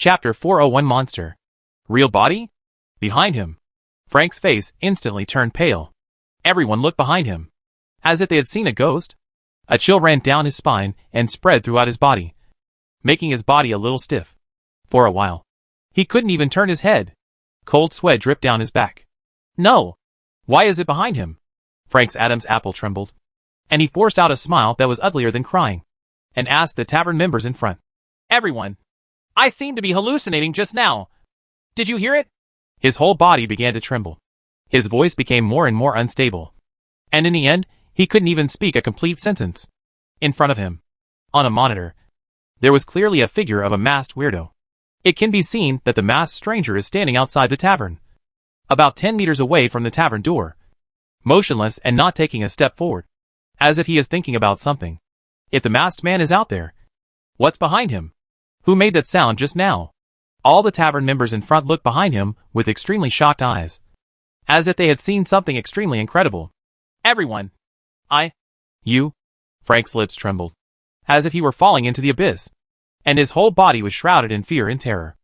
Chapter 401 Monster. Real body? Behind him. Frank's face instantly turned pale. Everyone looked behind him, as if they had seen a ghost. A chill ran down his spine and spread throughout his body, making his body a little stiff. For a while, he couldn't even turn his head. Cold sweat dripped down his back. No! Why is it behind him? Frank's Adam's apple trembled, and he forced out a smile that was uglier than crying, and asked the tavern members in front. Everyone! I seem to be hallucinating just now. Did you hear it? His whole body began to tremble. His voice became more and more unstable. And in the end, he couldn't even speak a complete sentence. In front of him, on a monitor, there was clearly a figure of a masked weirdo. It can be seen that the masked stranger is standing outside the tavern, about 10 meters away from the tavern door, motionless and not taking a step forward, as if he is thinking about something. If the masked man is out there, what's behind him? Who made that sound just now? All the tavern members in front looked behind him with extremely shocked eyes, as if they had seen something extremely incredible. Everyone! You? Frank's lips trembled, as if he were falling into the abyss, and his whole body was shrouded in fear and terror.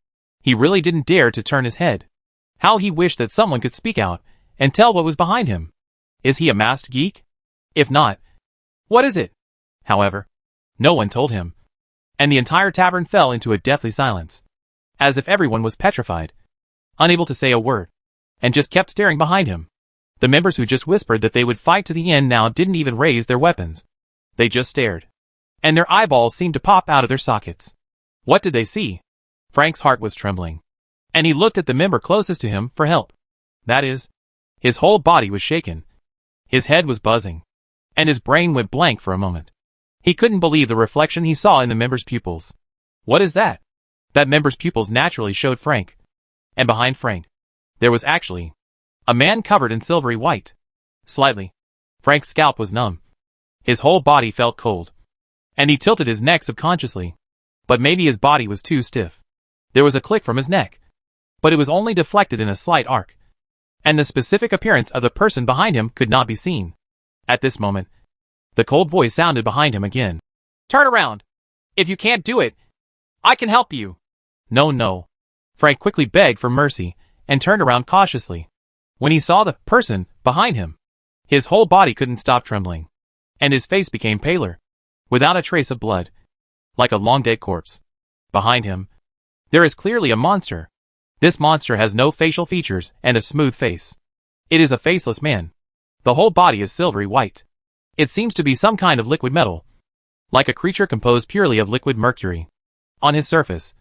He really didn't dare to turn his head. How he wished that someone could speak out and tell what was behind him. Is he a masked geek? If not, what is it? However, no one told him, and the entire tavern fell into a deathly silence, as if everyone was petrified, unable to say a word, and just kept staring behind him. The members who just whispered that they would fight to the end now didn't even raise their weapons. They just stared, and their eyeballs seemed to pop out of their sockets. What did they see? Frank's heart was trembling, and he looked at the member closest to him for help. That is, his whole body was shaken. His head was buzzing, and his brain went blank for a moment. He couldn't believe the reflection he saw in the member's pupils. What is that? That member's pupils naturally showed Frank. And behind Frank, there was actually a man covered in silvery white. Slightly, Frank's scalp was numb. His whole body felt cold, and he tilted his neck subconsciously. But maybe his body was too stiff. There was a click from his neck, but it was only deflected in a slight arc, and the specific appearance of the person behind him could not be seen. At this moment, the cold voice sounded behind him again. Turn around! If you can't do it, I can help you! No. Frank quickly begged for mercy and turned around cautiously. When he saw the person behind him, his whole body couldn't stop trembling, and his face became paler, without a trace of blood, like a long-dead corpse. Behind him, there is clearly a monster. This monster has no facial features and a smooth face. It is a faceless man. The whole body is silvery white. It seems to be some kind of liquid metal, like a creature composed purely of liquid mercury. On his surface,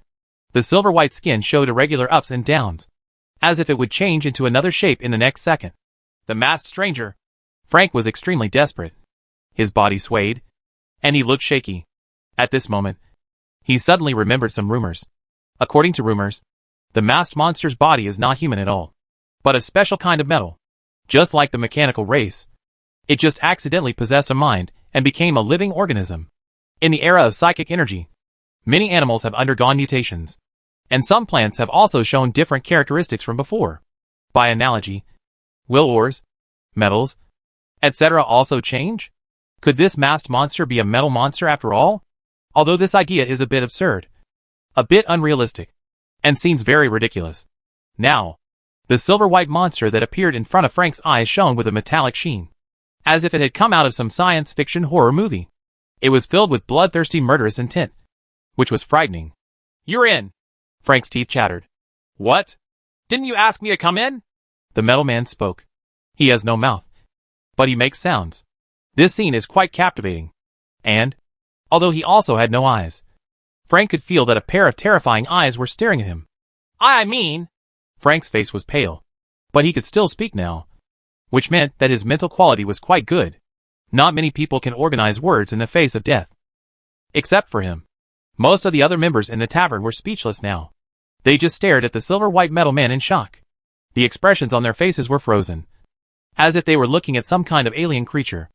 the silver white skin showed irregular ups and downs, as if it would change into another shape in the next second. The masked stranger. Frank was extremely desperate. His body swayed, and he looked shaky. At this moment, he suddenly remembered some rumors. According to rumors, the masked monster's body is not human at all, but a special kind of metal. Just like the mechanical race, it just accidentally possessed a mind and became a living organism. In the era of psychic energy, many animals have undergone mutations, and some plants have also shown different characteristics from before. By analogy, will ores, metals, etc. also change? Could this masked monster be a metal monster after all? Although this idea is a bit absurd, a bit unrealistic, and seems very ridiculous. Now, the silver-white monster that appeared in front of Frank's eyes shone with a metallic sheen, as if it had come out of some science fiction horror movie. It was filled with bloodthirsty murderous intent, which was frightening. You're in! Frank's teeth chattered. What? Didn't you ask me to come in? The metal man spoke. He has no mouth, but he makes sounds. This scene is quite captivating. And, although he also had no eyes, Frank could feel that a pair of terrifying eyes were staring at him. I mean... Frank's face was pale, but he could still speak now, which meant that his mental quality was quite good. Not many people can organize words in the face of death. Except for him. Most of the other members in the tavern were speechless now. They just stared at the silver-white metal man in shock. The expressions on their faces were frozen, as if they were looking at some kind of alien creature.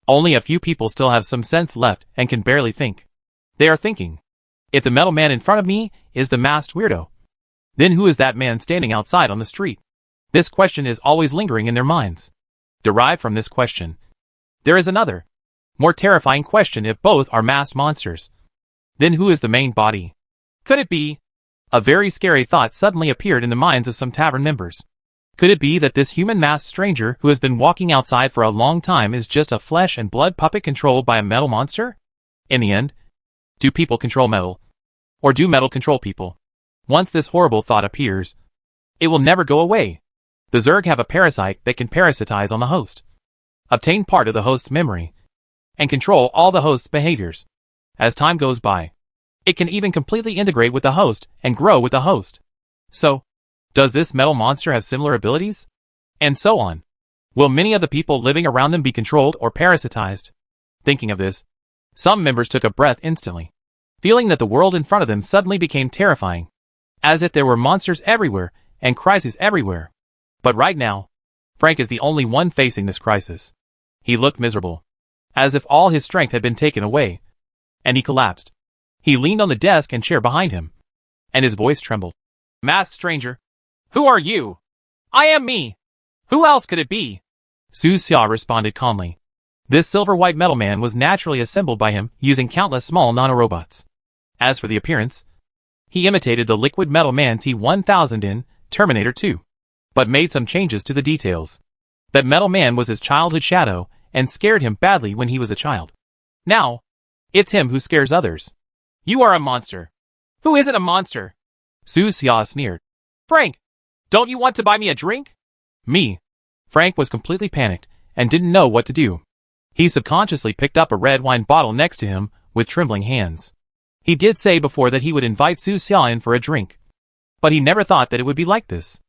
Only a few people still have some sense left and can barely think. They are thinking, if the metal man in front of me is the masked weirdo, then who is that man standing outside on the street? This question is always lingering in their minds. Derived from this question, there is another, more terrifying question: if both are masked monsters, then who is the main body? Could it be A very scary thought suddenly appeared in the minds of some tavern members. Could it be that this human masked stranger who has been walking outside for a long time is just a flesh and blood puppet controlled by a metal monster? In the end, do people control metal? Or do metal control people? Once this horrible thought appears, it will never go away. The Zerg have a parasite that can parasitize on the host, obtain part of the host's memory, and control all the host's behaviors. As time goes by, it can even completely integrate with the host and grow with the host. So, does this metal monster have similar abilities? And so on. Will many of the people living around them be controlled or parasitized? Thinking of this, some members took a breath instantly, feeling that the world in front of them suddenly became terrifying, as if there were monsters everywhere and crises everywhere. But right now, Frank is the only one facing this crisis. He looked miserable, as if all his strength had been taken away, and he collapsed. He leaned on the desk and chair behind him, and his voice trembled. Masked stranger, who are you? I am me. Who else could it be? Su Xia responded calmly. This silver-white metal man was naturally assembled by him using countless small nanorobots. As for the appearance, he imitated the liquid metal man T-1000 in Terminator 2, but made some changes to the details. That metal man was his childhood shadow and scared him badly when he was a child. Now, it's him who scares others. You are a monster. Who isn't a monster? Su Xia sneered. Frank, don't you want to buy me a drink? Me. Frank was completely panicked and didn't know what to do. He subconsciously picked up a red wine bottle next to him with trembling hands. He did say before that he would invite Su Xia in for a drink, but he never thought that it would be like this.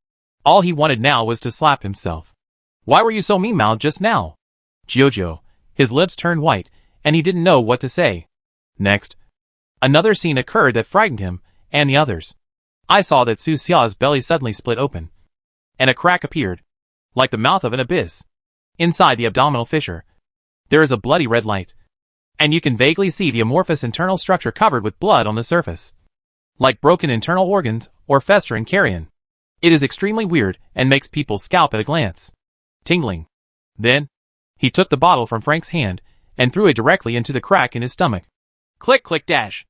All he wanted now was to slap himself. Why were you so mean-mouthed just now? Jojo. His lips turned white, and he didn't know what to say. Next, another scene occurred that frightened him and the others. I saw that Su Xia's belly suddenly split open, and a crack appeared, like the mouth of an abyss. Inside the abdominal fissure, there is a bloody red light, and you can vaguely see the amorphous internal structure covered with blood on the surface, like broken internal organs or festering carrion. It is extremely weird and makes people's scalp at a glance tingling. Then, he took the bottle from Frank's hand and threw it directly into the crack in his stomach. Click, click, dash.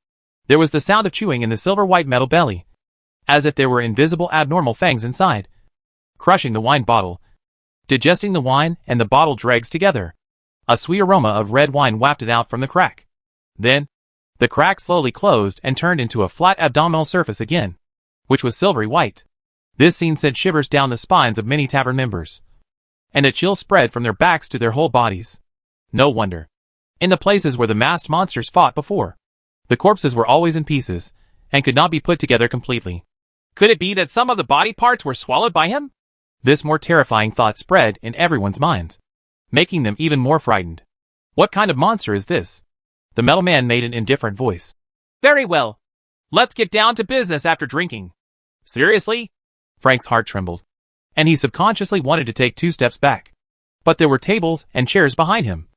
There was the sound of chewing in the silver-white metal belly, as if there were invisible abnormal fangs inside, crushing the wine bottle, digesting the wine and the bottle dregs together. A sweet aroma of red wine wafted out from the crack. Then, the crack slowly closed and turned into a flat abdominal surface again, which was silvery white. This scene sent shivers down the spines of many tavern members, and a chill spread from their backs to their whole bodies. No wonder. In the places where the masked monsters fought before, the corpses were always in pieces, and could not be put together completely. Could it be that some of the body parts were swallowed by him? This more terrifying thought spread in everyone's minds, making them even more frightened. What kind of monster is this? The metal man made an indifferent voice. Very well. Let's get down to business after drinking. Seriously? Frank's heart trembled, and he subconsciously wanted to take 2 steps back. But there were tables and chairs behind him,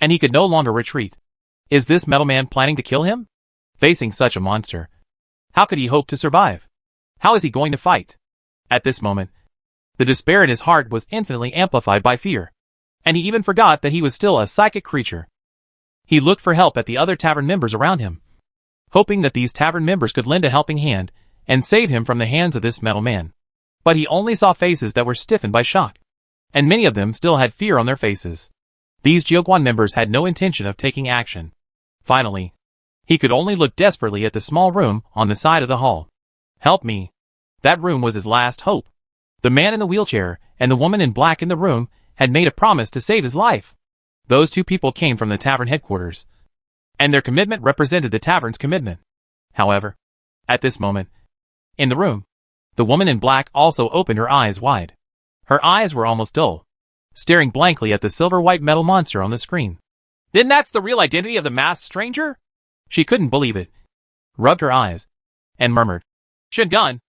and he could no longer retreat. Is this metal man planning to kill him? Facing such a monster, how could he hope to survive? How is he going to fight? At this moment, the despair in his heart was infinitely amplified by fear, and he even forgot that he was still a psychic creature. He looked for help at the other tavern members around him, hoping that these tavern members could lend a helping hand and save him from the hands of this metal man. But he only saw faces that were stiffened by shock, and many of them still had fear on their faces. These Jiuguan members had no intention of taking action. Finally, he could only look desperately at the small room on the side of the hall. Help me. That room was his last hope. The man in the wheelchair and the woman in black in the room had made a promise to save his life. Those 2 people came from the tavern headquarters, and their commitment represented the tavern's commitment. However, at this moment, in the room, the woman in black also opened her eyes wide. Her eyes were almost dull, staring blankly at the silver-white metal monster on the screen. Then that's the real identity of the masked stranger? She couldn't believe it, rubbed her eyes, and murmured, Shingun,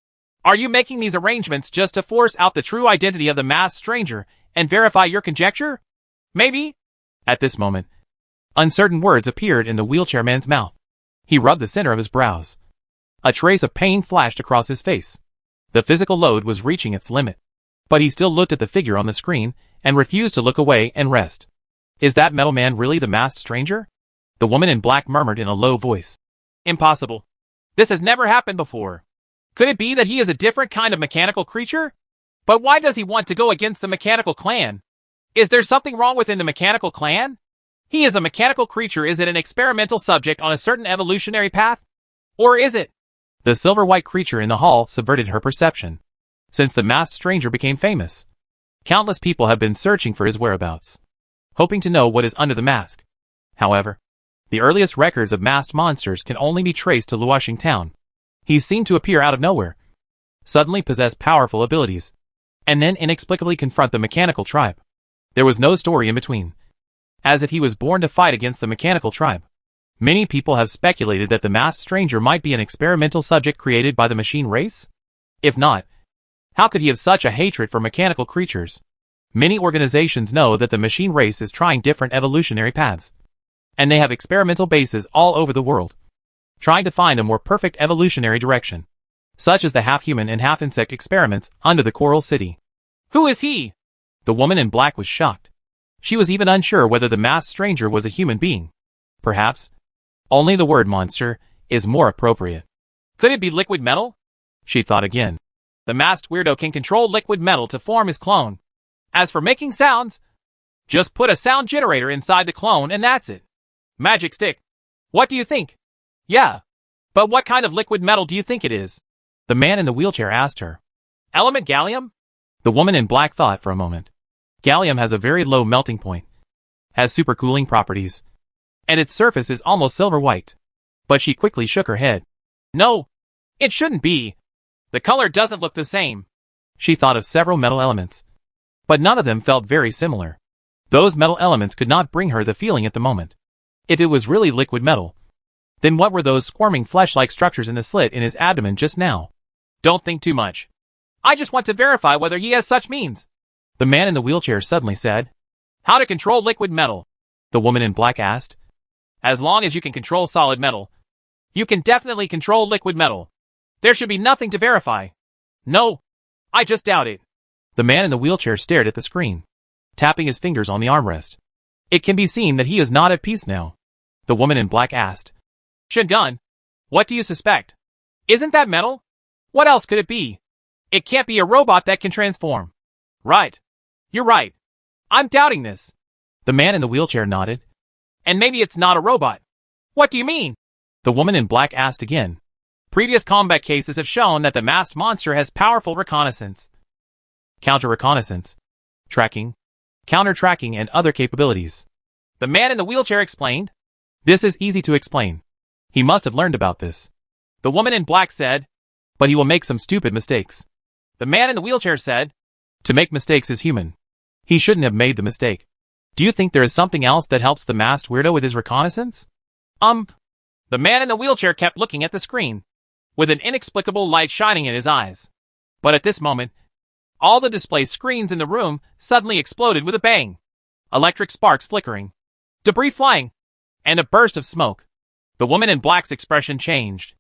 are you making these arrangements just to force out the true identity of the masked stranger and verify your conjecture? Maybe? At this moment, uncertain words appeared in the wheelchair man's mouth. He rubbed the center of his brows. A trace of pain flashed across his face. The physical load was reaching its limit, but he still looked at the figure on the screen and refused to look away and rest. Is that metal man really the masked stranger? The woman in black murmured in a low voice. Impossible. This has never happened before. Could it be that he is a different kind of mechanical creature? But why does he want to go against the mechanical clan? Is there something wrong within the mechanical clan? He is a mechanical creature. Is it an experimental subject on a certain evolutionary path? Or is it? The silver-white creature in the hall subverted her perception. Since the masked stranger became famous, countless people have been searching for his whereabouts, hoping to know what is under the mask. However, the earliest records of masked monsters can only be traced to Luoshing Town. He seemed to appear out of nowhere, suddenly possess powerful abilities, and then inexplicably confront the mechanical tribe. There was no story in between, as if he was born to fight against the mechanical tribe. Many people have speculated that the masked stranger might be an experimental subject created by the machine race. If not, how could he have such a hatred for mechanical creatures? Many organizations know that the machine race is trying different evolutionary paths, and they have experimental bases all over the world, trying to find a more perfect evolutionary direction, such as the half-human and half-insect experiments under the Coral City. Who is he? The woman in black was shocked. She was even unsure whether the masked stranger was a human being. Perhaps only the word monster is more appropriate. Could it be liquid metal? She thought again. The masked weirdo can control liquid metal to form his clone. As for making sounds, just put a sound generator inside the clone and that's it. Magic stick. What do you think? Yeah. But what kind of liquid metal do you think it is? The man in the wheelchair asked her. Element gallium? The woman in black thought for a moment. Gallium has a very low melting point, has supercooling properties, and its surface is almost silver white. But she quickly shook her head. No, it shouldn't be. The color doesn't look the same. She thought of several metal elements, but none of them felt very similar. Those metal elements could not bring her the feeling at the moment. If it was really liquid metal, then what were those squirming flesh-like structures in the slit in his abdomen just now? Don't think too much. I just want to verify whether he has such means. The man in the wheelchair suddenly said. How to control liquid metal? The woman in black asked. As long as you can control solid metal, you can definitely control liquid metal. There should be nothing to verify. No, I just doubt it. The man in the wheelchair stared at the screen, tapping his fingers on the armrest. It can be seen that he is not at peace now. The woman in black asked. Shingun, what do you suspect? Isn't that metal? What else could it be? It can't be a robot that can transform. Right. You're right. I'm doubting this. The man in the wheelchair nodded. And maybe it's not a robot. What do you mean? The woman in black asked again. Previous combat cases have shown that the masked monster has powerful reconnaissance, counter-reconnaissance, tracking, counter-tracking, and other capabilities. The man in the wheelchair explained. This is easy to explain. He must have learned about this. The woman in black said. But he will make some stupid mistakes. The man in the wheelchair said. To make mistakes is human. He shouldn't have made the mistake. Do you think there is something else that helps the masked weirdo with his reconnaissance? The man in the wheelchair kept looking at the screen, with an inexplicable light shining in his eyes. But at this moment, all the display screens in the room suddenly exploded with a bang. Electric sparks flickering, debris flying, and a burst of smoke. The woman in black's expression changed,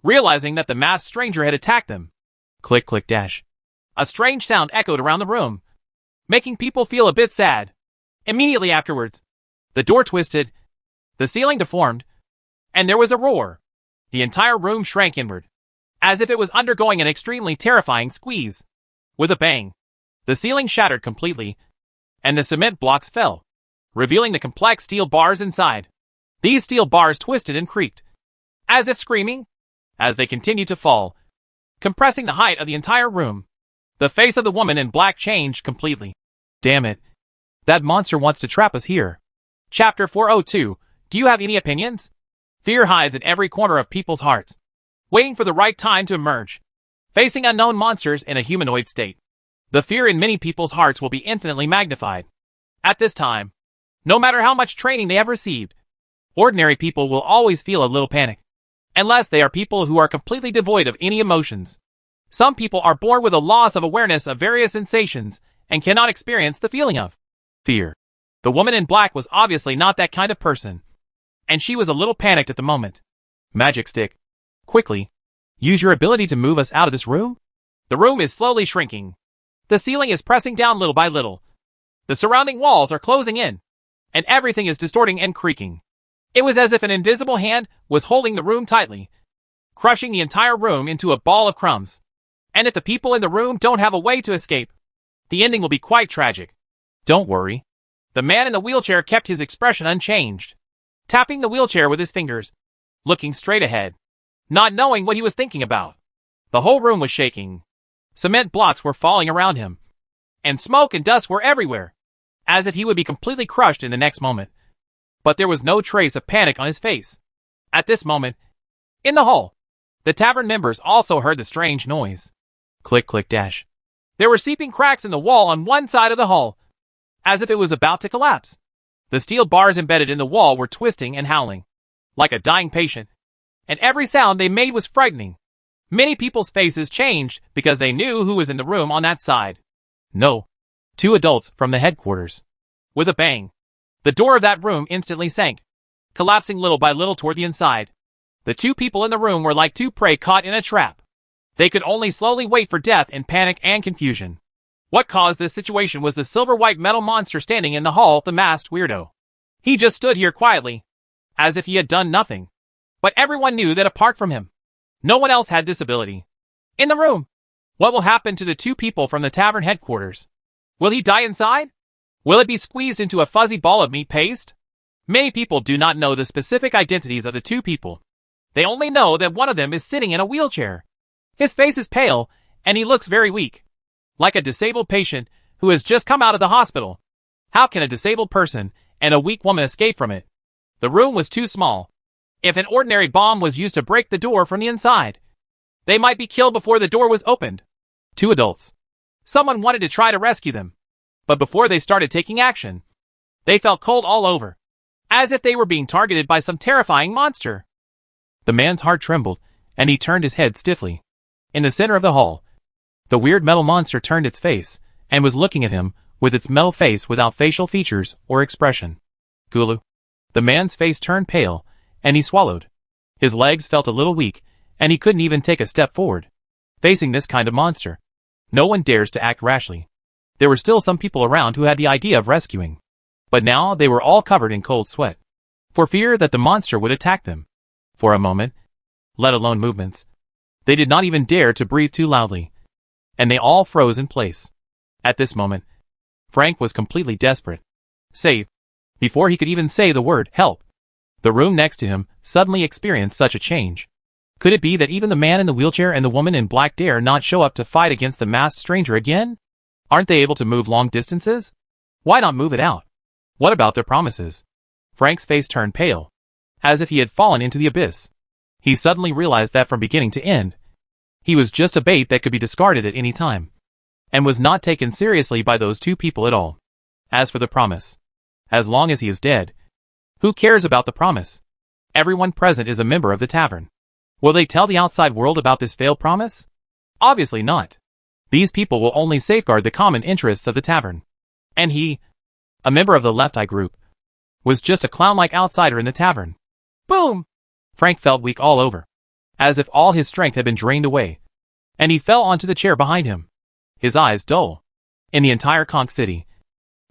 realizing that the masked stranger had attacked them. Click, click, dash. A strange sound echoed around the room, making people feel a bit sad. Immediately afterwards, the door twisted, the ceiling deformed, and there was a roar. The entire room shrank inward, as if it was undergoing an extremely terrifying squeeze. With a bang, the ceiling shattered completely, and the cement blocks fell, revealing the complex steel bars inside. These steel bars twisted and creaked, as if screaming, as they continued to fall, compressing the height of the entire room. The face of the woman in black changed completely. Damn it. That monster wants to trap us here. Chapter 402. Do you have any opinions? Fear hides in every corner of people's hearts, waiting for the right time to emerge. Facing unknown monsters in a humanoid state, the fear in many people's hearts will be infinitely magnified. At this time, no matter how much training they have received, ordinary people will always feel a little panic, unless they are people who are completely devoid of any emotions. Some people are born with a loss of awareness of various sensations and cannot experience the feeling of fear. The woman in black was obviously not that kind of person, and she was a little panicked at the moment. Magic stick. Quickly. Use your ability to move us out of this room? The room is slowly shrinking. The ceiling is pressing down little by little. The surrounding walls are closing in, and everything is distorting and creaking. It was as if an invisible hand was holding the room tightly, crushing the entire room into a ball of crumbs. And if the people in the room don't have a way to escape, the ending will be quite tragic. Don't worry. The man in the wheelchair kept his expression unchanged, tapping the wheelchair with his fingers, looking straight ahead, not knowing what he was thinking about. The whole room was shaking. Cement blocks were falling around him, and smoke and dust were everywhere, as if he would be completely crushed in the next moment. But there was no trace of panic on his face. At this moment, in the hall, the tavern members also heard the strange noise. Click, click, dash. There were seeping cracks in the wall on one side of the hall, as if it was about to collapse. The steel bars embedded in the wall were twisting and howling, like a dying patient, and every sound they made was frightening. Many people's faces changed because they knew who was in the room on that side. No. 2 adults from the headquarters. With a bang, the door of that room instantly sank, collapsing little by little toward the inside. The 2 people in the room were like 2 prey caught in a trap. They could only slowly wait for death in panic and confusion. What caused this situation was the silver-white metal monster standing in the hall, the masked weirdo. He just stood here quietly, as if he had done nothing. But everyone knew that apart from him, no one else had this ability. In the room, what will happen to the 2 people from the tavern headquarters? Will he die inside? Will it be squeezed into a fuzzy ball of meat paste? Many people do not know the specific identities of the 2 people. They only know that one of them is sitting in a wheelchair. His face is pale, and he looks very weak, like a disabled patient who has just come out of the hospital. How can a disabled person and a weak woman escape from it? The room was too small. If an ordinary bomb was used to break the door from the inside, they might be killed before the door was opened. 2 adults. Someone wanted to try to rescue them, but before they started taking action, they felt cold all over, as if they were being targeted by some terrifying monster. The man's heart trembled, and he turned his head stiffly. In the center of the hall, the weird metal monster turned its face, and was looking at him with its metal face without facial features or expression. Gulu. The man's face turned pale, and he swallowed. His legs felt a little weak, and he couldn't even take a step forward. Facing this kind of monster, no one dares to act rashly. There were still some people around who had the idea of rescuing, but now they were all covered in cold sweat, for fear that the monster would attack them. For a moment, let alone movements, they did not even dare to breathe too loudly, and they all froze in place. At this moment, Frank was completely desperate. Save. Before he could even say the word help, the room next to him suddenly experienced such a change. Could it be that even the man in the wheelchair and the woman in black dare not show up to fight against the masked stranger again? Aren't they able to move long distances? Why not move it out? What about their promises? Frank's face turned pale, as if he had fallen into the abyss. He suddenly realized that from beginning to end, he was just a bait that could be discarded at any time, and was not taken seriously by those 2 people at all. As for the promise, as long as he is dead, who cares about the promise? Everyone present is a member of the tavern. Will they tell the outside world about this failed promise? Obviously not. These people will only safeguard the common interests of the tavern. And he, a member of the Left Eye group, was just a clown-like outsider in the tavern. Boom! Frank felt weak all over, as if all his strength had been drained away, and he fell onto the chair behind him, his eyes dull. In the entire Conch City,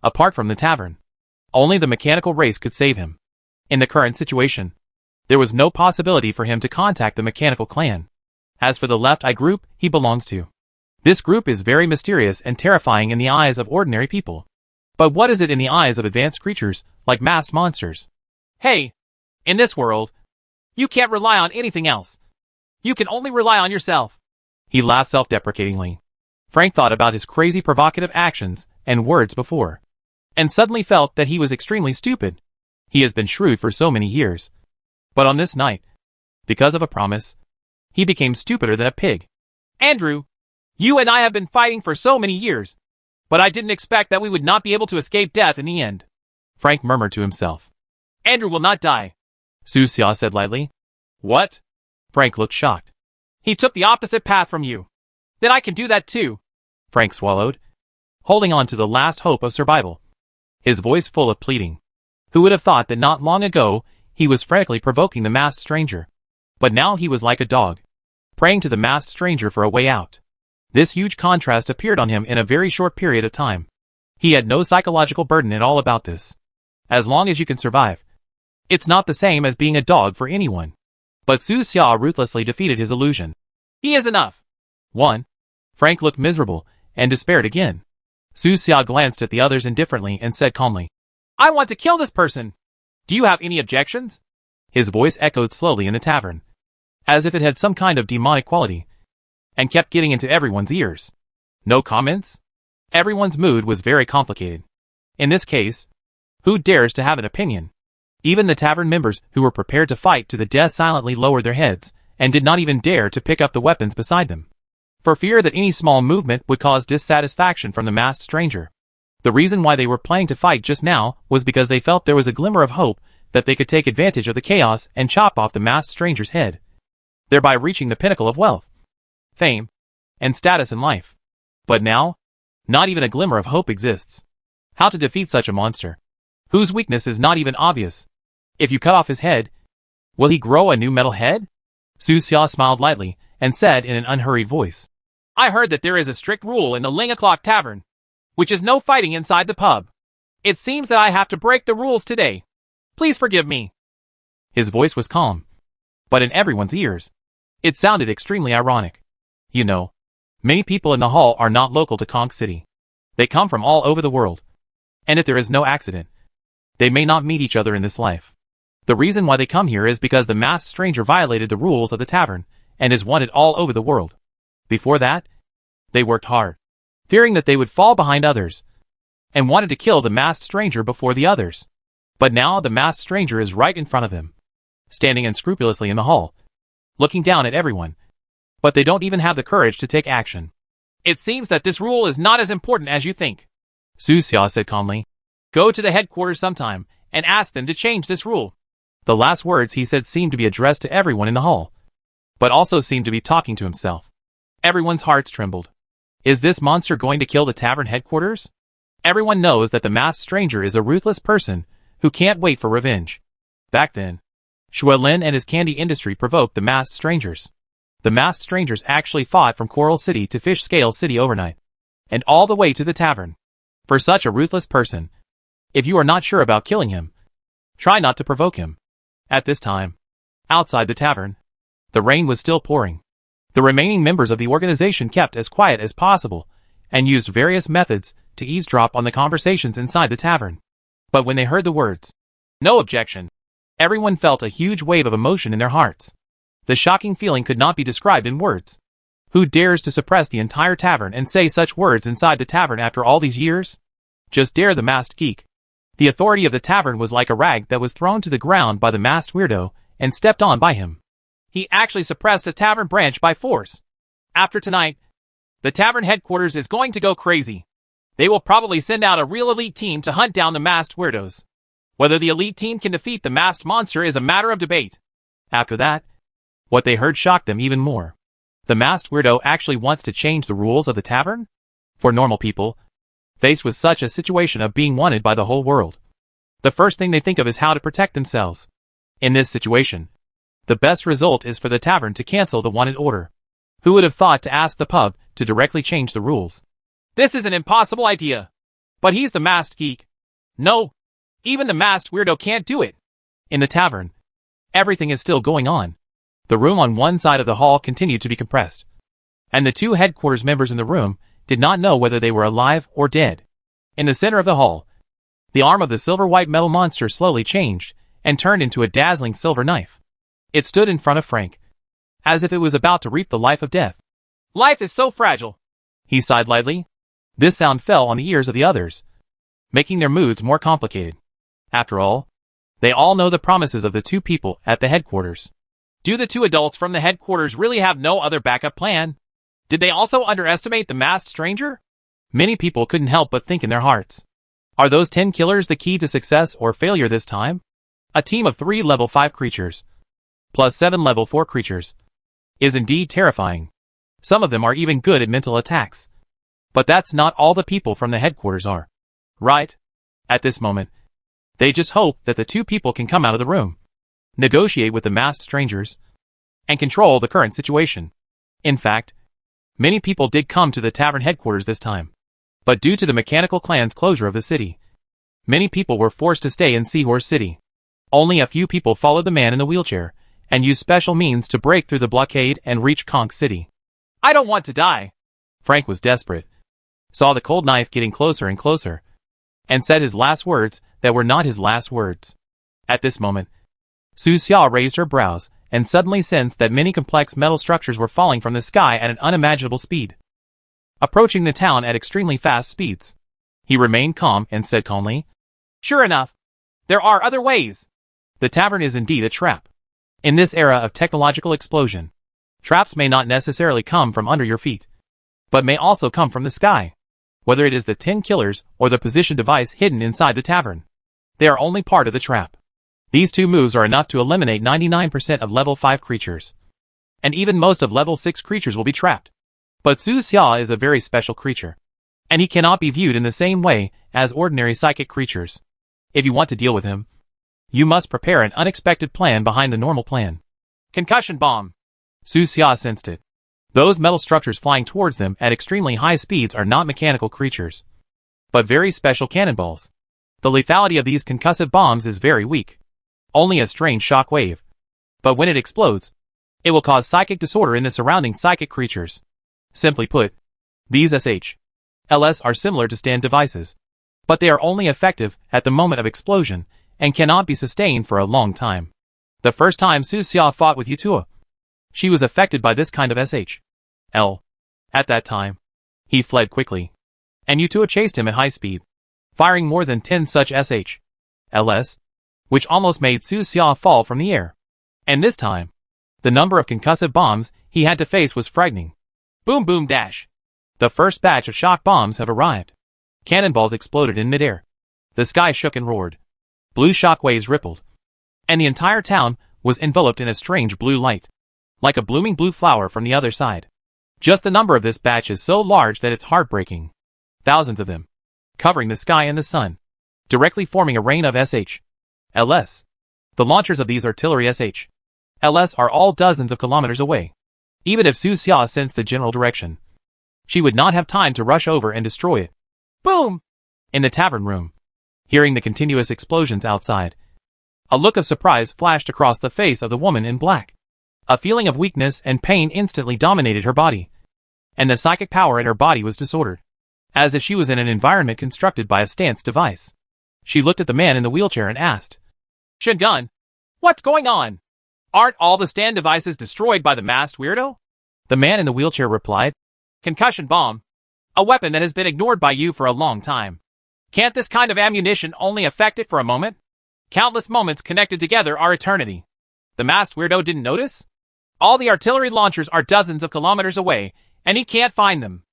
apart from the tavern, only the mechanical race could save him. In the current situation, there was no possibility for him to contact the mechanical clan. As for the Left Eye group he belongs to, this group is very mysterious and terrifying in the eyes of ordinary people. But what is it in the eyes of advanced creatures like masked monsters? Hey, in this world, you can't rely on anything else. You can only rely on yourself. He laughed self-deprecatingly. Frank thought about his crazy provocative actions and words before, and suddenly felt that he was extremely stupid. He has been shrewd for so many years, but on this night, because of a promise, he became stupider than a pig. Andrew, you and I have been fighting for so many years, but I didn't expect that we would not be able to escape death in the end. Frank murmured to himself. Andrew will not die, Su Xia said lightly. What? Frank looked shocked. He took the opposite path from you. Then I can do that too. Frank swallowed, holding on to the last hope of survival, his voice full of pleading. Who would have thought that not long ago he was frantically provoking the masked stranger, but now he was like a dog, praying to the masked stranger for a way out. This huge contrast appeared on him in a very short period of time. He had no psychological burden at all about this. As long as you can survive, it's not the same as being a dog for anyone. But Su Xia ruthlessly defeated his illusion. He is enough. 1. Frank looked miserable and despaired again. Su Xia glanced at the others indifferently and said calmly, I want to kill this person. Do you have any objections? His voice echoed slowly in the tavern, as if it had some kind of demonic quality, and kept getting into everyone's ears. No comments? Everyone's mood was very complicated. In this case, who dares to have an opinion? Even the tavern members who were prepared to fight to the death silently lowered their heads, and did not even dare to pick up the weapons beside them, for fear that any small movement would cause dissatisfaction from the masked stranger. The reason why they were planning to fight just now was because they felt there was a glimmer of hope that they could take advantage of the chaos and chop off the masked stranger's head, thereby reaching the pinnacle of wealth, fame, and status in life. But now, not even a glimmer of hope exists. How to defeat such a monster, whose weakness is not even obvious? If you cut off his head, will he grow a new metal head? Su Xia smiled lightly and said in an unhurried voice, I heard that there is a strict rule in the Ling O'Clock Tavern, which is no fighting inside the pub. It seems that I have to break the rules today. Please forgive me. His voice was calm, but in everyone's ears, it sounded extremely ironic. You know, many people in the hall are not local to Conch City. They come from all over the world, and if there is no accident, they may not meet each other in this life. The reason why they come here is because the masked stranger violated the rules of the tavern and is wanted all over the world. Before that, they worked hard, fearing that they would fall behind others, and wanted to kill the masked stranger before the others. But now the masked stranger is right in front of them, standing unscrupulously in the hall, looking down at everyone. But they don't even have the courage to take action. It seems that this rule is not as important as you think, Su Xia said calmly. Go to the headquarters sometime and ask them to change this rule. The last words he said seemed to be addressed to everyone in the hall, but also seemed to be talking to himself. Everyone's hearts trembled. Is this monster going to kill the tavern headquarters? Everyone knows that the masked stranger is a ruthless person who can't wait for revenge. Back then, Xuelin and his candy industry provoked the masked strangers. The masked strangers actually fought from Coral City to Fish Scale City overnight, and all the way to the tavern. For such a ruthless person, if you are not sure about killing him, try not to provoke him. At this time, outside the tavern, the rain was still pouring. The remaining members of the organization kept as quiet as possible and used various methods to eavesdrop on the conversations inside the tavern. But when they heard the words, no objection, everyone felt a huge wave of emotion in their hearts. The shocking feeling could not be described in words. Who dares to suppress the entire tavern and say such words inside the tavern after all these years? Just dare the masked geek. The authority of the tavern was like a rag that was thrown to the ground by the masked weirdo and stepped on by him. He actually suppressed a tavern branch by force. After tonight, the tavern headquarters is going to go crazy. They will probably send out a real elite team to hunt down the masked weirdos. Whether the elite team can defeat the masked monster is a matter of debate. After that, what they heard shocked them even more. The masked weirdo actually wants to change the rules of the tavern? For normal people, faced with such a situation of being wanted by the whole world, the first thing they think of is how to protect themselves. In this situation, the best result is for the tavern to cancel the wanted order. Who would have thought to ask the pub to directly change the rules? This is an impossible idea. But he's the masked geek. No, even the masked weirdo can't do it. In the tavern, everything is still going on. The room on one side of the hall continued to be compressed, and the two headquarters members in the room did not know whether they were alive or dead. In the center of the hall, the arm of the silver-white metal monster slowly changed and turned into a dazzling silver knife. It stood in front of Frank, as if it was about to reap the life of death. Life is so fragile, he sighed lightly. This sound fell on the ears of the others, making their moods more complicated. After all, they all know the promises of the two people at the headquarters. Do the two adults from the headquarters really have no other backup plan? Did they also underestimate the masked stranger? Many people couldn't help but think in their hearts. Are those 10 killers the key to success or failure this time? A team of 3 level 5 creatures, plus 7 level 4 creatures, is indeed terrifying. Some of them are even good at mental attacks. But that's not all the people from the headquarters are. Right? At this moment, they just hope that the two people can come out of the room, negotiate with the masked strangers, and control the current situation. In fact, many people did come to the tavern headquarters this time. But due to the mechanical clan's closure of the city, many people were forced to stay in Seahorse City. Only a few people followed the man in the wheelchair and use special means to break through the blockade and reach Conch City. I don't want to die. Frank was desperate, saw the cold knife getting closer and closer, and said his last words that were not his last words. At this moment, Su Xia raised her brows and suddenly sensed that many complex metal structures were falling from the sky at an unimaginable speed, approaching the town at extremely fast speeds. He remained calm and said calmly, "Sure enough, there are other ways. The tavern is indeed a trap. In this era of technological explosion, traps may not necessarily come from under your feet, but may also come from the sky. Whether it is the 10 killers or the position device hidden inside the tavern, they are only part of the trap. These two moves are enough to eliminate 99% of level 5 creatures, and even most of level 6 creatures will be trapped. But Su Xia is a very special creature, and he cannot be viewed in the same way as ordinary psychic creatures. If you want to deal with him, you must prepare an unexpected plan behind the normal plan." Concussion bomb. Su Xia sensed it. Those metal structures flying towards them at extremely high speeds are not mechanical creatures, but very special cannonballs. The lethality of these concussive bombs is very weak. Only a strange shock wave. But when it explodes, it will cause psychic disorder in the surrounding psychic creatures. Simply put, these SHLs are similar to stand devices, but they are only effective at the moment of explosion and cannot be sustained for a long time. The first time Su Xia fought with Yutua, she was affected by this kind of SHL. At that time, he fled quickly, and Yutua chased him at high speed, firing more than 10 such SHLs, which almost made Su Xia fall from the air. And this time, the number of concussive bombs he had to face was frightening. Boom boom dash. The first batch of shock bombs have arrived. Cannonballs exploded in midair. The sky shook and roared. Blue shock waves rippled, and the entire town was enveloped in a strange blue light, like a blooming blue flower from the other side. Just the number of this batch is so large that it's heartbreaking. Thousands of them, covering the sky and the sun, directly forming a rain of SHLs. The launchers of these artillery SHLs are all dozens of kilometers away. Even if Su Xia sensed the general direction, she would not have time to rush over and destroy it. Boom! In the tavern room, hearing the continuous explosions outside, a look of surprise flashed across the face of the woman in black. A feeling of weakness and pain instantly dominated her body, and the psychic power in her body was disordered, as if she was in an environment constructed by a stance device. She looked at the man in the wheelchair and asked, "Shingun, what's going on? Aren't all the stand devices destroyed by the masked weirdo?" The man in the wheelchair replied, "Concussion bomb. A weapon that has been ignored by you for a long time. Can't this kind of ammunition only affect it for a moment? Countless moments connected together are eternity. The masked weirdo didn't notice? All the artillery launchers are dozens of kilometers away, and he can't find them."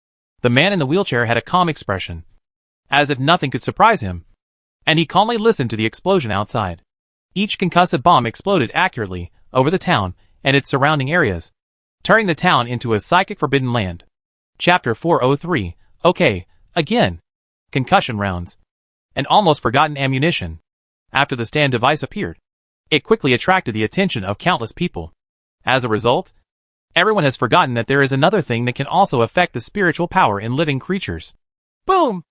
The man in the wheelchair had a calm expression, as if nothing could surprise him, and he calmly listened to the explosion outside. Each concussive bomb exploded accurately over the town and its surrounding areas, turning the town into a psychic forbidden land. Chapter 403. Okay, again. Concussion rounds. An almost forgotten ammunition. After the stand device appeared, it quickly attracted the attention of countless people. As a result, everyone has forgotten that there is another thing that can also affect the spiritual power in living creatures. Boom!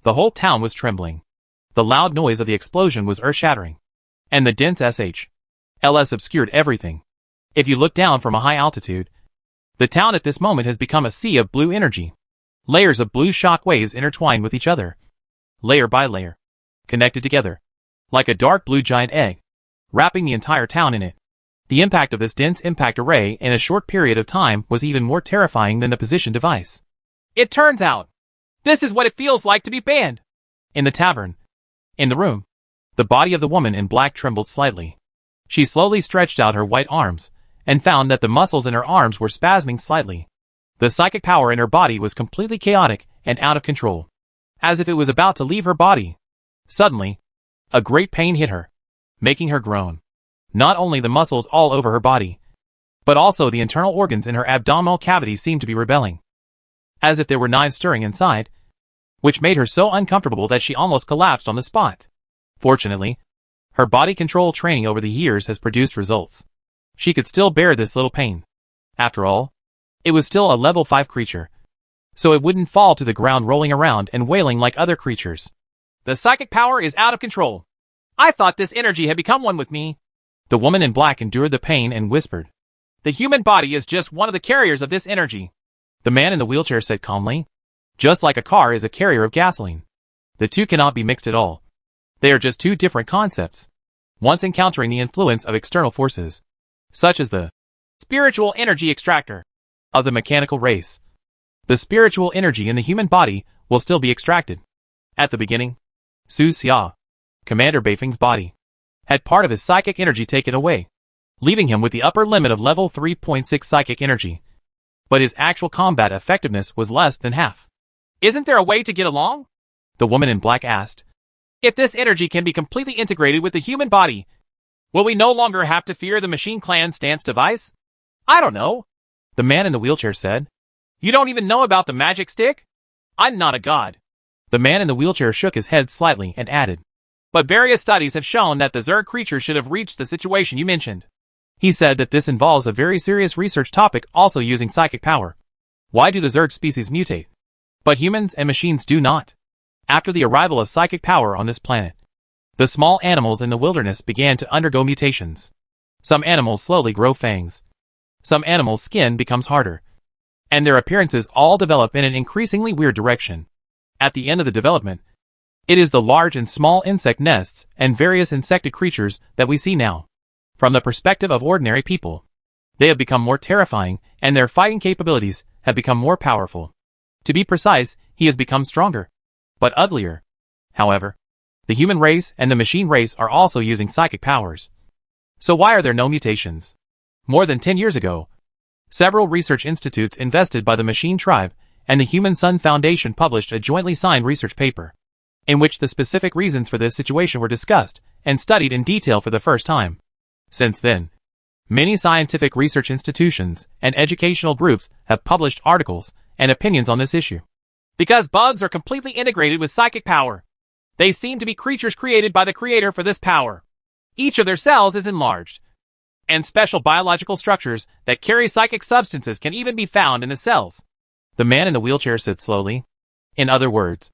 The whole town was trembling. The loud noise of the explosion was earth-shattering, and the dense SHLs obscured everything. If you look down from a high altitude, the town at this moment has become a sea of blue energy. Layers of blue shock waves intertwine with each other, layer by layer, connected together, like a dark blue giant egg, wrapping the entire town in it. The impact of this dense impact array in a short period of time was even more terrifying than the position device. It turns out, this is what it feels like to be banned. In the tavern, in the room, the body of the woman in black trembled slightly. She slowly stretched out her white arms, and found that the muscles in her arms were spasming slightly. The psychic power in her body was completely chaotic and out of control, as if it was about to leave her body. Suddenly, a great pain hit her, making her groan. Not only the muscles all over her body, but also the internal organs in her abdominal cavity seemed to be rebelling, as if there were knives stirring inside, which made her so uncomfortable that she almost collapsed on the spot. Fortunately, her body control training over the years has produced results. She could still bear this little pain. After all, it was still a level 5 creature, so it wouldn't fall to the ground rolling around and wailing like other creatures. The psychic power is out of control. I thought this energy had become one with me. The woman in black endured the pain and whispered, "The human body is just one of the carriers of this energy." The man in the wheelchair said calmly, "Just like a car is a carrier of gasoline. The two cannot be mixed at all. They are just two different concepts, once encountering the influence of external forces, such as the spiritual energy extractor of the mechanical race. The spiritual energy in the human body will still be extracted. At the beginning, Su Xia, Commander Beifeng's body, had part of his psychic energy taken away, leaving him with the upper limit of level 3.6 psychic energy. But his actual combat effectiveness was less than half. Isn't there a way to get along? The woman in black asked. If this energy can be completely integrated with the human body, will we no longer have to fear the Machine Clan's stance device? I don't know. The man in the wheelchair said. You don't even know about the magic stick? I'm not a god. The man in the wheelchair shook his head slightly and added. But various studies have shown that the Zerg creature should have reached the situation you mentioned. He said that this involves a very serious research topic also using psychic power. Why do the Zerg species mutate, but humans and machines do not? After the arrival of psychic power on this planet, the small animals in the wilderness began to undergo mutations. Some animals slowly grow fangs. Some animals' skin becomes harder. And their appearances all develop in an increasingly weird direction. At the end of the development, it is the large and small insect nests and various insected creatures that we see now. From the perspective of ordinary people, they have become more terrifying and their fighting capabilities have become more powerful. To be precise, he has become stronger, but uglier. However, the human race and the machine race are also using psychic powers. So why are there no mutations? More than 10 years ago, several research institutes invested by the Machine Tribe and the Human Sun Foundation published a jointly signed research paper, in which the specific reasons for this situation were discussed and studied in detail for the first time. Since then, many scientific research institutions and educational groups have published articles and opinions on this issue. Because bugs are completely integrated with psychic power, they seem to be creatures created by the creator for this power. Each of their cells is enlarged, and special biological structures that carry psychic substances can even be found in the cells. The man in the wheelchair said slowly. In other words,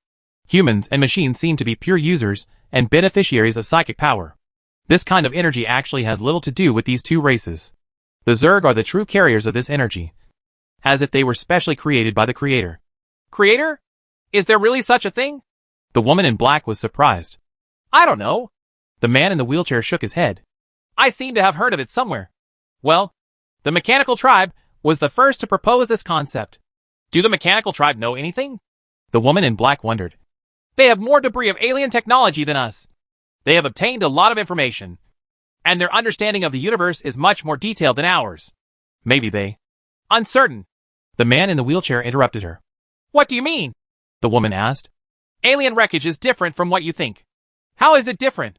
humans and machines seem to be pure users and beneficiaries of psychic power. This kind of energy actually has little to do with these two races. The Zerg are the true carriers of this energy, as if they were specially created by the creator. Creator? Is there really such a thing? The woman in black was surprised. I don't know. The man in the wheelchair shook his head. I seem to have heard of it somewhere. Well, the Mechanical Tribe was the first to propose this concept. Do the Mechanical Tribe know anything? The woman in black wondered. They have more debris of alien technology than us. They have obtained a lot of information, and their understanding of the universe is much more detailed than ours. Maybe they... Uncertain. The man in the wheelchair interrupted her. What do you mean? The woman asked. Alien wreckage is different from what you think. How is it different?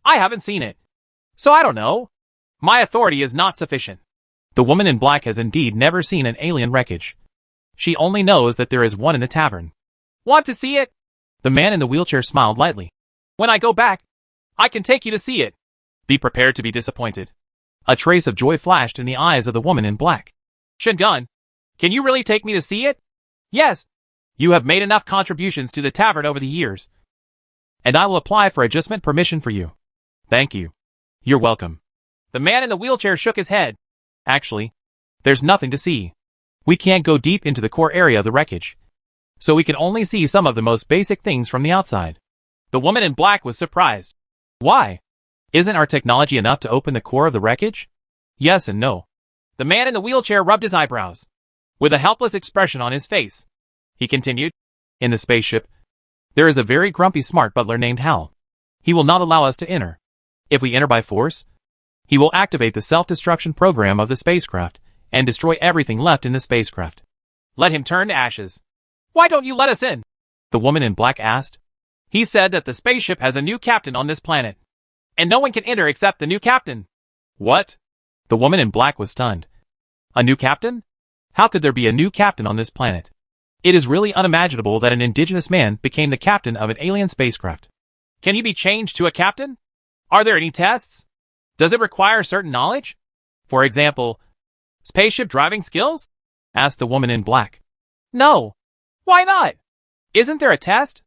I haven't seen it, so I don't know. My authority is not sufficient. The woman in black has indeed never seen an alien wreckage. She only knows that there is one in the tavern. Want to see it? The man in the wheelchair smiled lightly. When I go back, I can take you to see it. Be prepared to be disappointed. A trace of joy flashed in the eyes of the woman in black. Shingun, can you really take me to see it? Yes. You have made enough contributions to the tavern over the years, and I will apply for adjustment permission for you. Thank you. You're welcome. The man in the wheelchair shook his head. Actually, there's nothing to see. We can't go deep into the core area of the wreckage, so we can only see some of the most basic things from the outside. The woman in black was surprised. Why? Isn't our technology enough to open the core of the wreckage? Yes and no. The man in the wheelchair rubbed his eyebrows, with a helpless expression on his face. He continued, in the spaceship, there is a very grumpy smart butler named Hal. He will not allow us to enter. If we enter by force, he will activate the self-destruction program of the spacecraft and destroy everything left in the spacecraft. Let him turn to ashes. Why don't you let us in? The woman in black asked. He said that the spaceship has a new captain on this planet, and no one can enter except the new captain. What? The woman in black was stunned. A new captain? How could there be a new captain on this planet? It is really unimaginable that an indigenous man became the captain of an alien spacecraft. Can he be changed to a captain? Are there any tests? Does it require certain knowledge? For example, spaceship driving skills? Asked the woman in black. No. Why not? Isn't there a test?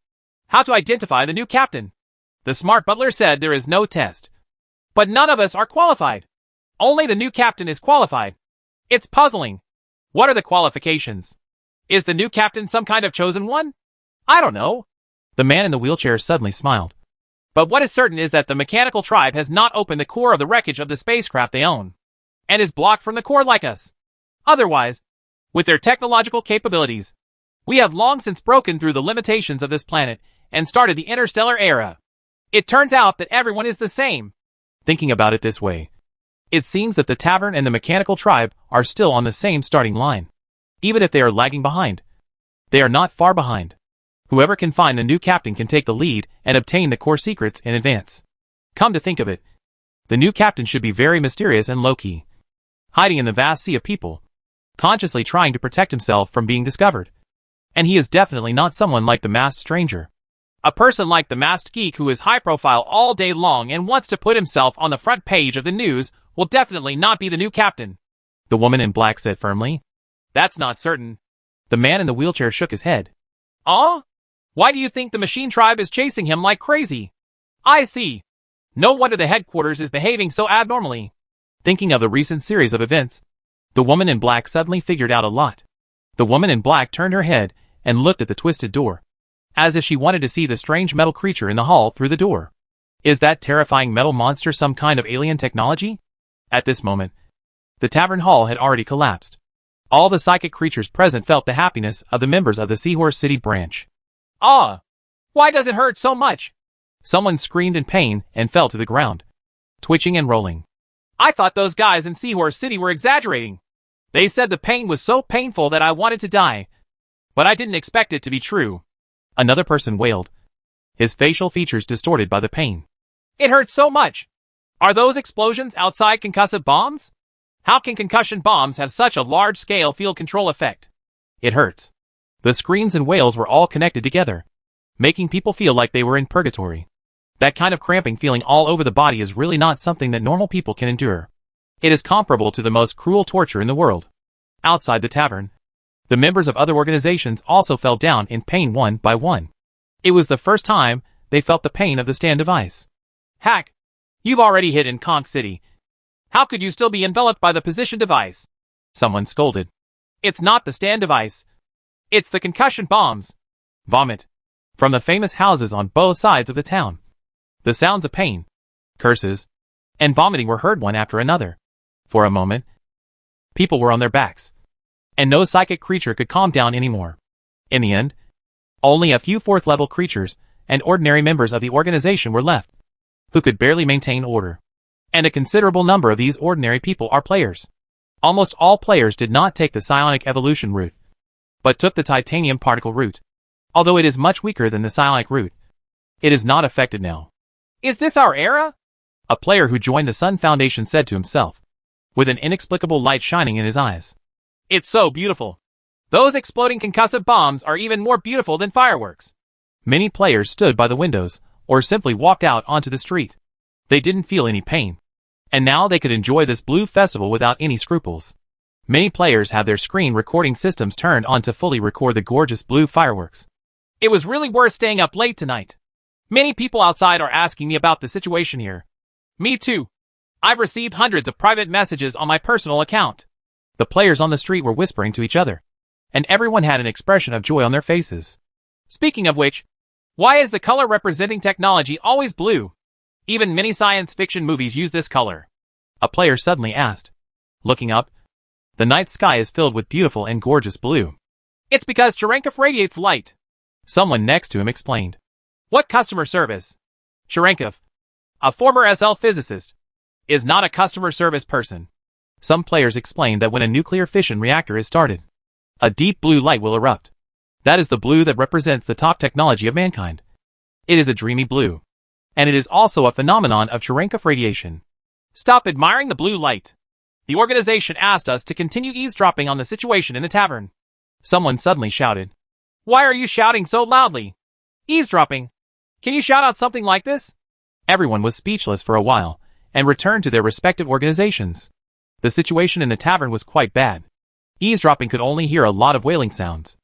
How to identify the new captain? The smart butler said there is no test. But none of us are qualified. Only the new captain is qualified. It's puzzling. What are the qualifications? Is the new captain some kind of chosen one? I don't know. The man in the wheelchair suddenly smiled. But what is certain is that the mechanical tribe has not opened the core of the wreckage of the spacecraft they own, and is blocked from the core like us. Otherwise, with their technological capabilities, we have long since broken through the limitations of this planet and started the interstellar era. It turns out that everyone is the same. Thinking about it this way, it seems that the tavern and the mechanical tribe are still on the same starting line. Even if they are lagging behind, they are not far behind. Whoever can find the new captain can take the lead and obtain the core secrets in advance. Come to think of it, the new captain should be very mysterious and low-key, hiding in the vast sea of people, consciously trying to protect himself from being discovered. And he is definitely not someone like the masked stranger. A person like the masked geek who is high profile all day long and wants to put himself on the front page of the news will definitely not be the new captain. The woman in black said firmly. That's not certain. The man in the wheelchair shook his head. Why do you think the machine tribe is chasing him like crazy? I see. No wonder the headquarters is behaving so abnormally. Thinking of the recent series of events, the woman in black suddenly figured out a lot. The woman in black turned her head and looked at the twisted door, as if she wanted to see the strange metal creature in the hall through the door. Is that terrifying metal monster some kind of alien technology? At this moment, the tavern hall had already collapsed. All the psychic creatures present felt the happiness of the members of the Seahorse City branch. Why does it hurt so much? Someone screamed in pain and fell to the ground, twitching and rolling. I thought those guys in Seahorse City were exaggerating. They said the pain was so painful that I wanted to die. But I didn't expect it to be true. Another person wailed, his facial features distorted by the pain. It hurts so much. Are those explosions outside concussive bombs? How can concussion bombs have such a large-scale field control effect? It hurts. The screams and wails were all connected together, making people feel like they were in purgatory. That kind of cramping feeling all over the body is really not something that normal people can endure. It is comparable to the most cruel torture in the world. Outside the tavern, the members of other organizations also fell down in pain one by one. It was the first time they felt the pain of the stand device. Hack, you've already hit in Conch City. How could you still be enveloped by the position device? Someone scolded. It's not the stand device. It's the concussion bombs. Vomit. From the famous houses on both sides of the town. The sounds of pain, curses, and vomiting were heard one after another. For a moment, people were on their backs, and no psychic creature could calm down anymore. In the end, only a few fourth-level creatures and ordinary members of the organization were left, who could barely maintain order. And a considerable number of these ordinary people are players. Almost all players did not take the psionic evolution route, but took the titanium particle route. Although it is much weaker than the psionic route, it is not affected now. Is this our era? A player who joined the Sun Foundation said to himself, with an inexplicable light shining in his eyes. It's so beautiful. Those exploding concussive bombs are even more beautiful than fireworks. Many players stood by the windows, or simply walked out onto the street. They didn't feel any pain, and now they could enjoy this blue festival without any scruples. Many players have their screen recording systems turned on to fully record the gorgeous blue fireworks. It was really worth staying up late tonight. Many people outside are asking me about the situation here. Me too. I've received hundreds of private messages on my personal account. The players on the street were whispering to each other, and everyone had an expression of joy on their faces. Speaking of which, why is the color representing technology always blue? Even many science fiction movies use this color. A player suddenly asked. Looking up, the night sky is filled with beautiful and gorgeous blue. It's because Cherenkov radiates light. Someone next to him explained. What customer service? Cherenkov, a former SL physicist, is not a customer service person. Some players explained that when a nuclear fission reactor is started, a deep blue light will erupt. That is the blue that represents the top technology of mankind. It is a dreamy blue, and it is also a phenomenon of Cherenkov radiation. Stop admiring the blue light. The organization asked us to continue eavesdropping on the situation in the tavern. Someone suddenly shouted. Why are you shouting so loudly? Eavesdropping. Can you shout out something like this? Everyone was speechless for a while, and returned to their respective organizations. The situation in the tavern was quite bad. Eavesdropping could only hear a lot of wailing sounds,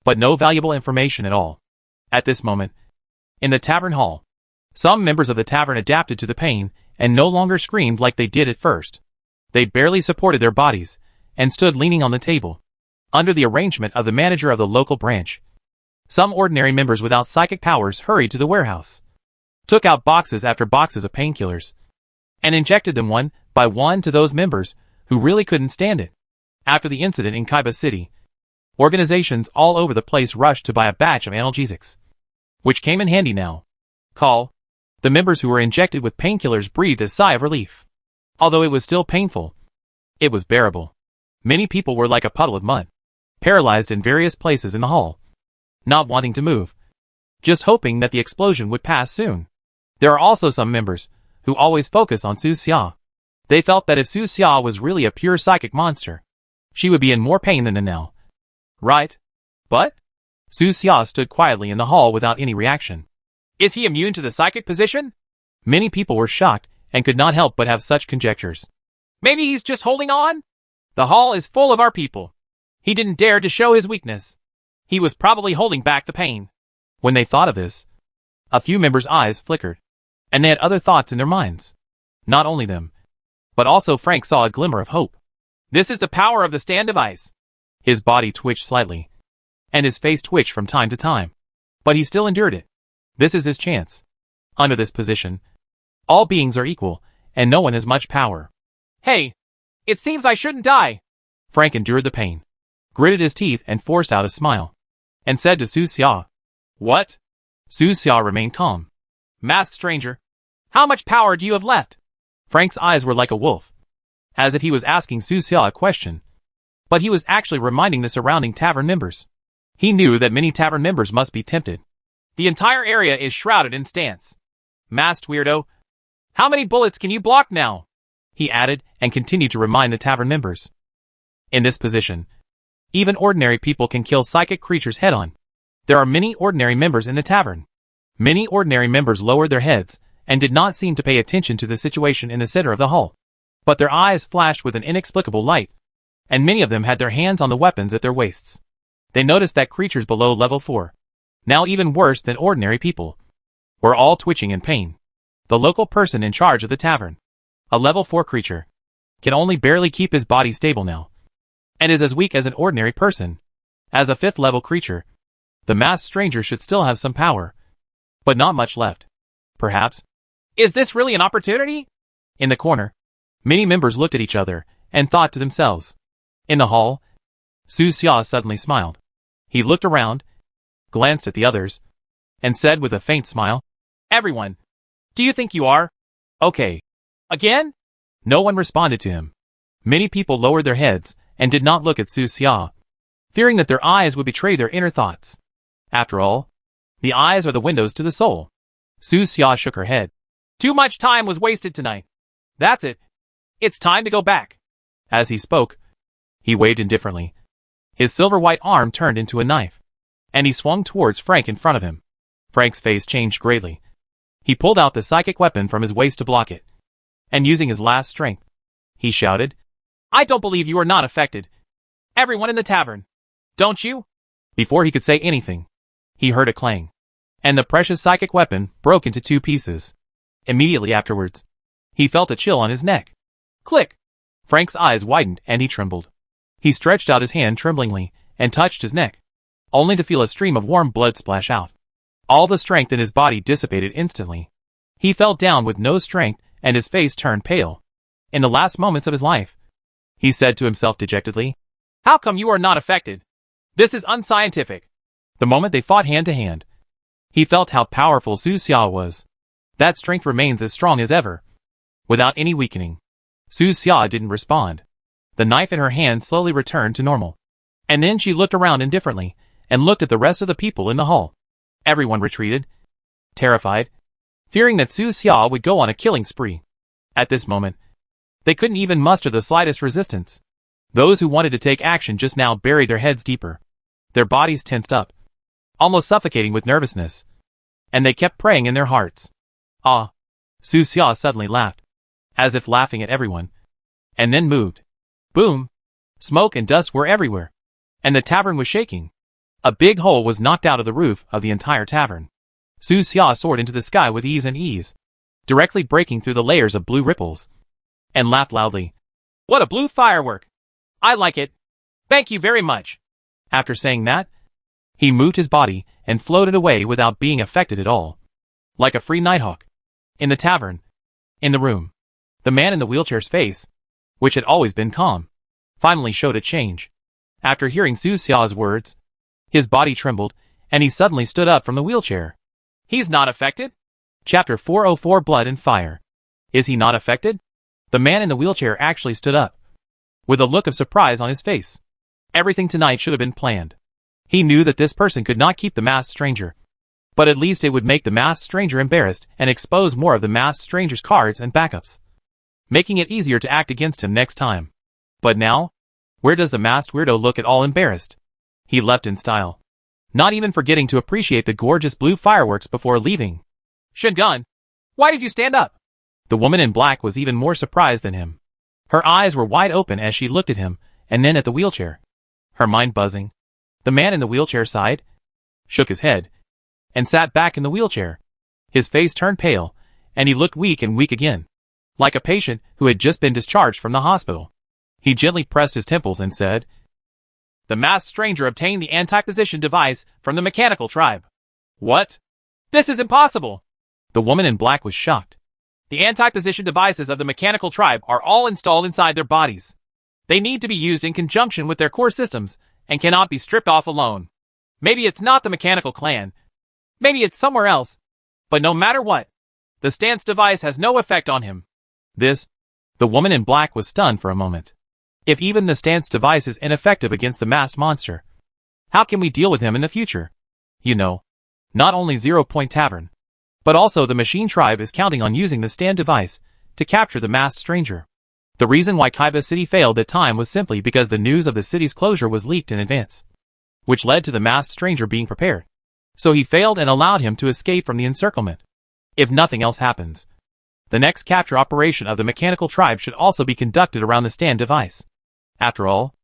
but no valuable information at all. At this moment, in the tavern hall, some members of the tavern adapted to the pain and no longer screamed like they did at first. They barely supported their bodies, and stood leaning on the table, under the arrangement of the manager of the local branch. Some ordinary members without psychic powers hurried to the warehouse, took out boxes after boxes of painkillers, and injected them one by one to those members who really couldn't stand it. After the incident in Kaiba City, organizations all over the place rushed to buy a batch of analgesics, which came in handy now. The members who were injected with painkillers breathed a sigh of relief. Although it was still painful, it was bearable. Many people were like a puddle of mud, paralyzed in various places in the hall, not wanting to move, just hoping that the explosion would pass soon. There are also some members who always focus on Su Xia. They felt that if Su Xia was really a pure psychic monster, she would be in more pain than now. Right? But Su Xia stood quietly in the hall without any reaction. Is he immune to the psychic position? Many people were shocked and could not help but have such conjectures. Maybe he's just holding on? The hall is full of our people. He didn't dare to show his weakness. He was probably holding back the pain. When they thought of this, a few members' eyes flickered, and they had other thoughts in their minds. Not only them, but also Frank saw a glimmer of hope. This is the power of the stand device. His body twitched slightly, and his face twitched from time to time, but he still endured it. This is his chance. Under this position, all beings are equal, and no one has much power. Hey, it seems I shouldn't die. Frank endured the pain, gritted his teeth and forced out a smile, and said to Su Xia, What? Su Xia remained calm. Masked stranger, how much power do you have left? Frank's eyes were like a wolf, as if he was asking Su Xia a question, but he was actually reminding the surrounding tavern members. He knew that many tavern members must be tempted. The entire area is shrouded in stance. Masked weirdo, how many bullets can you block now? He added and continued to remind the tavern members. In this position, even ordinary people can kill psychic creatures head-on. There are many ordinary members in the tavern. Many ordinary members lowered their heads and did not seem to pay attention to the situation in the center of the hall. But their eyes flashed with an inexplicable light, and many of them had their hands on the weapons at their waists. They noticed that creatures below level 4, now even worse than ordinary people, were all twitching in pain. The local person in charge of the tavern, a level 4 creature, can only barely keep his body stable now, and is as weak as an ordinary person. As a 5th level creature, the masked stranger should still have some power, but not much left. Perhaps. Is this really an opportunity? In the corner, many members looked at each other and thought to themselves. In the hall, Su Xia suddenly smiled. He looked around, glanced at the others, and said with a faint smile, Everyone, do you think you are? Okay. Again? No one responded to him. Many people lowered their heads and did not look at Su Xia, fearing that their eyes would betray their inner thoughts. After all, the eyes are the windows to the soul. Su Xia shook her head. Too much time was wasted tonight. That's it. It's time to go back. As he spoke, he waved indifferently. His silver-white arm turned into a knife, and he swung towards Frank in front of him. Frank's face changed greatly. He pulled out the psychic weapon from his waist to block it, and using his last strength, he shouted, I don't believe you are not affected. Everyone in the tavern. Don't you? Before he could say anything, he heard a clang, and the precious psychic weapon broke into 2 pieces. Immediately afterwards, he felt a chill on his neck. Click! Frank's eyes widened and he trembled. He stretched out his hand tremblingly and touched his neck, only to feel a stream of warm blood splash out. All the strength in his body dissipated instantly. He fell down with no strength and his face turned pale. In the last moments of his life, he said to himself dejectedly, How come you are not affected? This is unscientific. The moment they fought hand to hand, he felt how powerful Su Xia was. That strength remains as strong as ever, without any weakening. Su Xia didn't respond. The knife in her hand slowly returned to normal. And then she looked around indifferently, and looked at the rest of the people in the hall. Everyone retreated, terrified, fearing that Su Xia would go on a killing spree. At this moment, they couldn't even muster the slightest resistance. Those who wanted to take action just now buried their heads deeper. Their bodies tensed up, almost suffocating with nervousness. And they kept praying in their hearts. Ah! Su Xia suddenly laughed, as if laughing at everyone, and then moved. Boom! Smoke and dust were everywhere, and the tavern was shaking. A big hole was knocked out of the roof of the entire tavern. Su Xia soared into the sky with ease. directly breaking through the layers of blue ripples, and laughed loudly. What a blue firework! I like it. Thank you very much. After saying that, he moved his body and floated away without being affected at all. Like a free nighthawk. In the tavern. In the room. The man in the wheelchair's face, which had always been calm, finally showed a change. After hearing Su Xiao's words, his body trembled, and he suddenly stood up from the wheelchair. He's not affected? Chapter 404 Blood and Fire. Is he not affected? The man in the wheelchair actually stood up, with a look of surprise on his face. Everything tonight should have been planned. He knew that this person could not keep the masked stranger, but at least it would make the masked stranger embarrassed and expose more of the masked stranger's cards and backups, making it easier to act against him next time. But now, where does the masked weirdo look at all embarrassed? He left in style, not even forgetting to appreciate the gorgeous blue fireworks before leaving. Shingun, why did you stand up? The woman in black was even more surprised than him. Her eyes were wide open as she looked at him, and then at the wheelchair, her mind buzzing. The man in the wheelchair sighed, shook his head, and sat back in the wheelchair. His face turned pale, and he looked weak and weak again, like a patient who had just been discharged from the hospital. He gently pressed his temples and said, The masked stranger obtained the anti-position device from the mechanical tribe. What? This is impossible! The woman in black was shocked. The anti-position devices of the mechanical tribe are all installed inside their bodies. They need to be used in conjunction with their core systems and cannot be stripped off alone. Maybe it's not the mechanical clan. Maybe it's somewhere else. But no matter what, the stance device has no effect on him. The woman in black was stunned for a moment. If even the stance device is ineffective against the masked monster, how can we deal with him in the future? You know, not only 0 Point Tavern, but also the machine tribe is counting on using the stand device to capture the masked stranger. The reason why Kaiba City failed that time was simply because the news of the city's closure was leaked in advance, which led to the masked stranger being prepared. So he failed and allowed him to escape from the encirclement. If nothing else happens, the next capture operation of the mechanical tribe should also be conducted around the stand device. After all,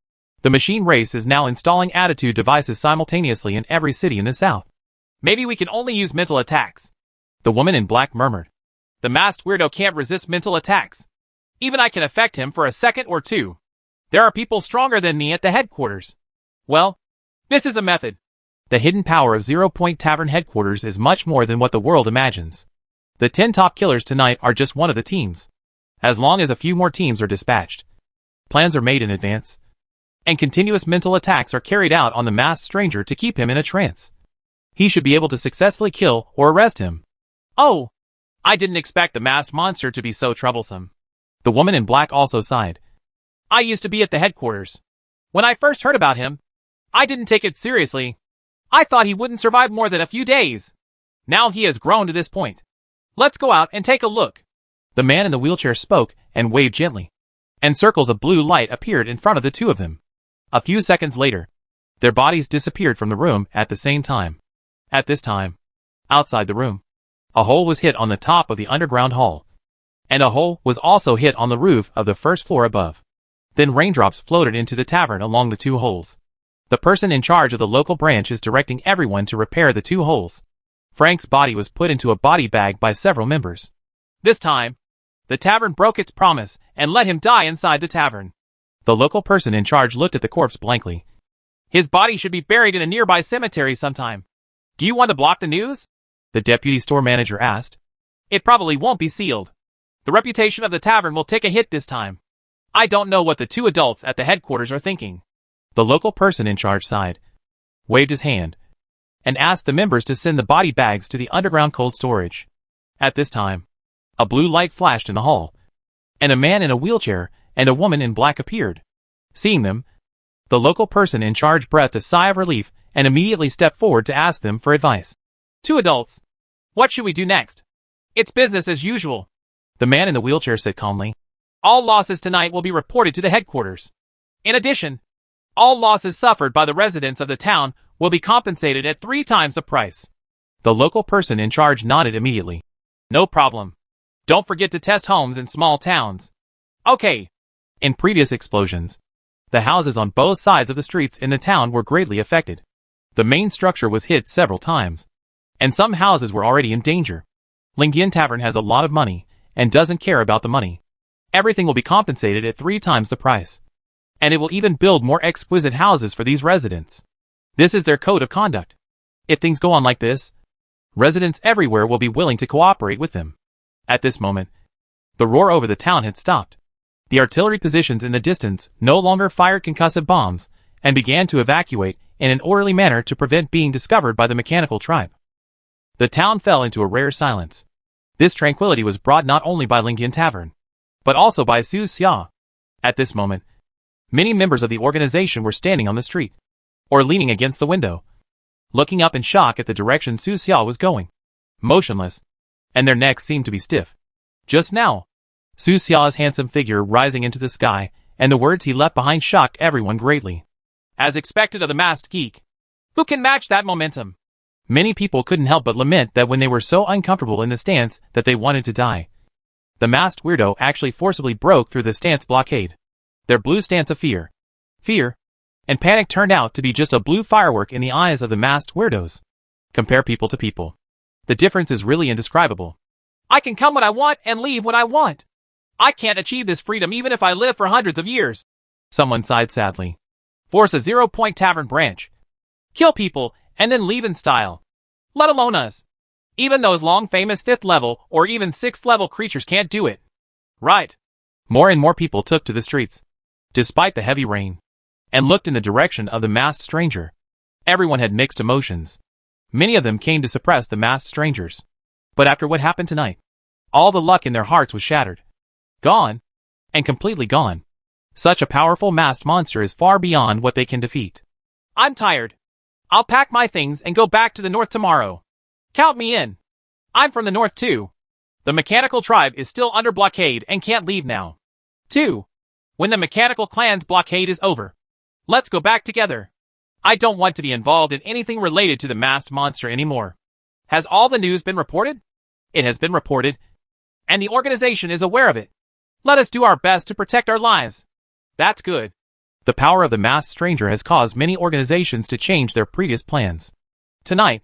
the machine race is now installing attitude devices simultaneously in every city in the south. Maybe we can only use mental attacks. The woman in black murmured. The masked weirdo can't resist mental attacks. Even I can affect him for a second or two. There are people stronger than me at the headquarters. Well, this is a method. The hidden power of 0 Point Tavern headquarters is much more than what the world imagines. The 10 top killers tonight are just one of the teams. As long as a few more teams are dispatched, plans are made in advance, and continuous mental attacks are carried out on the masked stranger to keep him in a trance. He should be able to successfully kill or arrest him. Oh, I didn't expect the masked monster to be so troublesome. The woman in black also sighed. I used to be at the headquarters. When I first heard about him, I didn't take it seriously. I thought he wouldn't survive more than a few days. Now he has grown to this point. Let's go out and take a look. The man in the wheelchair spoke and waved gently, and circles of blue light appeared in front of the two of them. A few seconds later, their bodies disappeared from the room at the same time. At this time, outside the room, a hole was hit on the top of the underground hall, and a hole was also hit on the roof of the first floor above. Then raindrops floated into the tavern along the two holes. The person in charge of the local branch is directing everyone to repair the two holes. Frank's body was put into a body bag by several members. This time, the tavern broke its promise and let him die inside the tavern. The local person in charge looked at the corpse blankly. His body should be buried in a nearby cemetery sometime. Do you want to block the news? The deputy store manager asked. It probably won't be sealed. The reputation of the tavern will take a hit this time. I don't know what the two adults at the headquarters are thinking. The local person in charge sighed, waved his hand, and asked the members to send the body bags to the underground cold storage. At this time, a blue light flashed in the hall, and a man in a wheelchair and a woman in black appeared. Seeing them, the local person in charge breathed a sigh of relief and immediately stepped forward to ask them for advice. Two adults. What should we do next? It's business as usual. The man in the wheelchair said calmly. All losses tonight will be reported to the headquarters. In addition, all losses suffered by the residents of the town will be compensated at 3 times the price. The local person in charge nodded immediately. No problem. Don't forget to test homes in small towns. Okay. In previous explosions, the houses on both sides of the streets in the town were greatly affected. The main structure was hit several times, and some houses were already in danger. Lingyan Tavern has a lot of money, and doesn't care about the money. Everything will be compensated at 3 times the price. And it will even build more exquisite houses for these residents. This is their code of conduct. If things go on like this, residents everywhere will be willing to cooperate with them. At this moment, the roar over the town had stopped. The artillery positions in the distance no longer fired concussive bombs, and began to evacuate in an orderly manner to prevent being discovered by the mechanical tribe. The town fell into a rare silence. This tranquility was brought not only by Lingyan Tavern, but also by Su Xia. At this moment, many members of the organization were standing on the street, or leaning against the window, looking up in shock at the direction Su Xia was going, motionless, and their necks seemed to be stiff. Just now, Su Xia's handsome figure rising into the sky, and the words he left behind shocked everyone greatly. As expected of the masked geek, who can match that momentum? Many people couldn't help but lament that when they were so uncomfortable in the stance that they wanted to die. The masked weirdo actually forcibly broke through the stance blockade. Their blue stance of fear, and panic turned out to be just a blue firework in the eyes of the masked weirdos. Compare people to people. The difference is really indescribable. I can come when I want and leave when I want. I can't achieve this freedom even if I live for hundreds of years. Someone sighed sadly. Force a 0 Point Tavern branch. Kill people and then leave in style. Let alone us. Even those long famous 5th level or even 6th level creatures can't do it. Right. More and more people took to the streets, despite the heavy rain, and looked in the direction of the masked stranger. Everyone had mixed emotions. Many of them came to suppress the masked strangers. But after what happened tonight, all the luck in their hearts was shattered. Gone. And completely gone. Such a powerful masked monster is far beyond what they can defeat. I'm tired. I'll pack my things and go back to the north tomorrow. Count me in. I'm from the north too. The mechanical tribe is still under blockade and can't leave now. 2. When the mechanical clan's blockade is over, let's go back together. I don't want to be involved in anything related to the masked monster anymore. Has all the news been reported? It has been reported, and the organization is aware of it. Let us do our best to protect our lives. That's good. The power of the masked stranger has caused many organizations to change their previous plans. Tonight,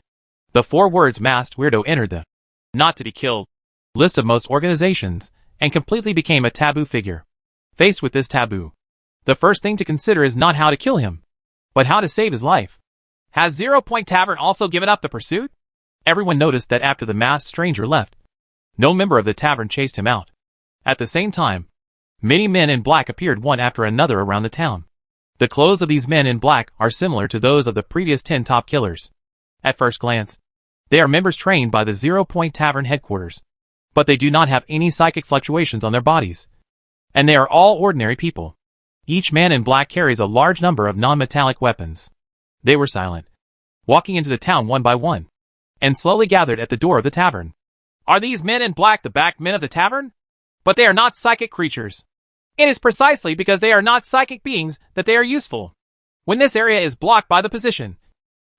the 4 words masked weirdo entered the not to be killed list of most organizations, and completely became a taboo figure. Faced with this taboo, the first thing to consider is not how to kill him, but how to save his life. Has 0 Point Tavern also given up the pursuit? Everyone noticed that after the masked stranger left, no member of the tavern chased him out. At the same time, many men in black appeared one after another around the town. The clothes of these men in black are similar to those of the previous 10 top killers. At first glance, they are members trained by the 0 Point Tavern headquarters, but they do not have any psychic fluctuations on their bodies. And they are all ordinary people. Each man in black carries a large number of non-metallic weapons. They were silent, walking into the town one by one, and slowly gathered at the door of the tavern. Are these men in black the backed men of the tavern? But they are not psychic creatures. It is precisely because they are not psychic beings that they are useful. When this area is blocked by the position,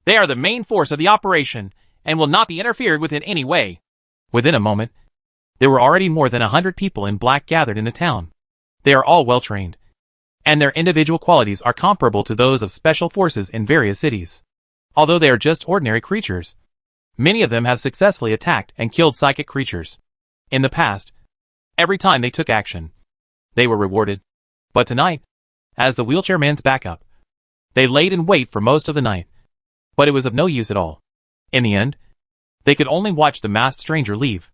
they are the main force of the operation and will not be interfered with in any way. Within a moment, there were already more than 100 people in black gathered in the town. They are all well trained, and their individual qualities are comparable to those of special forces in various cities. Although they are just ordinary creatures, many of them have successfully attacked and killed psychic creatures. In the past, every time they took action, they were rewarded. But tonight, as the wheelchair man's backup, they laid in wait for most of the night. But it was of no use at all. In the end, they could only watch the masked stranger leave.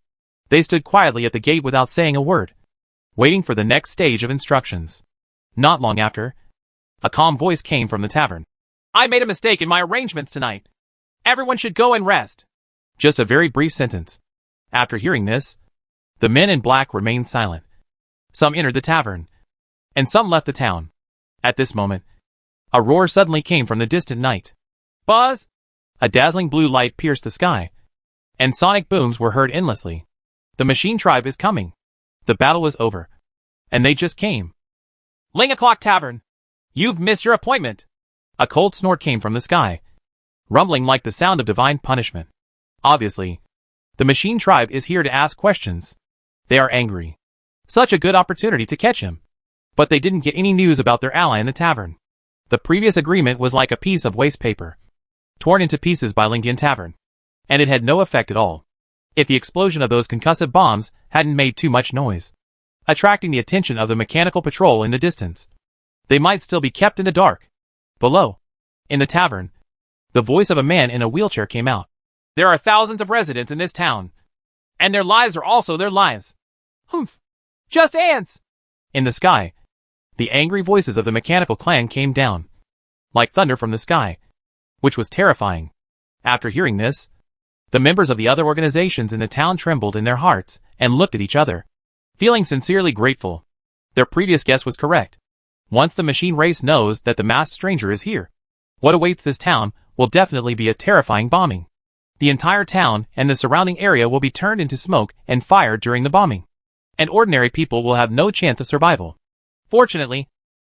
They stood quietly at the gate without saying a word, waiting for the next stage of instructions. Not long after, a calm voice came from the tavern. I made a mistake in my arrangements tonight. Everyone should go and rest. Just a very brief sentence. After hearing this, the men in black remained silent. Some entered the tavern, and some left the town. At this moment, a roar suddenly came from the distant night. Buzz! A dazzling blue light pierced the sky, and sonic booms were heard endlessly. The machine tribe is coming. The battle was over, and they just came. Ling O'Clock Tavern! You've missed your appointment! A cold snort came from the sky, rumbling like the sound of divine punishment. Obviously, the machine tribe is here to ask questions. They are angry. Such a good opportunity to catch him. But they didn't get any news about their ally in the tavern. The previous agreement was like a piece of waste paper, torn into pieces by Lingyan Tavern, and it had no effect at all. if the explosion of those concussive bombs hadn't made too much noise, attracting the attention of the mechanical patrol in the distance. They might still be kept in the dark. Below, in the tavern, the voice of a man in a wheelchair came out. There are thousands of residents in this town, and their lives are also their lives. Humph! Just ants! In the sky, the angry voices of the mechanical clan came down, like thunder from the sky, which was terrifying. After hearing this, the members of the other organizations in the town trembled in their hearts and looked at each other, feeling sincerely grateful. Their previous guess was correct. Once the machine race knows that the masked stranger is here, what awaits this town will definitely be a terrifying bombing. The entire town and the surrounding area will be turned into smoke and fire during the bombing, and ordinary people will have no chance of survival. Fortunately,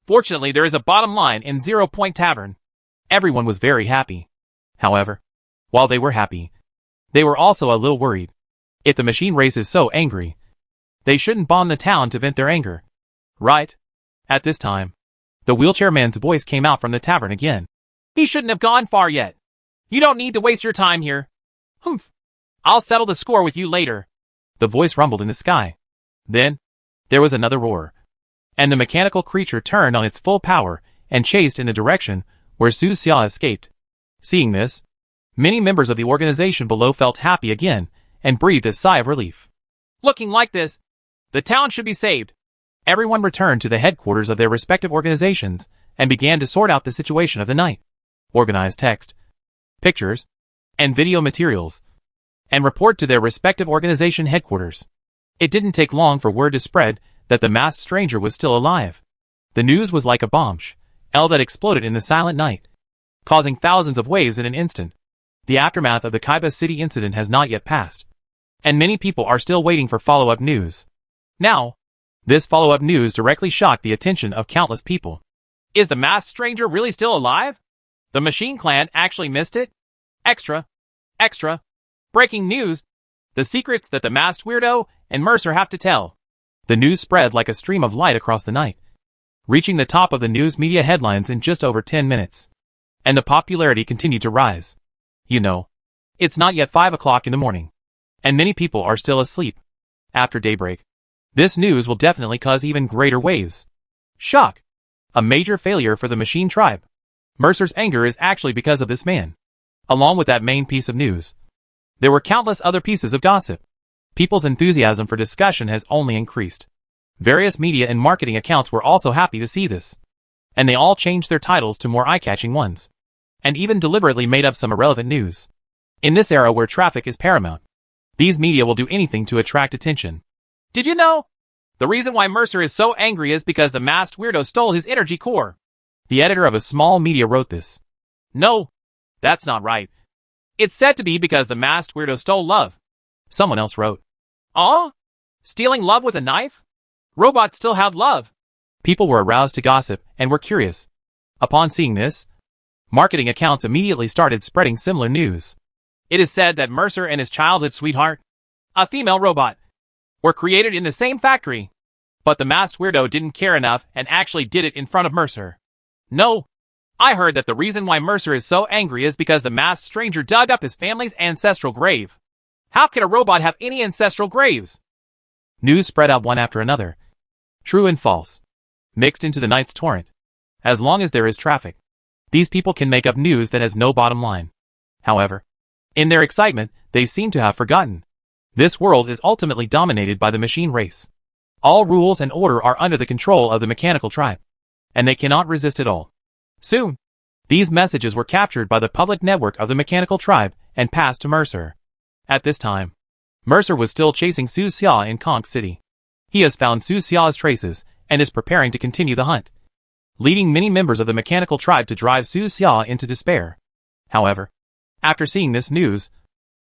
there is a bottom line in 0 Point Tavern. Everyone was very happy. However, while they were happy, they were also a little worried. If the machine race is so angry, they shouldn't bomb the town to vent their anger, right? At this time, the wheelchair man's voice came out from the tavern again. He shouldn't have gone far yet. You don't need to waste your time here. Humph. I'll settle the score with you later. The voice rumbled in the sky. Then, there was another roar, and the mechanical creature turned on its full power and chased in the direction where Su Xia escaped. Seeing this, many members of the organization below felt happy again and breathed a sigh of relief. Looking like this, the town should be saved. Everyone returned to the headquarters of their respective organizations and began to sort out the situation of the night, organize text, pictures, and video materials, and report to their respective organization headquarters. It didn't take long for word to spread that the masked stranger was still alive. The news was like a bombshell that exploded in the silent night, causing thousands of waves in an instant. The aftermath of the Kaiba City incident has not yet passed, and many people are still waiting for follow-up news. Now, this follow-up news directly shocked the attention of countless people. Is the masked stranger really still alive? The Machine Clan actually missed it? Extra. Breaking news. The secrets that the masked weirdo and Mercer have to tell. The news spread like a stream of light across the night, reaching the top of the news media headlines in just over 10 minutes. And the popularity continued to rise. You know, it's not yet 5 o'clock in the morning, and many people are still asleep. After daybreak, this news will definitely cause even greater waves. Shock. A major failure for the machine tribe. Mercer's anger is actually because of this man. Along with that main piece of news, there were countless other pieces of gossip. People's enthusiasm for discussion has only increased. Various media and marketing accounts were also happy to see this, and they all changed their titles to more eye-catching ones, and even deliberately made up some irrelevant news. In this era where traffic is paramount, these media will do anything to attract attention. Did you know? The reason why Mercer is so angry is because the masked weirdo stole his energy core. The editor of a small media wrote this. No, that's not right. It's said to be because the masked weirdo stole love. Someone else wrote. Stealing love with a knife? Robots still have love. People were aroused to gossip and were curious. Upon seeing this, marketing accounts immediately started spreading similar news. It is said that Mercer and his childhood sweetheart, a female robot, were created in the same factory. But the masked weirdo didn't care enough and actually did it in front of Mercer. No, I heard that the reason why Mercer is so angry is because the masked stranger dug up his family's ancestral grave. How can a robot have any ancestral graves? News spread out one after another, true and false, mixed into the night's torrent. As long as there is traffic, these people can make up news that has no bottom line. However, in their excitement, they seem to have forgotten. This world is ultimately dominated by the machine race. All rules and order are under the control of the mechanical tribe, and they cannot resist it all. Soon, these messages were captured by the public network of the mechanical tribe and passed to Mercer. At this time, Mercer was still chasing Su Xia in Conch City. He has found Su Xia's traces and is preparing to continue the hunt, leading many members of the mechanical tribe to drive Su Xia into despair. However, after seeing this news,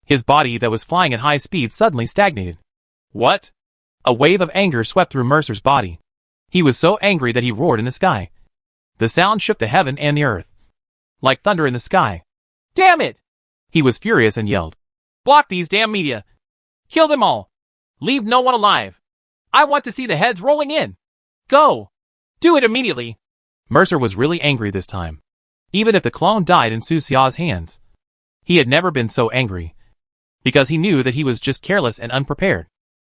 his body that was flying at high speed suddenly stagnated. What? A wave of anger swept through Mercer's body. He was so angry that he roared in the sky. The sound shook the heaven and the earth, like thunder in the sky. Damn it! He was furious and yelled. Block these damn media! Kill them all! Leave no one alive! I want to see the heads rolling in! Go! Do it immediately! Mercer was really angry this time. Even if the clone died in Su Xia's hands, he had never been so angry. because he knew that he was just careless and unprepared,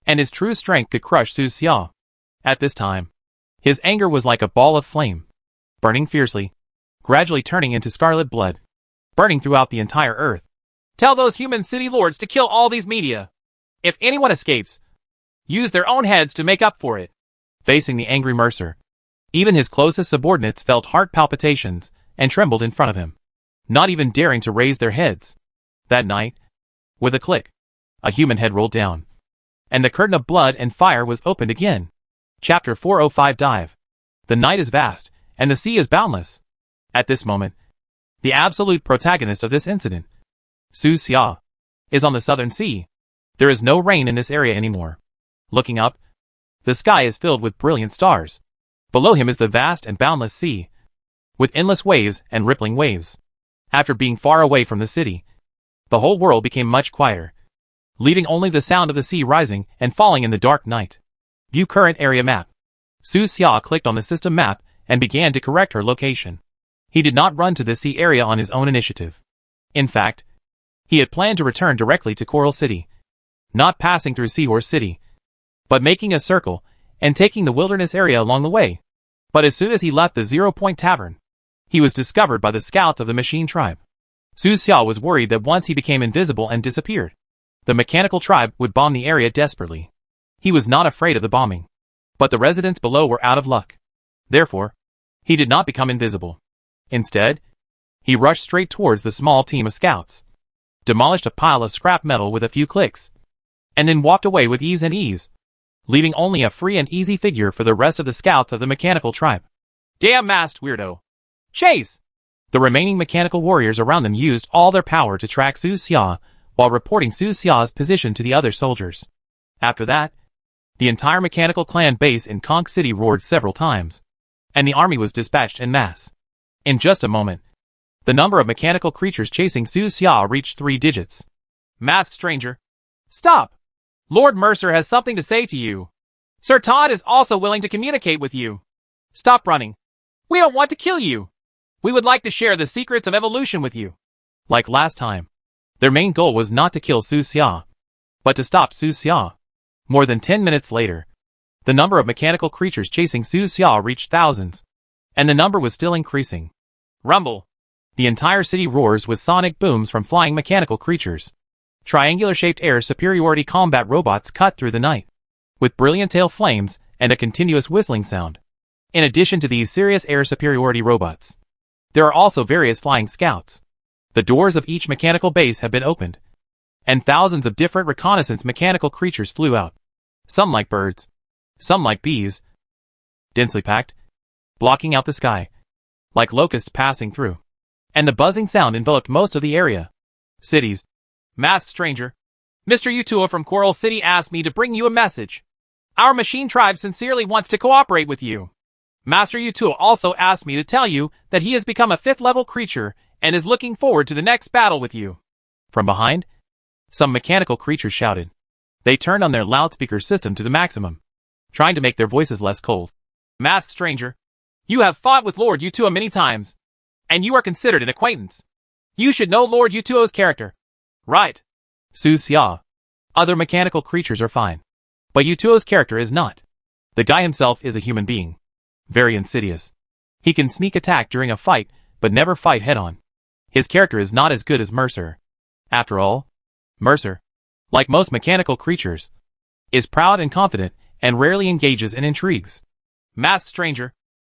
and his true strength could crush Su Xia. At this time, his anger was like a ball of flame, burning fiercely, gradually turning into scarlet blood, burning throughout the entire earth. Tell those human city lords to kill all these media. If anyone escapes, use their own heads to make up for it. Facing the angry Mercer, even his closest subordinates felt heart palpitations and trembled in front of him, not even daring to raise their heads. That night, with a click, a human head rolled down, and the curtain of blood and fire was opened again. Chapter 405 Dive. The night is vast, and the sea is boundless. At this moment, the absolute protagonist of this incident, Su Xia, is on the southern sea. There is no rain in this area anymore. Looking up, the sky is filled with brilliant stars. Below him is the vast and boundless sea, with endless waves and rippling waves. After being far away from the city, the whole world became much quieter, leaving only the sound of the sea rising and falling in the dark night. View current area map. Su Xia clicked on the system map and began to correct her location. He did not run to the sea area on his own initiative. In fact, he had planned to return directly to Coral City, not passing through Seahorse City, but making a circle and taking the wilderness area along the way. But as soon as he left the 0 Point Tavern, he was discovered by the scouts of the Machine Tribe. Su Xia was worried that once he became invisible and disappeared, the Mechanical Tribe would bomb the area desperately. He was not afraid of the bombing, but the residents below were out of luck. Therefore, he did not become invisible. Instead, he rushed straight towards the small team of scouts, demolished a pile of scrap metal with a few clicks, and then walked away with ease, leaving only a free and easy figure for the rest of the scouts of the Mechanical Tribe. Damn masked weirdo! Chase! The remaining mechanical warriors around them used all their power to track Su Xia while reporting Su Xia's position to the other soldiers. After that, the entire mechanical clan base in Conch City roared several times, and the army was dispatched en masse. In just a moment, the number of mechanical creatures chasing Su Xia reached 3 digits. Masked stranger, stop! Lord Mercer has something to say to you. Sir Todd is also willing to communicate with you. Stop running. We don't want to kill you. We would like to share the secrets of evolution with you. Like last time, their main goal was not to kill Su Xia, but to stop Su Xia. More than 10 minutes later, the number of mechanical creatures chasing Su Xia reached thousands, and the number was still increasing. Rumble. The entire city roars with sonic booms from flying mechanical creatures. Triangular-shaped air superiority combat robots cut through the night, with brilliant tail flames and a continuous whistling sound. In addition to these serious air superiority robots, there are also various flying scouts. The doors of each mechanical base have been opened, and thousands of different reconnaissance mechanical creatures flew out. Some like birds, some like bees, densely packed, blocking out the sky, like locusts passing through. And the buzzing sound enveloped most of the area. Cities. Masked stranger. Mr. Utua from Coral City asked me to bring you a message. Our machine tribe sincerely wants to cooperate with you. Master Utua also asked me to tell you that he has become a 5th level creature and is looking forward to the next battle with you. From behind, some mechanical creatures shouted. They turned on their loudspeaker system to the maximum, trying to make their voices less cold. Masked stranger, you have fought with Lord Utua many times, and you are considered an acquaintance. You should know Lord Utua's character. Right. Su Xia. Other mechanical creatures are fine, but Utua's character is not. The guy himself is a human being. Very insidious. He can sneak attack during a fight, but never fight head-on. His character is not as good as Mercer. After all, Mercer, like most mechanical creatures, is proud and confident and rarely engages in intrigues. Masked stranger,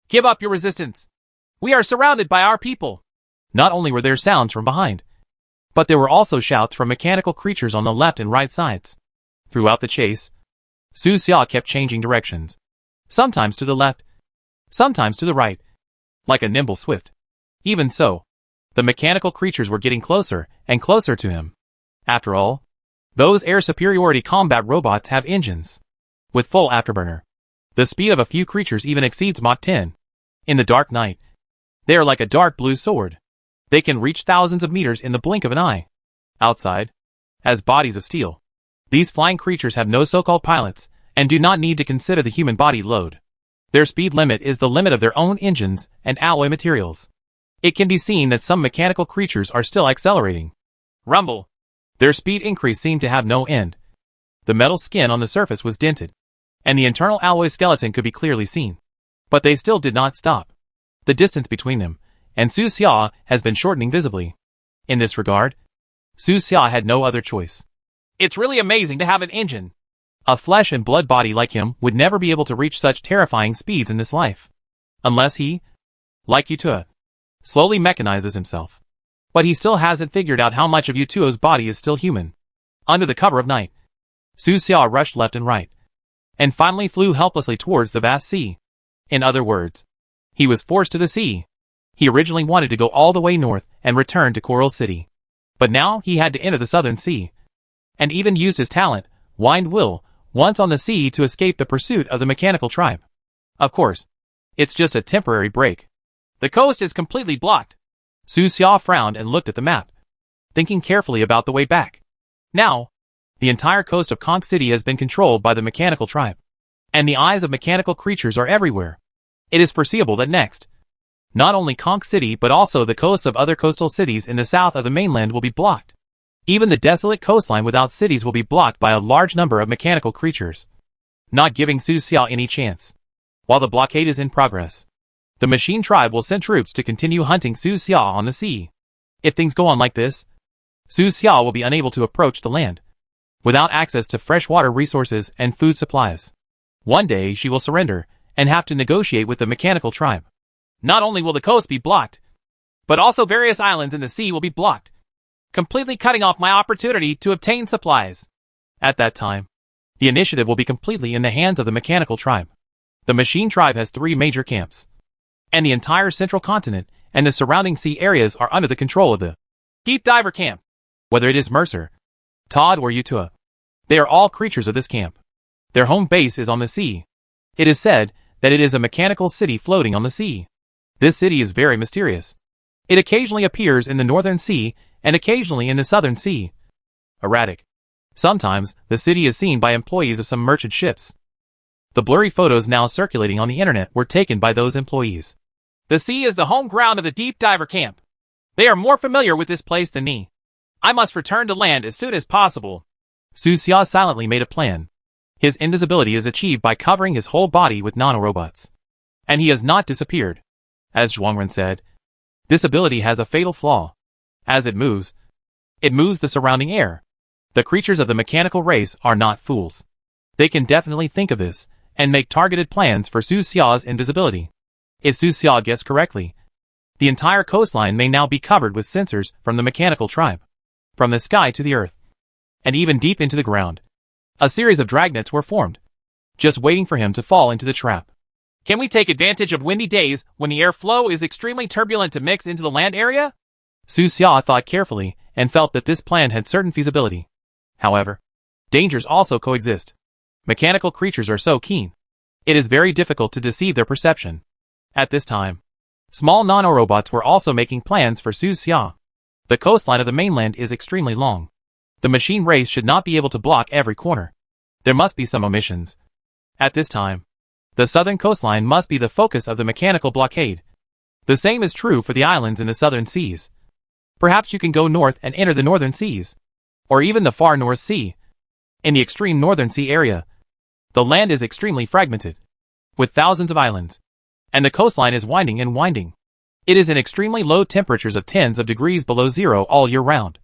give up your resistance. We are surrounded by our people. Not only were there sounds from behind, but there were also shouts from mechanical creatures on the left and right sides. Throughout the chase, Su Xia kept changing directions, sometimes to the left, sometimes to the right, like a nimble swift. Even so, the mechanical creatures were getting closer and closer to him. After all, those air superiority combat robots have engines with full afterburner. The speed of a few creatures even exceeds Mach 10. In the dark night, they are like a dark blue sword. They can reach thousands of meters in the blink of an eye. Outside, as bodies of steel, these flying creatures have no so-called pilots and do not need to consider the human body load. Their speed limit is the limit of their own engines and alloy materials. It can be seen that some mechanical creatures are still accelerating. Rumble. Their speed increase seemed to have no end. The metal skin on the surface was dented, and the internal alloy skeleton could be clearly seen. But they still did not stop. The distance between them and Su Xia has been shortening visibly. In this regard, Su Xia had no other choice. It's really amazing to have an engine. A flesh and blood body like him would never be able to reach such terrifying speeds in this life. Unless he, like Yutua, slowly mechanizes himself. But he still hasn't figured out how much of Yutuo's body is still human. Under the cover of night, Su Xia rushed left and right, and finally flew helplessly towards the vast sea. In other words, he was forced to the sea. He originally wanted to go all the way north and return to Coral City. But now he had to enter the southern sea, and even used his talent, Wind Will, once on the sea to escape the pursuit of the mechanical tribe. Of course, it's just a temporary break. The coast is completely blocked. Su Xia frowned and looked at the map, thinking carefully about the way back. Now, the entire coast of Conch City has been controlled by the mechanical tribe, and the eyes of mechanical creatures are everywhere. It is foreseeable that next, not only Conch City but also the coasts of other coastal cities in the south of the mainland will be blocked. Even the desolate coastline without cities will be blocked by a large number of mechanical creatures, not giving Su Xia any chance. While the blockade is in progress, the machine tribe will send troops to continue hunting Su Xia on the sea. If things go on like this, Su Xia will be unable to approach the land, without access to freshwater resources and food supplies. One day she will surrender and have to negotiate with the mechanical tribe. Not only will the coast be blocked, but also various islands in the sea will be blocked, completely cutting off my opportunity to obtain supplies. At that time, the initiative will be completely in the hands of the mechanical tribe. The machine tribe has 3 major camps, and the entire central continent and the surrounding sea areas are under the control of the deep diver camp. Whether it is Mercer, Todd or Yutua, they are all creatures of this camp. Their home base is on the sea. It is said that it is a mechanical city floating on the sea. This city is very mysterious. It occasionally appears in the northern sea and occasionally in the southern sea. Erratic. Sometimes, the city is seen by employees of some merchant ships. The blurry photos now circulating on the internet were taken by those employees. The sea is the home ground of the deep diver camp. They are more familiar with this place than me. I must return to land as soon as possible. Su Xia silently made a plan. His invisibility is achieved by covering his whole body with nanorobots. And he has not disappeared. As Zhuangren said, this ability has a fatal flaw. As it moves the surrounding air. The creatures of the mechanical race are not fools. They can definitely think of this, and make targeted plans for Su Xia's invisibility. If Su Xia guessed correctly, the entire coastline may now be covered with sensors from the mechanical tribe. From the sky to the earth, and even deep into the ground, a series of dragnets were formed, just waiting for him to fall into the trap. Can we take advantage of windy days when the airflow is extremely turbulent to mix into the land area? Su Xia thought carefully and felt that this plan had certain feasibility. However, dangers also coexist. Mechanical creatures are so keen. It is very difficult to deceive their perception. At this time, small nanorobots were also making plans for Su Xia. The coastline of the mainland is extremely long. The machine race should not be able to block every corner. There must be some omissions. At this time, the southern coastline must be the focus of the mechanical blockade. The same is true for the islands in the southern seas. Perhaps you can go north and enter the northern seas, or even the far North Sea. In the extreme northern sea area, the land is extremely fragmented, with thousands of islands, and the coastline is winding and winding. It is in extremely low temperatures of tens of degrees below zero all year round,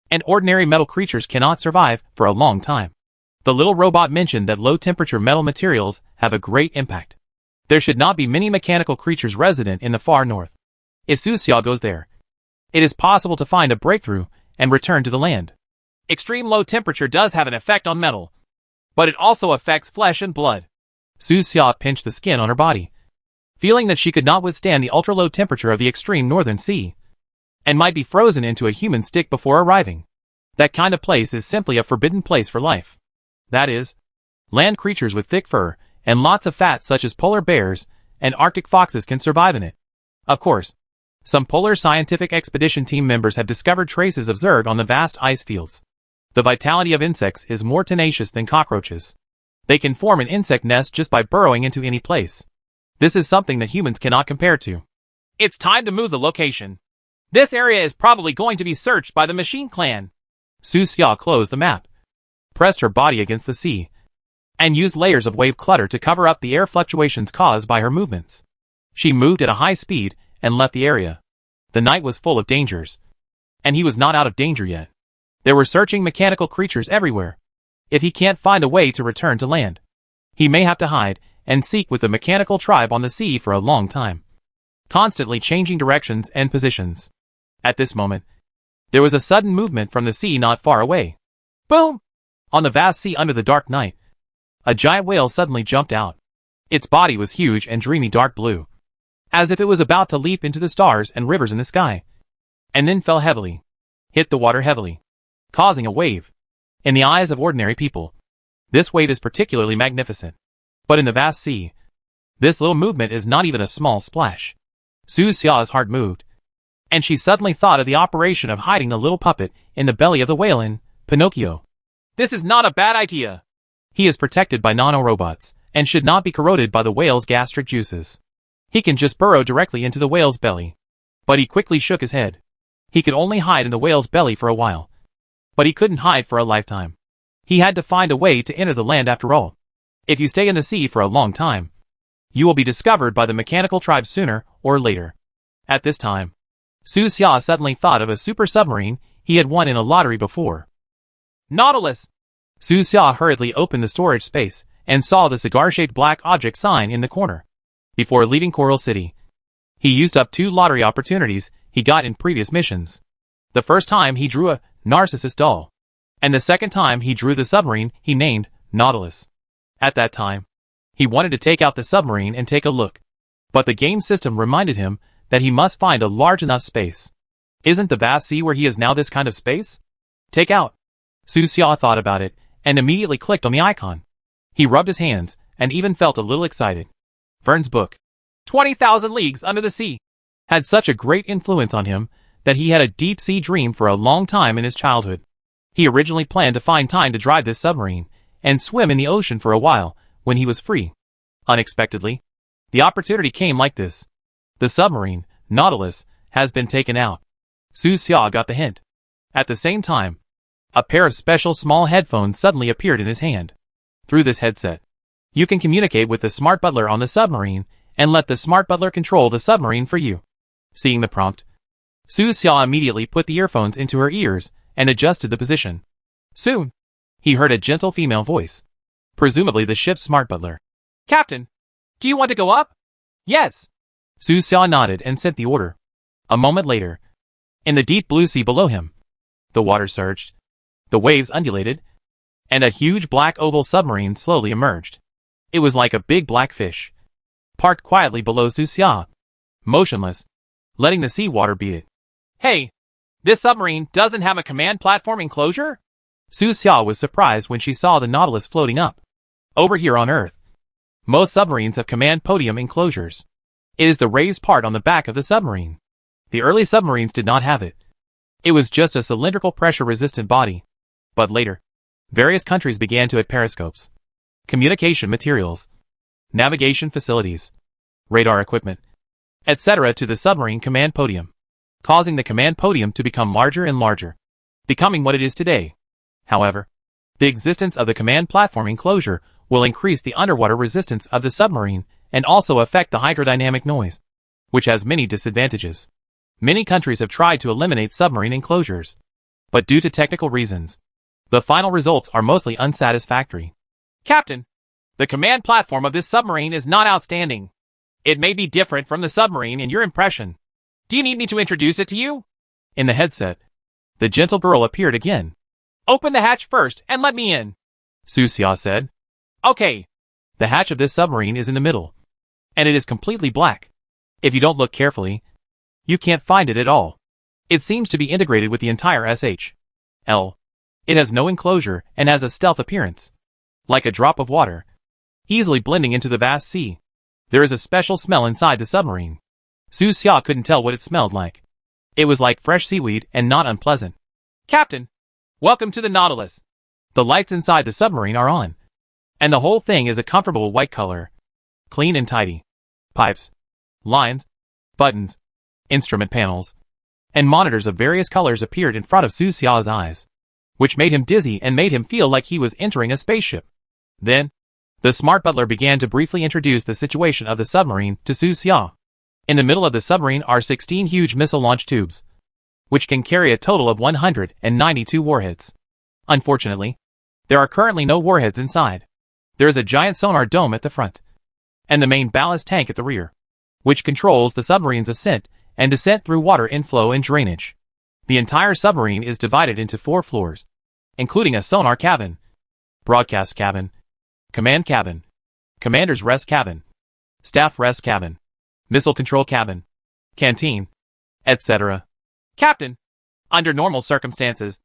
and ordinary metal creatures cannot survive for a long time. The little robot mentioned that low-temperature metal materials have a great impact. There should not be many mechanical creatures resident in the far north. If Su Xia goes there, it is possible to find a breakthrough and return to the land. Extreme low temperature does have an effect on metal, but it also affects flesh and blood. Su Xia pinched the skin on her body, feeling that she could not withstand the ultra-low temperature of the extreme northern sea, and might be frozen into a human stick before arriving. That kind of place is simply a forbidden place for life. That is, land creatures with thick fur and lots of fat such as polar bears and Arctic foxes can survive in it. Of course, some polar scientific expedition team members have discovered traces of Zerg on the vast ice fields. The vitality of insects is more tenacious than cockroaches. They can form an insect nest just by burrowing into any place. This is something that humans cannot compare to. It's time to move the location. This area is probably going to be searched by the Machine Clan. Su Xia closed the map, pressed her body against the sea, and used layers of wave clutter to cover up the air fluctuations caused by her movements. She moved at a high speed and left the area. The night was full of dangers, and he was not out of danger yet. There were searching mechanical creatures everywhere. If he can't find a way to return to land, he may have to hide and seek with the mechanical tribe on the sea for a long time, constantly changing directions and positions. At this moment, there was a sudden movement from the sea not far away. Boom! On the vast sea under the dark night, a giant whale suddenly jumped out. Its body was huge and dreamy dark blue, as if it was about to leap into the stars and rivers in the sky, and then fell heavily, hit the water heavily, causing a wave. In the eyes of ordinary people, this wave is particularly magnificent. But in the vast sea, this little movement is not even a small splash. Su Xia's heart moved, and she suddenly thought of the operation of hiding the little puppet in the belly of the whale in Pinocchio. This is not a bad idea. He is protected by nanorobots, and should not be corroded by the whale's gastric juices. He can just burrow directly into the whale's belly. But he quickly shook his head. He could only hide in the whale's belly for a while. But he couldn't hide for a lifetime. He had to find a way to enter the land after all. If you stay in the sea for a long time, you will be discovered by the mechanical tribe sooner or later. At this time, Su Xia suddenly thought of a super submarine he had won in a lottery before. Nautilus! Su Xia hurriedly opened the storage space and saw the cigar-shaped black object sign in the corner. Before leaving Coral City, he used up 2 lottery opportunities he got in previous missions. The first time he drew a Narcissus doll, and the second time he drew the submarine he named Nautilus. At that time, he wanted to take out the submarine and take a look, but the game system reminded him that he must find a large enough space. Isn't the vast sea where he is now this kind of space? Take out. Su Xia thought about it and immediately clicked on the icon. He rubbed his hands and even felt a little excited. Verne's book, 20,000 Leagues Under the Sea, had such a great influence on him that he had a deep-sea dream for a long time in his childhood. He originally planned to find time to drive this submarine and swim in the ocean for a while when he was free. Unexpectedly, the opportunity came like this. The submarine, Nautilus, has been taken out. Su Xia got the hint. At the same time, a pair of special small headphones suddenly appeared in his hand. Through this headset, you can communicate with the smart butler on the submarine and let the smart butler control the submarine for you. Seeing the prompt, Su Xia immediately put the earphones into her ears and adjusted the position. Soon, he heard a gentle female voice, presumably the ship's smart butler. Captain, do you want to go up? Yes. Su Xia nodded and sent the order. A moment later, in the deep blue sea below him, the water surged, the waves undulated, and a huge black oval submarine slowly emerged. It was like a big black fish, parked quietly below Su Xia, motionless, letting the seawater beat it. Hey, this submarine doesn't have a command platform enclosure? Su Xia was surprised when she saw the Nautilus floating up. Over here on Earth, most submarines have command podium enclosures. It is the raised part on the back of the submarine. The early submarines did not have it. It was just a cylindrical pressure-resistant body. But later, various countries began to add periscopes, communication materials, navigation facilities, radar equipment, etc. to the submarine command podium, causing the command podium to become larger and larger, becoming what it is today. However, the existence of the command platform enclosure will increase the underwater resistance of the submarine and also affect the hydrodynamic noise, which has many disadvantages. Many countries have tried to eliminate submarine enclosures, but due to technical reasons, the final results are mostly unsatisfactory. Captain, the command platform of this submarine is not outstanding. It may be different from the submarine in your impression. Do you need me to introduce it to you? In the headset, the gentle girl appeared again. Open the hatch first and let me in, Su Xia said. Okay. The hatch of this submarine is in the middle, and it is completely black. If you don't look carefully, you can't find it at all. It seems to be integrated with the entire SHL. It has no enclosure and has a stealth appearance, like a drop of water, easily blending into the vast sea. There is a special smell inside the submarine. Su Xia couldn't tell what it smelled like. It was like fresh seaweed and not unpleasant. Captain, welcome to the Nautilus. The lights inside the submarine are on, and the whole thing is a comfortable white color, clean and tidy. Pipes, lines, buttons, instrument panels, and monitors of various colors appeared in front of Su Xia's eyes. which made him dizzy and made him feel like he was entering a spaceship. Then, the smart butler began to briefly introduce the situation of the submarine to Su Xia. In the middle of the submarine are 16 huge missile launch tubes, which can carry a total of 192 warheads. Unfortunately, there are currently no warheads inside. There is a giant sonar dome at the front, and the main ballast tank at the rear, which controls the submarine's ascent and descent through water inflow and drainage. The entire submarine is divided into 4 floors, including a sonar cabin, broadcast cabin, command cabin, commander's rest cabin, staff rest cabin, missile control cabin, canteen, etc. Captain, under normal circumstances,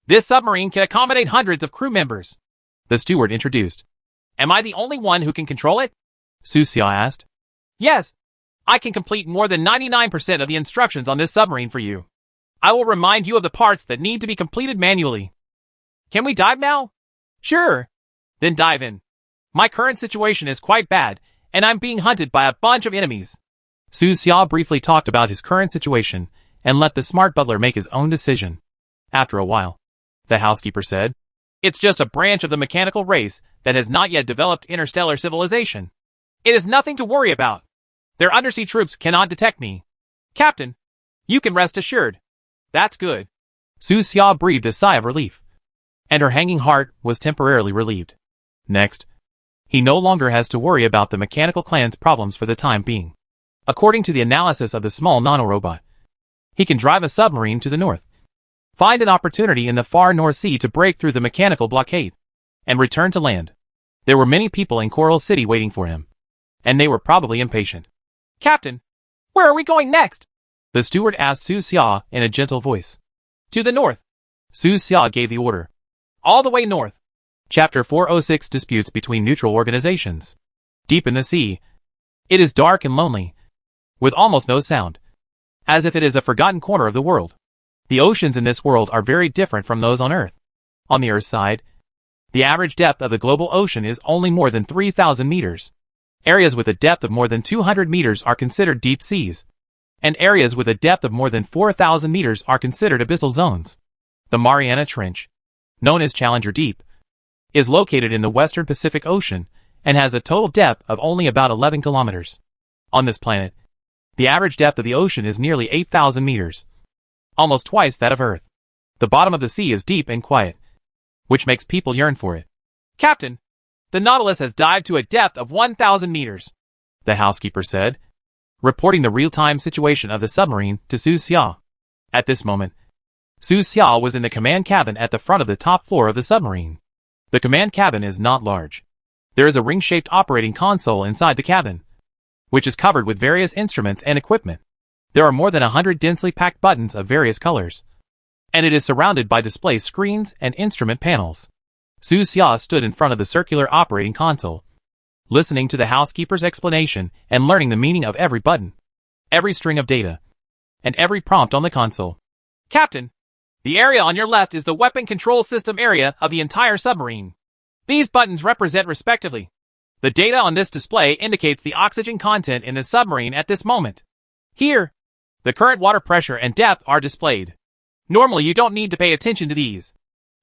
this submarine can accommodate hundreds of crew members, the steward introduced. Am I the only one who can control it? Su Xia asked. Yes, I can complete more than 99% of the instructions on this submarine for you. I will remind you of the parts that need to be completed manually. Can we dive now? Sure. Then dive in. My current situation is quite bad, and I'm being hunted by a bunch of enemies. Su Xia briefly talked about his current situation and let the smart butler make his own decision. After a while, the housekeeper said, It's just a branch of the mechanical race that has not yet developed interstellar civilization. It is nothing to worry about. Their undersea troops cannot detect me. Captain, you can rest assured. That's good. Su Xia breathed a sigh of relief, and her hanging heart was temporarily relieved. Next, he no longer has to worry about the mechanical clan's problems for the time being. According to the analysis of the small nanorobot, he can drive a submarine to the north, find an opportunity in the far North Sea to break through the mechanical blockade, and return to land. There were many people in Coral City waiting for him, and they were probably impatient. Captain, where are we going next? The steward asked Su Xia in a gentle voice. To the north. Su Xia gave the order. All the way north. Chapter 406 Disputes between neutral organizations. Deep in the sea, it is dark and lonely, with almost no sound, as if it is a forgotten corner of the world. The oceans in this world are very different from those on Earth. On the Earth's side, the average depth of the global ocean is only more than 3,000 meters. Areas with a depth of more than 200 meters are considered deep seas, and areas with a depth of more than 4,000 meters are considered abyssal zones. The Mariana Trench, known as Challenger Deep, is located in the western Pacific Ocean and has a total depth of only about 11 kilometers. On this planet, the average depth of the ocean is nearly 8,000 meters, almost twice that of Earth. The bottom of the sea is deep and quiet, which makes people yearn for it. Captain, the Nautilus has dived to a depth of 1,000 meters, the housekeeper said, reporting the real-time situation of the submarine to Su Xia. At this moment, Su Xia was in the command cabin at the front of the top floor of the submarine. The command cabin is not large. There is a ring-shaped operating console inside the cabin, which is covered with various instruments and equipment. There are more than 100 densely packed buttons of various colors, and it is surrounded by display screens and instrument panels. Su Xia stood in front of the circular operating console, listening to the housekeeper's explanation and learning the meaning of every button, every string of data, and every prompt on the console. Captain, the area on your left is the weapon control system area of the entire submarine. These buttons represent respectively. The data on this display indicates the oxygen content in the submarine at this moment. Here, the current water pressure and depth are displayed. Normally you don't need to pay attention to these,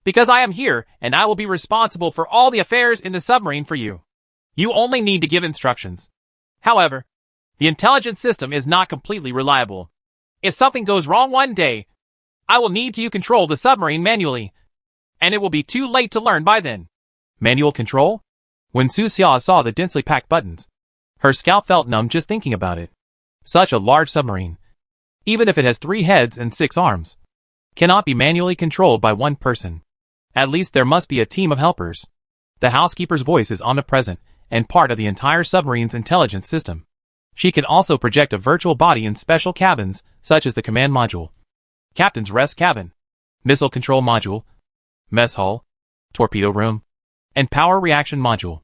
because I am here and I will be responsible for all the affairs in the submarine for you. You only need to give instructions. However, the intelligence system is not completely reliable. If something goes wrong one day, I will need to control the submarine manually, and it will be too late to learn by then. Manual control? When Su Xia saw the densely packed buttons, her scalp felt numb just thinking about it. Such a large submarine, even if it has 3 heads and 6 arms, cannot be manually controlled by one person. At least there must be a team of helpers. The housekeeper's voice is omnipresent and part of the entire submarine's intelligence system. She can also project a virtual body in special cabins, such as the command module, captain's rest cabin, missile control module, mess hall, torpedo room, and power reaction module.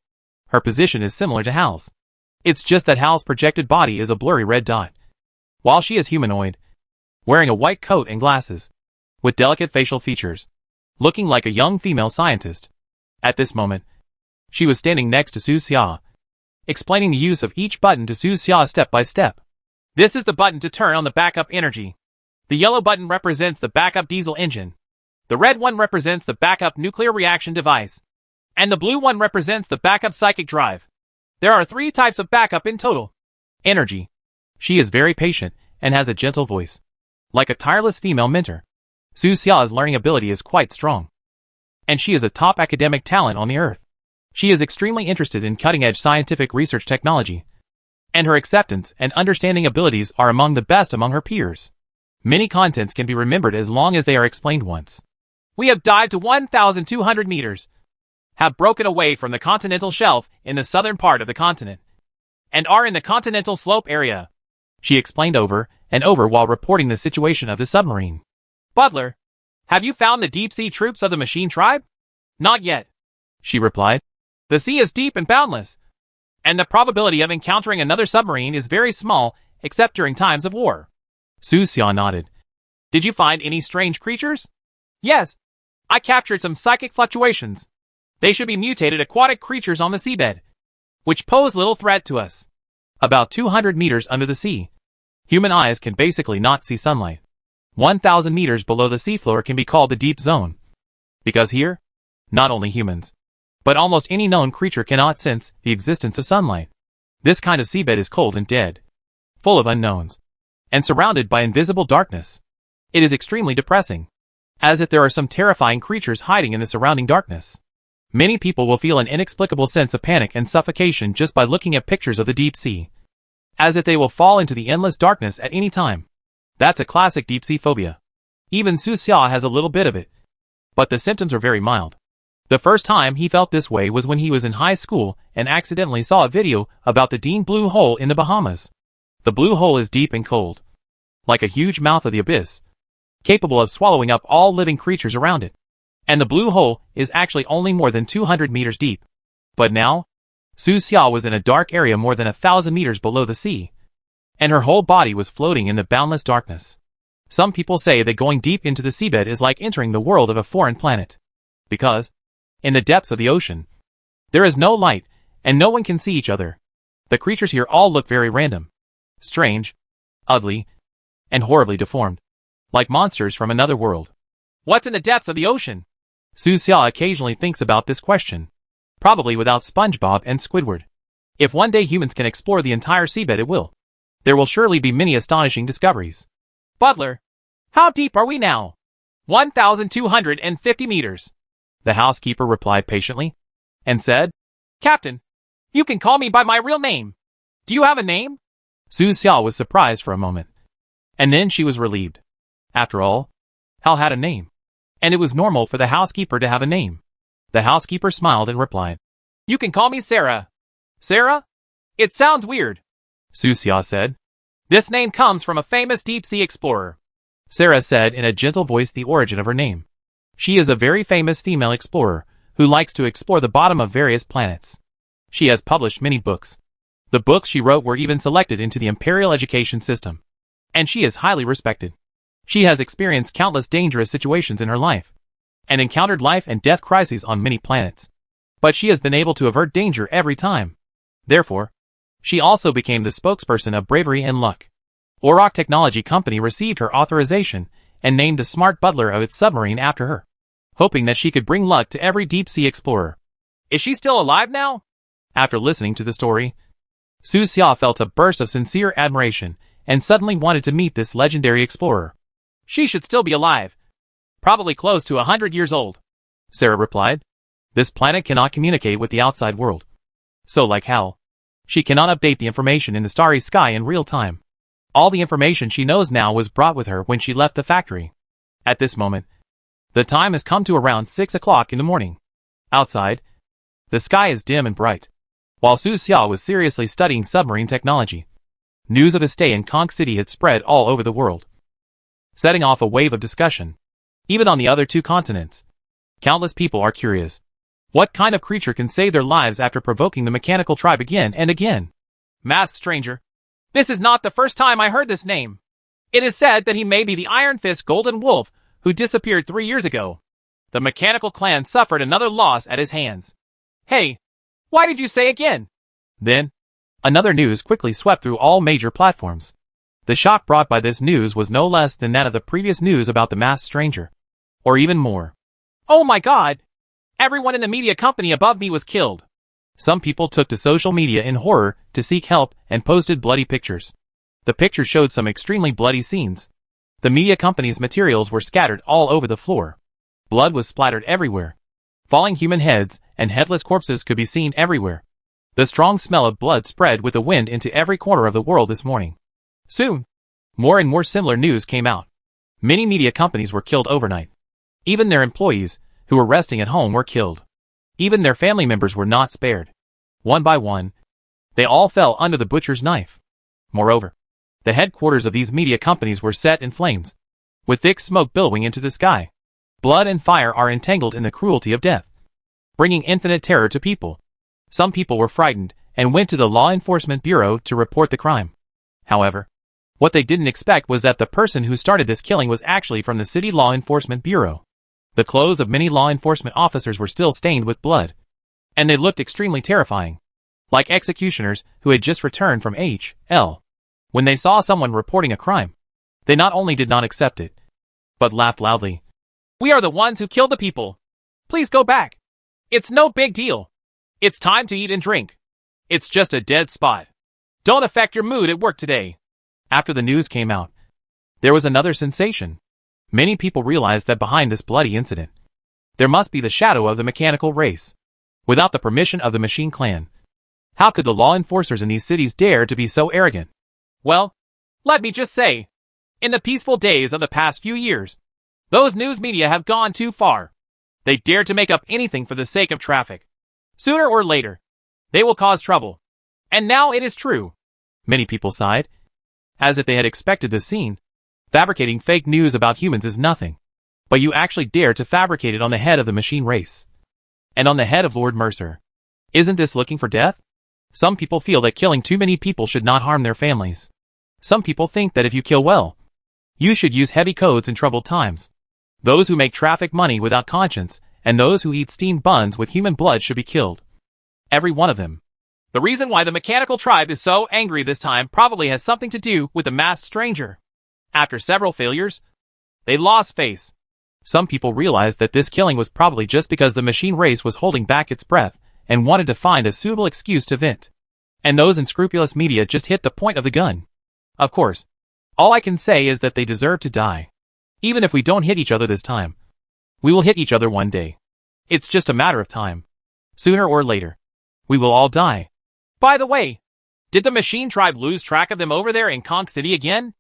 Her position is similar to Hal's. It's just that Hal's projected body is a blurry red dot, while she is humanoid, wearing a white coat and glasses, with delicate facial features, looking like a young female scientist. At this moment, she was standing next to Su Xia, explaining the use of each button to Su Xia step by step. This is the button to turn on the backup energy. The yellow button represents the backup diesel engine. The red one represents the backup nuclear reaction device, and the blue one represents the backup psychic drive. There are 3 types of backup in total. Energy. She is very patient and has a gentle voice. Like a tireless female mentor, Su Xia's learning ability is quite strong. And she is a top academic talent on the earth. She is extremely interested in cutting-edge scientific research technology, and her acceptance and understanding abilities are among the best among her peers. Many contents can be remembered as long as they are explained once. We have dived to 1,200 meters, have broken away from the continental shelf in the southern part of the continent, and are in the continental slope area. She explained over and over while reporting the situation of the submarine. Butler, have you found the deep-sea troops of the machine tribe? Not yet, she replied. The sea is deep and boundless, and the probability of encountering another submarine is very small except during times of war. Su Xia nodded. Did you find any strange creatures? Yes, I captured some psychic fluctuations. They should be mutated aquatic creatures on the seabed, which pose little threat to us. About 200 meters under the sea, human eyes can basically not see sunlight. 1,000 meters below the seafloor can be called the deep zone, because here, not only humans, but almost any known creature cannot sense the existence of sunlight. This kind of seabed is cold and dead, full of unknowns, and surrounded by invisible darkness. It is extremely depressing, as if there are some terrifying creatures hiding in the surrounding darkness. Many people will feel an inexplicable sense of panic and suffocation just by looking at pictures of the deep sea, as if they will fall into the endless darkness at any time. That's a classic deep sea phobia. Even Su Xia has a little bit of it, but the symptoms are very mild. The first time he felt this way was when he was in high school and accidentally saw a video about the Dean Blue Hole in the Bahamas. The blue hole is deep and cold, like a huge mouth of the abyss, capable of swallowing up all living creatures around it. And the blue hole is actually only more than 200 meters deep. But now, Su Xia was in a dark area more than 1,000 meters below the sea, and her whole body was floating in the boundless darkness. Some people say that going deep into the seabed is like entering the world of a foreign planet, because, in the depths of the ocean, there is no light, and no one can see each other. The creatures here all look very random, strange, ugly, and horribly deformed, like monsters from another world. What's in the depths of the ocean? Su Xia occasionally thinks about this question, probably without SpongeBob and Squidward. If one day humans can explore the entire seabed, it will. There will surely be many astonishing discoveries. Butler, how deep are we now? 1,250 meters. The housekeeper replied patiently, and said, Captain, you can call me by my real name. Do you have a name? Su Xia was surprised for a moment, and then she was relieved. After all, Hal had a name, and it was normal for the housekeeper to have a name. The housekeeper smiled and replied, You can call me Sarah. Sarah? It sounds weird, Su Xia said. This name comes from a famous deep-sea explorer. Sarah said in a gentle voice the origin of her name. She is a very famous female explorer who likes to explore the bottom of various planets. She has published many books. The books she wrote were even selected into the imperial education system, and she is highly respected. She has experienced countless dangerous situations in her life, and encountered life and death crises on many planets. But she has been able to avert danger every time. Therefore, she also became the spokesperson of bravery and luck. Auroch Technology Company received her authorization and named the smart butler of its submarine after her, hoping that she could bring luck to every deep-sea explorer. Is she still alive now? After listening to the story, Su Xia felt a burst of sincere admiration and suddenly wanted to meet this legendary explorer. She should still be alive. Probably close to 100 years old, Sarah replied. This planet cannot communicate with the outside world. So like Hal, she cannot update the information in the starry sky in real time. All the information she knows now was brought with her when she left the factory. At this moment, the time has come to around 6 o'clock in the morning. Outside, the sky is dim and bright. While Su Xia was seriously studying submarine technology, news of his stay in Conch City had spread all over the world, setting off a wave of discussion. Even on the other 2 continents, countless people are curious. What kind of creature can save their lives after provoking the mechanical tribe again and again? Masked Stranger. This is not the first time I heard this name. It is said that he may be the Iron Fist Golden Wolf who disappeared 3 years ago. The mechanical clan suffered another loss at his hands. Hey, why did you say again? Then, another news quickly swept through all major platforms. The shock brought by this news was no less than that of the previous news about the masked stranger. Or even more. Oh my god! Everyone in the media company above me was killed. Some people took to social media in horror to seek help and posted bloody pictures. The pictures showed some extremely bloody scenes. The media company's materials were scattered all over the floor. Blood was splattered everywhere. Falling human heads and headless corpses could be seen everywhere. The strong smell of blood spread with the wind into every corner of the world this morning. Soon, more and more similar news came out. Many media companies were killed overnight. Even their employees, who were resting at home, were killed. Even their family members were not spared. One by one, they all fell under the butcher's knife. Moreover, the headquarters of these media companies were set in flames, with thick smoke billowing into the sky. Blood and fire are entangled in the cruelty of death, bringing infinite terror to people. Some people were frightened and went to the law enforcement bureau to report the crime. However, what they didn't expect was that the person who started this killing was actually from the city law enforcement bureau. The clothes of many law enforcement officers were still stained with blood, and they looked extremely terrifying, like executioners who had just returned from H.L. When they saw someone reporting a crime, they not only did not accept it, but laughed loudly. "We are the ones who killed the people. Please go back. It's no big deal. It's time to eat and drink. It's just a dead spot. Don't affect your mood at work today." After the news came out, there was another sensation. Many people realized that behind this bloody incident, there must be the shadow of the mechanical race. Without the permission of the Machine Clan, how could the law enforcers in these cities dare to be so arrogant? Well, let me just say, in the peaceful days of the past few years, those news media have gone too far. They dared to make up anything for the sake of traffic. Sooner or later, they will cause trouble. And now it is true. Many people sighed, as if they had expected this scene. Fabricating fake news about humans is nothing, but you actually dare to fabricate it on the head of the machine race. And on the head of Lord Mercer. Isn't this looking for death? Some people feel that killing too many people should not harm their families. Some people think that if you kill well, you should use heavy codes in troubled times. Those who make traffic money without conscience, and those who eat steamed buns with human blood should be killed. Every one of them. The reason why the mechanical tribe is so angry this time probably has something to do with the masked stranger. After several failures, they lost face. Some people realized that this killing was probably just because the machine race was holding back its breath and wanted to find a suitable excuse to vent. And those unscrupulous media just hit the point of the gun. Of course, all I can say is that they deserve to die. Even if we don't hit each other this time, we will hit each other one day. It's just a matter of time. Sooner or later, we will all die. By the way, did the machine tribe lose track of them over there in Conch City again?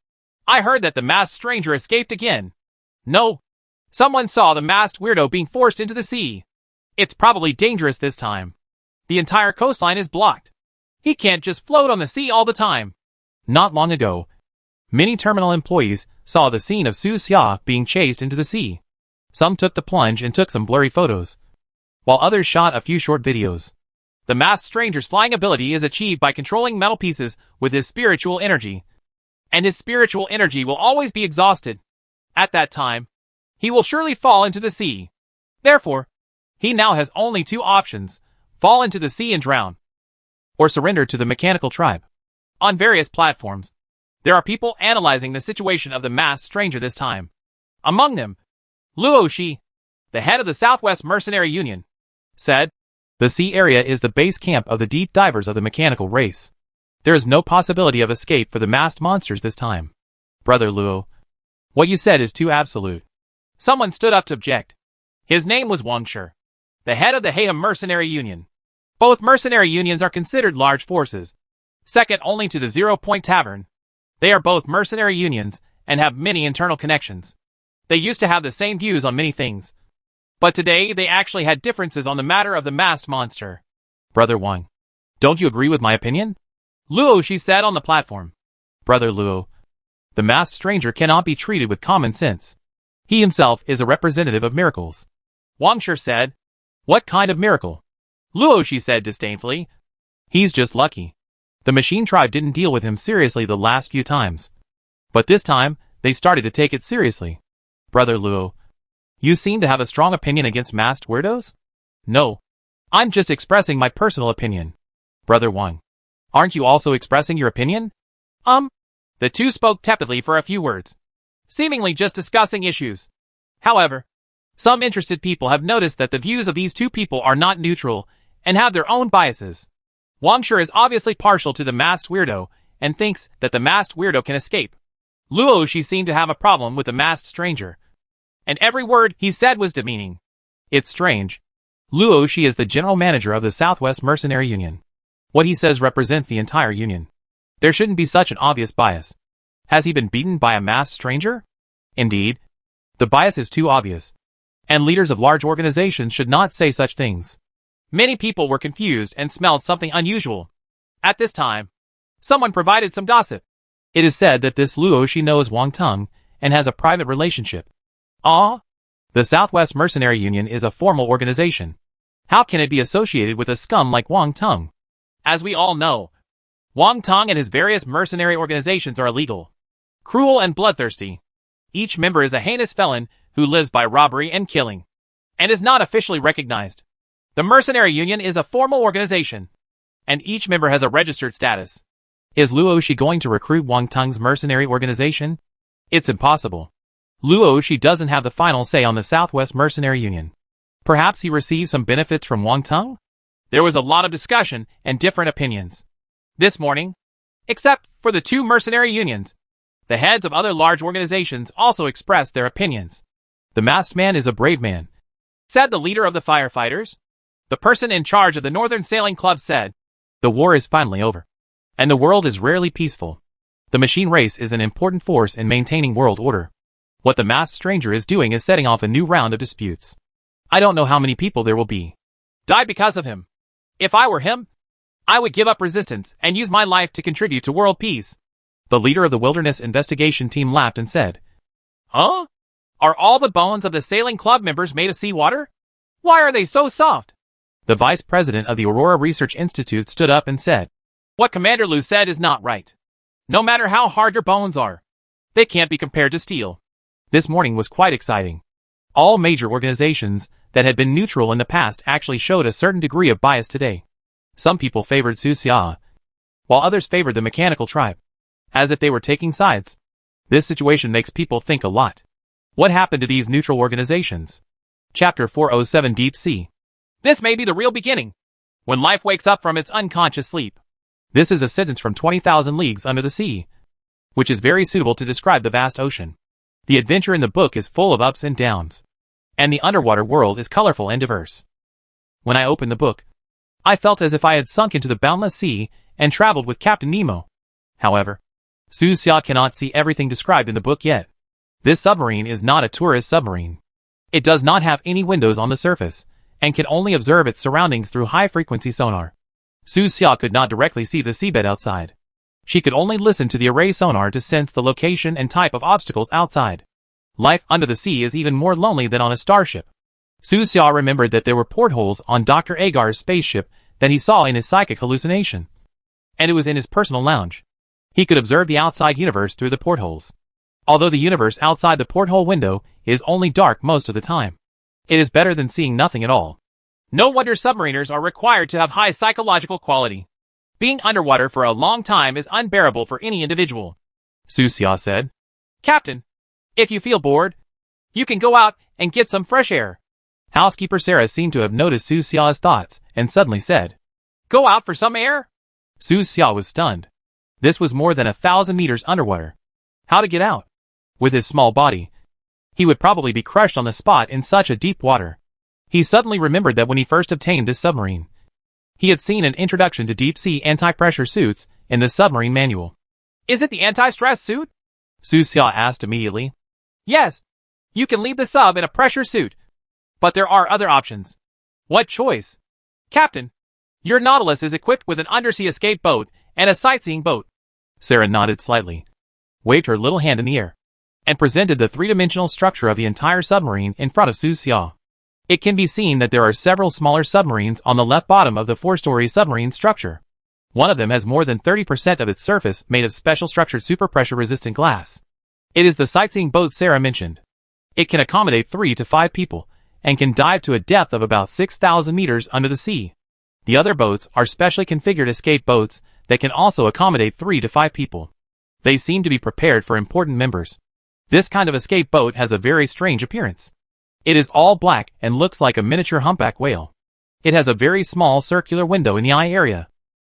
I heard that the masked stranger escaped again. No. Someone saw the masked weirdo being forced into the sea. It's probably dangerous this time. The entire coastline is blocked. He can't just float on the sea all the time. Not long ago, many terminal employees saw the scene of Su Xia being chased into the sea. Some took the plunge and took some blurry photos, while others shot a few short videos. The masked stranger's flying ability is achieved by controlling metal pieces with his spiritual energy. And his spiritual energy will always be exhausted. At that time, he will surely fall into the sea. Therefore, he now has only two options: fall into the sea and drown, or surrender to the mechanical tribe. On various platforms, there are people analyzing the situation of the masked stranger this time. Among them, Luo Shi, the head of the Southwest Mercenary Union, said, "The sea area is the base camp of the deep divers of the mechanical race. There is no possibility of escape for the masked monsters this time." "Brother Luo, what you said is too absolute." Someone stood up to object. His name was Wang Shi, the head of the Heian Mercenary Union. Both mercenary unions are considered large forces, second only to the 0 Point Tavern. They are both mercenary unions and have many internal connections. They used to have the same views on many things, but today they actually had differences on the matter of the masked monster. "Brother Wang, don't you agree with my opinion?" Luo Shi said on the platform. "Brother Luo, the masked stranger cannot be treated with common sense. He himself is a representative of miracles." Wang Shi said. "What kind of miracle?" Luo Shi said disdainfully. "He's just lucky. The machine tribe didn't deal with him seriously the last few times, but this time, they started to take it seriously." "Brother Luo, you seem to have a strong opinion against masked weirdos?" "No. I'm just expressing my personal opinion." "Brother Wang, aren't you also expressing your opinion?" The two spoke tepidly for a few words, seemingly just discussing issues. However, Some interested people have noticed that the views of these two people are not neutral and have their own biases. Wang Shi is obviously partial to the masked weirdo and thinks that the masked weirdo can escape. Luo Shi seemed to have a problem with the masked stranger, and every word he said was demeaning. It's strange. Luo Shi is the general manager of the Southwest Mercenary Union. What he says represents the entire union. There shouldn't be such an obvious bias. Has he been beaten by a masked stranger? Indeed. The bias is too obvious. And leaders of large organizations should not say such things. Many people were confused and smelled something unusual. At this time, someone provided some gossip. It is said that this Luo Shi knows Wang Teng and has a private relationship. Ah? The Southwest Mercenary Union is a formal organization. How can it be associated with a scum like Wang Teng? As we all know, Wang Teng and his various mercenary organizations are illegal, cruel and bloodthirsty. Each member is a heinous felon who lives by robbery and killing, and is not officially recognized. The Mercenary Union is a formal organization, and each member has a registered status. Is Luo Shi going to recruit Wang Teng's mercenary organization? It's impossible. Luo Shi doesn't have the final say on the Southwest Mercenary Union. Perhaps he received some benefits from Wang Teng? There was a lot of discussion and different opinions this morning, except for the two mercenary unions. The heads of other large organizations also expressed their opinions. The masked man is a brave man, said the leader of the firefighters. The person in charge of the Northern Sailing Club said, the war is finally over, and the world is rarely peaceful. The machine race is an important force in maintaining world order. What the masked stranger is doing is setting off a new round of disputes. I don't know how many people there will be die because of him. If I were him, I would give up resistance and use my life to contribute to world peace. The leader of the wilderness investigation team laughed and said, Huh? Are all the bones of the sailing club members made of seawater? Why are they so soft? The vice president of the Aurora Research Institute stood up and said, What Commander Liu said is not right. No matter how hard your bones are, they can't be compared to steel. This morning was quite exciting. All major organizations that had been neutral in the past actually showed a certain degree of bias today. Some people favored Su Xia, while others favored the mechanical tribe, as if they were taking sides. This situation makes people think a lot. What happened to these neutral organizations? Chapter 407 Deep Sea. This may be the real beginning, when life wakes up from its unconscious sleep. This is a sentence from 20,000 Leagues Under the Sea, which is very suitable to describe the vast ocean. The adventure in the book is full of ups and downs, and the underwater world is colorful and diverse. When I opened the book, I felt as if I had sunk into the boundless sea and traveled with Captain Nemo. However, Su Xia cannot see everything described in the book yet. This submarine is not a tourist submarine. It does not have any windows on the surface, and can only observe its surroundings through high-frequency sonar. Su Xia could not directly see the seabed outside. She could only listen to the array sonar to sense the location and type of obstacles outside. Life under the sea is even more lonely than on a starship. Su Xia remembered that there were portholes on Dr. Agar's spaceship that he saw in his psychic hallucination. And it was in his personal lounge. He could observe the outside universe through the portholes. Although the universe outside the porthole window is only dark most of the time, it is better than seeing nothing at all. No wonder submariners are required to have high psychological quality. Being underwater for a long time is unbearable for any individual. Su Xia said, Captain, if you feel bored, you can go out and get some fresh air. Housekeeper Sarah seemed to have noticed Su Xia's thoughts and suddenly said, Go out for some air? Su Xia was stunned. This was more than 1,000 meters underwater. How to get out? With his small body, he would probably be crushed on the spot in such a deep water. He suddenly remembered that when he first obtained this submarine, he had seen an introduction to deep-sea anti-pressure suits in the submarine manual. Is it the anti-stress suit? Su Xia asked immediately. Yes. You can leave the sub in a pressure suit. But there are other options. What choice? Captain, your Nautilus is equipped with an undersea escape boat and a sightseeing boat. Sarah nodded slightly, waved her little hand in the air, and presented the three-dimensional structure of the entire submarine in front of Su Xia. It can be seen that there are several smaller submarines on the left bottom of the four-story submarine structure. One of them has more than 30% of its surface made of special structured superpressure-resistant glass. It is the sightseeing boat Sarah mentioned. It can accommodate 3 to 5 people, and can dive to a depth of about 6,000 meters under the sea. The other boats are specially configured escape boats that can also accommodate 3 to 5 people. They seem to be prepared for important members. This kind of escape boat has a very strange appearance. It is all black and looks like a miniature humpback whale. It has a very small circular window in the eye area.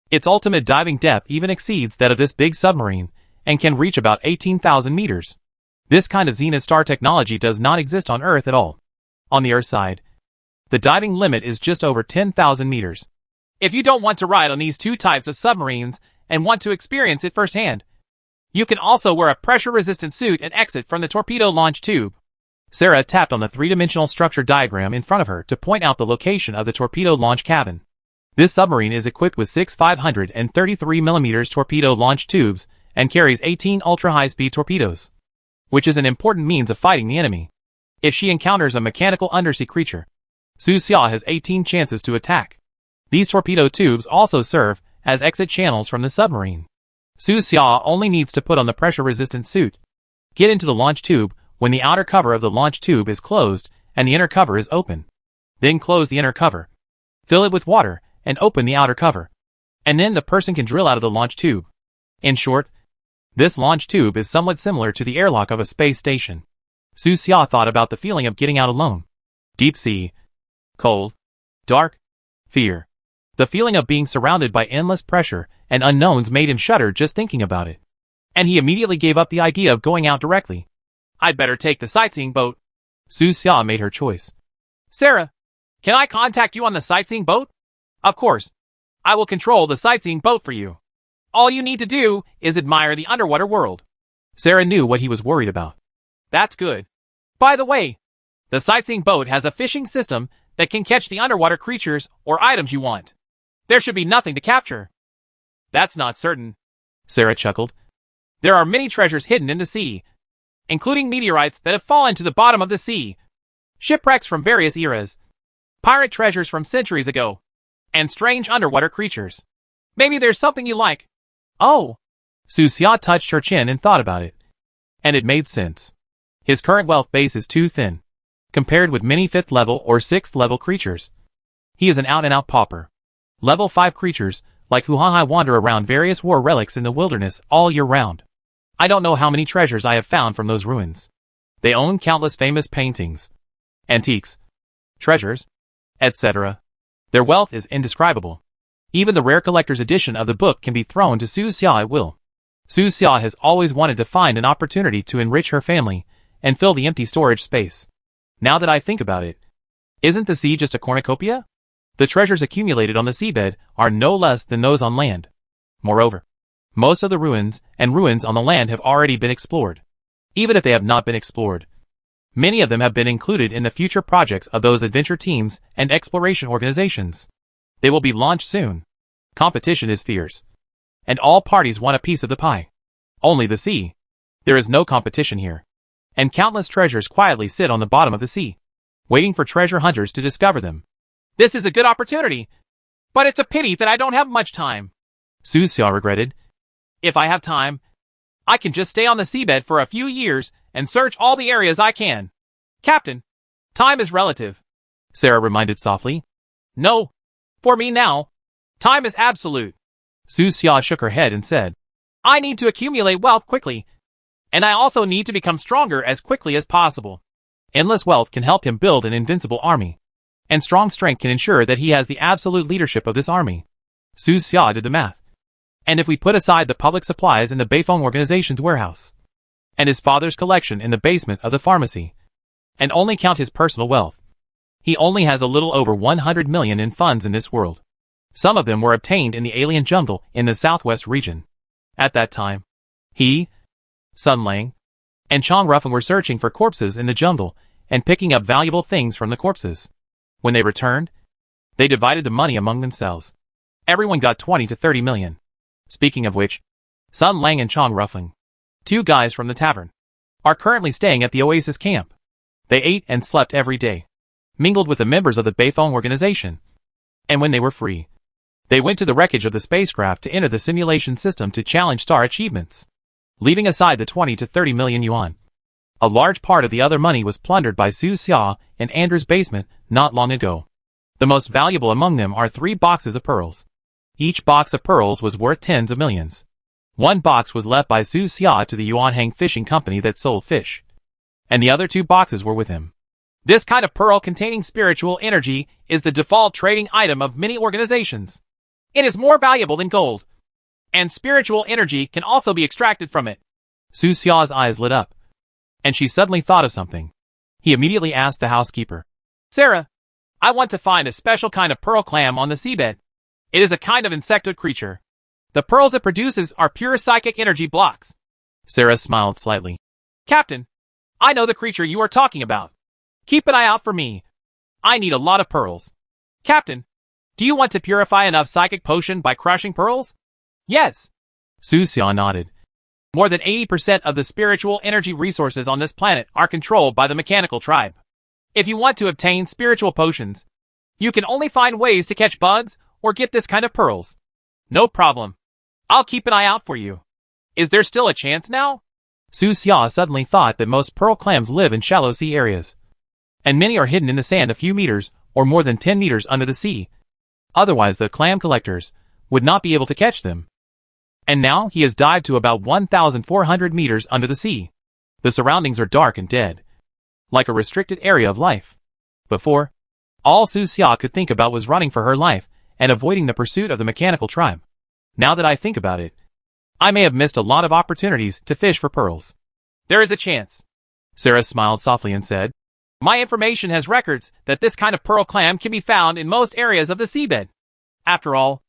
Its ultimate diving depth even exceeds that of this big submarine, and can reach about 18,000 meters. This kind of zenith star technology does not exist on Earth at all. On the Earth side, the diving limit is just over 10,000 meters. If you don't want to ride on these two types of submarines and want to experience it firsthand, you can also wear a pressure-resistant suit and exit from the torpedo launch tube. Sarah tapped on the three-dimensional structure diagram in front of her to point out the location of the torpedo launch cabin. This submarine is equipped with 6 533mm torpedo launch tubes and carries 18 ultra-high-speed torpedoes, which is an important means of fighting the enemy. If she encounters a mechanical undersea creature, Su Xia has 18 chances to attack. These torpedo tubes also serve as exit channels from the submarine. Su Xia only needs to put on the pressure-resistant suit, get into the launch tube when the outer cover of the launch tube is closed and the inner cover is open. Then close the inner cover, fill it with water, and open the outer cover. And then the person can drill out of the launch tube. In short, this launch tube is somewhat similar to the airlock of a space station. Su Xia thought about the feeling of getting out alone. Deep sea, cold, dark, fear. The feeling of being surrounded by endless pressure and unknowns made him shudder just thinking about it. And he immediately gave up the idea of going out directly. I'd better take the sightseeing boat. Su Xia made her choice. Sarah, can I contact you on the sightseeing boat? Of course. I will control the sightseeing boat for you. All you need to do is admire the underwater world. Sarah knew what he was worried about. That's good. By the way, the sightseeing boat has a fishing system that can catch the underwater creatures or items you want. There should be nothing to capture. That's not certain, Sarah chuckled. There are many treasures hidden in the sea, including meteorites that have fallen to the bottom of the sea, shipwrecks from various eras, pirate treasures from centuries ago, and strange underwater creatures. Maybe there's something you like. Oh! Su Xia touched her chin and thought about it. And it made sense. His current wealth base is too thin, compared with many 5th level or 6th level creatures. He is an out-and-out pauper. Level 5 creatures, like Huahai, wander around various war relics in the wilderness all year round. I don't know how many treasures I have found from those ruins. They own countless famous paintings, antiques, treasures, etc. Their wealth is indescribable. Even the rare collector's edition of the book can be thrown to Su Xia at will. Su Xia has always wanted to find an opportunity to enrich her family and fill the empty storage space. Now that I think about it, isn't the sea just a cornucopia? The treasures accumulated on the seabed are no less than those on land. Moreover, most of the ruins on the land have already been explored. Even if they have not been explored, many of them have been included in the future projects of those adventure teams and exploration organizations. They will be launched soon. Competition is fierce, and all parties want a piece of the pie. Only the sea. There is no competition here. And countless treasures quietly sit on the bottom of the sea, waiting for treasure hunters to discover them. This is a good opportunity, but it's a pity that I don't have much time. Su Xia regretted. If I have time, I can just stay on the seabed for a few years and search all the areas I can. Captain, time is relative, Sarah reminded softly. No, for me now, time is absolute. Su Xia shook her head and said, I need to accumulate wealth quickly, and I also need to become stronger as quickly as possible. Endless wealth can help him build an invincible army, and strong strength can ensure that he has the absolute leadership of this army. Su Xia did the math. And if we put aside the public supplies in the Beifeng organization's warehouse, and his father's collection in the basement of the pharmacy, and only count his personal wealth, he only has a little over 100 million in funds in this world. Some of them were obtained in the alien jungle in the southwest region. At that time, he, Sun Lang, and Chong Ruffin were searching for corpses in the jungle and picking up valuable things from the corpses. When they returned, they divided the money among themselves. Everyone got 20 to 30 million. Speaking of which, Sun Lang and Chong Ruffin, 2 guys from the tavern, are currently staying at the Oasis camp. They ate and slept every day, mingled with the members of the Beifeng organization, and when they were free, they went to the wreckage of the spacecraft to enter the simulation system to challenge star achievements. Leaving aside the 20 to 30 million yuan, a large part of the other money was plundered by Su Xia in Andrew's basement not long ago. The most valuable among them are 3 boxes of pearls. Each box of pearls was worth tens of millions. 1 box was left by Su Xia to the Yuanhang fishing company that sold fish, and the other 2 boxes were with him. This kind of pearl containing spiritual energy is the default trading item of many organizations. It is more valuable than gold. And spiritual energy can also be extracted from it. Su Xia's eyes lit up. And she suddenly thought of something. He immediately asked the housekeeper. Sarah, I want to find a special kind of pearl clam on the seabed. It is a kind of insectoid creature. The pearls it produces are pure psychic energy blocks. Sarah smiled slightly. Captain, I know the creature you are talking about. Keep an eye out for me. I need a lot of pearls. Captain, do you want to purify enough psychic potion by crushing pearls? Yes. Su Xia nodded. More than 80% of the spiritual energy resources on this planet are controlled by the mechanical tribe. If you want to obtain spiritual potions, you can only find ways to catch bugs or get this kind of pearls. No problem. I'll keep an eye out for you. Is there still a chance now? Su Xia suddenly thought that most pearl clams live in shallow sea areas. And many are hidden in the sand a few meters or more than 10 meters under the sea. Otherwise the clam collectors would not be able to catch them. And now he has dived to about 1,400 meters under the sea. The surroundings are dark and dead, like a restricted area of life. Before, all Su Xia could think about was running for her life and avoiding the pursuit of the mechanical tribe. Now that I think about it, I may have missed a lot of opportunities to fish for pearls. There is a chance. Sarah smiled softly and said, My information has records that this kind of pearl clam can be found in most areas of the seabed. After all,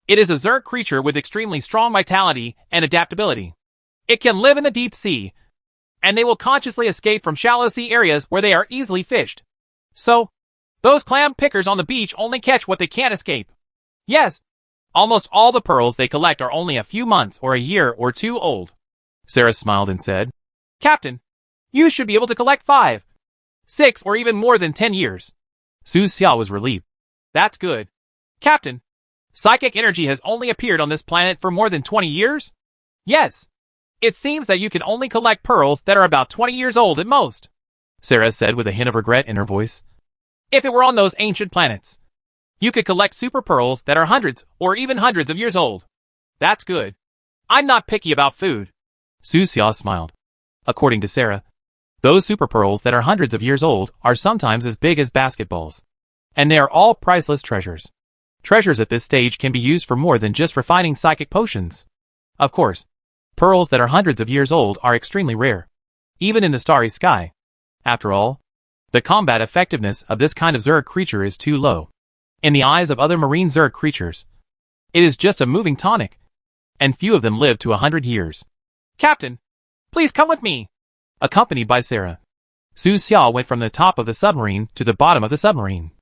it is a Zerg creature with extremely strong vitality and adaptability. It can live in the deep sea, and they will consciously escape from shallow sea areas where they are easily fished. So, those clam pickers on the beach only catch what they can't escape. Yes, almost all the pearls they collect are only a few months or a year or two old. Sarah smiled and said, Captain, you should be able to collect 5, 6, or even more than 10 years. Su Xia was relieved. That's good. Captain, psychic energy has only appeared on this planet for more than 20 years? Yes. It seems that you can only collect pearls that are about 20 years old at most, Sarah said with a hint of regret in her voice. If it were on those ancient planets, you could collect super pearls that are hundreds or even hundreds of years old. That's good. I'm not picky about food. Su Xia smiled. According to Sarah, those super pearls that are hundreds of years old are sometimes as big as basketballs. And they are all priceless treasures. Treasures at this stage can be used for more than just refining psychic potions. Of course, pearls that are hundreds of years old are extremely rare, even in the starry sky. After all, the combat effectiveness of this kind of Zerg creature is too low. In the eyes of other marine Zerg creatures, it is just a moving tonic, and few of them live to 100 years. Captain, please come with me. Accompanied by Sarah, Su Xia went from the top of the submarine to the bottom of the submarine,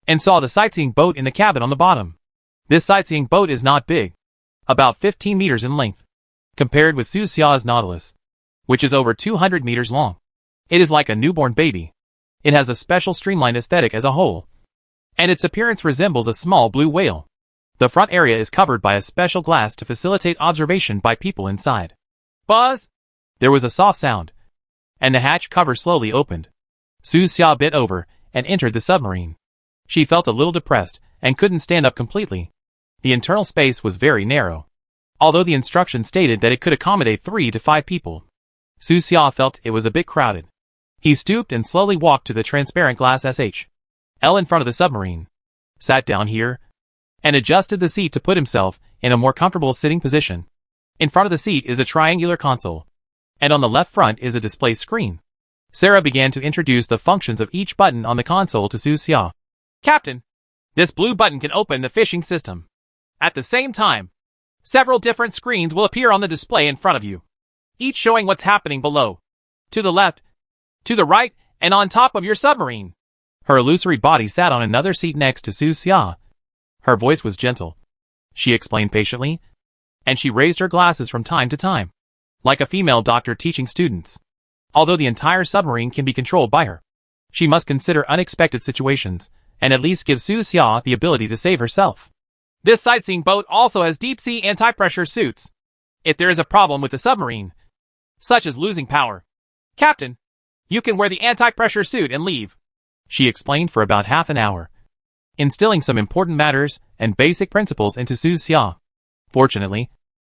and saw the sightseeing boat in the cabin on the bottom. This sightseeing boat is not big, about 15 meters in length, compared with Su Xia's Nautilus, which is over 200 meters long. It is like a newborn baby. It has a special streamlined aesthetic as a whole, and its appearance resembles a small blue whale. The front area is covered by a special glass to facilitate observation by people inside. Buzz! There was a soft sound, and the hatch cover slowly opened. Su Xia bent over and entered the submarine. She felt a little depressed and couldn't stand up completely. The internal space was very narrow, although the instructions stated that it could accommodate 3 to 5 people. Su Xia felt it was a bit crowded. He stooped and slowly walked to the transparent glass SHL in front of the submarine, sat down here, and adjusted the seat to put himself in a more comfortable sitting position. In front of the seat is a triangular console, and on the left front is a display screen. Sarah began to introduce the functions of each button on the console to Su Xia. Captain, this blue button can open the fishing system. At the same time, several different screens will appear on the display in front of you, each showing what's happening below, to the left, to the right, and on top of your submarine. Her illusory body sat on another seat next to Su Xia. Her voice was gentle. She explained patiently, and she raised her glasses from time to time, like a female doctor teaching students. Although the entire submarine can be controlled by her, she must consider unexpected situations, and at least give Su Xia the ability to save herself. This sightseeing boat also has deep-sea anti-pressure suits. If there is a problem with the submarine, such as losing power, Captain, you can wear the anti-pressure suit and leave. She explained for about half an hour, instilling some important matters and basic principles into Su Xia. Fortunately,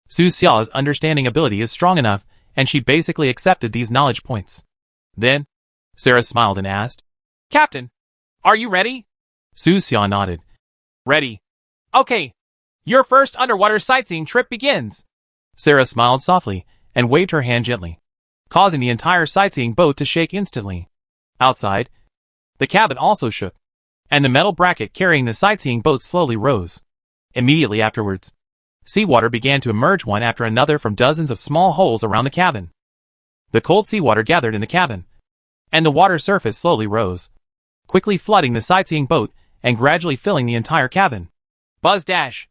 Su Xia's understanding ability is strong enough, and she basically accepted these knowledge points. Then, Sarah smiled and asked, Captain, are you ready? Su Xia nodded. Ready. Okay. Your first underwater sightseeing trip begins. Sarah smiled softly and waved her hand gently, causing the entire sightseeing boat to shake instantly. Outside, the cabin also shook, and the metal bracket carrying the sightseeing boat slowly rose. Immediately afterwards, seawater began to emerge one after another from dozens of small holes around the cabin. The cold seawater gathered in the cabin, and the water surface slowly rose, quickly flooding the sightseeing boat and gradually filling the entire cabin. Buzz dash!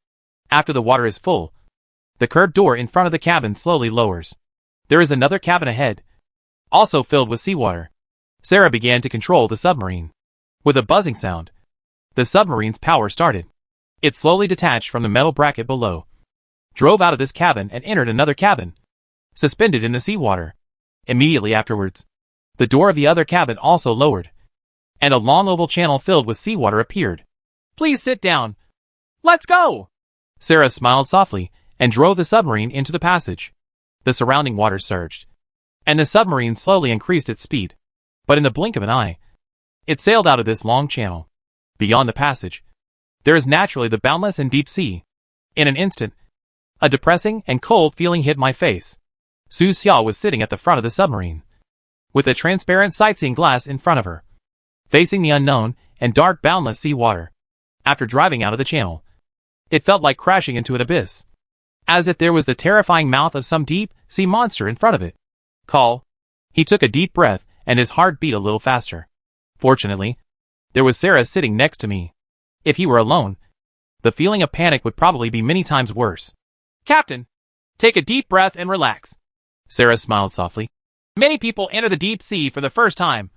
After the water is full, the curved door in front of the cabin slowly lowers. There is another cabin ahead, also filled with seawater. Sarah began to control the submarine. With a buzzing sound, the submarine's power started. It slowly detached from the metal bracket below, drove out of this cabin and entered another cabin, suspended in the seawater. Immediately afterwards, the door of the other cabin also lowered, and a long oval channel filled with seawater appeared. Please sit down. Let's go! Sarah smiled softly and drove the submarine into the passage. The surrounding water surged, and the submarine slowly increased its speed. But in the blink of an eye, it sailed out of this long channel. Beyond the passage, there is naturally the boundless and deep sea. In an instant, a depressing and cold feeling hit my face. Su Xia was sitting at the front of the submarine, with a transparent sightseeing glass in front of her, facing the unknown and dark boundless sea water. After driving out of the channel, it felt like crashing into an abyss, as if there was the terrifying mouth of some deep sea monster in front of it. Call. He took a deep breath and his heart beat a little faster. Fortunately, there was Sarah sitting next to me. If he were alone, the feeling of panic would probably be many times worse. Captain, take a deep breath and relax. Sarah smiled softly. Many people enter the deep sea for the first time,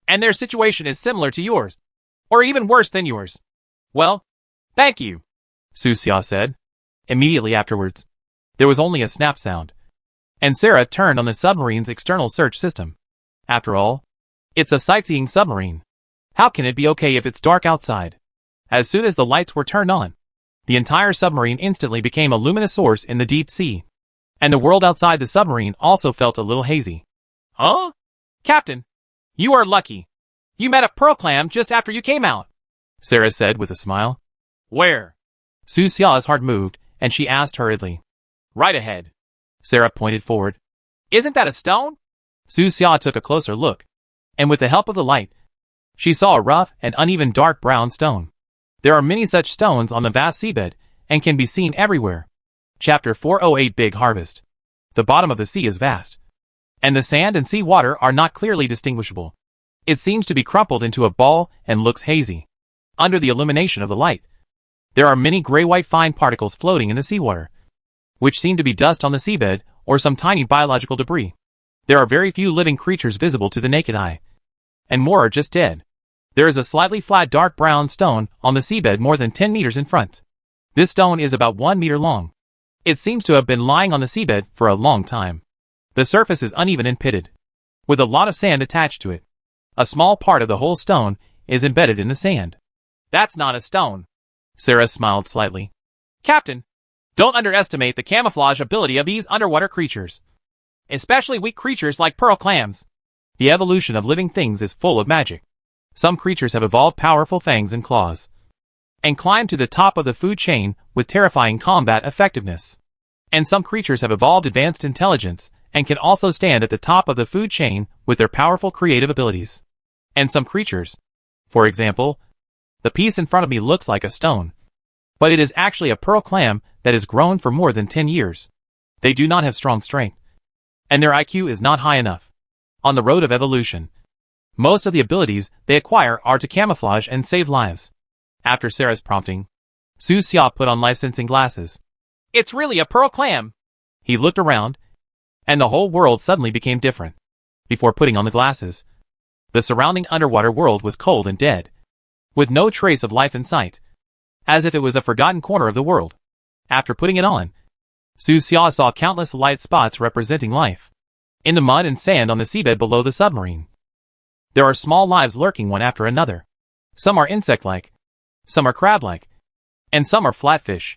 and their situation is similar to yours, or even worse than yours. Well, thank you, Su Xia said. Immediately afterwards, there was only a snap sound, and Sarah turned on the submarine's external search system. After all, it's a sightseeing submarine. How can it be okay if it's dark outside? As soon as the lights were turned on, the entire submarine instantly became a luminous source in the deep sea, and the world outside the submarine also felt a little hazy. Huh? Captain, you are lucky. You met a pearl clam just after you came out, Sarah said with a smile. Where? Su Xia's heart moved, and she asked hurriedly. Right ahead. Sarah pointed forward. Isn't that a stone? Su Xia took a closer look, and with the help of the light, she saw a rough and uneven dark brown stone. There are many such stones on the vast seabed, and can be seen everywhere. Chapter 408 Big Harvest. The bottom of the sea is vast, and the sand and sea water are not clearly distinguishable. It seems to be crumpled into a ball and looks hazy. Under the illumination of the light, there are many gray-white fine particles floating in the seawater, which seem to be dust on the seabed or some tiny biological debris. There are very few living creatures visible to the naked eye, and more are just dead. There is a slightly flat dark brown stone on the seabed more than 10 meters in front. This stone is about 1 meter long. It seems to have been lying on the seabed for a long time. The surface is uneven and pitted, with a lot of sand attached to it. A small part of the whole stone is embedded in the sand. That's not a stone. Sarah smiled slightly. Captain, don't underestimate the camouflage ability of these underwater creatures, especially weak creatures like pearl clams. The evolution of living things is full of magic. Some creatures have evolved powerful fangs and claws, and climb to the top of the food chain with terrifying combat effectiveness. And some creatures have evolved advanced intelligence and can also stand at the top of the food chain with their powerful creative abilities. And some creatures, for example, the piece in front of me looks like a stone, but it is actually a pearl clam that has grown for more than 10 years. They do not have strong strength, and their IQ is not high enough. On the road of evolution, most of the abilities they acquire are to camouflage and save lives. After Sarah's prompting, Su Xia put on life-sensing glasses. It's really a pearl clam. He looked around, and the whole world suddenly became different. Before putting on the glasses, the surrounding underwater world was cold and dead, with no trace of life in sight, as if it was a forgotten corner of the world. After putting it on, Su Xia saw countless light spots representing life in the mud and sand on the seabed below the submarine. There are small lives lurking one after another. Some are insect-like, some are crab-like, and some are flatfish.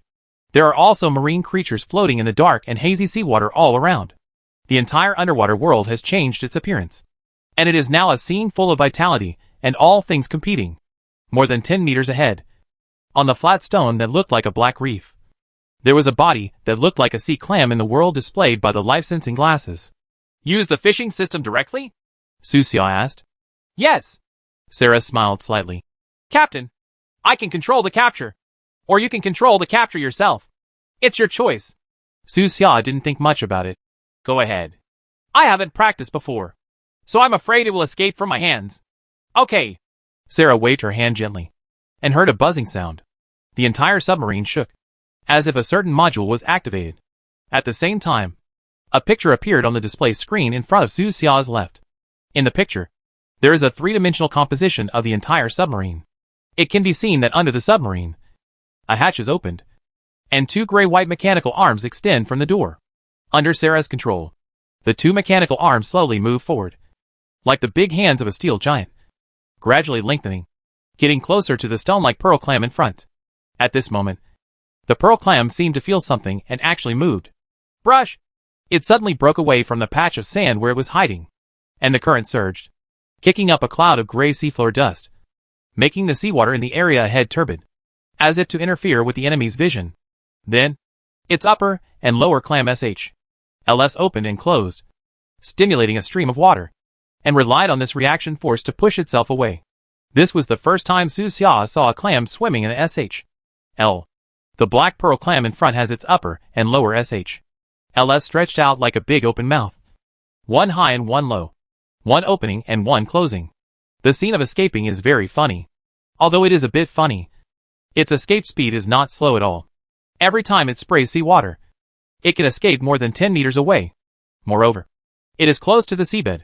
There are also marine creatures floating in the dark and hazy seawater all around. The entire underwater world has changed its appearance, and it is now a scene full of vitality and all things competing. More than 10 meters ahead, on the flat stone that looked like a black reef, there was a body that looked like a sea clam in the world displayed by the life-sensing glasses. Use the fishing system directly? Su Xia asked. Yes. Sarah smiled slightly. Captain, I can control the capture. Or you can control the capture yourself. It's your choice. Su Xia didn't think much about it. Go ahead. I haven't practiced before, so I'm afraid it will escape from my hands. Okay. Sarah waved her hand gently, and heard a buzzing sound. The entire submarine shook, as if a certain module was activated. At the same time, a picture appeared on the display screen in front of Su Xia's left. In the picture, there is a three-dimensional composition of the entire submarine. It can be seen that under the submarine, a hatch is opened, and two gray-white mechanical arms extend from the door. Under Sarah's control, the two mechanical arms slowly move forward, like the big hands of a steel giant, gradually lengthening, getting closer to the stone-like pearl clam in front. At this moment, the pearl clam seemed to feel something and actually moved. Brush! It suddenly broke away from the patch of sand where it was hiding, and the current surged, kicking up a cloud of gray seafloor dust, making the seawater in the area ahead turbid, as if to interfere with the enemy's vision. Then, its upper and lower clam LS opened and closed, stimulating a stream of water, and relied on this reaction force to push itself away. This was the first time Su Xia saw a clam swimming in the SHL. The black pearl clam in front has its upper and lower LS stretched out like a big open mouth. One high and one low. One opening and one closing. The scene of escaping is very funny. Although it is a bit funny, its escape speed is not slow at all. Every time it sprays seawater, it can escape more than 10 meters away. Moreover, it is close to the seabed,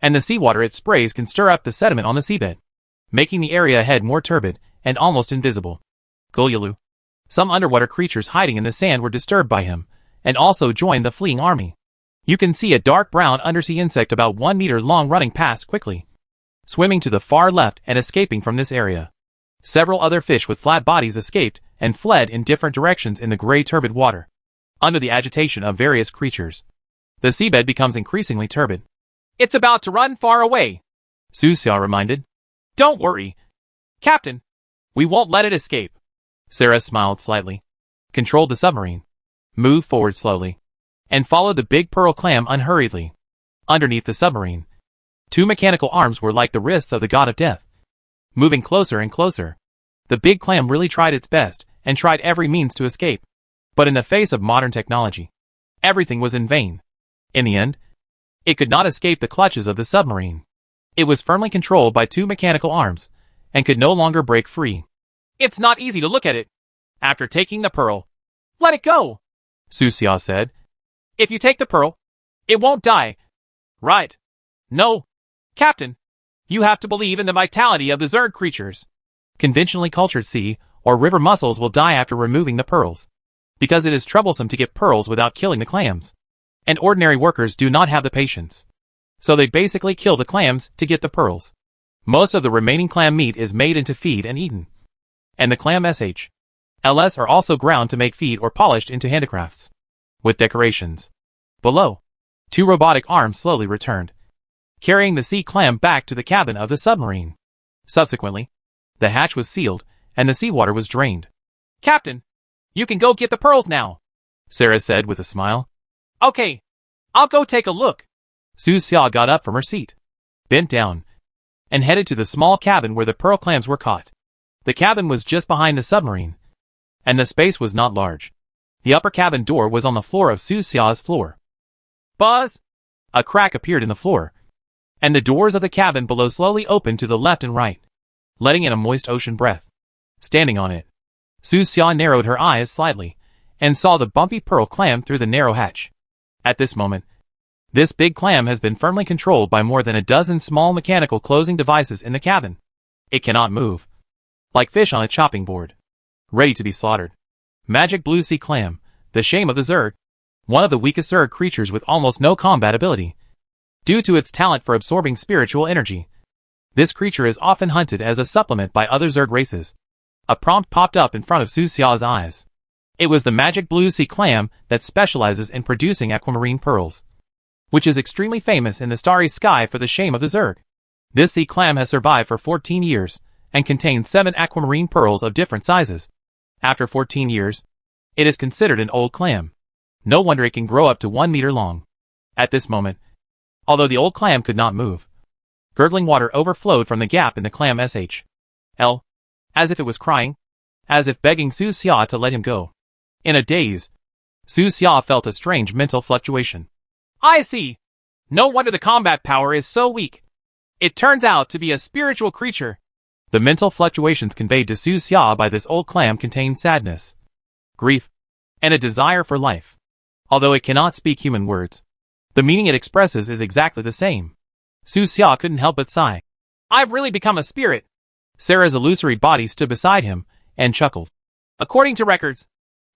and the seawater it sprays can stir up the sediment on the seabed, making the area ahead more turbid and almost invisible. Gulyalu. Some underwater creatures hiding in the sand were disturbed by him, and also joined the fleeing army. You can see a dark brown undersea insect about 1 meter long running past quickly, swimming to the far left and escaping from this area. Several other fish with flat bodies escaped and fled in different directions in the gray turbid water. Under the agitation of various creatures, the seabed becomes increasingly turbid. It's about to run far away, Su Xia reminded. Don't worry, Captain. We won't let it escape. Sarah smiled slightly, controlled the submarine, moved forward slowly, and followed the big pearl clam unhurriedly. Underneath the submarine, two mechanical arms were like the wrists of the god of death. Moving closer and closer, the big clam really tried its best and tried every means to escape. But in the face of modern technology, everything was in vain. In the end, it could not escape the clutches of the submarine. It was firmly controlled by two mechanical arms, and could no longer break free. It's not easy to look at it. After taking the pearl, let it go, Su Xia said. If you take the pearl, it won't die. Right. No, Captain. You have to believe in the vitality of the Zerg creatures. Conventionally cultured sea or river mussels will die after removing the pearls, because it is troublesome to get pearls without killing the clams. And ordinary workers do not have the patience. So they basically kill the clams to get the pearls. Most of the remaining clam meat is made into feed and eaten. And the clam LS are also ground to make feed or polished into handicrafts, with decorations. Below, two robotic arms slowly returned, carrying the sea clam back to the cabin of the submarine. Subsequently, the hatch was sealed, and the seawater was drained. Captain, you can go get the pearls now, Sarah said with a smile. Okay, I'll go take a look. Su Xia got up from her seat, bent down, and headed to the small cabin where the pearl clams were caught. The cabin was just behind the submarine, and the space was not large. The upper cabin door was on the floor of Su Xia's floor. Buzz! A crack appeared in the floor, and the doors of the cabin below slowly opened to the left and right, letting in a moist ocean breath. Standing on it, Su Xia narrowed her eyes slightly, and saw the bumpy pearl clam through the narrow hatch. At this moment, this big clam has been firmly controlled by more than a dozen small mechanical closing devices in the cabin. It cannot move, like fish on a chopping board, ready to be slaughtered. Magic blue sea clam, the shame of the Zerg, one of the weakest Zerg creatures with almost no combat ability. Due to its talent for absorbing spiritual energy, this creature is often hunted as a supplement by other Zerg races. A prompt popped up in front of Su Xia's eyes. It was the magic blue sea clam that specializes in producing aquamarine pearls, which is extremely famous in the starry sky for the shame of the Zerg. This sea clam has survived for 14 years and contains 7 aquamarine pearls of different sizes. After 14 years, it is considered an old clam. No wonder it can grow up to 1 meter long. At this moment, although the old clam could not move, gurgling water overflowed from the gap in the clam SHL, as if it was crying, as if begging Su Xia to let him go. In a daze, Su Xia felt a strange mental fluctuation. I see. No wonder the combat power is so weak. It turns out to be a spiritual creature. The mental fluctuations conveyed to Su Xia by this old clam contained sadness, grief, and a desire for life. Although it cannot speak human words, the meaning it expresses is exactly the same. Su Xia couldn't help but sigh. I've really become a spirit. Sarah's illusory body stood beside him and chuckled. According to records,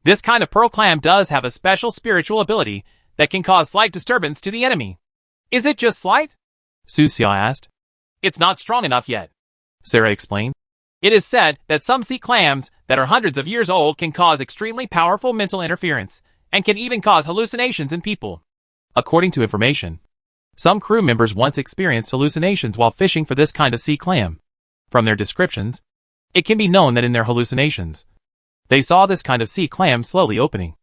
this kind of pearl clam does have a special spiritual ability that can cause slight disturbance to the enemy. Is it just slight? Su Xia asked. It's not strong enough yet, Sarah explained. It is said that some sea clams that are hundreds of years old can cause extremely powerful mental interference and can even cause hallucinations in people. According to information, some crew members once experienced hallucinations while fishing for this kind of sea clam. From their descriptions, it can be known that in their hallucinations, they saw this kind of sea clam slowly opening,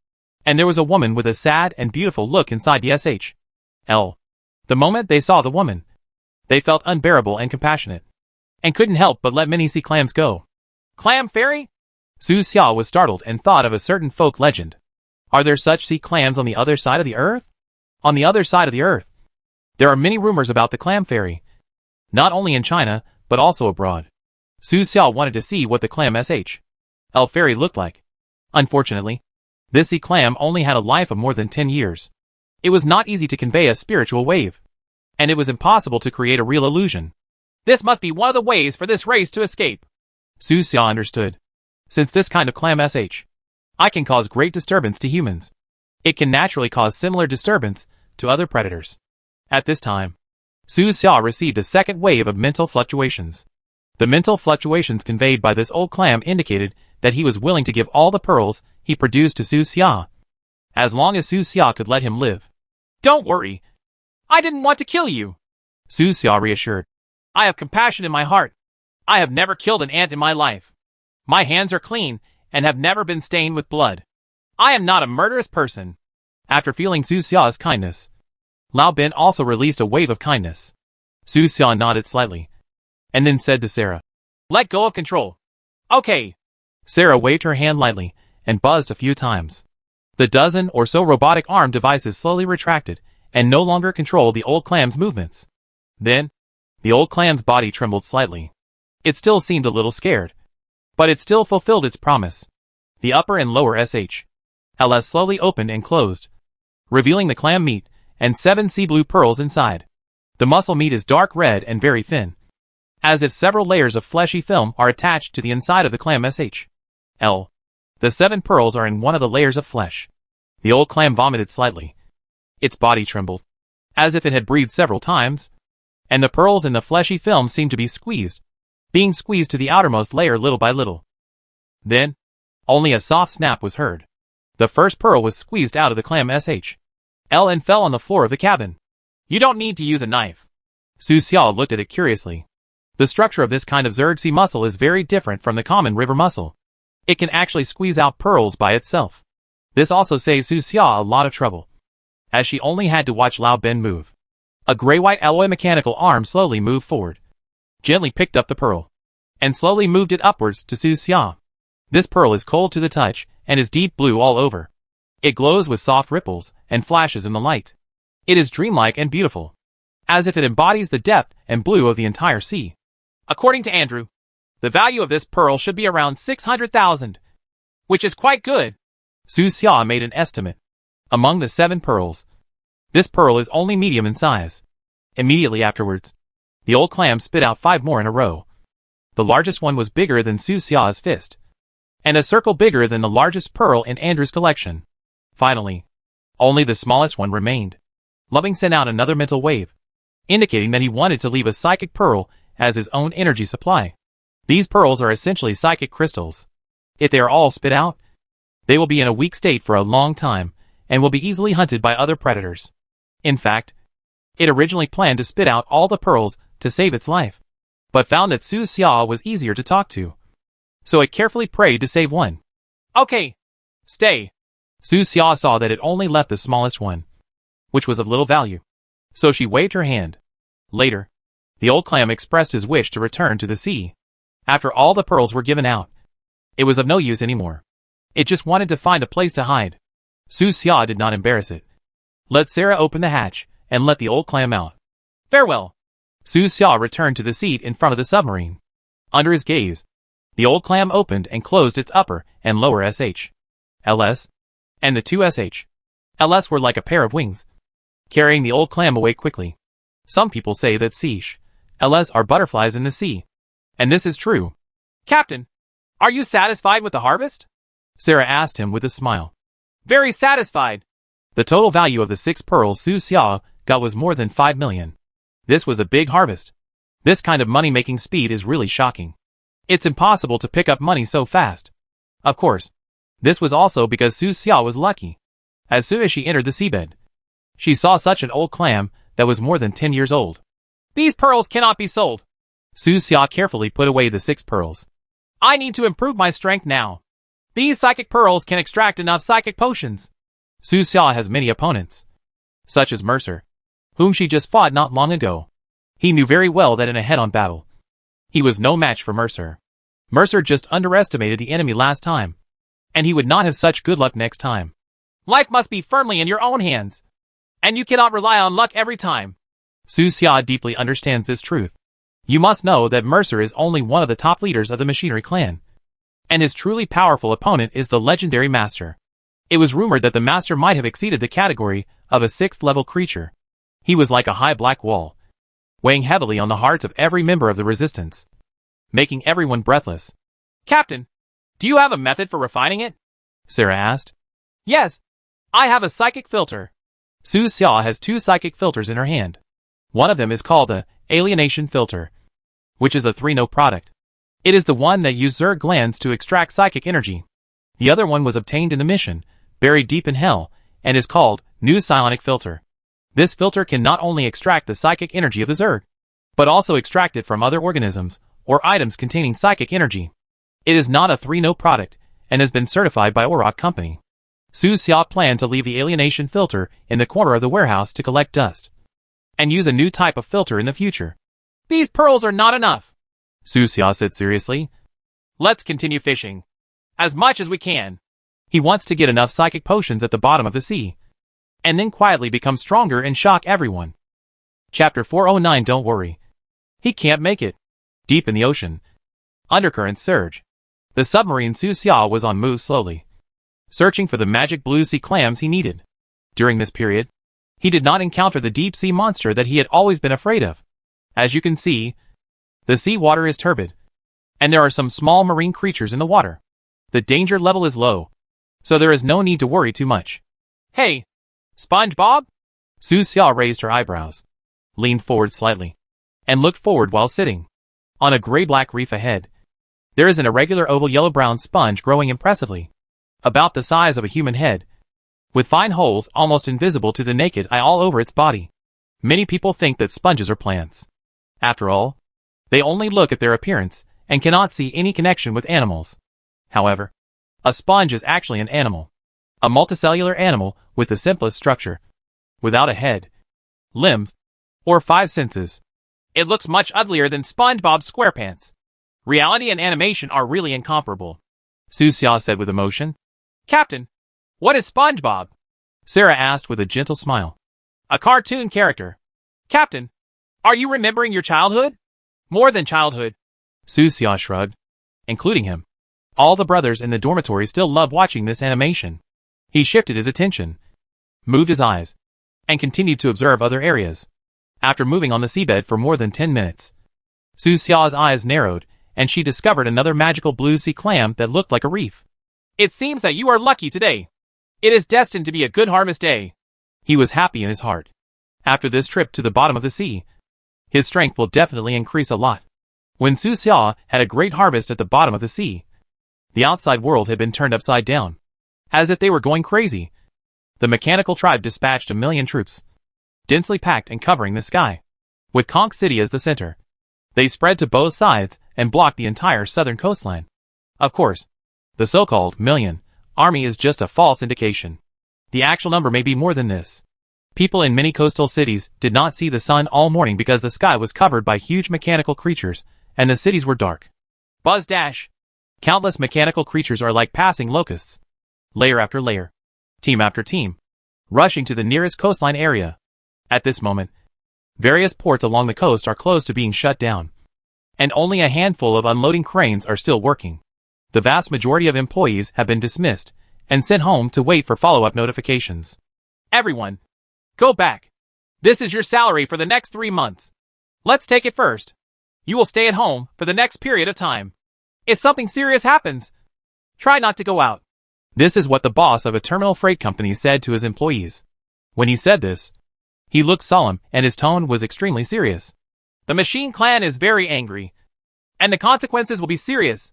and there was a woman with a sad and beautiful look inside the SHL. The moment they saw the woman, they felt unbearable and compassionate, and couldn't help but let many sea clams go. Clam fairy? Su Xia was startled and thought of a certain folk legend. Are there such sea clams on the other side of the earth? On the other side of the earth, there are many rumors about the clam fairy, not only in China, but also abroad. Su Xia wanted to see what the clam SHL fairy looked like. Unfortunately, this sea clam only had a life of more than 10 years. It was not easy to convey a spiritual wave, and it was impossible to create a real illusion. This must be one of the ways for this race to escape. Su Xia understood. Since this kind of clam I can cause great disturbance to humans, it can naturally cause similar disturbance to other predators. At this time, Su Xia received a second wave of mental fluctuations. The mental fluctuations conveyed by this old clam indicated that he was willing to give all the pearls he produced to Su Xia, as long as Su Xia could let him live. Don't worry. I didn't want to kill you, Su Xia reassured. I have compassion in my heart. I have never killed an ant in my life. My hands are clean and have never been stained with blood. I am not a murderous person. After feeling Su Xia's kindness, Lao Ben also released a wave of kindness. Su Xia nodded slightly, and then said to Sarah, let go of control. Okay. Sarah waved her hand lightly and buzzed a few times. The dozen or so robotic arm devices slowly retracted and no longer controlled the old clam's movements. Then, the old clam's body trembled slightly. It still seemed a little scared, but it still fulfilled its promise. The upper and lower SHLs slowly opened and closed, revealing the clam meat and 7 sea blue pearls inside. The muscle meat is dark red and very thin, as if several layers of fleshy film are attached to the inside of the clam SHL. The 7 pearls are in one of the layers of flesh. The old clam vomited slightly. Its body trembled, as if it had breathed several times, and the pearls in the fleshy film seemed to be squeezed, being squeezed to the outermost layer little by little. Then, only a soft snap was heard. The first pearl was squeezed out of the clam SHL and fell on the floor of the cabin. You don't need to use a knife. Su Xia looked at it curiously. The structure of this kind of Zerg muscle is very different from the common river muscle. It can actually squeeze out pearls by itself. This also saves Su Xia a lot of trouble, as she only had to watch Lao Ben move. A gray-white alloy mechanical arm slowly moved forward, gently picked up the pearl, and slowly moved it upwards to Su Xia. This pearl is cold to the touch and is deep blue all over. It glows with soft ripples and flashes in the light. It is dreamlike and beautiful, as if it embodies the depth and blue of the entire sea. According to Andrew, the value of this pearl should be around 600,000, which is quite good. Su Xia made an estimate. Among the 7 pearls, this pearl is only medium in size. Immediately afterwards, the old clam spit out 5 more in a row. The largest one was bigger than Su Xia's fist, and a circle bigger than the largest pearl in Andrew's collection. Finally, only the smallest one remained. Loving sent out another mental wave, indicating that he wanted to leave a psychic pearl as his own energy supply. These pearls are essentially psychic crystals. If they are all spit out, they will be in a weak state for a long time and will be easily hunted by other predators. In fact, it originally planned to spit out all the pearls to save its life, but found that Su Xia was easier to talk to. So it carefully prayed to save one. Okay. Stay. Su Xia saw that it only left the smallest one, which was of little value. So she waved her hand. Later, the old clam expressed his wish to return to the sea. After all the pearls were given out, it was of no use anymore. It just wanted to find a place to hide. Su Xia did not embarrass it. Let Sarah open the hatch, and let the old clam out. Farewell. Su Xia returned to the seat in front of the submarine. Under his gaze, the old clam opened and closed its upper and lower LS, and the two LS were like a pair of wings, carrying the old clam away quickly. Some people say that LS are butterflies in the sea. And this is true. Captain, are you satisfied with the harvest? Sarah asked him with a smile. Very satisfied. The total value of the 6 pearls Su Xia got was more than 5 million. This was a big harvest. This kind of money-making speed is really shocking. It's impossible to pick up money so fast. Of course, this was also because Su Xia was lucky. As soon as she entered the seabed, she saw such an old clam that was more than 10 years old. These pearls cannot be sold. Su Xia carefully put away the 6 pearls. I need to improve my strength now. These psychic pearls can extract enough psychic potions. Su Xia has many opponents, such as Mercer, whom she just fought not long ago. He knew very well that in a head-on battle, he was no match for Mercer. Mercer just underestimated the enemy last time, and he would not have such good luck next time. Life must be firmly in your own hands, and you cannot rely on luck every time. Su Xia deeply understands this truth. You must know that Mercer is only one of the top leaders of the Machinery clan, and his truly powerful opponent is the legendary Master. It was rumored that the Master might have exceeded the category of a 6th-level creature. He was like a high black wall, weighing heavily on the hearts of every member of the resistance, making everyone breathless. Captain, do you have a method for refining it? Sarah asked. Yes, I have a psychic filter. Su Xia has 2 psychic filters in her hand. One of them is called the alienation filter, which is a 3-no product. It is the one that used Zerg glands to extract psychic energy. The other one was obtained in the mission, buried deep in hell, and is called New Psionic Filter. This filter can not only extract the psychic energy of the Zerg, but also extract it from other organisms or items containing psychic energy. It is not a 3-no product and has been certified by Auroch Company. Su Xia planned to leave the alienation filter in the corner of the warehouse to collect dust, and use a new type of filter in the future. These pearls are not enough, Su Xia said seriously. Let's continue fishing. As much as we can. He wants to get enough psychic potions at the bottom of the sea, and then quietly become stronger and shock everyone. Chapter 409. Don't worry. He can't make it. Deep in the ocean, undercurrents surge. The submarine Su Xia was on moved slowly, searching for the magic blue sea clams he needed. During this period, he did not encounter the deep sea monster that he had always been afraid of. As you can see, the sea water is turbid, and there are some small marine creatures in the water. The danger level is low, so there is no need to worry too much. Hey, SpongeBob? Su Xia raised her eyebrows, leaned forward slightly, and looked forward while sitting. On a gray-black reef ahead, there is an irregular oval yellow-brown sponge growing impressively, about the size of a human head, with fine holes almost invisible to the naked eye all over its body. Many people think that sponges are plants. After all, they only look at their appearance and cannot see any connection with animals. However, a sponge is actually an animal, a multicellular animal with the simplest structure, without a head, limbs, or 5 senses. It looks much uglier than SpongeBob SquarePants. Reality and animation are really incomparable, Su Xia said with emotion. Captain, what is SpongeBob? Sarah asked with a gentle smile. A cartoon character. Captain, are you remembering your childhood? More than childhood. Su Xia shrugged, including him. All the brothers in the dormitory still love watching this animation. He shifted his attention, moved his eyes, and continued to observe other areas. After moving on the seabed for more than 10 minutes, Su Xia's eyes narrowed, and she discovered another magical blue sea clam that looked like a reef. It seems that you are lucky today. It is destined to be a good harvest day. He was happy in his heart. After this trip to the bottom of the sea, his strength will definitely increase a lot. When Su Xia had a great harvest at the bottom of the sea, the outside world had been turned upside down. As if they were going crazy, the mechanical tribe dispatched 1,000,000 troops, densely packed and covering the sky. with Conch City as the center. They spread to both sides and blocked the entire southern coastline. Of course, the so-called million army is just a false indication. The actual number may be more than this. People in many coastal cities did not see the sun all morning because the sky was covered by huge mechanical creatures, and the cities were dark. Buzz dash! Countless mechanical creatures are like passing locusts. Layer after layer, team after team, rushing to the nearest coastline area. At this moment, various ports along the coast are close to being shut down, and only a handful of unloading cranes are still working. The vast majority of employees have been dismissed and sent home to wait for follow-up notifications. Everyone, go back. This is your salary for the next 3 months. Let's take it first. You will stay at home for the next period of time. If something serious happens, try not to go out. This is what the boss of a terminal freight company said to his employees. When he said this, he looked solemn and his tone was extremely serious. The Machine Clan is very angry, and the consequences will be serious.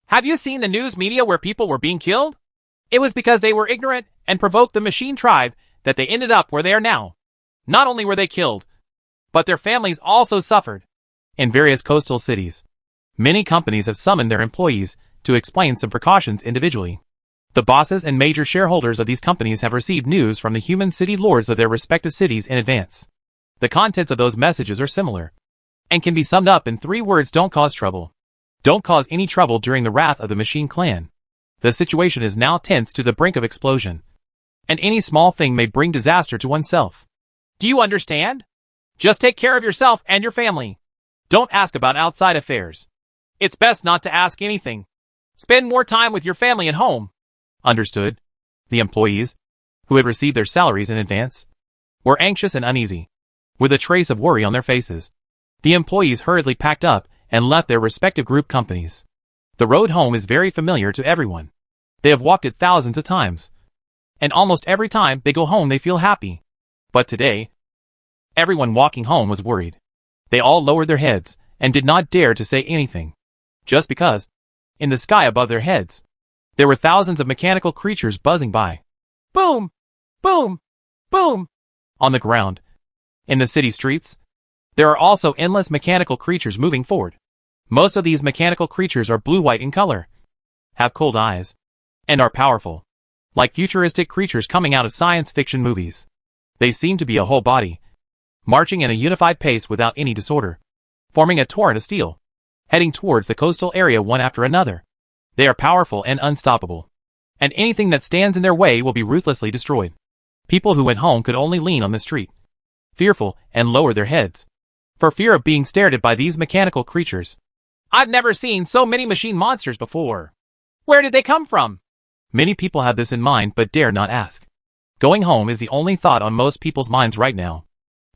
Have you seen the news media where people were being killed? It was because they were ignorant and provoked the Machine Tribe that they ended up where they are now. Not only were they killed, but their families also suffered. In various coastal cities, many companies have summoned their employees to explain some precautions individually. The bosses and major shareholders of these companies have received news from the human city lords of their respective cities in advance. The contents of those messages are similar, and can be summed up in 3 words: don't cause trouble. Don't cause any trouble during the wrath of the Machine Clan. The situation is now tense to the brink of explosion, and any small thing may bring disaster to oneself. Do you understand? Just take care of yourself and your family. Don't ask about outside affairs. It's best not to ask anything. Spend more time with your family at home. Understood. The employees, who had received their salaries in advance, were anxious and uneasy, with a trace of worry on their faces. The employees hurriedly packed up and left their respective group companies. The road home is very familiar to everyone. They have walked it thousands of times, and almost every time they go home they feel happy. But today, everyone walking home was worried. They all lowered their heads and did not dare to say anything, just because, in the sky above their heads, there were thousands of mechanical creatures buzzing by. Boom! Boom! Boom! On the ground, in the city streets, there are also endless mechanical creatures moving forward. Most of these mechanical creatures are blue-white in color, have cold eyes, and are powerful, like futuristic creatures coming out of science fiction movies. They seem to be a whole body, marching in a unified pace without any disorder, forming a torrent of steel, heading towards the coastal area one after another. They are powerful and unstoppable, and anything that stands in their way will be ruthlessly destroyed. People who went home could only lean on the street, fearful, and lower their heads, for fear of being stared at by these mechanical creatures. I've never seen so many machine monsters before. Where did they come from? Many people have this in mind but dare not ask. Going home is the only thought on most people's minds right now.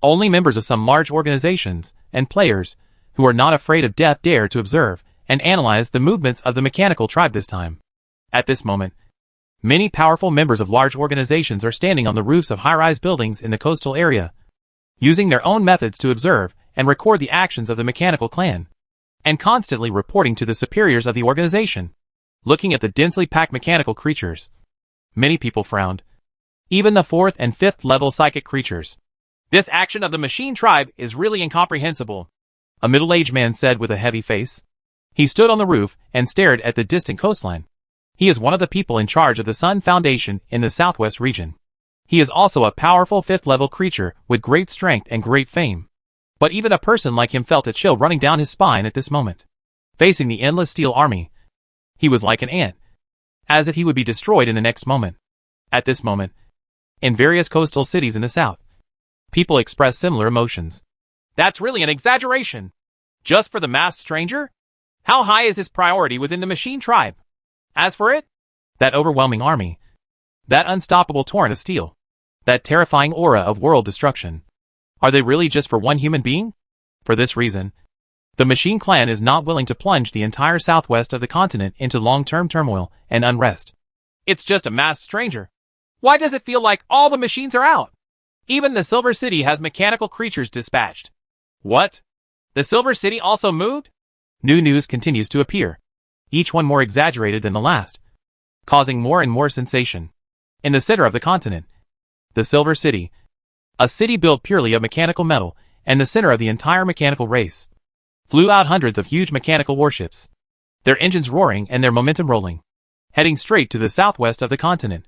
Only members of some large organizations and players who are not afraid of death dare to observe and analyze the movements of the mechanical tribe this time. At this moment, many powerful members of large organizations are standing on the roofs of high-rise buildings in the coastal area, using their own methods to observe and record the actions of the mechanical clan, and constantly reporting to the superiors of the organization. Looking at the densely packed mechanical creatures, many people frowned, even the 4th and 5th level psychic creatures. This action of the machine tribe is really incomprehensible, a middle-aged man said with a heavy face. He stood on the roof and stared at the distant coastline. He is one of the people in charge of the Sun Foundation in the southwest region. He is also a powerful 5th level creature with great strength and great fame. But even a person like him felt a chill running down his spine at this moment. Facing the endless steel army, he was like an ant, as if he would be destroyed in the next moment. At this moment, in various coastal cities in the south, people express similar emotions. That's really an exaggeration. Just for the masked stranger? How high is his priority within the machine tribe? As for it, that overwhelming army, that unstoppable torrent of steel, that terrifying aura of world destruction, are they really just for one human being? For this reason, the Machine Clan is not willing to plunge the entire southwest of the continent into long-term turmoil and unrest. It's just a masked stranger. Why does it feel like all the machines are out? Even the Silver City has mechanical creatures dispatched. What? The Silver City also moved? New news continues to appear, each one more exaggerated than the last, causing more and more sensation. In the center of the continent, the Silver City, a city built purely of mechanical metal and the center of the entire mechanical race, flew out hundreds of huge mechanical warships, their engines roaring and their momentum rolling, heading straight to the southwest of the continent.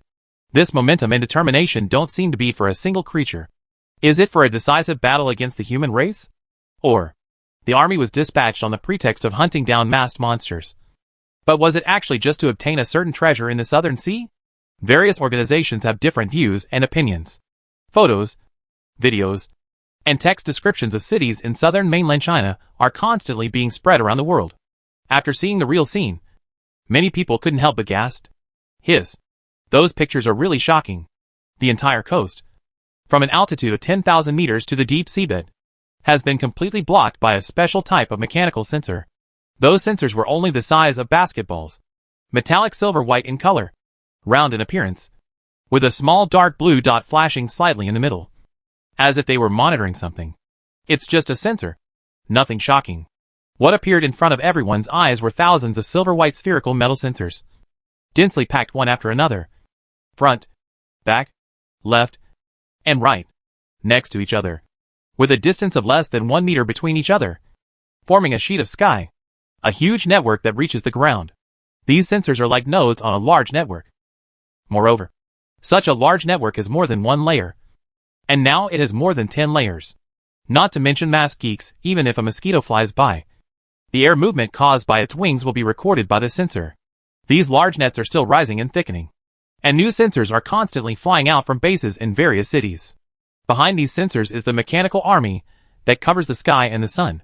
This momentum and determination don't seem to be for a single creature. Is it for a decisive battle against the human race? Or, the army was dispatched on the pretext of hunting down masked monsters. But was it actually just to obtain a certain treasure in the Southern Sea? Various organizations have different views and opinions. Photos, videos, and text descriptions of cities in southern mainland China are constantly being spread around the world. After seeing the real scene, many people couldn't help but gasp. Those pictures are really shocking. The entire coast, from an altitude of 10,000 meters to the deep seabed, has been completely blocked by a special type of mechanical sensor. Those sensors were only the size of basketballs, metallic silver-white in color, round in appearance, with a small dark blue dot flashing slightly in the middle, as if they were monitoring something. It's just a sensor. Nothing shocking. What appeared in front of everyone's eyes were thousands of silver-white spherical metal sensors, densely packed one after another, front, back, left, and right, next to each other, with a distance of less than 1 meter between each other, forming a sheet of sky, a huge network that reaches the ground. These sensors are like nodes on a large network. Moreover, such a large network is more than one layer, and now it has more than 10 layers. Not to mention masked geeks, even if a mosquito flies by, the air movement caused by its wings will be recorded by the sensor. These large nets are still rising and thickening, and new sensors are constantly flying out from bases in various cities. Behind these sensors is the mechanical army that covers the sky and the sun.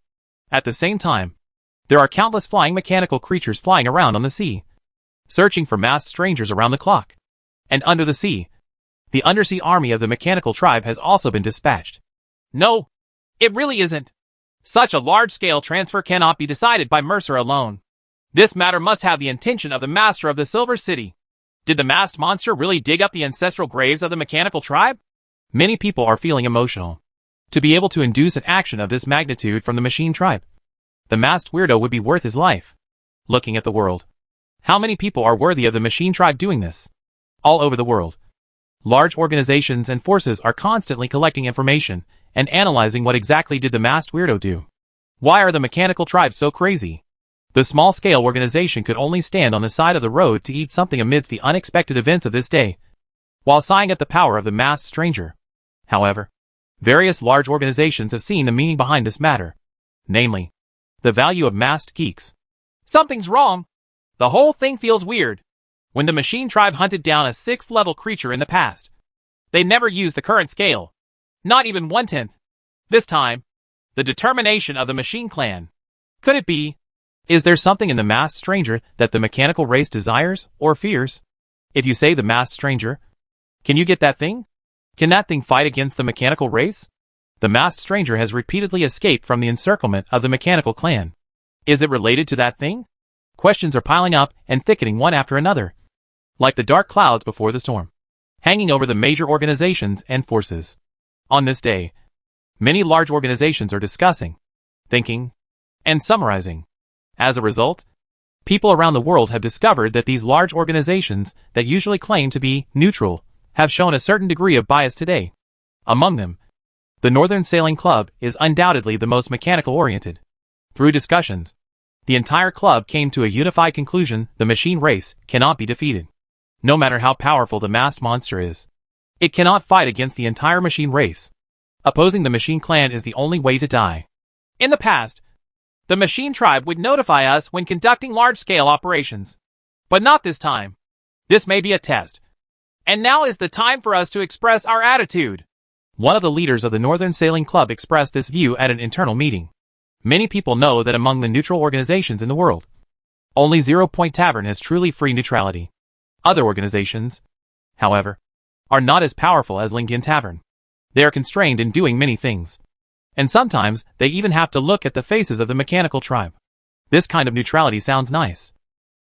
At the same time, there are countless flying mechanical creatures flying around on the sea, searching for masked strangers around the clock. And under the sea, the undersea army of the mechanical tribe has also been dispatched. No, it really isn't. Such a large-scale transfer cannot be decided by Mercer alone. This matter must have the intention of the master of the Silver City. Did the masked monster really dig up the ancestral graves of the mechanical tribe? Many people are feeling emotional. To be able to induce an action of this magnitude from the machine tribe, the masked weirdo would be worth his life. Looking at the world, how many people are worthy of the machine tribe doing this? All over the world, large organizations and forces are constantly collecting information and analyzing what exactly did the masked weirdo do. Why are the mechanical tribes so crazy? The small-scale organization could only stand on the side of the road to eat something amidst the unexpected events of this day, while sighing at the power of the masked stranger. However, various large organizations have seen the meaning behind this matter, namely, the value of masked geeks. Something's wrong. The whole thing feels weird. When the machine tribe hunted down a 6th-level creature in the past, they never used the current scale. Not even 1/10. This time, the determination of the machine clan. Could it be? Is there something in the masked stranger that the mechanical race desires or fears? If you say the masked stranger, can you get that thing? Can that thing fight against the mechanical race? The masked stranger has repeatedly escaped from the encirclement of the mechanical clan. Is it related to that thing? Questions are piling up and thickening one after another, like the dark clouds before the storm, hanging over the major organizations and forces. On this day, many large organizations are discussing, thinking, and summarizing. As a result, people around the world have discovered that these large organizations that usually claim to be neutral have shown a certain degree of bias today. Among them, the Northern Sailing Club is undoubtedly the most mechanical-oriented. Through discussions, the entire club came to a unified conclusion: the machine race cannot be defeated. No matter how powerful the masked monster is, it cannot fight against the entire machine race. Opposing the machine clan is the only way to die. In the past, the machine tribe would notify us when conducting large-scale operations. But not this time. This may be a test. And now is the time for us to express our attitude. One of the leaders of the Northern Sailing Club expressed this view at an internal meeting. Many people know that among the neutral organizations in the world, only 0 Point Tavern has truly free neutrality. Other organizations, however, are not as powerful as Lingyan Tavern. They are constrained in doing many things, and sometimes they even have to look at the faces of the mechanical tribe. This kind of neutrality sounds nice,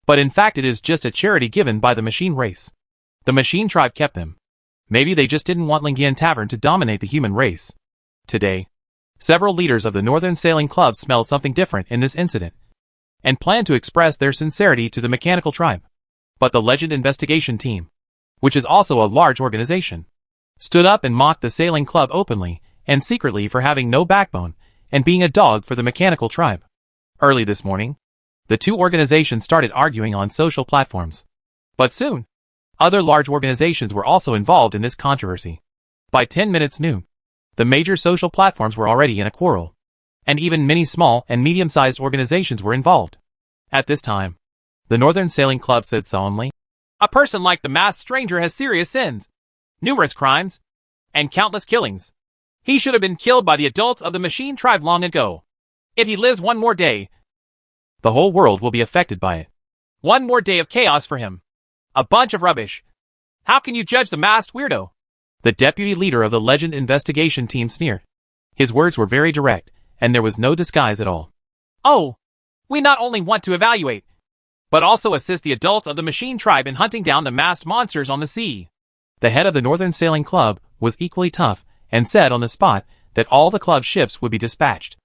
but in fact it is just a charity given by the machine race. The machine tribe kept them. Maybe they just didn't want Lingyan Tavern to dominate the human race. Today, several leaders of the Northern Sailing Club smelled something different in this incident, and planned to express their sincerity to the mechanical tribe. But the Legend Investigation Team, which is also a large organization, stood up and mocked the Sailing Club openly and secretly for having no backbone and being a dog for the mechanical tribe. Early this morning, the two organizations started arguing on social platforms. But soon, other large organizations were also involved in this controversy. By 10 minutes noon, the major social platforms were already in a quarrel, and even many small and medium-sized organizations were involved. At this time, the Northern Sailing Club said solemnly, "A person like the masked stranger has serious sins, numerous crimes, and countless killings. He should have been killed by the adults of the machine tribe long ago. If he lives one more day, the whole world will be affected by it. One more day of chaos for him. A bunch of rubbish. How can you judge the masked weirdo?" The deputy leader of the Legend investigation team sneered. His words were very direct, and there was no disguise at all. "Oh, we not only want to evaluate, but also assist the adults of the machine tribe in hunting down the masked monsters on the sea." The head of the Northern Sailing Club was equally tough and said on the spot that all the club ships would be dispatched.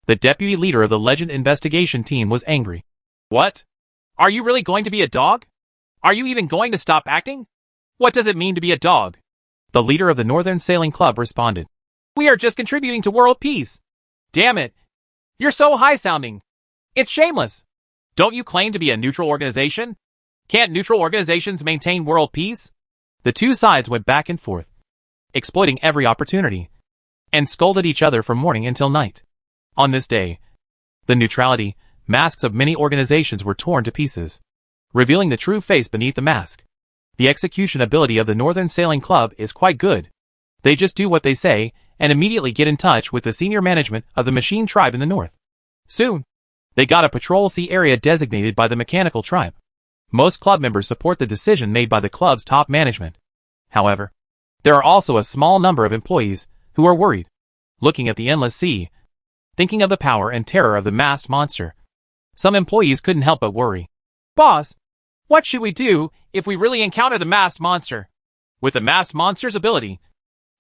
The deputy leader of the Legend investigation team was angry. "What? Are you really going to be a dog? Are you even going to stop acting? What does it mean to be a dog?" The leader of the Northern Sailing Club responded, "We are just contributing to world peace." "Damn it. You're so high-sounding. It's shameless. Don't you claim to be a neutral organization? Can't neutral organizations maintain world peace?" The two sides went back and forth, exploiting every opportunity, and scolded each other from morning until night. On this day, the neutrality masks of many organizations were torn to pieces, revealing the true face beneath the mask. The execution ability of the Northern Sailing Club is quite good. They just do what they say and immediately get in touch with the senior management of the machine tribe in the north. Soon, they got a patrol sea area designated by the mechanical tribe. Most club members support the decision made by the club's top management. However, there are also a small number of employees who are worried, looking at the endless sea, thinking of the power and terror of the masked monster. Some employees couldn't help but worry. "Boss, what should we do if we really encounter the masked monster? With the masked monster's ability,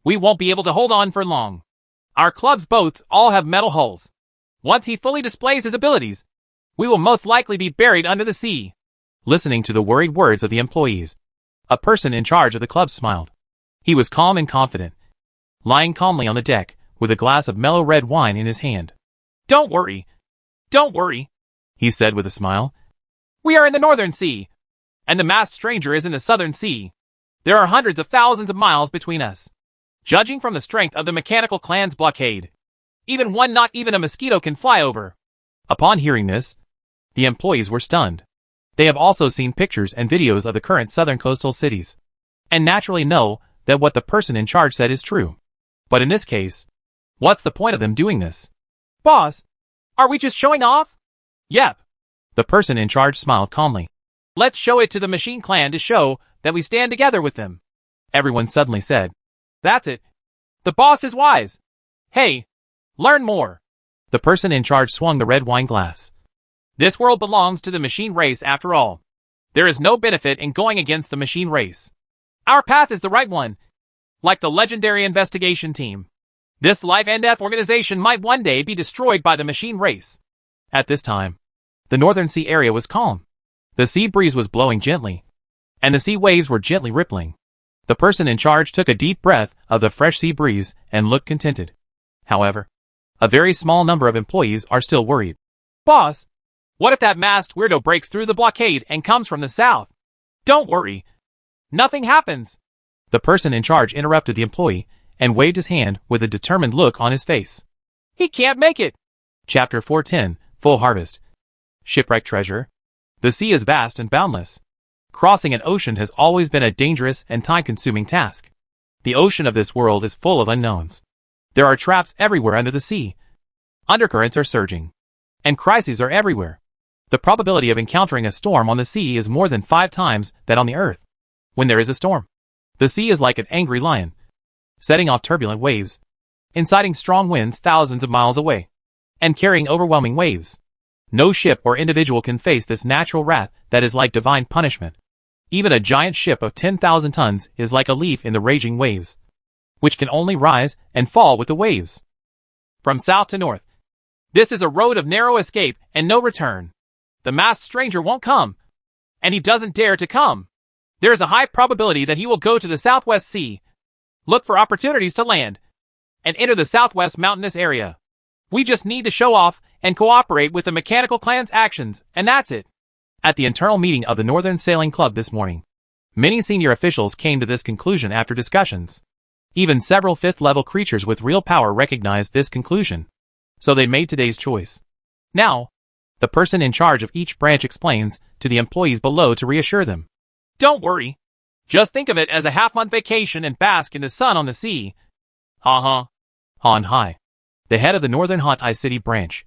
we won't be able to hold on for long. Our club's boats all have metal hulls. Once he fully displays his abilities, we will most likely be buried under the sea." Listening to the worried words of the employees, a person in charge of the club smiled. He was calm and confident, lying calmly on the deck with a glass of mellow red wine in his hand. Don't worry, he said with a smile. "We are in the Northern Sea, and the masked stranger is in the Southern Sea. There are hundreds of thousands of miles between us. Judging from the strength of the mechanical clan's blockade, even one not even a mosquito can fly over." Upon hearing this, the employees were stunned. They have also seen pictures and videos of the current southern coastal cities, and naturally know that what the person in charge said is true. But in this case, what's the point of them doing this? "Boss, are we just showing off?" "Yep." The person in charge smiled calmly. "Let's show it to the machine clan to show that we stand together with them." Everyone suddenly said, "That's it. The boss is wise. Hey, learn more." The person in charge swung the red wine glass. "This world belongs to the machine race after all. There is no benefit in going against the machine race. Our path is the right one. Like the legendary investigation team, this life and death organization might one day be destroyed by the machine race." At this time, the Northern Sea area was calm. The sea breeze was blowing gently, and the sea waves were gently rippling. The person in charge took a deep breath of the fresh sea breeze and looked contented. However, a very small number of employees are still worried. "Boss, what if that masked weirdo breaks through the blockade and comes from the south?" "Don't worry. Nothing happens." The person in charge interrupted the employee and waved his hand with a determined look on his face. "He can't make it." Chapter 410, Full Harvest. Shipwrecked treasure. The sea is vast and boundless. Crossing an ocean has always been a dangerous and time-consuming task. The ocean of this world is full of unknowns. There are traps everywhere under the sea. Undercurrents are surging, and crises are everywhere. The probability of encountering a storm on the sea is more than 5 times that on the earth. When there is a storm, the sea is like an angry lion, setting off turbulent waves, inciting strong winds thousands of miles away, and carrying overwhelming waves. No ship or individual can face this natural wrath that is like divine punishment. Even a giant ship of 10,000 tons is like a leaf in the raging waves, which can only rise and fall with the waves. From south to north, this is a road of narrow escape and no return. The masked stranger won't come, and he doesn't dare to come. There is a high probability that he will go to the Southwest Sea, look for opportunities to land, and enter the southwest mountainous area. We just need to show off and cooperate with the mechanical clan's actions, and that's it. At the internal meeting of the Northern Sailing Club this morning, many senior officials came to this conclusion after discussions. Even several fifth-level creatures with real power recognized this conclusion, so they made today's choice. Now, the person in charge of each branch explains to the employees below to reassure them. Don't worry. Just think of it as a half-month vacation and bask in the sun on the sea. On high, the head of the Northern Hot City branch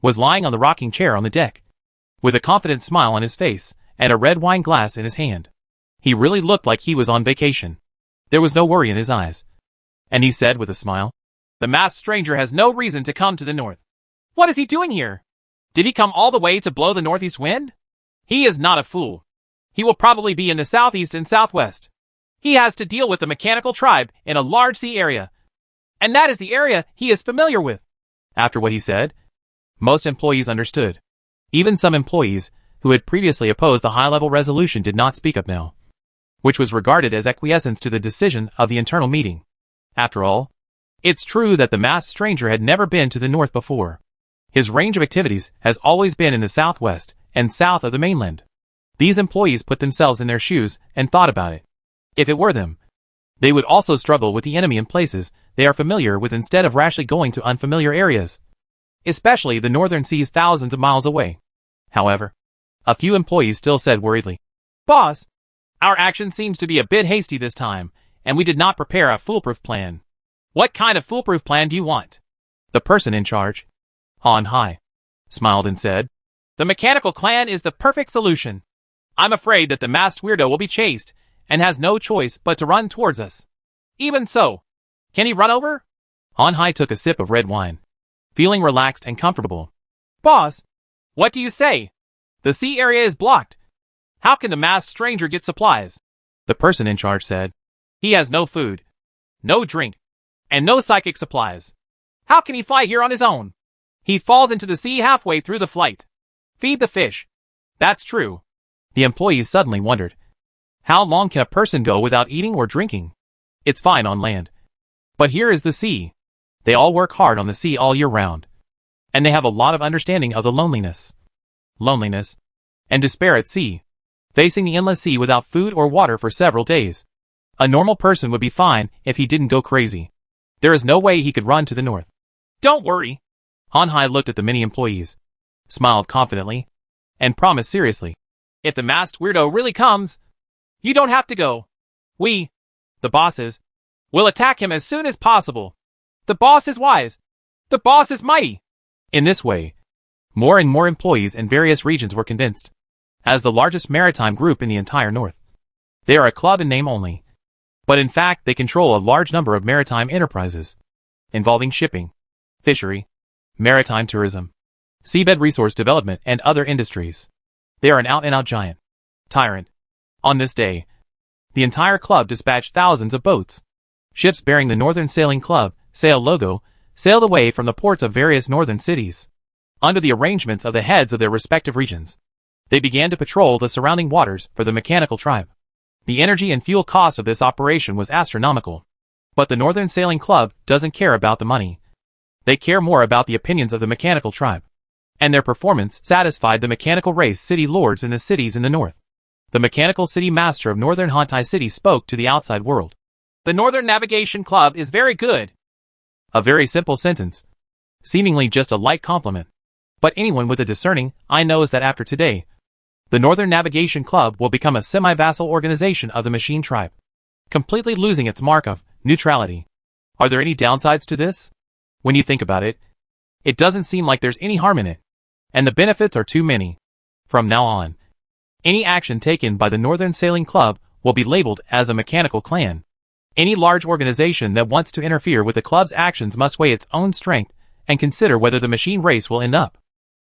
was lying on the rocking chair on the deck, with a confident smile on his face and a red wine glass in his hand. He really looked like he was on vacation. There was no worry in his eyes. And he said with a smile, "The masked stranger has no reason to come to the north. What is he doing here? Did he come all the way to blow the northeast wind? He is not a fool. He will probably be in the southeast and southwest. He has to deal with the mechanical tribe in a large sea area, and that is the area he is familiar with." After what he said, most employees understood. Even some employees who had previously opposed the high-level resolution did not speak up now, which was regarded as acquiescence to the decision of the internal meeting. After all, it's true that the masked stranger had never been to the north before. His range of activities has always been in the southwest and south of the mainland. These employees put themselves in their shoes and thought about it. If it were them, they would also struggle with the enemy in places they are familiar with instead of rashly going to unfamiliar areas, especially the northern seas thousands of miles away. However, a few employees still said worriedly, "Boss, our action seems to be a bit hasty this time, and we did not prepare a foolproof plan." "What kind of foolproof plan do you want?" The person in charge, on high, smiled and said, "The mechanical clan is the perfect solution. I'm afraid that the masked weirdo will be chased and has no choice but to run towards us. Even so, can he run over?" On high took a sip of red wine, feeling relaxed and comfortable. "Boss, what do you say? The sea area is blocked. How can the masked stranger get supplies?" The person in charge said, "He has no food, no drink, and no psychic supplies. How can he fly here on his own? He falls into the sea halfway through the flight. Feed the fish." "That's true." The employees suddenly wondered, how long can a person go without eating or drinking? It's fine on land, but here is the sea. They all work hard on the sea all year round, and they have a lot of understanding of the loneliness, and despair at sea, facing the endless sea without food or water for several days. A normal person would be fine if he didn't go crazy. There is no way he could run to the north. "Don't worry." Han Hai looked at the many employees, smiled confidently, and promised seriously, "If the masked weirdo really comes, you don't have to go. We, the bosses, will attack him as soon as possible. The boss is wise. The boss is mighty." In this way, more and more employees in various regions were convinced. As the largest maritime group in the entire north, they are a club in name only, but in fact they control a large number of maritime enterprises, involving shipping, fishery, maritime tourism, seabed resource development, and other industries. They are an out-and-out giant, tyrant. On this day, the entire club dispatched thousands of boats. Ships bearing the Northern Sailing Club sail logo sailed away from the ports of various northern cities. Under the arrangements of the heads of their respective regions, they began to patrol the surrounding waters for the mechanical tribe. The energy and fuel cost of this operation was astronomical. But the Northern Sailing Club doesn't care about the money. They care more about the opinions of the mechanical tribe, and their performance satisfied the mechanical race city lords in the cities in the north. The mechanical city master of Northern Hantai City spoke to the outside world. "The Northern Navigation Club is very good." A very simple sentence, seemingly just a light compliment. But anyone with a discerning eye knows that after today, the Northern Navigation Club will become a semi-vassal organization of the Machine Tribe, completely losing its mark of neutrality. Are there any downsides to this? When you think about it, it doesn't seem like there's any harm in it, and the benefits are too many. From now on, any action taken by the Northern Sailing Club will be labeled as a mechanical clan. Any large organization that wants to interfere with the club's actions must weigh its own strength and consider whether the machine race will end up.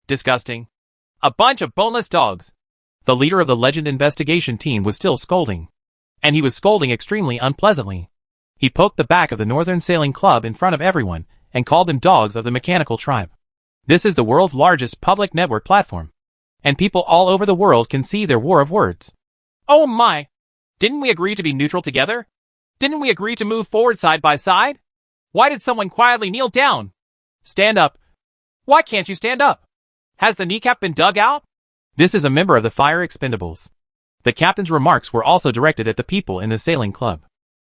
Disgusting. A bunch of boneless dogs. The leader of the Legend investigation team was still scolding, and he was scolding extremely unpleasantly. He poked the back of the Northern Sailing Club in front of everyone and called them dogs of the mechanical tribe. This is the world's largest public network platform, and people all over the world can see their war of words. Oh my! Didn't we agree to be neutral together? Didn't we agree to move forward side by side? Why did someone quietly kneel down? Stand up. Why can't you stand up? Has the kneecap been dug out? This is a member of the Fire Expendables. The captain's remarks were also directed at the people in the sailing club.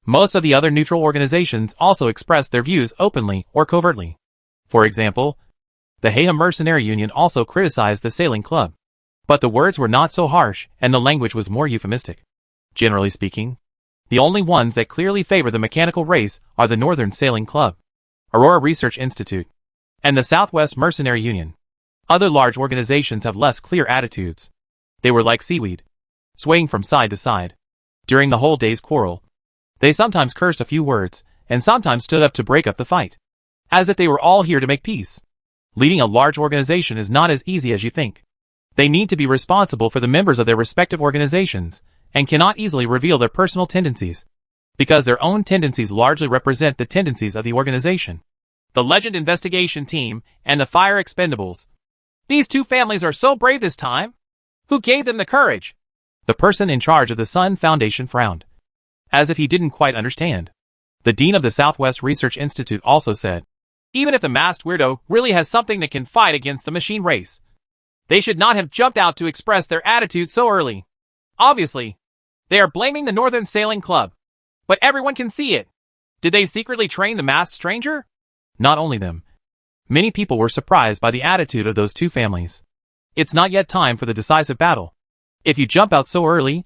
Most of the other neutral organizations also expressed their views openly or covertly. For example, the Hayham Mercenary Union also criticized the sailing club. But the words were not so harsh and the language was more euphemistic. Generally speaking, the only ones that clearly favor the mechanical race are the Northern Sailing Club, Aurora Research Institute, and the Southwest Mercenary Union. Other large organizations have less clear attitudes. They were like seaweed, swaying from side to side. During the whole day's quarrel, they sometimes cursed a few words, and sometimes stood up to break up the fight, as if they were all here to make peace. Leading a large organization is not as easy as you think. They need to be responsible for the members of their respective organizations, and cannot easily reveal their personal tendencies, because their own tendencies largely represent the tendencies of the organization. The Legend Investigation Team and the Fire Expendables. These two families are so brave this time. Who gave them the courage? The person in charge of the Sun Foundation frowned, as if he didn't quite understand. The dean of the Southwest Research Institute also said, even if the masked weirdo really has something that can fight against the machine race, they should not have jumped out to express their attitude so early. Obviously, they are blaming the Northern Sailing Club, but everyone can see it. Did they secretly train the masked stranger? Not only them. Many people were surprised by the attitude of those two families. It's not yet time for the decisive battle. If you jump out so early,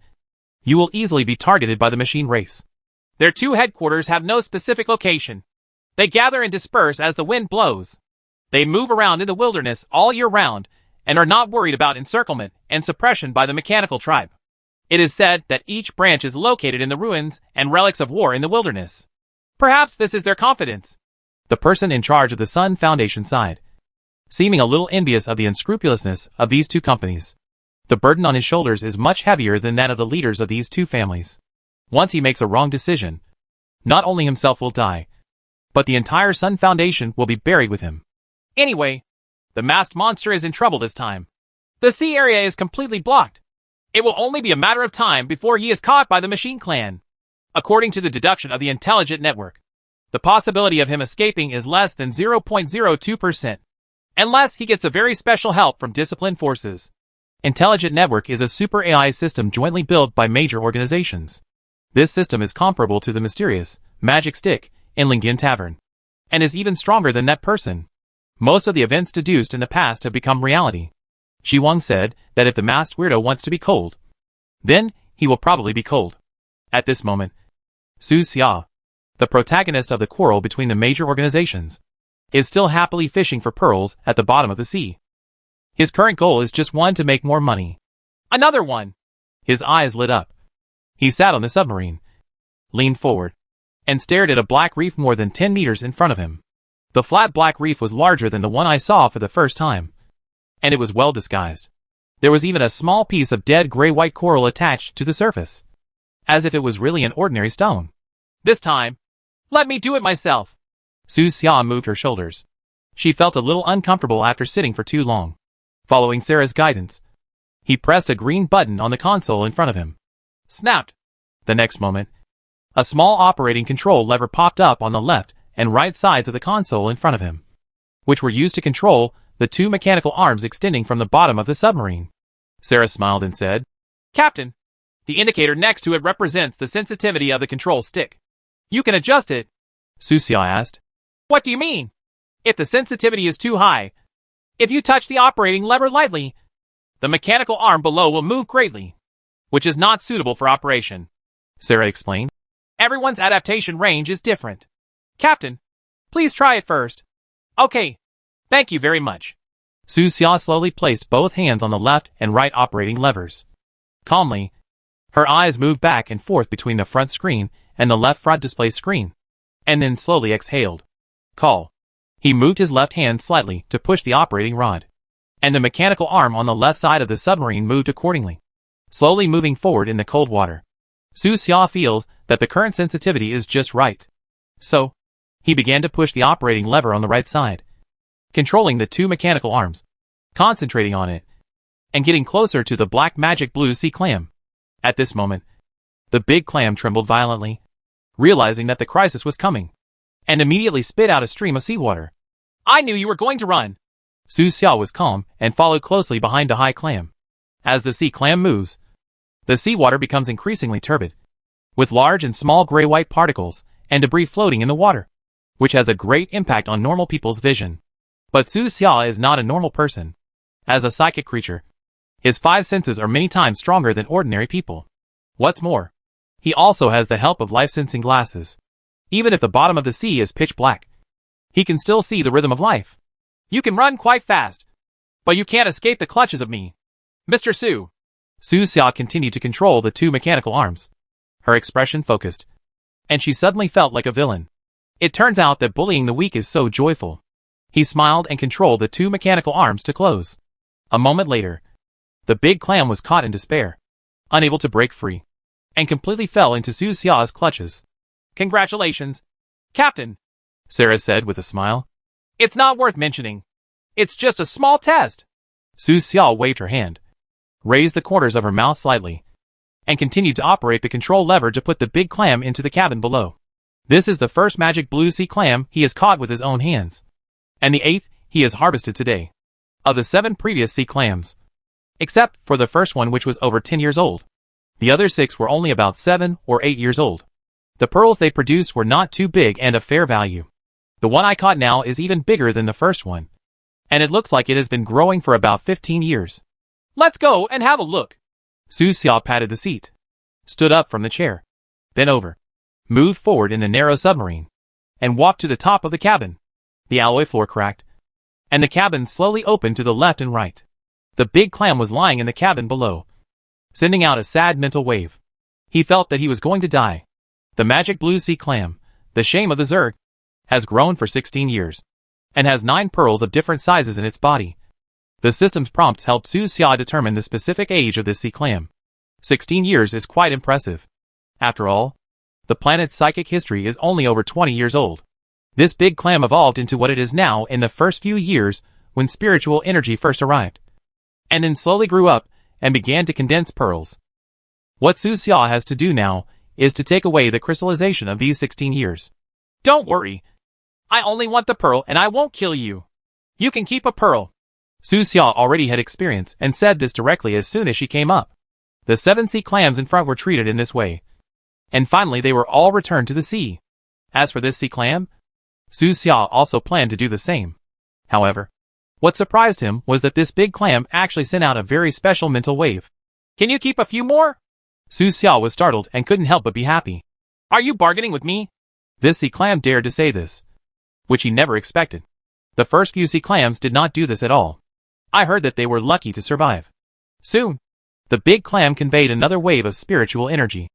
you will easily be targeted by the machine race. Their two headquarters have no specific location. They gather and disperse as the wind blows. They move around in the wilderness all year round and are not worried about encirclement and suppression by the mechanical tribe. It is said that each branch is located in the ruins and relics of war in the wilderness. Perhaps this is their confidence. The person in charge of the Sun Foundation sighed, seeming a little envious of the unscrupulousness of these two companies. The burden on his shoulders is much heavier than that of the leaders of these two families. Once he makes a wrong decision, not only himself will die, but the entire Sun Foundation will be buried with him. Anyway, the masked monster is in trouble this time. The sea area is completely blocked. It will only be a matter of time before he is caught by the Machine Clan. According to the deduction of the Intelligent Network, the possibility of him escaping is less than 0.02%, unless he gets a very special help from disciplined forces. Intelligent Network is a super AI system jointly built by major organizations. This system is comparable to the mysterious Magic Stick in Lingyan Tavern, and is even stronger than that person. Most of the events deduced in the past have become reality. Shi Wang said that if the masked weirdo wants to be cold, then he will probably be cold. At this moment, Su Xia, the protagonist of the quarrel between the major organizations, is still happily fishing for pearls at the bottom of the sea. His current goal is just one to make more money. Another one! His eyes lit up. He sat on the submarine, leaned forward, and stared at a black reef more than 10 meters in front of him. The flat black reef was larger than the one I saw for the first time, and it was well disguised. There was even a small piece of dead gray-white coral attached to the surface, as if it was really an ordinary stone. This time, let me do it myself. Su Xia moved her shoulders. She felt a little uncomfortable after sitting for too long. Following Sarah's guidance, he pressed a green button on the console in front of him. Snapped. The next moment, a small operating control lever popped up on the left and right sides of the console in front of him, which were used to control the two mechanical arms extending from the bottom of the submarine. Sarah smiled and said, Captain, the indicator next to it represents the sensitivity of the control stick. You can adjust it. Su Xia asked. What do you mean? If the sensitivity is too high, if you touch the operating lever lightly, the mechanical arm below will move greatly, which is not suitable for operation, Sarah explained. Everyone's adaptation range is different. Captain, please try it first. Okay. Thank you very much. Su Xia slowly placed both hands on the left and right operating levers. Calmly, her eyes moved back and forth between the front screen and the left front display screen, and then slowly exhaled. Call. He moved his left hand slightly to push the operating rod, and the mechanical arm on the left side of the submarine moved accordingly, slowly moving forward in the cold water. Su Xia feels that the current sensitivity is just right. So, he began to push the operating lever on the right side, controlling the two mechanical arms, concentrating on it, and getting closer to the black magic blue sea clam. At this moment, the big clam trembled violently, realizing that the crisis was coming, and immediately spit out a stream of seawater. I knew you were going to run. Su Xiao was calm and followed closely behind the high clam. As the sea clam moves, the seawater becomes increasingly turbid, with large and small gray-white particles and debris floating in the water, which has a great impact on normal people's vision. But Su Xiao is not a normal person. As a psychic creature, his 5 senses are many times stronger than ordinary people. What's more, he also has the help of life-sensing glasses. Even if the bottom of the sea is pitch black, he can still see the rhythm of life. You can run quite fast, but you can't escape the clutches of me, Mr. Su. Su Xiao continued to control the 2 mechanical arms. Her expression focused, and she suddenly felt like a villain. It turns out that bullying the weak is so joyful. He smiled and controlled the 2 mechanical arms to close. A moment later, the big clam was caught in despair, unable to break free, and completely fell into Su Xiao's clutches. Congratulations, Captain, Sarah said with a smile. It's not worth mentioning. It's just a small test. Su Xiao waved her hand, raised the corners of her mouth slightly, and continued to operate the control lever to put the big clam into the cabin below. This is the first magic blue sea clam he has caught with his own hands, and the 8th he has harvested today, of the 7 previous sea clams, except for the first one, which was over 10 years old. The other 6 were only about 7 or 8 years old. The pearls they produced were not too big and of fair value. The one I caught now is even bigger than the first one, and it looks like it has been growing for about 15 years. Let's go and have a look. Su Xiao patted the seat, stood up from the chair, bent over, moved forward in the narrow submarine, and walked to the top of the cabin. The alloy floor cracked, and the cabin slowly opened to the left and right. The big clam was lying in the cabin below, sending out a sad mental wave. He felt that he was going to die. The magic blue sea clam, the shame of the Zerg, has grown for 16 years, and has 9 pearls of different sizes in its body. The system's prompts helped Su Xiao determine the specific age of this sea clam. 16 years is quite impressive. After all, the planet's psychic history is only over 20 years old. This big clam evolved into what it is now in the first few years when spiritual energy first arrived, and then slowly grew up and began to condense pearls. What Su Xiao has to do now is to take away the crystallization of these 16 years. Don't worry. I only want the pearl and I won't kill you. You can keep a pearl. Su Xiao already had experience and said this directly as soon as she came up. The 7 sea clams in front were treated in this way, and finally they were all returned to the sea. As for this sea clam, Su Xiao also planned to do the same. However, what surprised him was that this big clam actually sent out a very special mental wave. Can you keep a few more? Su Xiao was startled and couldn't help but be happy. Are you bargaining with me? This sea clam dared to say this, which he never expected. The first few sea clams did not do this at all. I heard that they were lucky to survive. Soon, the big clam conveyed another wave of spiritual energy.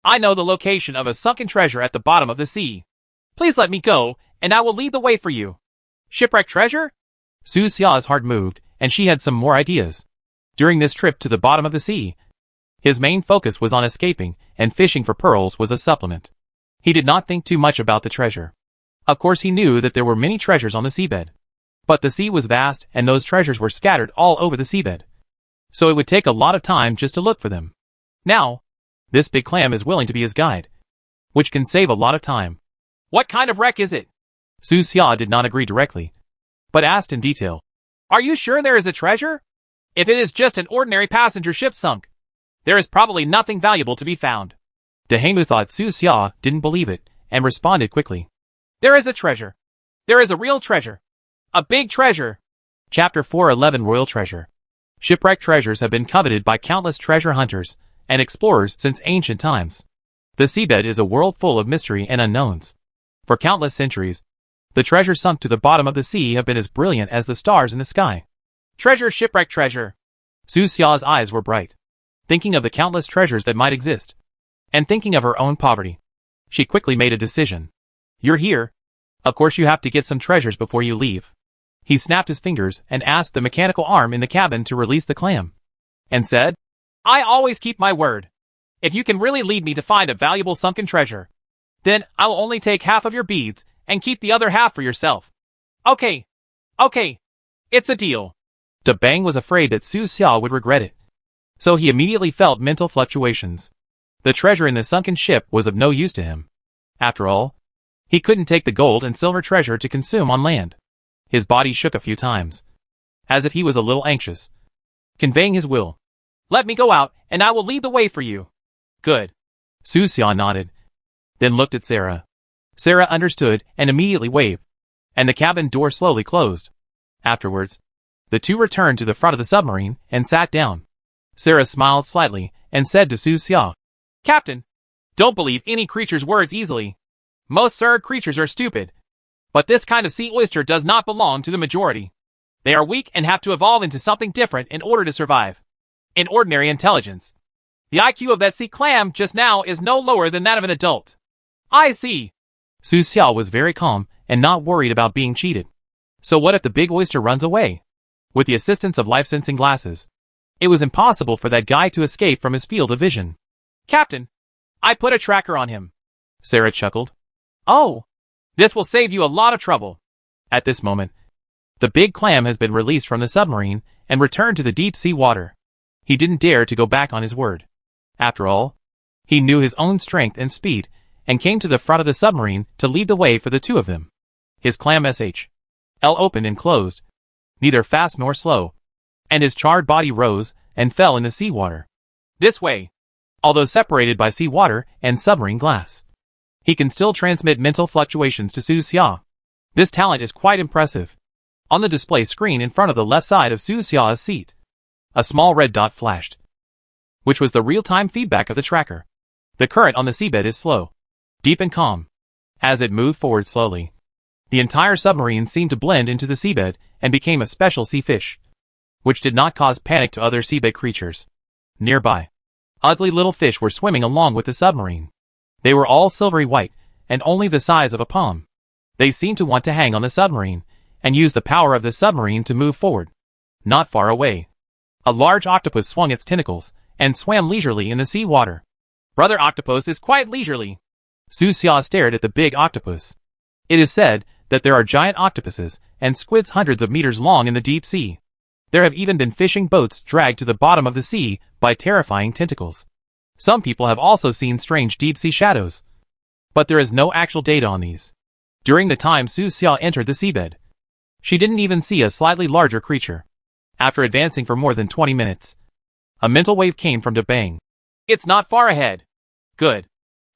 I know the location of a sunken treasure at the bottom of the sea. Please let me go, and I will lead the way for you. Shipwreck treasure? Su Xiao's heart moved, and she had some more ideas. During this trip to the bottom of the sea, his main focus was on escaping, and fishing for pearls was a supplement. He did not think too much about the treasure. Of course he knew that there were many treasures on the seabed. But the sea was vast, and those treasures were scattered all over the seabed. So it would take a lot of time just to look for them. Now, this big clam is willing to be his guide, which can save a lot of time. What kind of wreck is it? Su Xiao did not agree directly, but asked in detail. Are you sure there is a treasure? If it is just an ordinary passenger ship sunk, there is probably nothing valuable to be found. De Hengmu thought Su Xiao didn't believe it, and responded quickly. There is a treasure. There is a real treasure. A big treasure. Chapter 411 Royal Treasure. Shipwrecked treasures have been coveted by countless treasure hunters and explorers since ancient times. The seabed is a world full of mystery and unknowns. For countless centuries, the treasures sunk to the bottom of the sea have been as brilliant as the stars in the sky. Treasure, shipwrecked treasure. Su Xiao's eyes were bright, thinking of the countless treasures that might exist, and thinking of her own poverty. She quickly made a decision. You're here. Of course you have to get some treasures before you leave. He snapped his fingers and asked the mechanical arm in the cabin to release the clam, and said, I always keep my word. If you can really lead me to find a valuable sunken treasure, then I'll only take half of your beads and keep the other half for yourself. Okay. Okay. It's a deal. De Bang was afraid that Su Xiao would regret it, so he immediately felt mental fluctuations. The treasure in the sunken ship was of no use to him. After all, He couldn't take the gold and silver treasure to consume on land. His body shook a few times, as if he was a little anxious, conveying his will. Let me go out, and I will lead the way for you. Good. Su Xia nodded, then looked at Sarah. Sarah understood and immediately waved, and the cabin door slowly closed. Afterwards, the two returned to the front of the submarine and sat down. Sarah smiled slightly and said to Su Xia, Captain, don't believe any creature's words easily. Most surd creatures are stupid, but this kind of sea oyster does not belong to the majority. They are weak and have to evolve into something different in order to survive. In ordinary intelligence, the IQ of that sea clam just now is no lower than that of an adult. I see. Su Xia was very calm and not worried about being cheated. So what if the big oyster runs away? With the assistance of life-sensing glasses, it was impossible for that guy to escape from his field of vision. Captain, I put a tracker on him. Sarah chuckled. Oh, this will save you a lot of trouble. At this moment, the big clam has been released from the submarine and returned to the deep sea water. He didn't dare to go back on his word. After all, he knew his own strength and speed and came to the front of the submarine to lead the way for the two of them. His clam SHL opened and closed, neither fast nor slow, and his charred body rose and fell in the seawater. This way, although separated by seawater and submarine glass, he can still transmit mental fluctuations to Su Xia. This talent is quite impressive. On the display screen in front of the left side of Su Xia's seat, a small red dot flashed, which was the real-time feedback of the tracker. The current on the seabed is slow, deep and calm. As it moved forward slowly, the entire submarine seemed to blend into the seabed and became a special sea fish, which did not cause panic to other seabed creatures. Nearby, ugly little fish were swimming along with the submarine. They were all silvery white and only the size of a palm. They seemed to want to hang on the submarine and use the power of the submarine to move forward. Not far away, a large octopus swung its tentacles and swam leisurely in the sea water. Brother Octopus is quite leisurely. Su Xia stared at the big octopus. It is said that there are giant octopuses and squids hundreds of meters long in the deep sea. There have even been fishing boats dragged to the bottom of the sea by terrifying tentacles. Some people have also seen strange deep-sea shadows, but there is no actual data on these. During the time Su Xia entered the seabed, she didn't even see a slightly larger creature. After advancing for more than 20 minutes, a mental wave came from Debang. It's not far ahead. Good.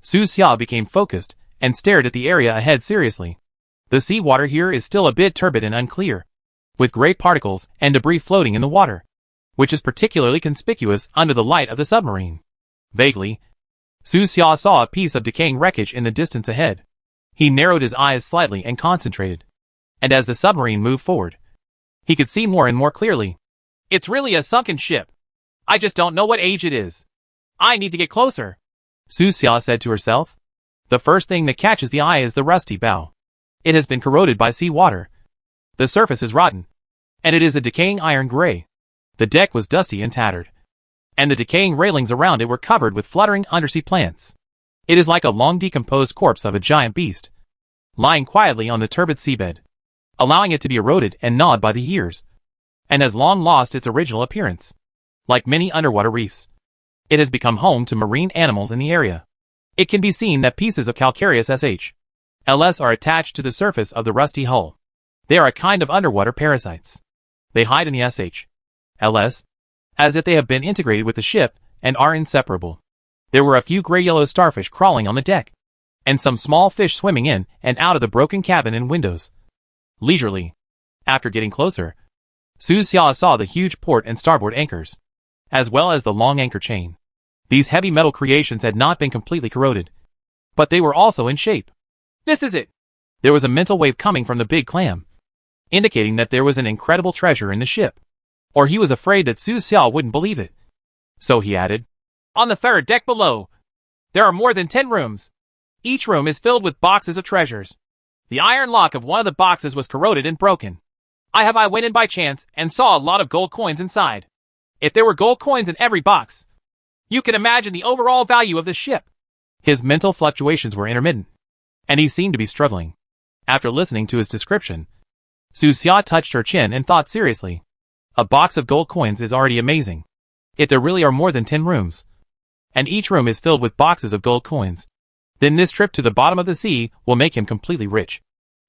Su Xia became focused and stared at the area ahead seriously. The seawater here is still a bit turbid and unclear, with gray particles and debris floating in the water, which is particularly conspicuous under the light of the submarine. Vaguely, Su Xia saw a piece of decaying wreckage in the distance ahead. He narrowed his eyes slightly and concentrated, and as the submarine moved forward, he could see more and more clearly. It's really a sunken ship. I just don't know what age it is. I need to get closer, Su Xia said to herself. The first thing that catches the eye is the rusty bow. It has been corroded by seawater. The surface is rotten, and it is a decaying iron gray. The deck was dusty and tattered, and the decaying railings around it were covered with fluttering undersea plants. It is like a long decomposed corpse of a giant beast, lying quietly on the turbid seabed, allowing it to be eroded and gnawed by the years, and has long lost its original appearance. Like many underwater reefs, it has become home to marine animals in the area. It can be seen that pieces of calcareous SHLs are attached to the surface of the rusty hull. They are a kind of underwater parasites. They hide in the SHLs, as if they have been integrated with the ship and are inseparable. There were a few gray-yellow starfish crawling on the deck, and some small fish swimming in and out of the broken cabin and windows. Leisurely, after getting closer, Su Xia saw the huge port and starboard anchors, as well as the long anchor chain. These heavy metal creations had not been completely corroded, but they were also in shape. This is it. There was a mental wave coming from the big clam, indicating that there was an incredible treasure in the ship. Or he was afraid that Su Xia wouldn't believe it. So he added, on the third deck below, there are more than 10 rooms. Each room is filled with boxes of treasures. The iron lock of one of the boxes was corroded and broken. I went in by chance and saw a lot of gold coins inside. If there were gold coins in every box, you can imagine the overall value of the ship. His mental fluctuations were intermittent, and he seemed to be struggling. After listening to his description, Su Xia touched her chin and thought seriously. A box of gold coins is already amazing. If there really are more than 10 rooms, and each room is filled with boxes of gold coins, then this trip to the bottom of the sea will make him completely rich.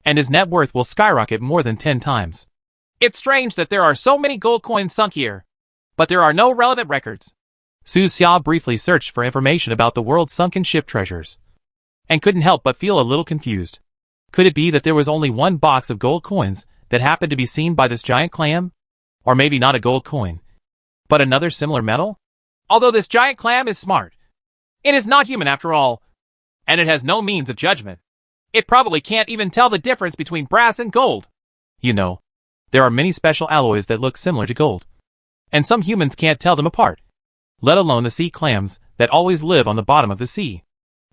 And his net worth will skyrocket more than 10 times. It's strange that there are so many gold coins sunk here, but there are no relevant records. Su Xia briefly searched for information about the world's sunken ship treasures, and couldn't help but feel a little confused. Could it be that there was only one box of gold coins that happened to be seen by this giant clam? Or maybe not a gold coin, but another similar metal? Although this giant clam is smart, it is not human after all, and it has no means of judgment. It probably can't even tell the difference between brass and gold. You know, there are many special alloys that look similar to gold, and some humans can't tell them apart, let alone the sea clams that always live on the bottom of the sea.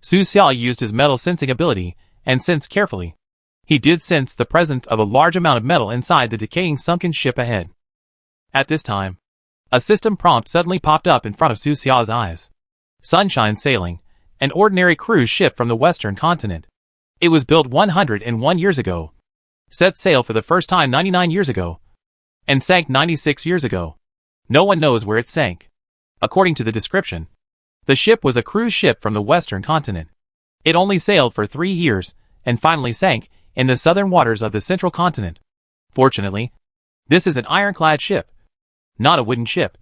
Su Xia used his metal sensing ability and sensed carefully. He did sense the presence of a large amount of metal inside the decaying sunken ship ahead. At this time, a system prompt suddenly popped up in front of Su Xia's eyes. Sunshine Sailing, an ordinary cruise ship from the western continent. It was built 101 years ago, set sail for the first time 99 years ago, and sank 96 years ago. No one knows where it sank. According to the description, the ship was a cruise ship from the western continent. It only sailed for 3 years, and finally sank in the southern waters of the central continent. Fortunately, this is an ironclad ship, not a wooden ship,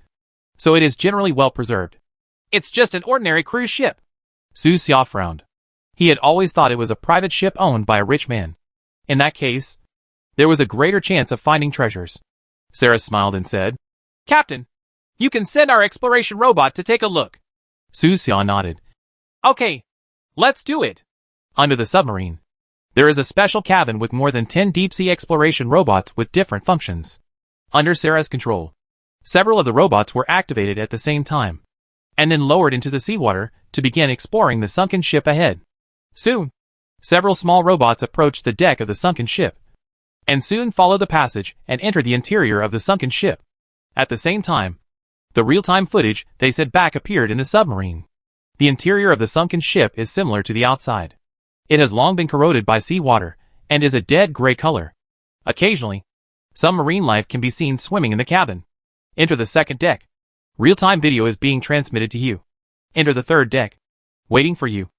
so it is generally well preserved. It's just an ordinary cruise ship. Su Xia frowned. He had always thought it was a private ship owned by a rich man. In that case, there was a greater chance of finding treasures. Sarah smiled and said, "Captain, you can send our exploration robot to take a look." Su Xia nodded. "Okay, let's do it." Under the submarine, there is a special cabin with more than 10 deep-sea exploration robots with different functions. Under Sarah's control, several of the robots were activated at the same time, and then lowered into the seawater to begin exploring the sunken ship ahead. Soon, several small robots approached the deck of the sunken ship, and soon followed the passage and entered the interior of the sunken ship. At the same time, the real-time footage they sent back appeared in the submarine. The interior of the sunken ship is similar to the outside. It has long been corroded by seawater, and is a dead gray color. Occasionally, some marine life can be seen swimming in the cabin. Enter the second deck. Real-time video is being transmitted to you. Enter the third deck. Waiting for you.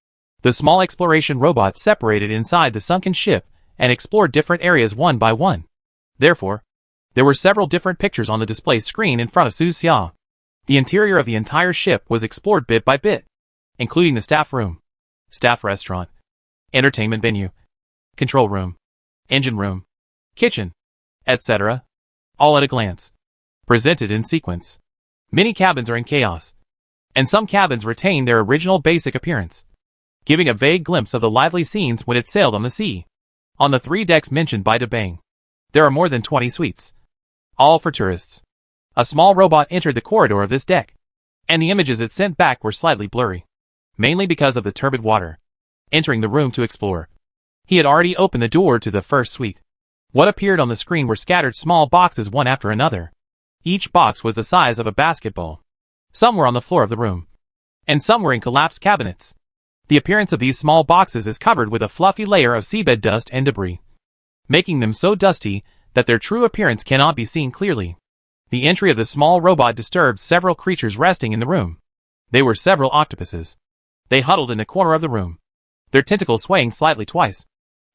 The small exploration robots separated inside the sunken ship and explored different areas one by one. Therefore, there were several different pictures on the display screen in front of Su Xia. The interior of the entire ship was explored bit by bit, including the staff room, staff restaurant, entertainment venue, control room, engine room, kitchen, etc., all at a glance, presented in sequence. Many cabins are in chaos, and some cabins retain their original basic appearance, giving a vague glimpse of the lively scenes when it sailed on the sea. On the 3 decks mentioned by DeBang, there are more than 20 suites, all for tourists. A small robot entered the corridor of this deck, and the images it sent back were slightly blurry, mainly because of the turbid water. Entering the room to explore, he had already opened the door to the first suite. What appeared on the screen were scattered small boxes one after another. Each box was the size of a basketball. Some were on the floor of the room, and some were in collapsed cabinets. The appearance of these small boxes is covered with a fluffy layer of seabed dust and debris, making them so dusty that their true appearance cannot be seen clearly. The entry of the small robot disturbed several creatures resting in the room. They were several octopuses. They huddled in the corner of the room, their tentacles swaying slightly twice,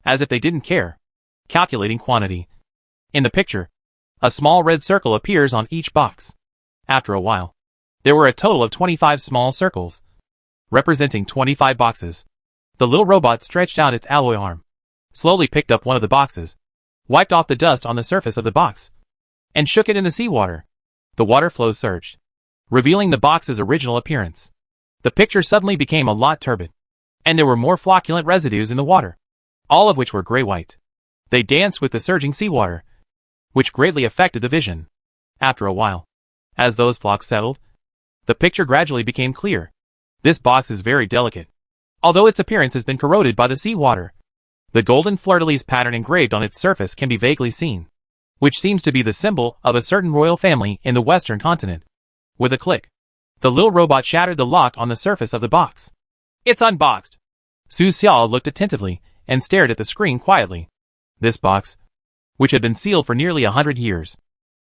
as if they didn't care. Calculating quantity. In the picture, a small red circle appears on each box. After a while, there were a total of 25 small circles, representing 25 boxes. The little robot stretched out its alloy arm, slowly picked up one of the boxes, wiped off the dust on the surface of the box, and shook it in the seawater. The water flow surged, revealing the box's original appearance. The picture suddenly became a lot turbid, and there were more flocculent residues in the water, all of which were gray-white. They danced with the surging seawater, which greatly affected the vision. After a while, as those flocks settled, the picture gradually became clear. This box is very delicate, although its appearance has been corroded by the seawater. The golden fleur-de-lis pattern engraved on its surface can be vaguely seen, which seems to be the symbol of a certain royal family in the western continent. With a click, the little robot shattered the lock on the surface of the box. It's unboxed. Su Xia looked attentively and stared at the screen quietly. This box, which had been sealed for nearly 100 years,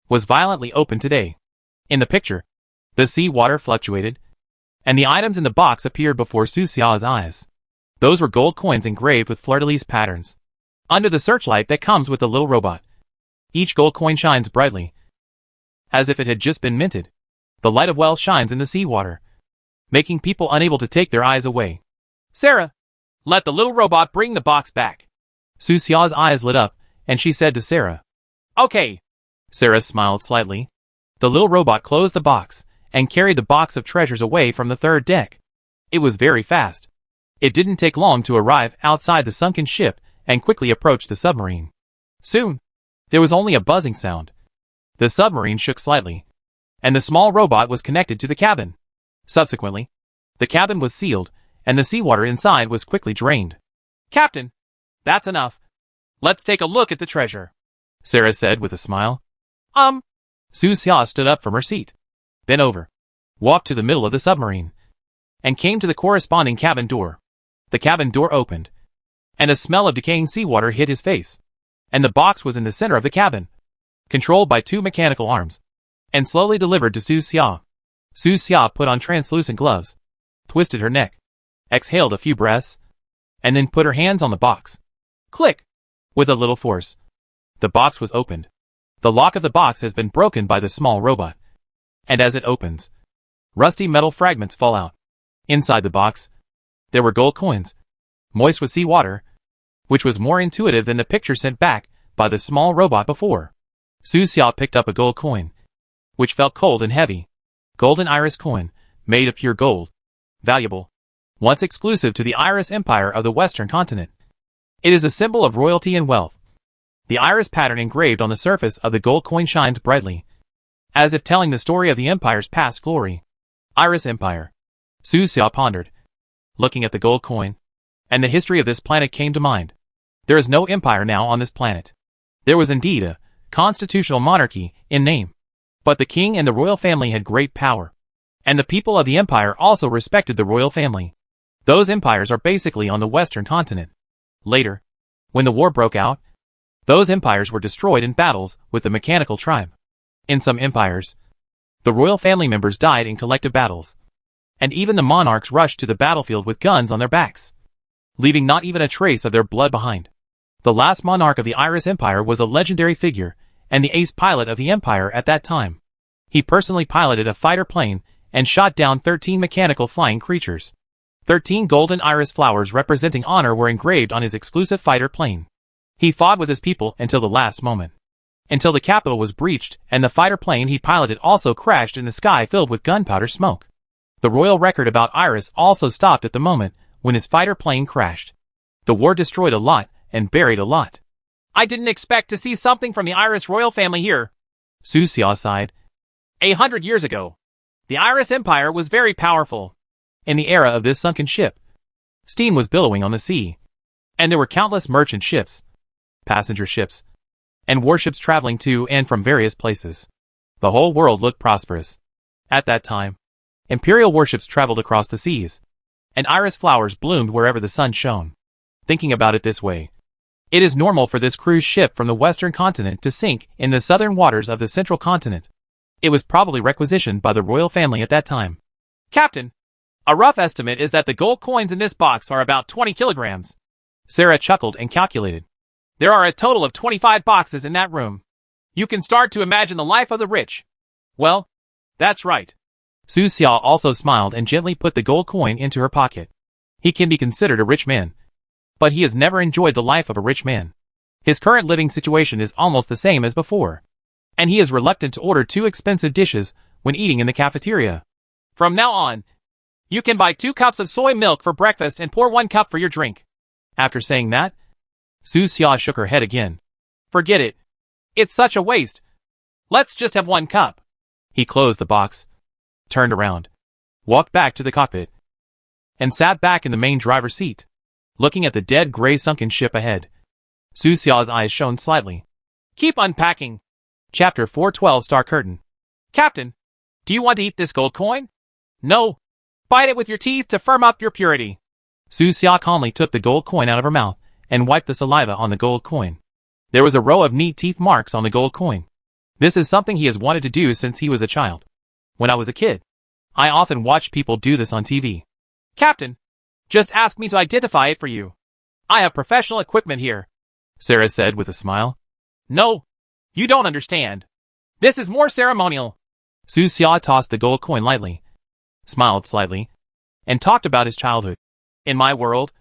was violently opened today. In the picture, the sea water fluctuated, and the items in the box appeared before Su Xia's eyes. Those were gold coins engraved with fleur-de-lis patterns. Under the searchlight that comes with the little robot, each gold coin shines brightly, as if it had just been minted. The light of wealth shines in the seawater, making people unable to take their eyes away. Sarah, let the little robot bring the box back. Su Xia's eyes lit up, and she said to Sarah. Okay. Sarah smiled slightly. The little robot closed the box, and carried the box of treasures away from the third deck. It was very fast. It didn't take long to arrive outside the sunken ship, and quickly approached the submarine. Soon, there was only a buzzing sound. The submarine shook slightly, and the small robot was connected to the cabin. Subsequently, the cabin was sealed, and the seawater inside was quickly drained. Captain, that's enough. Let's take a look at the treasure, Sarah said with a smile. Su Xia stood up from her seat, bent over, walked to the middle of the submarine, and came to the corresponding cabin door. The cabin door opened, and a smell of decaying seawater hit his face, and the box was in the center of the cabin, controlled by two mechanical arms, and slowly delivered to Su Xia. Su Xia put on translucent gloves, twisted her neck, exhaled a few breaths, and then put her hands on the box. Click! With a little force, the box was opened. The lock of the box has been broken by the small robot, and as it opens, rusty metal fragments fall out. Inside the box, there were gold coins, moist with seawater, which was more intuitive than the picture sent back by the small robot before. Su Xia picked up a gold coin, which felt cold and heavy. Golden iris coin, made of pure gold. Valuable. Once exclusive to the Iris Empire of the Western continent. It is a symbol of royalty and wealth. The iris pattern engraved on the surface of the gold coin shines brightly, as if telling the story of the empire's past glory. Iris Empire. Su Xia pondered, looking at the gold coin, and the history of this planet came to mind. There is no empire now on this planet. There was indeed a constitutional monarchy in name, but the king and the royal family had great power, and the people of the empire also respected the royal family. Those empires are basically on the Western continent. Later, when the war broke out, those empires were destroyed in battles with the mechanical tribe. In some empires, the royal family members died in collective battles, and even the monarchs rushed to the battlefield with guns on their backs, leaving not even a trace of their blood behind. The last monarch of the Iris Empire was a legendary figure, and the ace pilot of the empire at that time. He personally piloted a fighter plane and shot down 13 mechanical flying creatures. 13 golden iris flowers representing honor were engraved on his exclusive fighter plane. He fought with his people until the last moment, until the capital was breached and the fighter plane he piloted also crashed in the sky filled with gunpowder smoke. The royal record about Iris also stopped at the moment when his fighter plane crashed. The war destroyed a lot and buried a lot. I didn't expect to see something from the Iris royal family here, Su Xia sighed. 100 years ago, the Iris Empire was very powerful. In the era of this sunken ship, steam was billowing on the sea, and there were countless merchant ships, passenger ships, and warships traveling to and from various places. The whole world looked prosperous. At that time, imperial warships traveled across the seas, and iris flowers bloomed wherever the sun shone. Thinking about it this way, it is normal for this cruise ship from the western continent to sink in the southern waters of the central continent. It was probably requisitioned by the royal family at that time. Captain, a rough estimate is that the gold coins in this box are about 20 kilograms. Sarah chuckled and calculated. There are a total of 25 boxes in that room. You can start to imagine the life of the rich. Well, that's right. Su Xia also smiled and gently put the gold coin into her pocket. He can be considered a rich man, but he has never enjoyed the life of a rich man. His current living situation is almost the same as before, and he is reluctant to order too expensive dishes when eating in the cafeteria. From now on, you can buy 2 cups of soy milk for breakfast and pour 1 cup for your drink. After saying that, Su Xia shook her head again. Forget it. It's such a waste. Let's just have 1 cup. He closed the box, turned around, walked back to the cockpit, and sat back in the main driver's seat, looking at the dead gray sunken ship ahead. Su Xia's eyes shone slightly. Keep unpacking. Chapter 412 Star Curtain. Captain, do you want to eat this gold coin? No. Bite it with your teeth to firm up your purity. Su Xia calmly took the gold coin out of her mouth and wiped the saliva on the gold coin. There was a row of neat teeth marks on the gold coin. This is something he has wanted to do since he was a child. When I was a kid, I often watched people do this on TV. Captain, Just ask me to identify it for you. I have professional equipment here, Sarah said with a smile. No, you don't understand. This is more ceremonial. Su Xia tossed the gold coin lightly, smiled slightly, and talked about his childhood. In my world,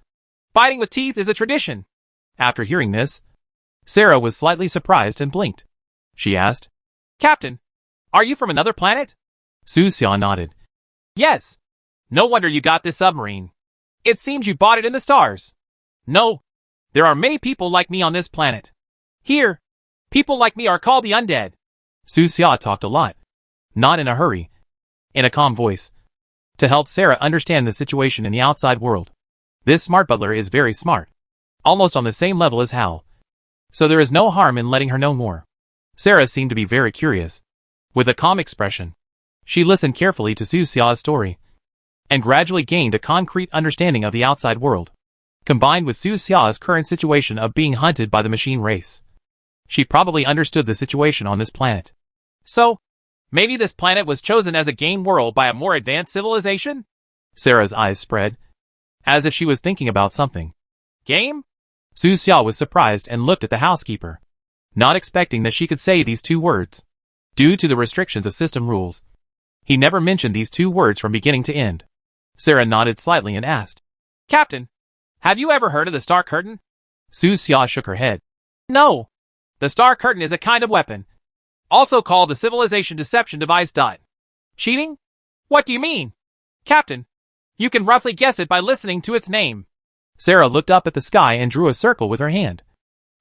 fighting with teeth is a tradition. After hearing this, Sarah was slightly surprised and blinked. She asked, Captain, are you from another planet? Su Xia nodded. Yes. No wonder you got this submarine. It seems you bought it in the stars. No, there are many people like me on this planet. Here, people like me are called the undead. Su Xia talked a lot, not in a hurry, in a calm voice, to help Sarah understand the situation in the outside world. This smart butler is very smart, almost on the same level as Hal, so there is no harm in letting her know more. Sarah seemed to be very curious. With a calm expression, she listened carefully to Su Xia's story, and gradually gained a concrete understanding of the outside world, combined with Su Xia's current situation of being hunted by the machine race. She probably understood the situation on this planet. So, maybe this planet was chosen as a game world by a more advanced civilization? Sarah's eyes spread, as if she was thinking about something. Game? Su Xia was surprised and looked at the housekeeper, not expecting that she could say these two words. Due to the restrictions of system rules, he never mentioned these two words from beginning to end. Sarah nodded slightly and asked, Captain, have you ever heard of the Star Curtain? Su Xia shook her head. No. The Star Curtain is a kind of weapon, also called the Civilization Deception Device. Cheating? What do you mean? Captain, you can roughly guess it by listening to its name. Sarah looked up at the sky and drew a circle with her hand.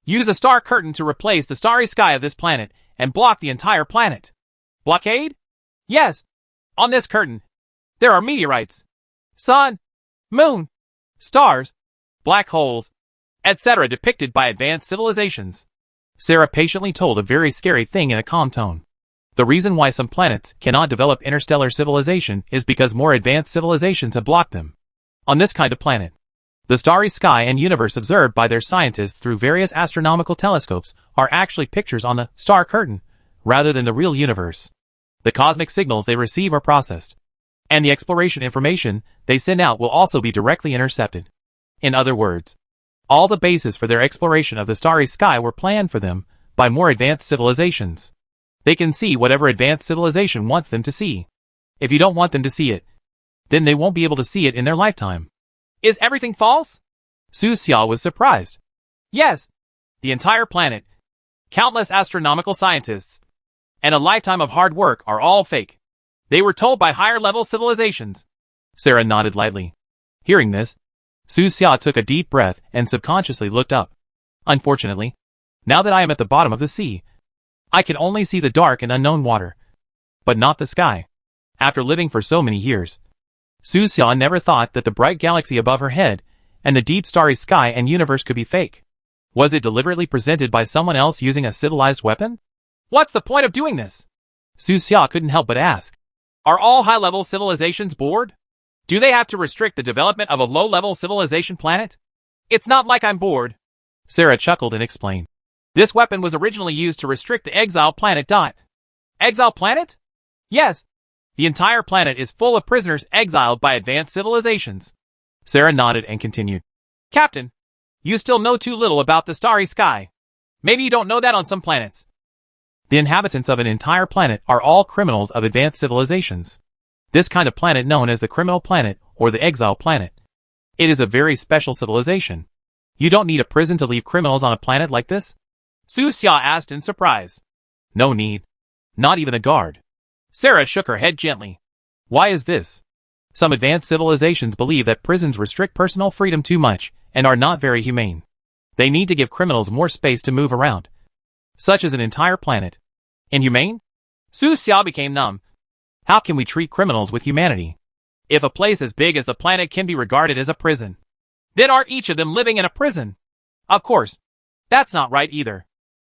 Use a star curtain to replace the starry sky of this planet and block the entire planet. Blockade? Yes. On this curtain, there are meteorites, sun, moon, stars, black holes, etc. depicted by advanced civilizations. Sarah patiently told a very scary thing in a calm tone. The reason why some planets cannot develop interstellar civilization is because more advanced civilizations have blocked them. On this kind of planet, the starry sky and universe observed by their scientists through various astronomical telescopes are actually pictures on the star curtain, rather than the real universe. The cosmic signals they receive are processed, and the exploration information they send out will also be directly intercepted. In other words, all the bases for their exploration of the starry sky were planned for them by more advanced civilizations. They can see whatever advanced civilization wants them to see. If you don't want them to see it, then they won't be able to see it in their lifetime. Is everything false? Su Xia was surprised. Yes, the entire planet, countless astronomical scientists, and a lifetime of hard work are all fake. They were told by higher-level civilizations. Sarah nodded lightly. Hearing this, Su Xia took a deep breath and subconsciously looked up. Unfortunately, now that I am at the bottom of the sea, I can only see the dark and unknown water, but not the sky. After living for so many years, Su Xia never thought that the bright galaxy above her head and the deep starry sky and universe could be fake. Was it deliberately presented by someone else using a civilized weapon? What's the point of doing this? Su Xia couldn't help but ask. Are all high-level civilizations bored? Do they have to restrict the development of a low-level civilization planet? It's not like I'm bored. Sarah chuckled and explained. This weapon was originally used to restrict the exile planet. Exile planet? Yes. The entire planet is full of prisoners exiled by advanced civilizations. Sarah nodded and continued. Captain, you still know too little about the starry sky. Maybe you don't know that on some planets, the inhabitants of an entire planet are all criminals of advanced civilizations. This kind of planet known as the criminal planet or the exile planet. It is a very special civilization. You don't need a prison to leave criminals on a planet like this? Su Xia asked in surprise. No need. Not even a guard. Sarah shook her head gently. Why is this? Some advanced civilizations believe that prisons restrict personal freedom too much and are not very humane. They need to give criminals more space to move around, such as an entire planet. Inhumane? Su Xia became numb. How can we treat criminals with humanity? If a place as big as the planet can be regarded as a prison, then aren't each of them living in a prison? Of course, that's not right either.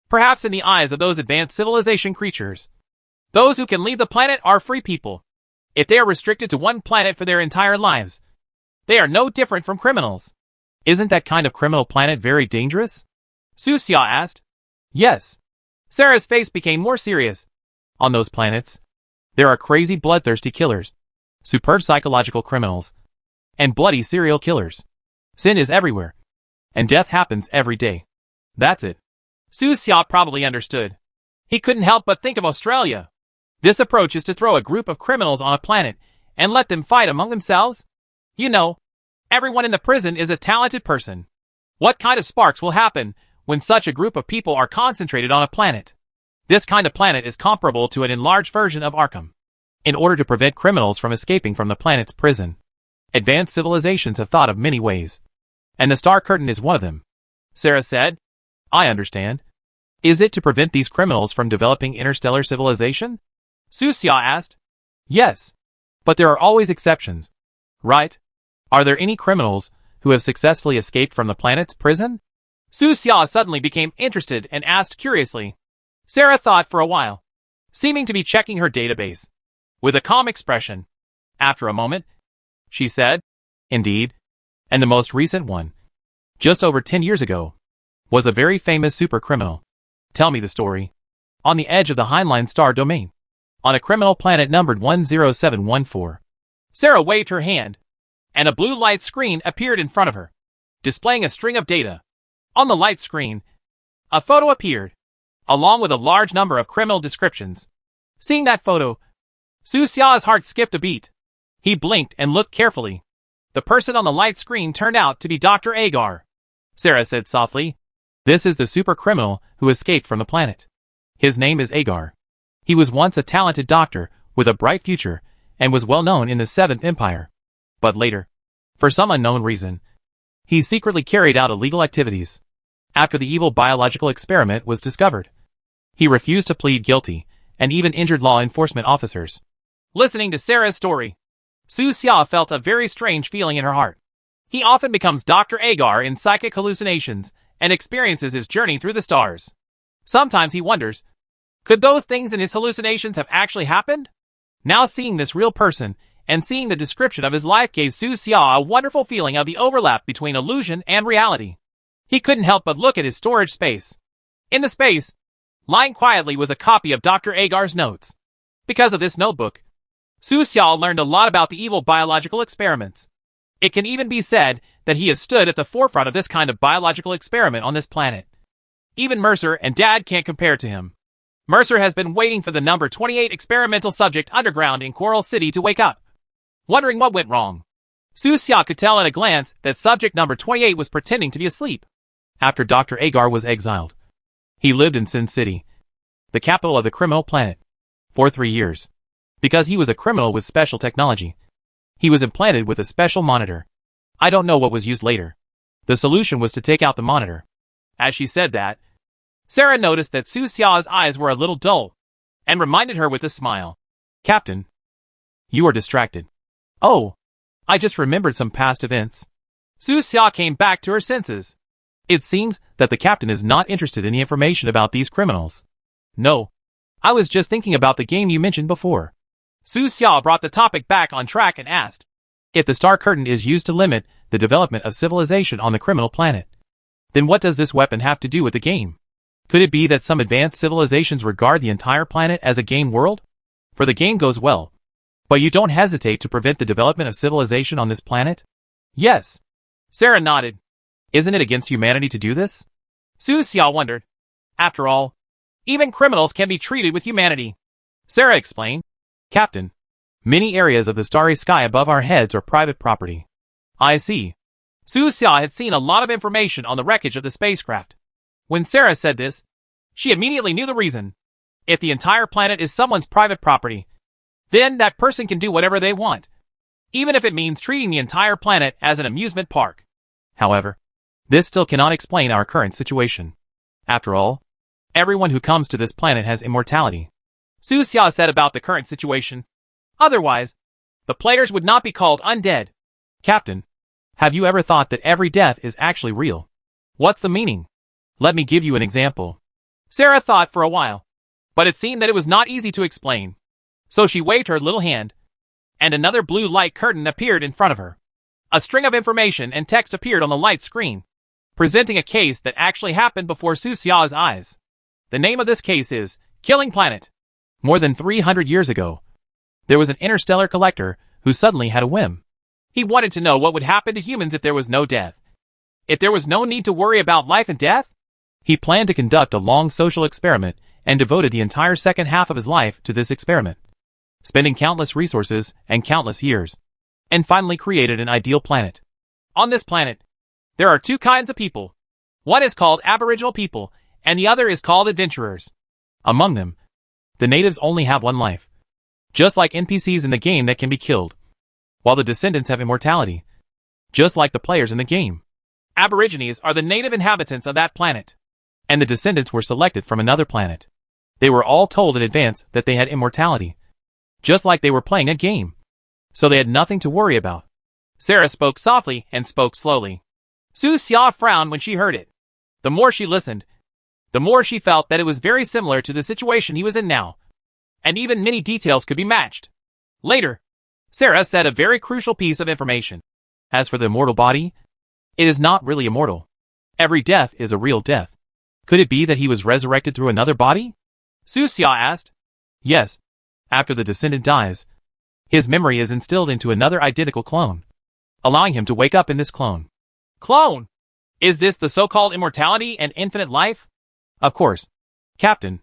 Perhaps in the eyes of those advanced civilization creatures, those who can leave the planet are free people. If they are restricted to one planet for their entire lives, they are no different from criminals. Isn't that kind of criminal planet very dangerous? Su Xia asked. Yes. Sarah's face became more serious. On those planets, there are crazy bloodthirsty killers, superb psychological criminals, and bloody serial killers. Sin is everywhere, and death happens every day. That's it. Su Xia probably understood. He couldn't help but think of Australia. This approach is to throw a group of criminals on a planet and let them fight among themselves. You know, everyone in the prison is a talented person. What kind of sparks will happen when such a group of people are concentrated on a planet? This kind of planet is comparable to an enlarged version of Arkham. In order to prevent criminals from escaping from the planet's prison, advanced civilizations have thought of many ways. And the Star Curtain is one of them. Sarah said, I understand. Is it to prevent these criminals from developing interstellar civilization? Su Xia asked. Yes. But there are always exceptions. Right? Are there any criminals who have successfully escaped from the planet's prison? Su Xia suddenly became interested and asked curiously. Sarah thought for a while, seeming to be checking her database. With a calm expression. After a moment, she said, Indeed. And the most recent one, just over 10 years ago, was a very famous supercriminal. Tell me the story. On the edge of the Heinlein star domain, on a criminal planet numbered 10714. Sarah waved her hand, and a blue light screen appeared in front of her, displaying a string of data. On the light screen, a photo appeared, along with a large number of criminal descriptions. Seeing that photo, Su Xia's heart skipped a beat. He blinked and looked carefully. The person on the light screen turned out to be Dr. Agar. Sarah said softly, This is the super criminal who escaped from the planet. His name is Agar. He was once a talented doctor with a bright future and was well known in the Seventh Empire. But later, for some unknown reason, he secretly carried out illegal activities. After the evil biological experiment was discovered, he refused to plead guilty and even injured law enforcement officers. Listening to Sarah's story, Su Xia felt a very strange feeling in her heart. He often becomes Dr. Agar in psychic hallucinations and experiences his journey through the stars. Sometimes he wonders, could those things in his hallucinations have actually happened? Now seeing this real person and seeing the description of his life gave Su Xia a wonderful feeling of the overlap between illusion and reality. He couldn't help but look at his storage space. In the space, lying quietly was a copy of Dr. Agar's notes. Because of this notebook, Su Xia learned a lot about the evil biological experiments. It can even be said that he has stood at the forefront of this kind of biological experiment on this planet. Even Mercer and Dad can't compare to him. Mercer has been waiting for the number 28 experimental subject underground in Coral City to wake up, wondering what went wrong. Su Xia could tell at a glance that subject number 28 was pretending to be asleep. After Dr. Agar was exiled, he lived in Sin City, the capital of the criminal planet, for 3 years. Because he was a criminal with special technology, he was implanted with a special monitor. I don't know what was used later. The solution was to take out the monitor. As she said that, Sarah noticed that Su Xia's eyes were a little dull, and reminded her with a smile. Captain, you are distracted. Oh, I just remembered some past events. Su Xia came back to her senses. It seems that the captain is not interested in the information about these criminals. No, I was just thinking about the game you mentioned before. Su Xia brought the topic back on track and asked, if the Star Curtain is used to limit the development of civilization on the criminal planet, then what does this weapon have to do with the game? Could it be that some advanced civilizations regard the entire planet as a game world? For the game goes well, but you don't hesitate to prevent the development of civilization on this planet? Yes. Sarah nodded. Isn't it against humanity to do this? Su Xia wondered. After all, even criminals can be treated with humanity. Sarah explained. Captain, many areas of the starry sky above our heads are private property. I see. Su Xia had seen a lot of information on the wreckage of the spacecraft. When Sarah said this, she immediately knew the reason. If the entire planet is someone's private property, then that person can do whatever they want, even if it means treating the entire planet as an amusement park. However, this still cannot explain our current situation. After all, everyone who comes to this planet has immortality. Su Xia said about the current situation. Otherwise, the players would not be called undead. Captain, have you ever thought that every death is actually real? What's the meaning? Let me give you an example. Sarah thought for a while, but it seemed that it was not easy to explain. So she waved her little hand, and another blue light curtain appeared in front of her. A string of information and text appeared on the light screen, presenting a case that actually happened before Su Xia's eyes. The name of this case is Killing Planet. More than 300 years ago, there was an interstellar collector who suddenly had a whim. He wanted to know what would happen to humans if there was no death. If there was no need to worry about life and death? He planned to conduct a long social experiment and devoted the entire second half of his life to this experiment, spending countless resources and countless years, and finally created an ideal planet. On this planet, there are two kinds of people. One is called Aboriginal people, and the other is called adventurers. Among them, the natives only have one life, just like NPCs in the game that can be killed, while the descendants have immortality, just like the players in the game. Aborigines are the native inhabitants of that planet, and the descendants were selected from another planet. They were all told in advance that they had immortality, just like they were playing a game, so they had nothing to worry about. Sarah spoke softly and spoke slowly. Su Xia frowned when she heard it. The more she listened, the more she felt that it was very similar to the situation he was in now, and even many details could be matched. Later, Sarah said a very crucial piece of information. As for the immortal body, it is not really immortal. Every death is a real death. Could it be that he was resurrected through another body? Su Xia asked. Yes. After the descendant dies, his memory is instilled into another identical clone, allowing him to wake up in this clone. Clone? Is this the so-called immortality and infinite life? Of course. Captain,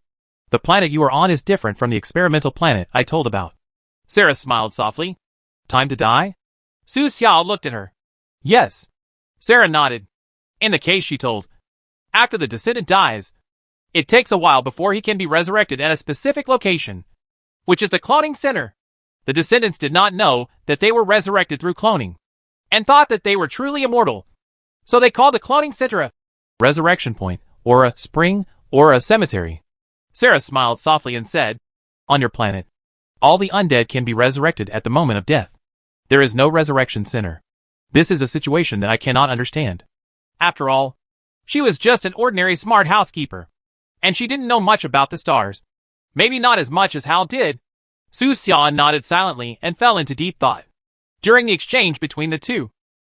the planet you are on is different from the experimental planet I told about. Sarah smiled softly. Time to die? Su Xiao looked at her. Yes. Sarah nodded. In the case she told, after the descendant dies, it takes a while before he can be resurrected at a specific location, which is the cloning center. The descendants did not know that they were resurrected through cloning, and thought that they were truly immortal. So they called the cloning center a resurrection point, or a spring, or a cemetery. Sarah smiled softly and said, on your planet, all the undead can be resurrected at the moment of death. There is no resurrection center. This is a situation that I cannot understand. After all, she was just an ordinary smart housekeeper, and she didn't know much about the stars. Maybe not as much as Hal did. Su Xia nodded silently and fell into deep thought. During the exchange between the two,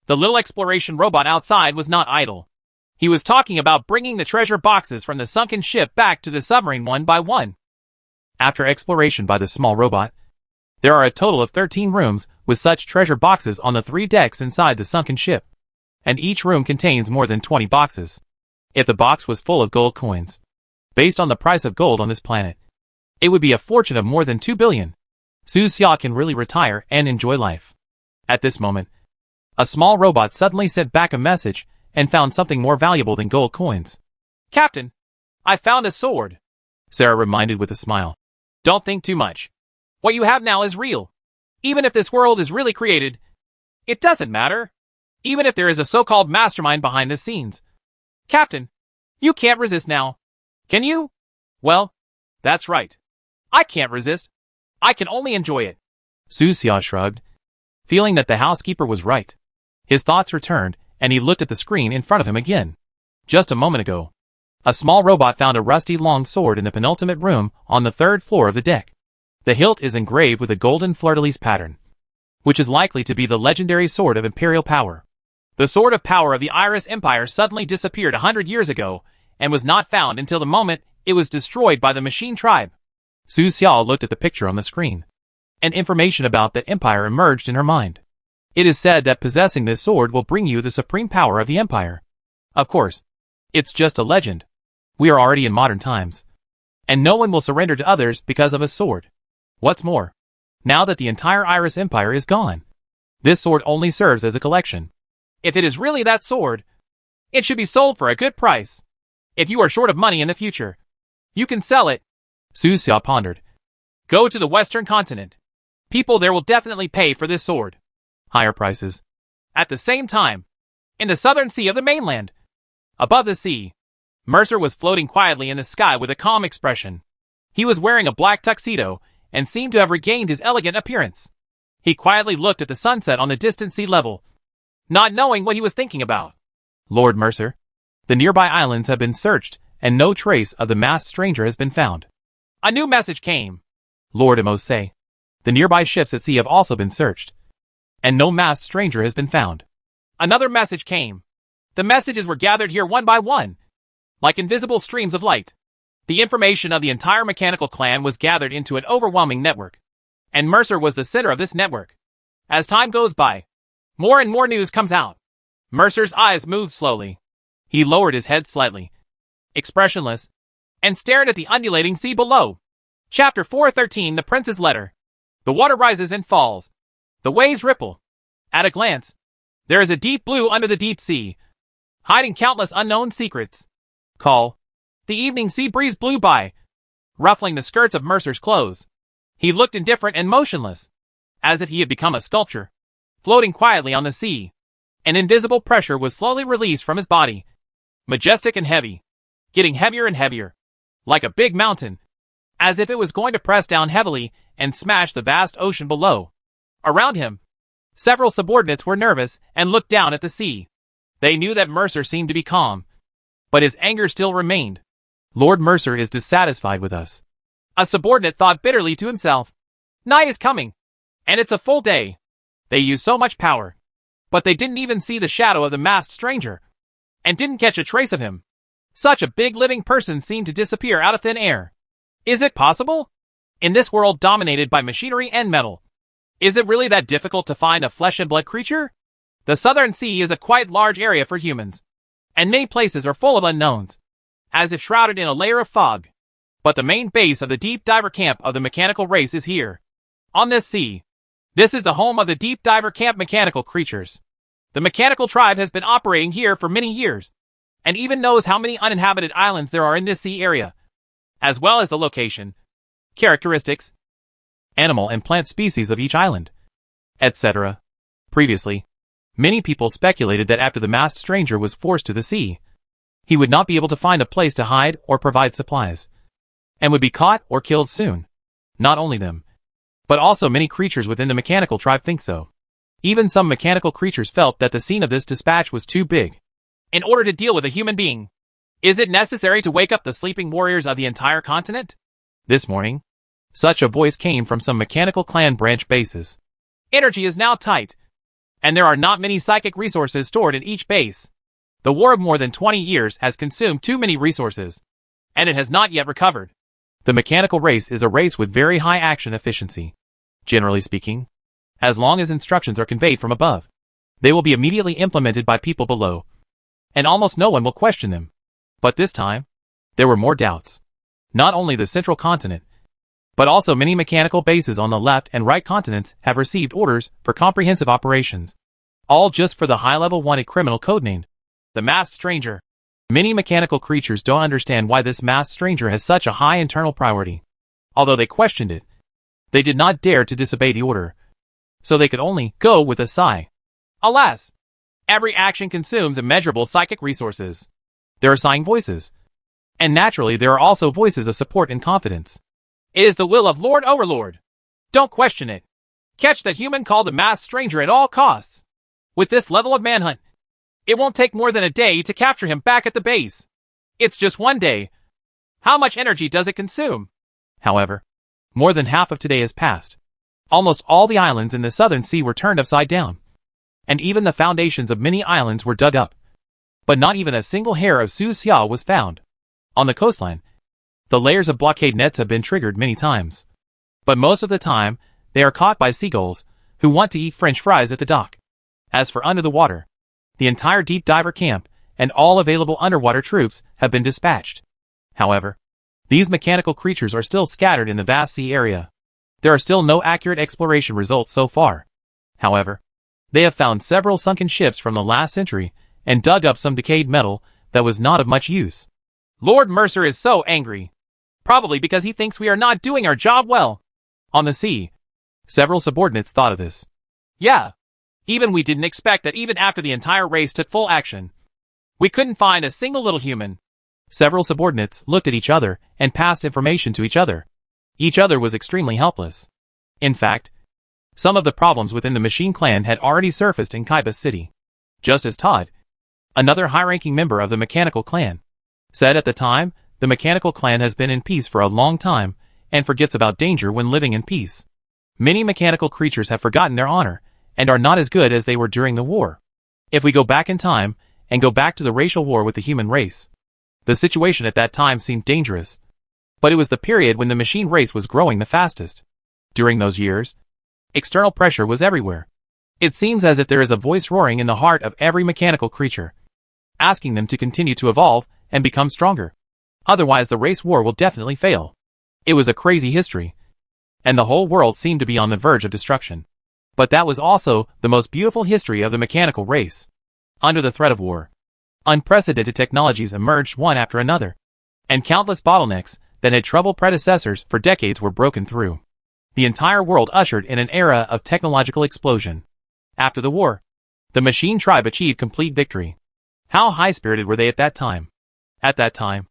the little exploration robot outside was not idle. He was talking about bringing the treasure boxes from the sunken ship back to the submarine one by one. After exploration by the small robot, there are a total of 13 rooms with such treasure boxes on the 3 decks inside the sunken ship, and each room contains more than 20 boxes. If the box was full of gold coins, based on the price of gold on this planet, it would be a fortune of more than 2 billion. Su Xia can really retire and enjoy life. At this moment, a small robot suddenly sent back a message and found something more valuable than gold coins. Captain, I found a sword, Sarah reminded with a smile. Don't think too much. What you have now is real. Even if this world is really created, it doesn't matter. Even if there is a so-called mastermind behind the scenes. Captain, you can't resist now. Can you? Well, that's right. I can't resist. I can only enjoy it. Su Xia shrugged, feeling that the housekeeper was right. His thoughts returned, and he looked at the screen in front of him again. Just a moment ago, a small robot found a rusty long sword in the penultimate room on the 3rd floor of the deck. The hilt is engraved with a golden fleur-de-lis pattern, which is likely to be the legendary sword of imperial power. The sword of power of the Iris Empire suddenly disappeared 100 years ago and was not found until the moment it was destroyed by the machine tribe. Su Xiao looked at the picture on the screen, and information about the empire emerged in her mind. It is said that possessing this sword will bring you the supreme power of the empire. Of course, it's just a legend. We are already in modern times, and no one will surrender to others because of a sword. What's more, now that the entire Iris Empire is gone, this sword only serves as a collection. If it is really that sword, it should be sold for a good price. If you are short of money in the future, you can sell it. Su Xia pondered. Go to the western continent. People there will definitely pay for this sword. Higher prices. At the same time, in the southern sea of the mainland, above the sea, Mercer was floating quietly in the sky with a calm expression. He was wearing a black tuxedo and seemed to have regained his elegant appearance. He quietly looked at the sunset on the distant sea level, not knowing what he was thinking about. Lord Mercer, the nearby islands have been searched and no trace of the masked stranger has been found. A new message came. Lord Amos say, the nearby ships at sea have also been searched, and no masked stranger has been found. Another message came. The messages were gathered here one by one, like invisible streams of light. The information of the entire mechanical clan was gathered into an overwhelming network, and Mercer was the center of this network. As time goes by, More and more news comes out. Mercer's eyes moved slowly. He lowered his head slightly, expressionless, and stared at the undulating sea below. Chapter 413, The Prince's Letter. The water rises and falls. The waves ripple. At a glance, there is a deep blue under the deep sea, hiding countless unknown secrets. Call. The evening sea breeze blew by, ruffling the skirts of Mercer's clothes. He looked indifferent and motionless, as if he had become a sculpture, floating quietly on the sea. An invisible pressure was slowly released from his body, majestic and heavy, getting heavier and heavier, like a big mountain, as if it was going to press down heavily and smash the vast ocean below. Around him, several subordinates were nervous and looked down at the sea. They knew that Mercer seemed to be calm, but his anger still remained. Lord Mercer is dissatisfied with us. A subordinate thought bitterly to himself. Night is coming, and it's a full day. They use so much power, but they didn't even see the shadow of the masked stranger, and didn't catch a trace of him. Such a big living person seemed to disappear out of thin air. Is it possible? In this world dominated by machinery and metal, is it really that difficult to find a flesh and blood creature? The Southern Sea is a quite large area for humans, and many places are full of unknowns, as if shrouded in a layer of fog. But the main base of the deep diver camp of the mechanical race is here, on this sea. This is the home of the deep diver camp mechanical creatures. The mechanical tribe has been operating here for many years, and even knows how many uninhabited islands there are in this sea area, as well as the location, characteristics, animal and plant species of each island, etc. Previously, many people speculated that after the masked stranger was forced to the sea, he would not be able to find a place to hide or provide supplies, and would be caught or killed soon. Not only them, but also many creatures within the mechanical tribe think so. Even some mechanical creatures felt that the scene of this dispatch was too big in order to deal with a human being. Is it necessary to wake up the sleeping warriors of the entire continent? This morning, such a voice came from some mechanical clan branch bases. Energy is now tight, and there are not many psychic resources stored in each base. The war of more than 20 years has consumed too many resources, and it has not yet recovered. The mechanical race is a race with very high action efficiency. Generally speaking, as long as instructions are conveyed from above, they will be immediately implemented by people below, and almost no one will question them. But this time, there were more doubts. Not only the central continent, but also many mechanical bases on the left and right continents have received orders for comprehensive operations, all just for the high-level wanted criminal codenamed the Masked Stranger. Many mechanical creatures don't understand why this masked stranger has such a high internal priority. Although they questioned it, they did not dare to disobey the order, so they could only go with a sigh. Alas! Every action consumes immeasurable psychic resources. There are sighing voices, and naturally there are also voices of support and confidence. It is the will of Lord Overlord. Don't question it. Catch that human called the Masked Stranger at all costs. With this level of manhunt, it won't take more than a day to capture him back at the base. It's just one day. How much energy does it consume? However, more than half of today has passed. Almost all the islands in the Southern Sea were turned upside down, and even the foundations of many islands were dug up. But not even a single hair of Su Xiao was found. On the coastline, the layers of blockade nets have been triggered many times, but most of the time, they are caught by seagulls who want to eat French fries at the dock. As for under the water, the entire deep diver camp and all available underwater troops have been dispatched. However, these mechanical creatures are still scattered in the vast sea area. There are still no accurate exploration results so far. However, they have found several sunken ships from the last century and dug up some decayed metal that was not of much use. Lord Mercer is so angry, probably because he thinks we are not doing our job well. On the sea, several subordinates thought of this. Yeah, even we didn't expect that even after the entire race took full action, we couldn't find a single little human. Several subordinates looked at each other and passed information to each other. Each other was extremely helpless. In fact, some of the problems within the Machine Clan had already surfaced in Kaiba City. Just as Todd, another high-ranking member of the Mechanical Clan, said at the time, the Mechanical Clan has been in peace for a long time and forgets about danger when living in peace. Many mechanical creatures have forgotten their honor and are not as good as they were during the war. If we go back in time and go back to the racial war with the human race, the situation at that time seemed dangerous, but it was the period when the machine race was growing the fastest. During those years, external pressure was everywhere. It seems as if there is a voice roaring in the heart of every mechanical creature, asking them to continue to evolve and become stronger. Otherwise the race war will definitely fail. It was a crazy history, and the whole world seemed to be on the verge of destruction. But that was also the most beautiful history of the mechanical race. Under the threat of war, unprecedented technologies emerged one after another, and countless bottlenecks that had troubled predecessors for decades were broken through. The entire world ushered in an era of technological explosion. After the war, the machine tribe achieved complete victory. How high-spirited were they at that time? At that time,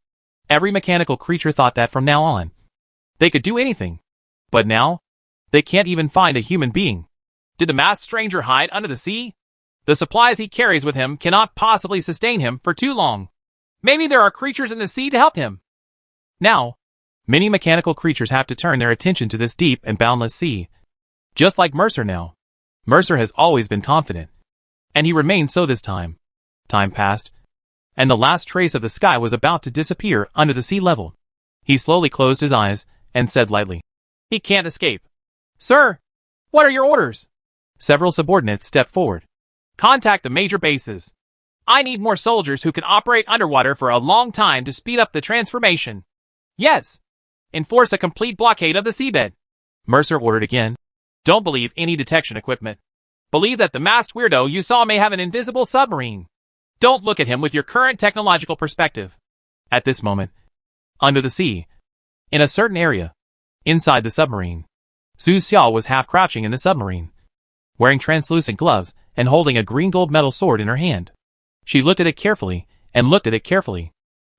every mechanical creature thought that from now on, they could do anything. But now, they can't even find a human being. Did the masked stranger hide under the sea? The supplies he carries with him cannot possibly sustain him for too long. Maybe there are creatures in the sea to help him. Now, many mechanical creatures have to turn their attention to this deep and boundless sea. Just like Mercer now. Mercer has always been confident, and he remained so this time. Time passed, and the last trace of the sky was about to disappear under the sea level. He slowly closed his eyes and said lightly, "He can't escape." "Sir, what are your orders?" Several subordinates stepped forward. "Contact the major bases. I need more soldiers who can operate underwater for a long time to speed up the transformation." "Yes. Enforce a complete blockade of the seabed," Mercer ordered again. "Don't believe any detection equipment. Believe that the masked weirdo you saw may have an invisible submarine. Don't look at him with your current technological perspective." At this moment, under the sea, in a certain area, inside the submarine, Su Xiao was half crouching in the submarine, wearing translucent gloves and holding a green gold metal sword in her hand. She looked at it carefully and looked at it carefully.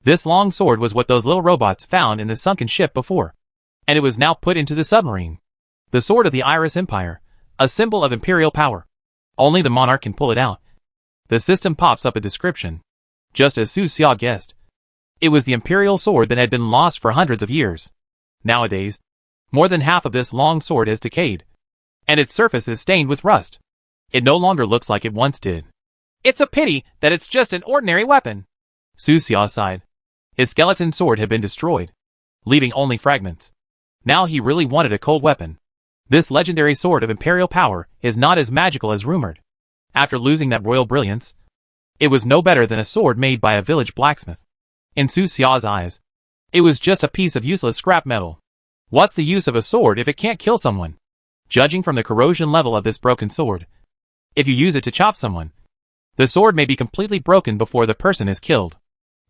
This long sword was what those little robots found in the sunken ship before, and it was now put into the submarine. The sword of the Iris Empire, a symbol of imperial power. Only the monarch can pull it out. The system pops up a description, just as Su Xiao guessed. It was the imperial sword that had been lost for hundreds of years. Nowadays, more than half of this long sword has decayed, and its surface is stained with rust. It no longer looks like it once did. "It's a pity that it's just an ordinary weapon," Su Xiao sighed. His skeleton sword had been destroyed, leaving only fragments. Now he really wanted a cold weapon. This legendary sword of imperial power is not as magical as rumored. After losing that royal brilliance, it was no better than a sword made by a village blacksmith. In Su Xiao's eyes, it was just a piece of useless scrap metal. What's the use of a sword if it can't kill someone? Judging from the corrosion level of this broken sword, if you use it to chop someone, the sword may be completely broken before the person is killed.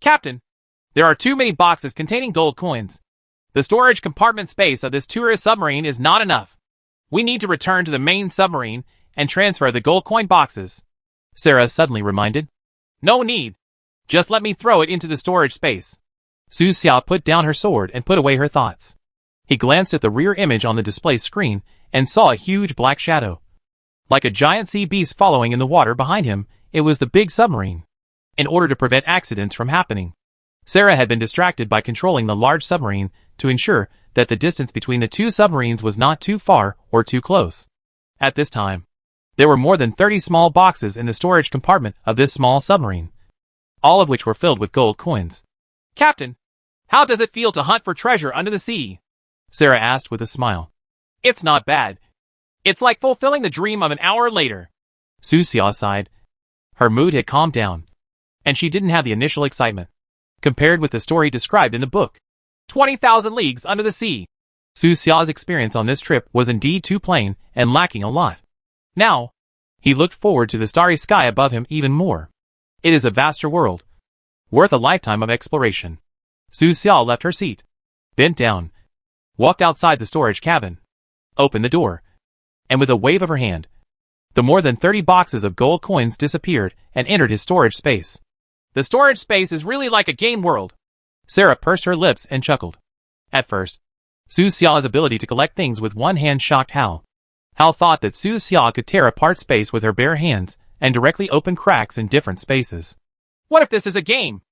"Captain, there are too many boxes containing gold coins. The storage compartment space of this tourist submarine is not enough. We need to return to the main submarine and transfer the gold coin boxes," Sarah suddenly reminded. "No need. Just let me throw it into the storage space." Su Xiao put down her sword and put away her thoughts. He glanced at the rear image on the display screen and saw a huge black shadow. Like a giant sea beast following in the water behind him, it was the big submarine. In order to prevent accidents from happening, Sarah had been distracted by controlling the large submarine to ensure that the distance between the two submarines was not too far or too close. At this time, there were more than 30 small boxes in the storage compartment of this small submarine, all of which were filled with gold coins. "Captain, how does it feel to hunt for treasure under the sea?" Sarah asked with a smile. "It's not bad. It's like fulfilling the dream of an hour later." Su Xiao sighed. Her mood had calmed down, and she didn't have the initial excitement. Compared with the story described in the book, 20,000 Leagues Under the Sea, Su Xiao's experience on this trip was indeed too plain and lacking a lot. Now, he looked forward to the starry sky above him even more. It is a vaster world, worth a lifetime of exploration. Su Xiao left her seat, bent down, walked outside the storage cabin, opened the door, and with a wave of her hand, the more than 30 boxes of gold coins disappeared and entered his storage space. "The storage space is really like a game world." Sarah pursed her lips and chuckled. At first, Su Xiao's ability to collect things with one hand shocked Hal. Hal thought that Su Xiao could tear apart space with her bare hands and directly open cracks in different spaces. "What if this is a game?"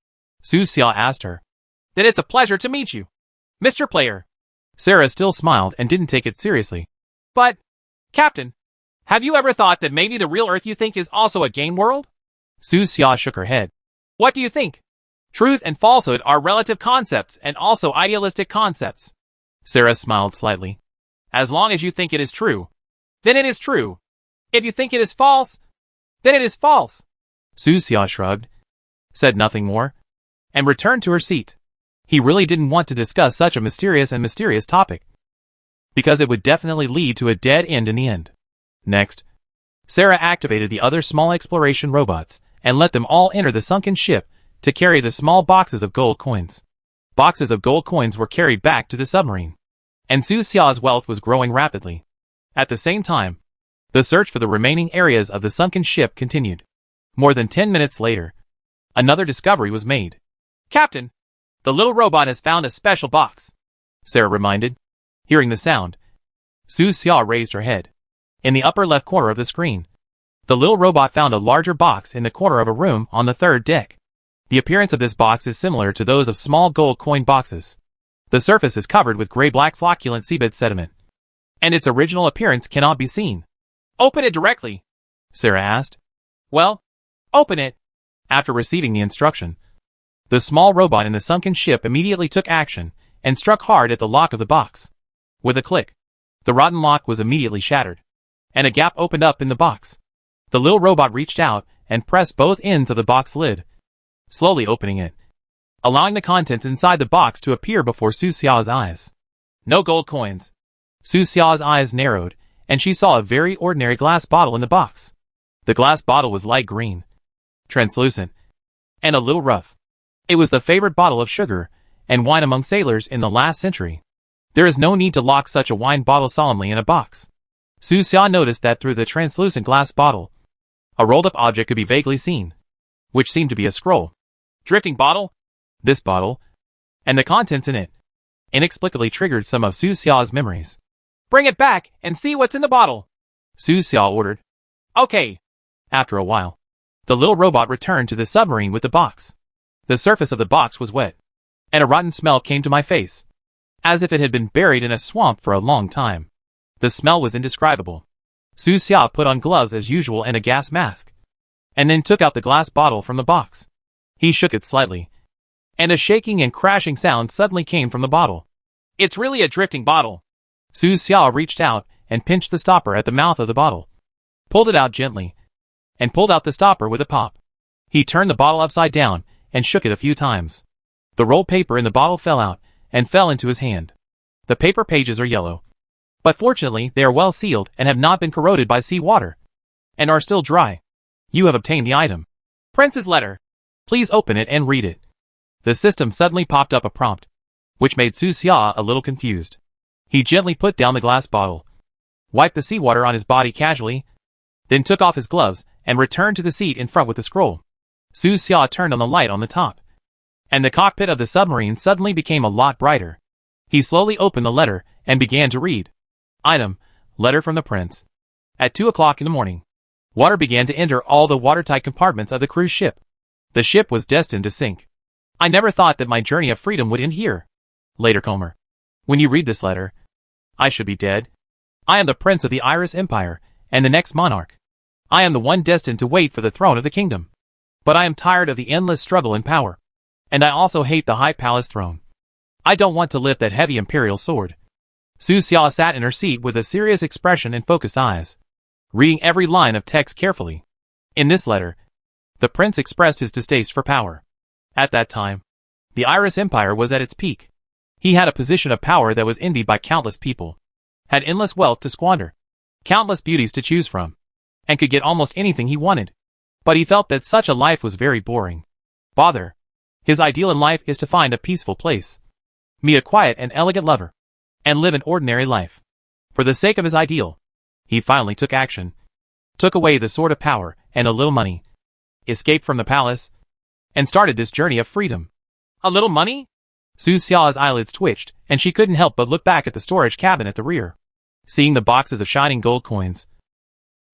Su Xiao asked her. "Then it's a pleasure to meet you, Mr. Player." Sarah still smiled and didn't take it seriously. "But, Captain, have you ever thought that maybe the real Earth you think is also a game world?" Su Xiao shook her head. "What do you think? Truth and falsehood are relative concepts and also idealistic concepts." Sarah smiled slightly. "As long as you think it is true, then it is true." If you think it is false, then it is false. Su Xia shrugged, said nothing more, and returned to her seat. He really didn't want to discuss such a mysterious topic, because it would definitely lead to a dead end in the end. Next, Sarah activated the other small exploration robots and let them all enter the sunken ship to carry the small boxes of gold coins. Boxes of gold coins were carried back to the submarine, and Su Xia's wealth was growing rapidly. At the same time, the search for the remaining areas of the sunken ship continued. More than 10 minutes later, another discovery was made. Captain, the little robot has found a special box, Sarah reminded. Hearing the sound, Su Xia raised her head. In the upper left corner of the screen, the little robot found a larger box in the corner of a room on the third deck. The appearance of this box is similar to those of small gold coin boxes. The surface is covered with gray-black flocculent seabed sediment, and its original appearance cannot be seen. Open it directly, Sarah asked. Well, open it. After receiving the instruction, the small robot in the sunken ship immediately took action and struck hard at the lock of the box. With a click, the rotten lock was immediately shattered, and a gap opened up in the box. The little robot reached out and pressed both ends of the box lid, slowly opening it, allowing the contents inside the box to appear before Su Xia's eyes. No gold coins. Su Xia's eyes narrowed, and she saw a very ordinary glass bottle in the box. The glass bottle was light green, translucent, and a little rough. It was the favorite bottle of sugar and wine among sailors in the last century. There is no need to lock such a wine bottle solemnly in a box. Su Xia noticed that through the translucent glass bottle, a rolled-up object could be vaguely seen, which seemed to be a scroll. Drifting bottle? This bottle, and the contents in it, inexplicably triggered some of Su Xia's memories. Bring it back and see what's in the bottle, Su Xia ordered. Okay. After a while, the little robot returned to the submarine with the box. The surface of the box was wet, and a rotten smell came to my face, as if it had been buried in a swamp for a long time. The smell was indescribable. Su Xia put on gloves as usual and a gas mask, and then took out the glass bottle from the box. He shook it slightly, and a shaking and crashing sound suddenly came from the bottle. It's really a drifting bottle. Su Xia reached out and pinched the stopper at the mouth of the bottle, pulled it out gently, and pulled out the stopper with a pop. He turned the bottle upside down and shook it a few times. The rolled paper in the bottle fell out and fell into his hand. The paper pages are yellow, but fortunately they are well sealed and have not been corroded by sea water, and are still dry. You have obtained the item. Prince's letter. Please open it and read it. The system suddenly popped up a prompt, which made Su Xia a little confused. He gently put down the glass bottle, wiped the seawater on his body casually, then took off his gloves and returned to the seat in front with the scroll. Su Xia turned on the light on the top, and the cockpit of the submarine suddenly became a lot brighter. He slowly opened the letter and began to read. Item, letter from the prince. At 2 o'clock in the morning, water began to enter all the watertight compartments of the cruise ship. The ship was destined to sink. I never thought that my journey of freedom would end here. Later Comer. When you read this letter, I should be dead. I am the prince of the Iris Empire, and the next monarch. I am the one destined to wait for the throne of the kingdom. But I am tired of the endless struggle in power. And I also hate the high palace throne. I don't want to lift that heavy imperial sword. Su Xia sat in her seat with a serious expression and focused eyes, reading every line of text carefully. In this letter, the prince expressed his distaste for power. At that time, the Iris Empire was at its peak. He had a position of power that was envied by countless people, had endless wealth to squander, countless beauties to choose from, and could get almost anything he wanted. But he felt that such a life was very boring. Bother. His ideal in life is to find a peaceful place, meet a quiet and elegant lover, and live an ordinary life. For the sake of his ideal, he finally took action, took away the sword of power and a little money, escaped from the palace, and started this journey of freedom. A little money? Su Xia's eyelids twitched, and she couldn't help but look back at the storage cabin at the rear, seeing the boxes of shining gold coins.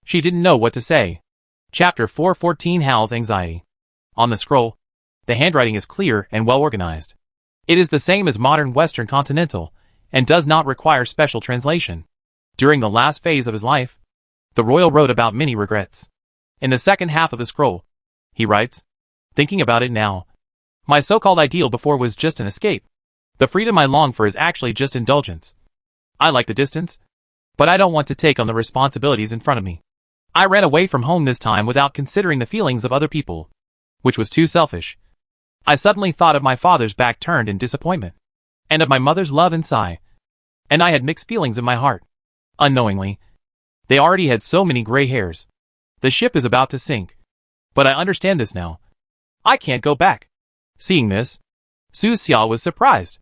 She didn't know what to say. Chapter 4:14 Hal's Anxiety. On the scroll, the handwriting is clear and well organized. It is the same as modern Western Continental, and does not require special translation. During the last phase of his life, the royal wrote about many regrets. In the second half of the scroll, he writes, thinking about it now, my so-called ideal before was just an escape. The freedom I long for is actually just indulgence. I like the distance, but I don't want to take on the responsibilities in front of me. I ran away from home this time without considering the feelings of other people, which was too selfish. I suddenly thought of my father's back turned in disappointment, and of my mother's love and sigh, and I had mixed feelings in my heart. Unknowingly, they already had so many gray hairs. The ship is about to sink. But I understand this now. I can't go back. Seeing this, Su Xia was surprised.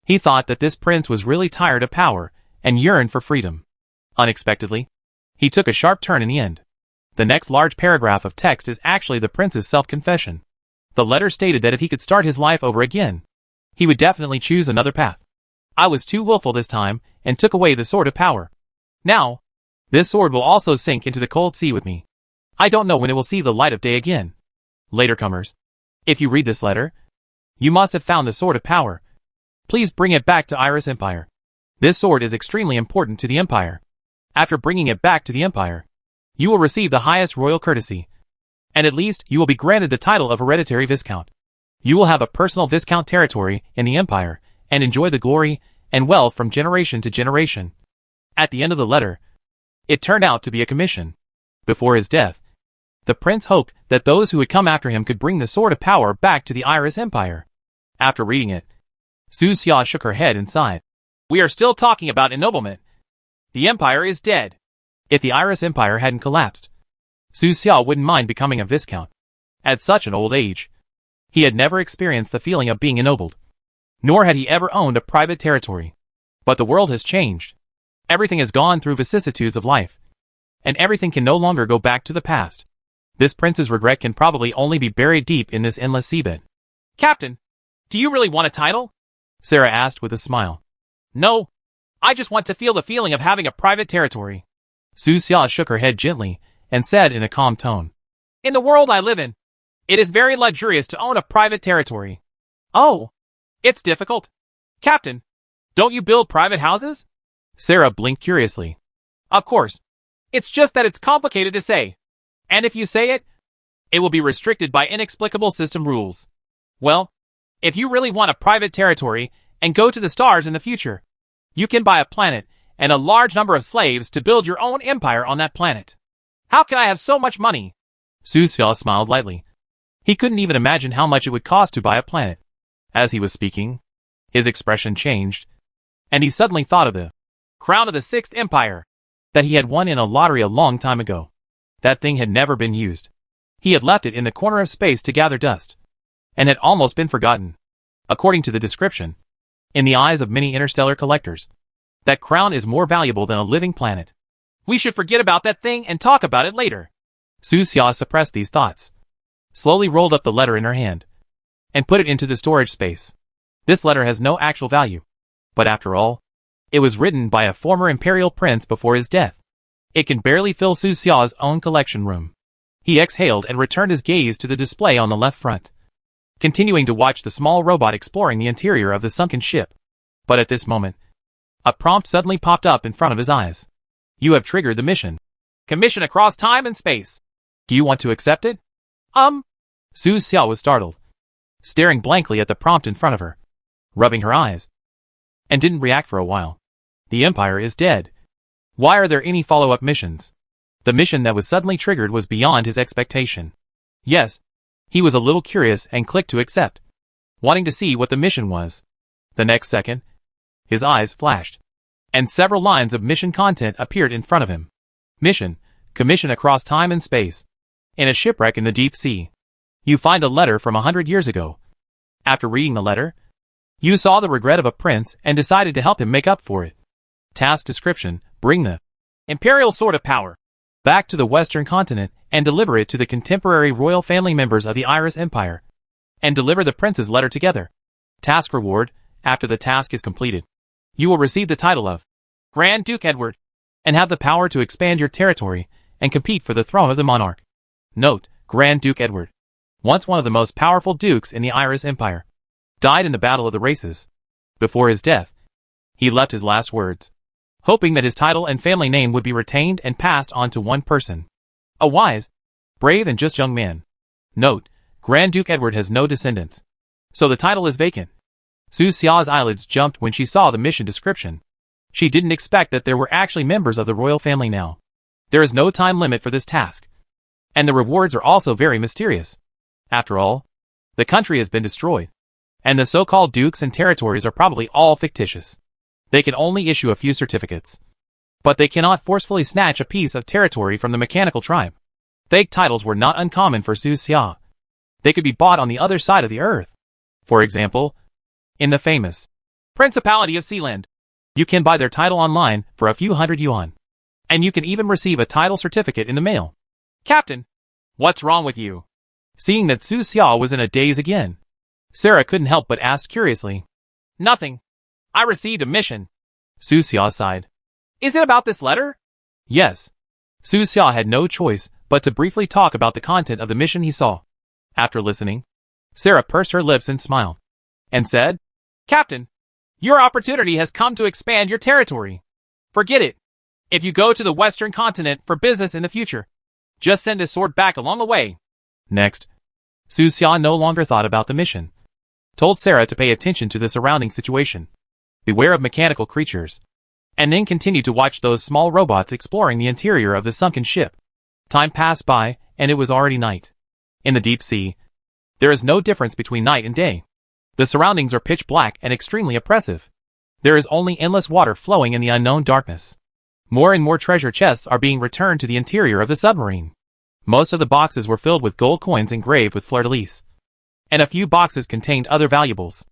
He thought that this prince was really tired of power and yearned for freedom. Unexpectedly, he took a sharp turn in the end. The next large paragraph of text is actually the prince's self-confession. The letter stated that if he could start his life over again, he would definitely choose another path. I was too willful this time and took away the sword of power. Now, this sword will also sink into the cold sea with me. I don't know when it will see the light of day again. Latercomers, if you read this letter, you must have found the sword of power. Please bring it back to Iris Empire. This sword is extremely important to the Empire. After bringing it back to the Empire, you will receive the highest royal courtesy, and at least you will be granted the title of hereditary Viscount. You will have a personal Viscount territory in the Empire, and enjoy the glory and wealth from generation to generation. At the end of the letter, it turned out to be a commission. Before his death, the prince hoped that those who would come after him could bring the sword of power back to the Iris Empire. After reading it, Su Xia shook her head and sighed. We are still talking about ennoblement. The Empire is dead. If the Iris Empire hadn't collapsed, Su Xia wouldn't mind becoming a Viscount. At such an old age, he had never experienced the feeling of being ennobled, nor had he ever owned a private territory. But the world has changed. Everything has gone through vicissitudes of life, and everything can no longer go back to the past. This prince's regret can probably only be buried deep in this endless seabed. Captain, do you really want a title? Sarah asked with a smile. No, I just want to feel the feeling of having a private territory. Su Xia shook her head gently and said in a calm tone. In the world I live in, it is very luxurious to own a private territory. Oh, it's difficult. Captain, don't you build private houses? Sarah blinked curiously. Of course. It's just that it's complicated to say. And if you say it, it will be restricted by inexplicable system rules. Well, if you really want a private territory and go to the stars in the future, you can buy a planet and a large number of slaves to build your own empire on that planet. How can I have so much money? Su Xia smiled lightly. He couldn't even imagine how much it would cost to buy a planet. As he was speaking, his expression changed, and he suddenly thought of the crown of the Sixth Empire that he had won in a lottery a long time ago. That thing had never been used. He had left it in the corner of space to gather dust, and had almost been forgotten. According to the description, in the eyes of many interstellar collectors, that crown is more valuable than a living planet. We should forget about that thing and talk about it later. Su Xia suppressed these thoughts, slowly rolled up the letter in her hand, and put it into the storage space. This letter has no actual value, but after all, it was written by a former imperial prince before his death. It can barely fill Su Xia's own collection room. He exhaled and returned his gaze to the display on the left front, continuing to watch the small robot exploring the interior of the sunken ship. But at this moment, a prompt suddenly popped up in front of his eyes. You have triggered the mission. Commission across time and space. Do you want to accept it? Su Xia was startled, staring blankly at the prompt in front of her, rubbing her eyes, and didn't react for a while. The Empire is dead. Why are there any follow-up missions? The mission that was suddenly triggered was beyond his expectation. Yes, he was a little curious and clicked to accept, wanting to see what the mission was. The next second, his eyes flashed, and several lines of mission content appeared in front of him. Mission, commission across time and space. In a shipwreck in the deep sea, you find a letter from 100 years ago. After reading the letter, you saw the regret of a prince and decided to help him make up for it. Task description, bring the Imperial Sword of Power back to the Western continent and deliver it to the contemporary royal family members of the Iris Empire, and deliver the prince's letter together. Task reward, after the task is completed, you will receive the title of Grand Duke Edward, and have the power to expand your territory and compete for the throne of the monarch. Note, Grand Duke Edward, once one of the most powerful dukes in the Iris Empire, died in the Battle of the Races. Before his death, he left his last words, hoping that his title and family name would be retained and passed on to one person. A wise, brave and just young man. Note, Grand Duke Edward has no descendants, so the title is vacant. Su Xia's eyelids jumped when she saw the mission description. She didn't expect that there were actually members of the royal family now. There is no time limit for this task. And the rewards are also very mysterious. After all, the country has been destroyed. And the so-called dukes and territories are probably all fictitious. They can only issue a few certificates. But they cannot forcefully snatch a piece of territory from the mechanical tribe. Fake titles were not uncommon for Su Xia. They could be bought on the other side of the earth. For example, in the famous Principality of Sealand, you can buy their title online for a few hundred yuan. And you can even receive a title certificate in the mail. Captain, what's wrong with you? Seeing that Su Xia was in a daze again, Sarah couldn't help but ask curiously. Nothing. I received a mission. Su Xia sighed. Is it about this letter? Yes. Su Xia had no choice but to briefly talk about the content of the mission he saw. After listening, Sarah pursed her lips and smiled, and said, Captain, your opportunity has come to expand your territory. Forget it. If you go to the Western continent for business in the future, just send this sword back along the way. Next, Su Xia no longer thought about the mission. Told Sarah to pay attention to the surrounding situation. Beware of mechanical creatures. And then continued to watch those small robots exploring the interior of the sunken ship. Time passed by, and it was already night. In the deep sea, there is no difference between night and day. The surroundings are pitch black and extremely oppressive. There is only endless water flowing in the unknown darkness. More and more treasure chests are being returned to the interior of the submarine. Most of the boxes were filled with gold coins engraved with fleur-de-lis. And a few boxes contained other valuables.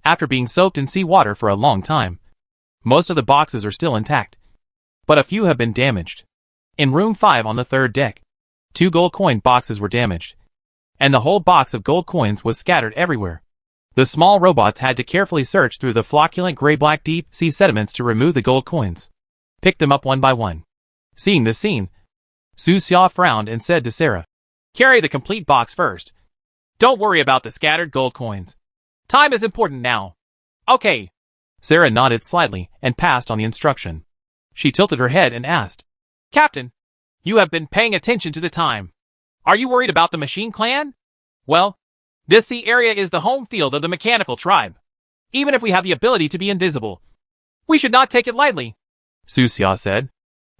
After being soaked in seawater for a long time, most of the boxes are still intact. But a few have been damaged. In room 5 on the 3rd deck, 2 gold coin boxes were damaged. And the whole box of gold coins was scattered everywhere. The small robots had to carefully search through the flocculent gray-black deep sea sediments to remove the gold coins. Pick them up one by one. Seeing this scene, Su Xia frowned and said to Sarah, Carry the complete box first. Don't worry about the scattered gold coins. Time is important now. Okay. Sarah nodded slightly and passed on the instruction. She tilted her head and asked, Captain, you have been paying attention to the time. Are you worried about the machine clan? Well, this sea area is the home field of the mechanical tribe. Even if we have the ability to be invisible, we should not take it lightly. Su Xia said.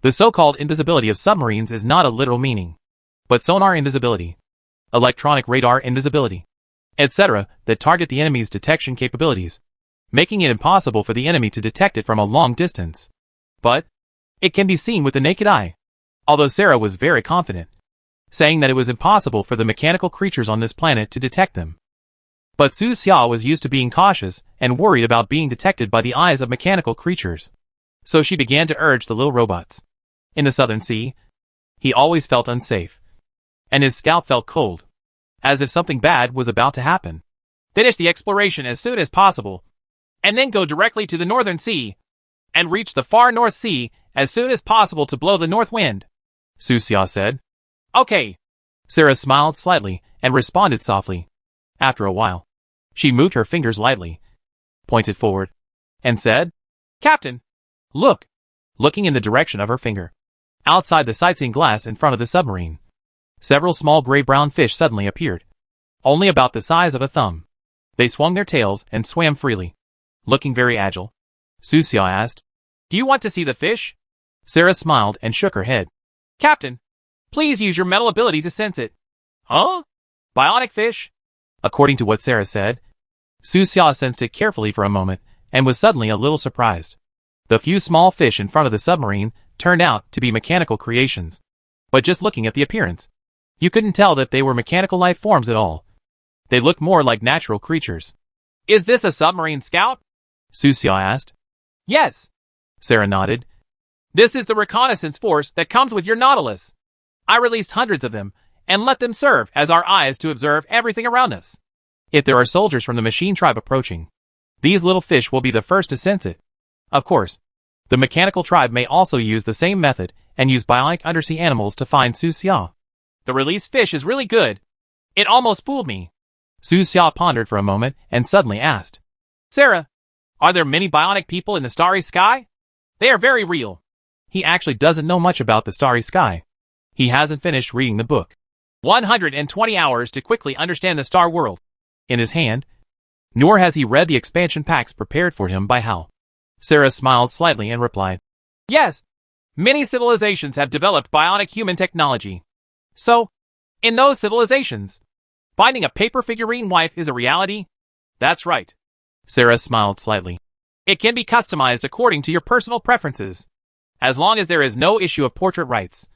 The so-called invisibility of submarines is not a literal meaning, but sonar invisibility, electronic radar invisibility, etc. that target the enemy's detection capabilities, making it impossible for the enemy to detect it from a long distance. But it can be seen with the naked eye, although Sarah was very confident, saying that it was impossible for the mechanical creatures on this planet to detect them. But Su Xia was used to being cautious and worried about being detected by the eyes of mechanical creatures. So she began to urge the little robots. In the Southern Sea, he always felt unsafe, and his scalp felt cold, as if something bad was about to happen. Finish the exploration as soon as possible, and then go directly to the Northern Sea, and reach the far North Sea as soon as possible to blow the north wind, Su Xia said. Okay. Sarah smiled slightly and responded softly. After a while, she moved her fingers lightly, pointed forward, and said, Captain, look, looking in the direction of her finger. Outside the sightseeing glass in front of the submarine, several small gray-brown fish suddenly appeared, only about the size of a thumb. They swung their tails and swam freely, looking very agile. Su Xia asked, Do you want to see the fish? Sarah smiled and shook her head. Captain, please use your mental ability to sense it. Huh? Bionic fish? According to what Sarah said, Su Xia sensed it carefully for a moment and was suddenly a little surprised. The few small fish in front of the submarine turned out to be mechanical creations. But just looking at the appearance, you couldn't tell that they were mechanical life forms at all. They looked more like natural creatures. Is this a submarine scout? Su Xia asked. Yes. Sarah nodded. This is the reconnaissance force that comes with your Nautilus. I released hundreds of them and let them serve as our eyes to observe everything around us. If there are soldiers from the machine tribe approaching, these little fish will be the first to sense it. Of course, the mechanical tribe may also use the same method and use bionic undersea animals to find Su Xia. The released fish is really good. It almost fooled me. Su Xia pondered for a moment and suddenly asked, Sarah, are there many bionic people in the starry sky? They are very real. He actually doesn't know much about the starry sky. He hasn't finished reading the book. 120 hours to quickly understand the star world in his hand, nor has he read the expansion packs prepared for him by Hal. Sarah smiled slightly and replied, Yes, Many civilizations have developed bionic human technology. So, in those civilizations, finding a paper figurine wife is a reality? That's right. Sarah smiled slightly. It can be customized according to your personal preferences, as long as there is no issue of portrait rights.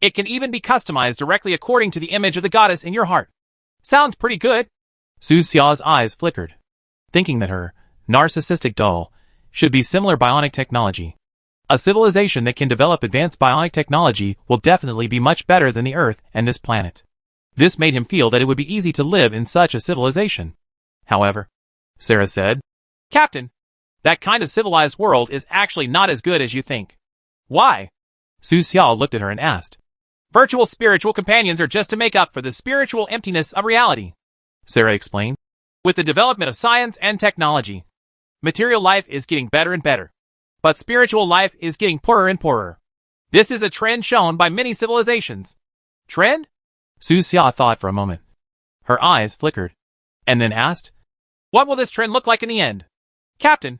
It can even be customized directly according to the image of the goddess in your heart. Sounds pretty good. Su Xia's eyes flickered, thinking that her narcissistic doll should be similar bionic technology. A civilization that can develop advanced bionic technology will definitely be much better than the Earth and this planet. This made him feel that it would be easy to live in such a civilization. However, Sarah said, Captain, that kind of civilized world is actually not as good as you think. Why? Su Xia looked at her and asked. Virtual spiritual companions are just to make up for the spiritual emptiness of reality, Sarah explained. With the development of science and technology, material life is getting better and better, but spiritual life is getting poorer and poorer. This is a trend shown by many civilizations. Trend? Su Xia thought for a moment. Her eyes flickered, and then asked, What will this trend look like in the end? Captain,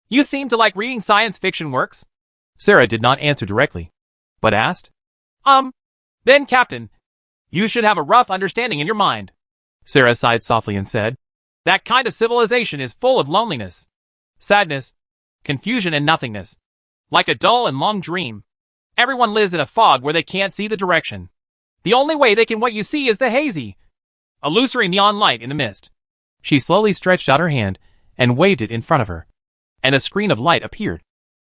you seem to like reading science fiction works. Sarah did not answer directly, but asked, Then, Captain, you should have a rough understanding in your mind. Sarah sighed softly and said, That kind of civilization is full of loneliness, sadness, confusion and nothingness. Like a dull and long dream. Everyone lives in a fog where they can't see the direction. The only way they can what you see is the hazy, illusory neon light in the mist. She slowly stretched out her hand and waved it in front of her, and a screen of light appeared,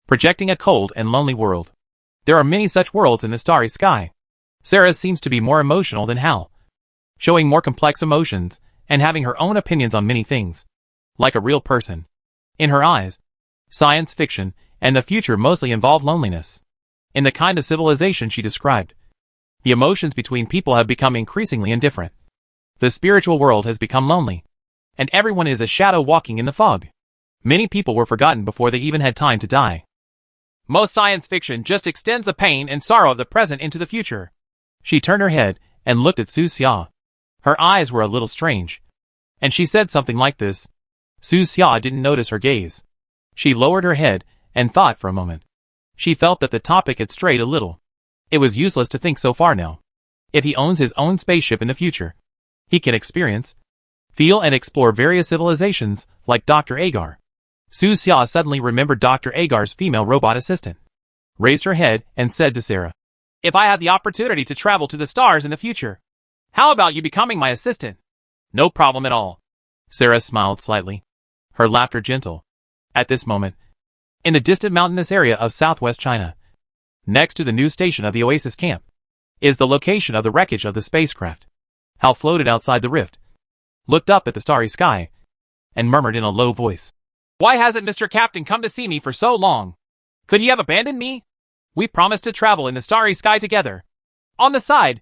projecting a cold and lonely world. There are many such worlds in the starry sky. Sarah seems to be more emotional than Hal, showing more complex emotions and having her own opinions on many things, like a real person. In her eyes, science fiction and the future mostly involve loneliness. In the kind of civilization she described, the emotions between people have become increasingly indifferent. The spiritual world has become lonely, and everyone is a shadow walking in the fog. Many people were forgotten before they even had time to die. Most science fiction just extends the pain and sorrow of the present into the future. She turned her head and looked at Su Xia. Her eyes were a little strange, and she said something like this. Su Xia didn't notice her gaze. She lowered her head and thought for a moment. She felt that the topic had strayed a little. It was useless to think so far now. If he owns his own spaceship in the future, he can experience, feel and explore various civilizations like Dr. Agar. Su Xia suddenly remembered Dr. Agar's female robot assistant, raised her head and said to Sarah, If I had the opportunity to travel to the stars in the future, how about you becoming my assistant? No problem at all. Sarah smiled slightly, her laughter gentle. At this moment, in the distant mountainous area of southwest China, next to the new station of the Oasis camp, is the location of the wreckage of the spacecraft. Hal floated outside the rift, looked up at the starry sky, and murmured in a low voice, Why hasn't Mr. Captain come to see me for so long? Could he have abandoned me? We promised to travel in the starry sky together. On the side,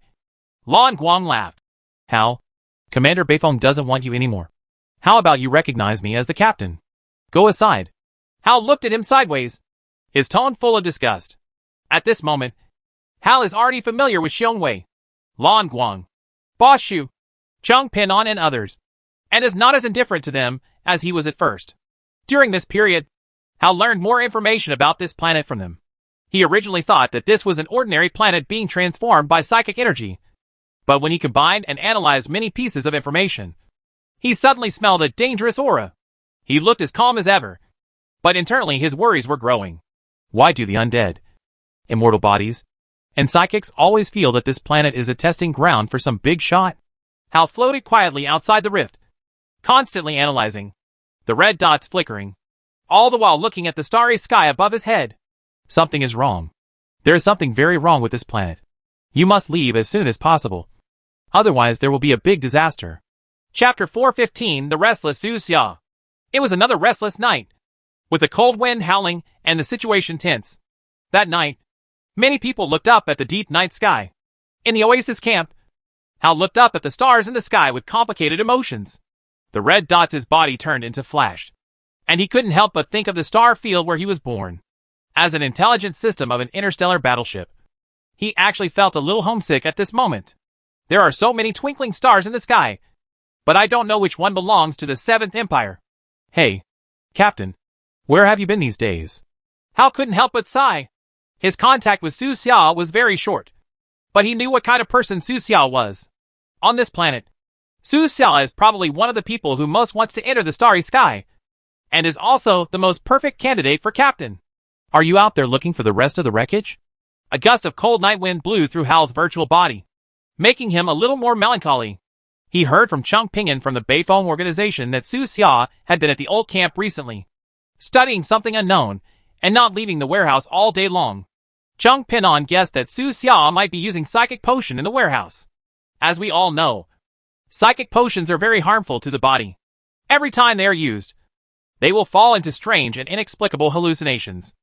Lan Guang laughed. Hal, Commander Beifong doesn't want you anymore. How about you recognize me as the captain? Go aside. Hal looked at him sideways, his tone full of disgust. At this moment, Hal is already familiar with Xiong Wei, Lan Guang, Ba Shu, Cheng Pinan and others, and is not as indifferent to them as he was at first. During this period, Hal learned more information about this planet from them. He originally thought that this was an ordinary planet being transformed by psychic energy, but when he combined and analyzed many pieces of information, he suddenly smelled a dangerous aura. He looked as calm as ever, but internally his worries were growing. Why do the undead, immortal bodies, and psychics always feel that this planet is a testing ground for some big shot? Hal floated quietly outside the rift, constantly analyzing, the red dots flickering, all the while looking at the starry sky above his head. Something is wrong. There is something very wrong with this planet. You must leave as soon as possible. Otherwise there will be a big disaster. Chapter 415, The Restless Su Xia. It was another restless night, with the cold wind howling and the situation tense. That night, many people looked up at the deep night sky. In the Oasis camp, Hal looked up at the stars in the sky with complicated emotions. The red dots his body turned into flashed, and he couldn't help but think of the star field where he was born. As an intelligent system of an interstellar battleship, he actually felt a little homesick at this moment. There are so many twinkling stars in the sky, but I don't know which one belongs to the Seventh Empire. Hey, Captain, where have you been these days? Hal couldn't help but sigh. His contact with Su Xia was very short, but he knew what kind of person Su Xia was. On this planet, Su Xia is probably one of the people who most wants to enter the starry sky, and is also the most perfect candidate for captain. Are you out there looking for the rest of the wreckage? A gust of cold night wind blew through Hal's virtual body, making him a little more melancholy. He heard from Cheng Ping'an from the Beifeng organization that Su Xia had been at the old camp recently, studying something unknown, and not leaving the warehouse all day long. Cheng Ping'an guessed that Su Xia might be using psychic potion in the warehouse. As we all know, psychic potions are very harmful to the body. Every time they are used, they will fall into strange and inexplicable hallucinations.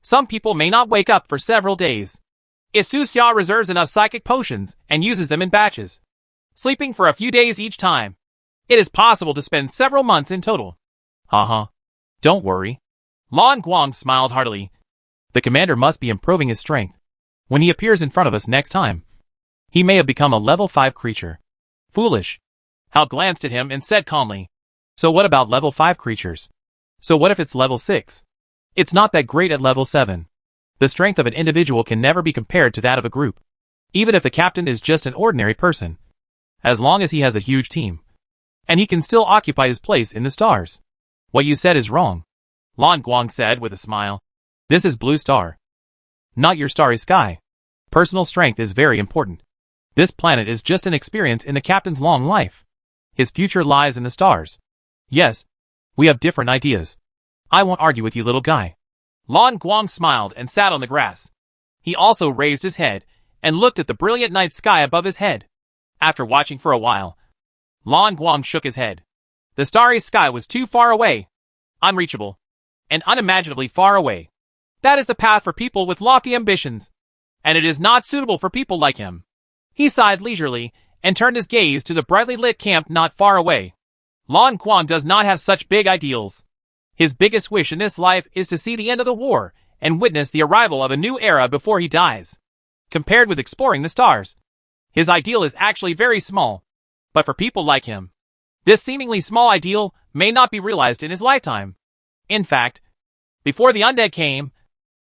Some people may not wake up for several days. If Su Xia reserves enough psychic potions and uses them in batches, sleeping for a few days each time, it is possible to spend several months in total. Don't worry. Lan Guang smiled heartily. The commander must be improving his strength. When he appears in front of us next time, he may have become a level 5 creature. Foolish. Hal glanced at him and said calmly, so what about level 5 creatures? So what if it's level 6? It's not that great at level 7. The strength of an individual can never be compared to that of a group, even if the captain is just an ordinary person, as long as he has a huge team. And he can still occupy his place in the stars. What you said is wrong, Lan Guang said with a smile. This is Blue Star, not your starry sky. Personal strength is very important. This planet is just an experience in the captain's long life. His future lies in the stars. Yes, we have different ideas. I won't argue with you, little guy. Lan Guang smiled and sat on the grass. He also raised his head and looked at the brilliant night sky above his head. After watching for a while, Lan Guang shook his head. The starry sky was too far away, unreachable, and unimaginably far away. That is the path for people with lofty ambitions, and it is not suitable for people like him. He sighed leisurely and turned his gaze to the brightly lit camp not far away. Lan Guang does not have such big ideals. His biggest wish in this life is to see the end of the war and witness the arrival of a new era before he dies. Compared with exploring the stars, his ideal is actually very small. But for people like him, this seemingly small ideal may not be realized in his lifetime. In fact, before the undead came,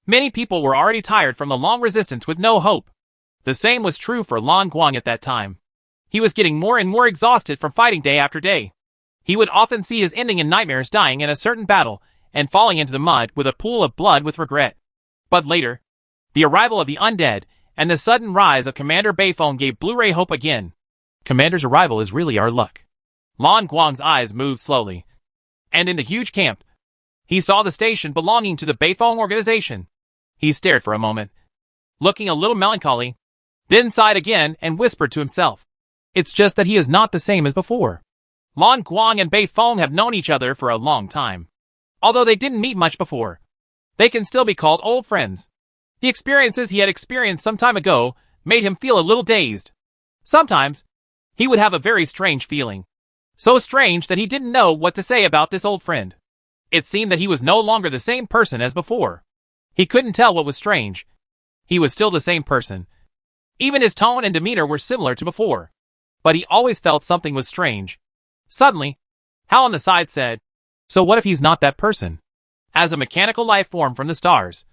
many people were already tired from the long resistance with no hope. The same was true for Lan Guang at that time. He was getting more and more exhausted from fighting day after day. He would often see his ending in nightmares, dying in a certain battle and falling into the mud with a pool of blood with regret. But later, the arrival of the undead and the sudden rise of Commander Beifeng gave Blu-ray hope again. Commander's arrival is really our luck. Lan Guang's eyes moved slowly, and in the huge camp, he saw the station belonging to the Beifeng organization. He stared for a moment, looking a little melancholy, then sighed again and whispered to himself, it's just that he is not the same as before. Lan Guang and Beifeng have known each other for a long time. Although they didn't meet much before, they can still be called old friends. The experiences he had experienced some time ago made him feel a little dazed. Sometimes, he would have a very strange feeling. So strange that he didn't know what to say about this old friend. It seemed that he was no longer the same person as before. He couldn't tell what was strange. He was still the same person. Even his tone and demeanor were similar to before. But he always felt something was strange. Suddenly, Hal on the side said, so what if he's not that person? As a mechanical life form from the stars,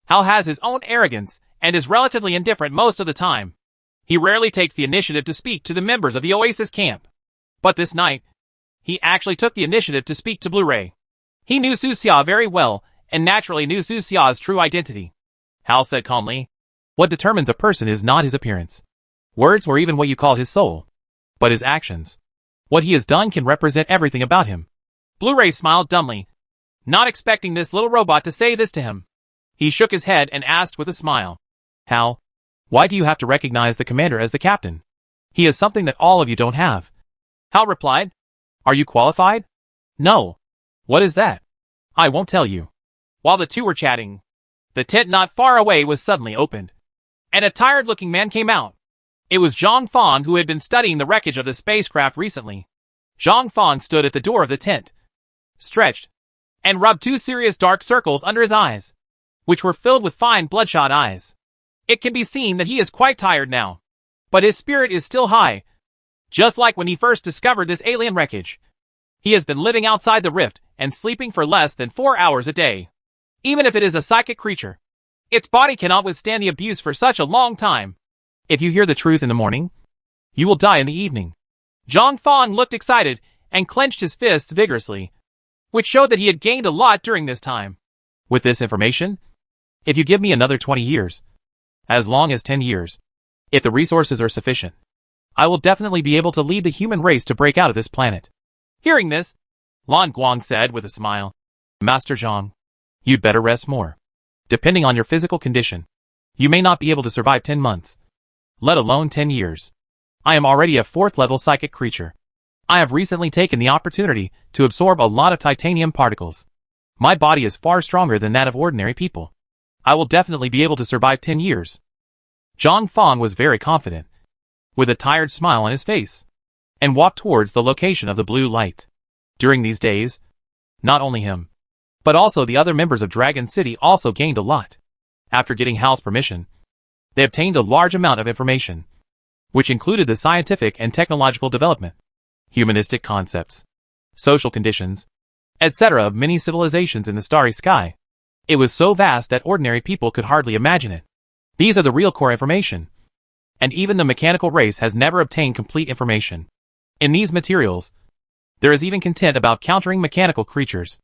Hal has his own arrogance and is relatively indifferent most of the time. He rarely takes the initiative to speak to the members of the Oasis camp. But this night, he actually took the initiative to speak to Blu-ray. He knew Su Xia very well and naturally knew Su Xia's true identity. Hal said calmly, what determines a person is not his appearance, words, or even what you call his soul, but his actions. What he has done can represent everything about him. Blu-ray smiled dumbly, not expecting this little robot to say this to him. He shook his head and asked with a smile, Hal, why do you have to recognize the commander as the captain? He has something that all of you don't have. Hal replied, are you qualified? No. What is that? I won't tell you. While the two were chatting, the tent not far away was suddenly opened, and a tired-looking man came out. It was Zhang Fan, who had been studying the wreckage of the spacecraft recently. Zhang Fan stood at the door of the tent, stretched, and rubbed two serious dark circles under his eyes, which were filled with fine bloodshot eyes. It can be seen that he is quite tired now, but his spirit is still high, just like when he first discovered this alien wreckage. He has been living outside the rift and sleeping for less than 4 hours a day. Even if it is a psychic creature, Its body cannot withstand the abuse for such a long time. If you hear the truth in the morning, you will die in the evening. Zhang Fang looked excited and clenched his fists vigorously, which showed that he had gained a lot during this time. With this information, if you give me another 20 years, as long as 10 years, if the resources are sufficient, I will definitely be able to lead the human race to break out of this planet. Hearing this, Lan Guang said with a smile, Master Zhang, you'd better rest more. Depending on your physical condition, you may not be able to survive 10 months, let alone 10 years. I am already a 4th level psychic creature. I have recently taken the opportunity to absorb a lot of titanium particles. My body is far stronger than that of ordinary people. I will definitely be able to survive 10 years. Zhang Fang was very confident, with a tired smile on his face, and walked towards the location of the blue light. During these days, not only him, but also the other members of Dragon City also gained a lot. After getting Hal's permission, they obtained a large amount of information, which included the scientific and technological development, humanistic concepts, social conditions, etc. of many civilizations in the starry sky. It was so vast that ordinary people could hardly imagine it. These are the real core information, and even the mechanical race has never obtained complete information. In these materials, there is even content about countering mechanical creatures.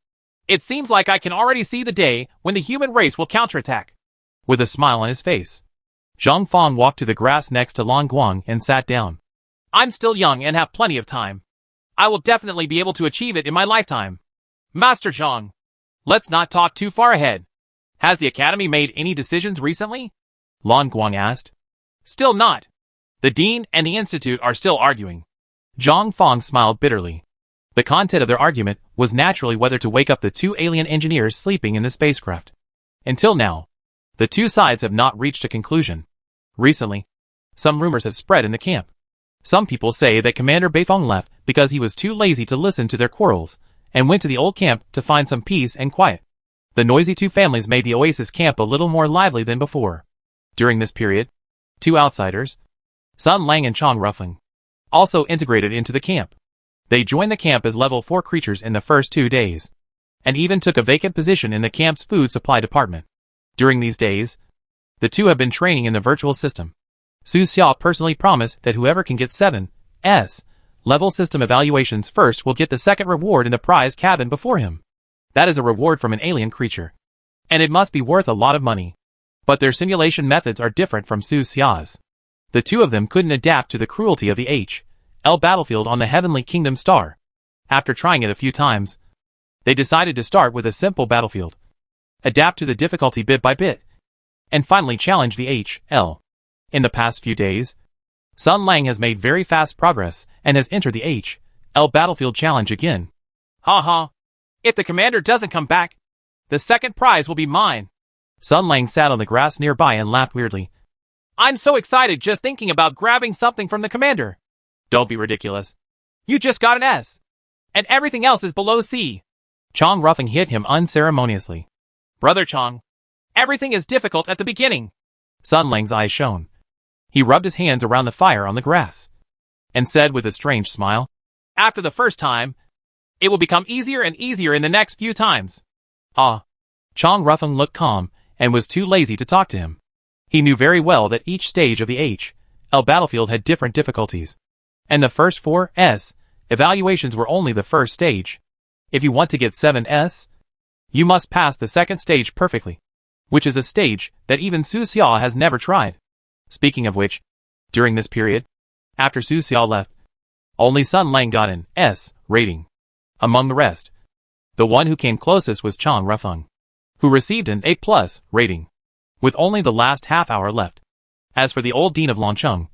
It seems like I can already see the day when the human race will counterattack. With a smile on his face, Zhang Fang walked to the grass next to Lan Guang and sat down. I'm still young and have plenty of time. I will definitely be able to achieve it in my lifetime. Master Zhang, let's not talk too far ahead. Has the Academy made any decisions recently? Lan Guang asked. Still not. The Dean and the Institute are still arguing. Zhang Fang smiled bitterly. The content of their argument was naturally whether to wake up the 2 alien engineers sleeping in the spacecraft. Until now, the 2 sides have not reached a conclusion. Recently, some rumors have spread in the camp. Some people say that Commander Beifeng left because he was too lazy to listen to their quarrels, and went to the old camp to find some peace and quiet. The noisy 2 families made the Oasis camp a little more lively than before. During this period, 2 outsiders, Sun Lang and Chang Ruffing, also integrated into the camp. They joined the camp as level 4 creatures in the first 2 days, and even took a vacant position in the camp's food supply department. During these days, the 2 have been training in the virtual system. Su Xia personally promised that whoever can get 7S level system evaluations first will get the second reward in the prize cabin before him. That is a reward from an alien creature, and it must be worth a lot of money. But their simulation methods are different from Su Xia's. The 2 of them couldn't adapt to the cruelty of the HL battlefield on the Heavenly Kingdom star. After trying it a few times, they decided to start with a simple battlefield, adapt to the difficulty bit by bit, and finally challenge the HL. In the past few days, Sun Lang has made very fast progress and has entered the HL battlefield challenge again. Ha. If the commander doesn't come back, the second prize will be mine. Sun Lang sat on the grass nearby and laughed weirdly. I'm so excited just thinking about grabbing something from the commander. Don't be ridiculous. You just got an S, and everything else is below C. Chang Ruffing hit him unceremoniously. Brother Chang, everything is difficult at the beginning. Sun Lang's eyes shone. He rubbed his hands around the fire on the grass, and said with a strange smile, after the first time, it will become easier and easier in the next few times. Chang Ruffing looked calm, and was too lazy to talk to him. He knew very well that each stage of the HL battlefield had different difficulties, and the first 4S evaluations were only the first stage. If you want to get 7S, you must pass the second stage perfectly, which is a stage that even Su Xia has never tried. Speaking of which, during this period, after Su Xia left, only Sun Lang got an S rating. Among the rest, the one who came closest was Chang Ruffing, who received an A+ rating, with only the last half hour left. As for the old dean of Longcheng,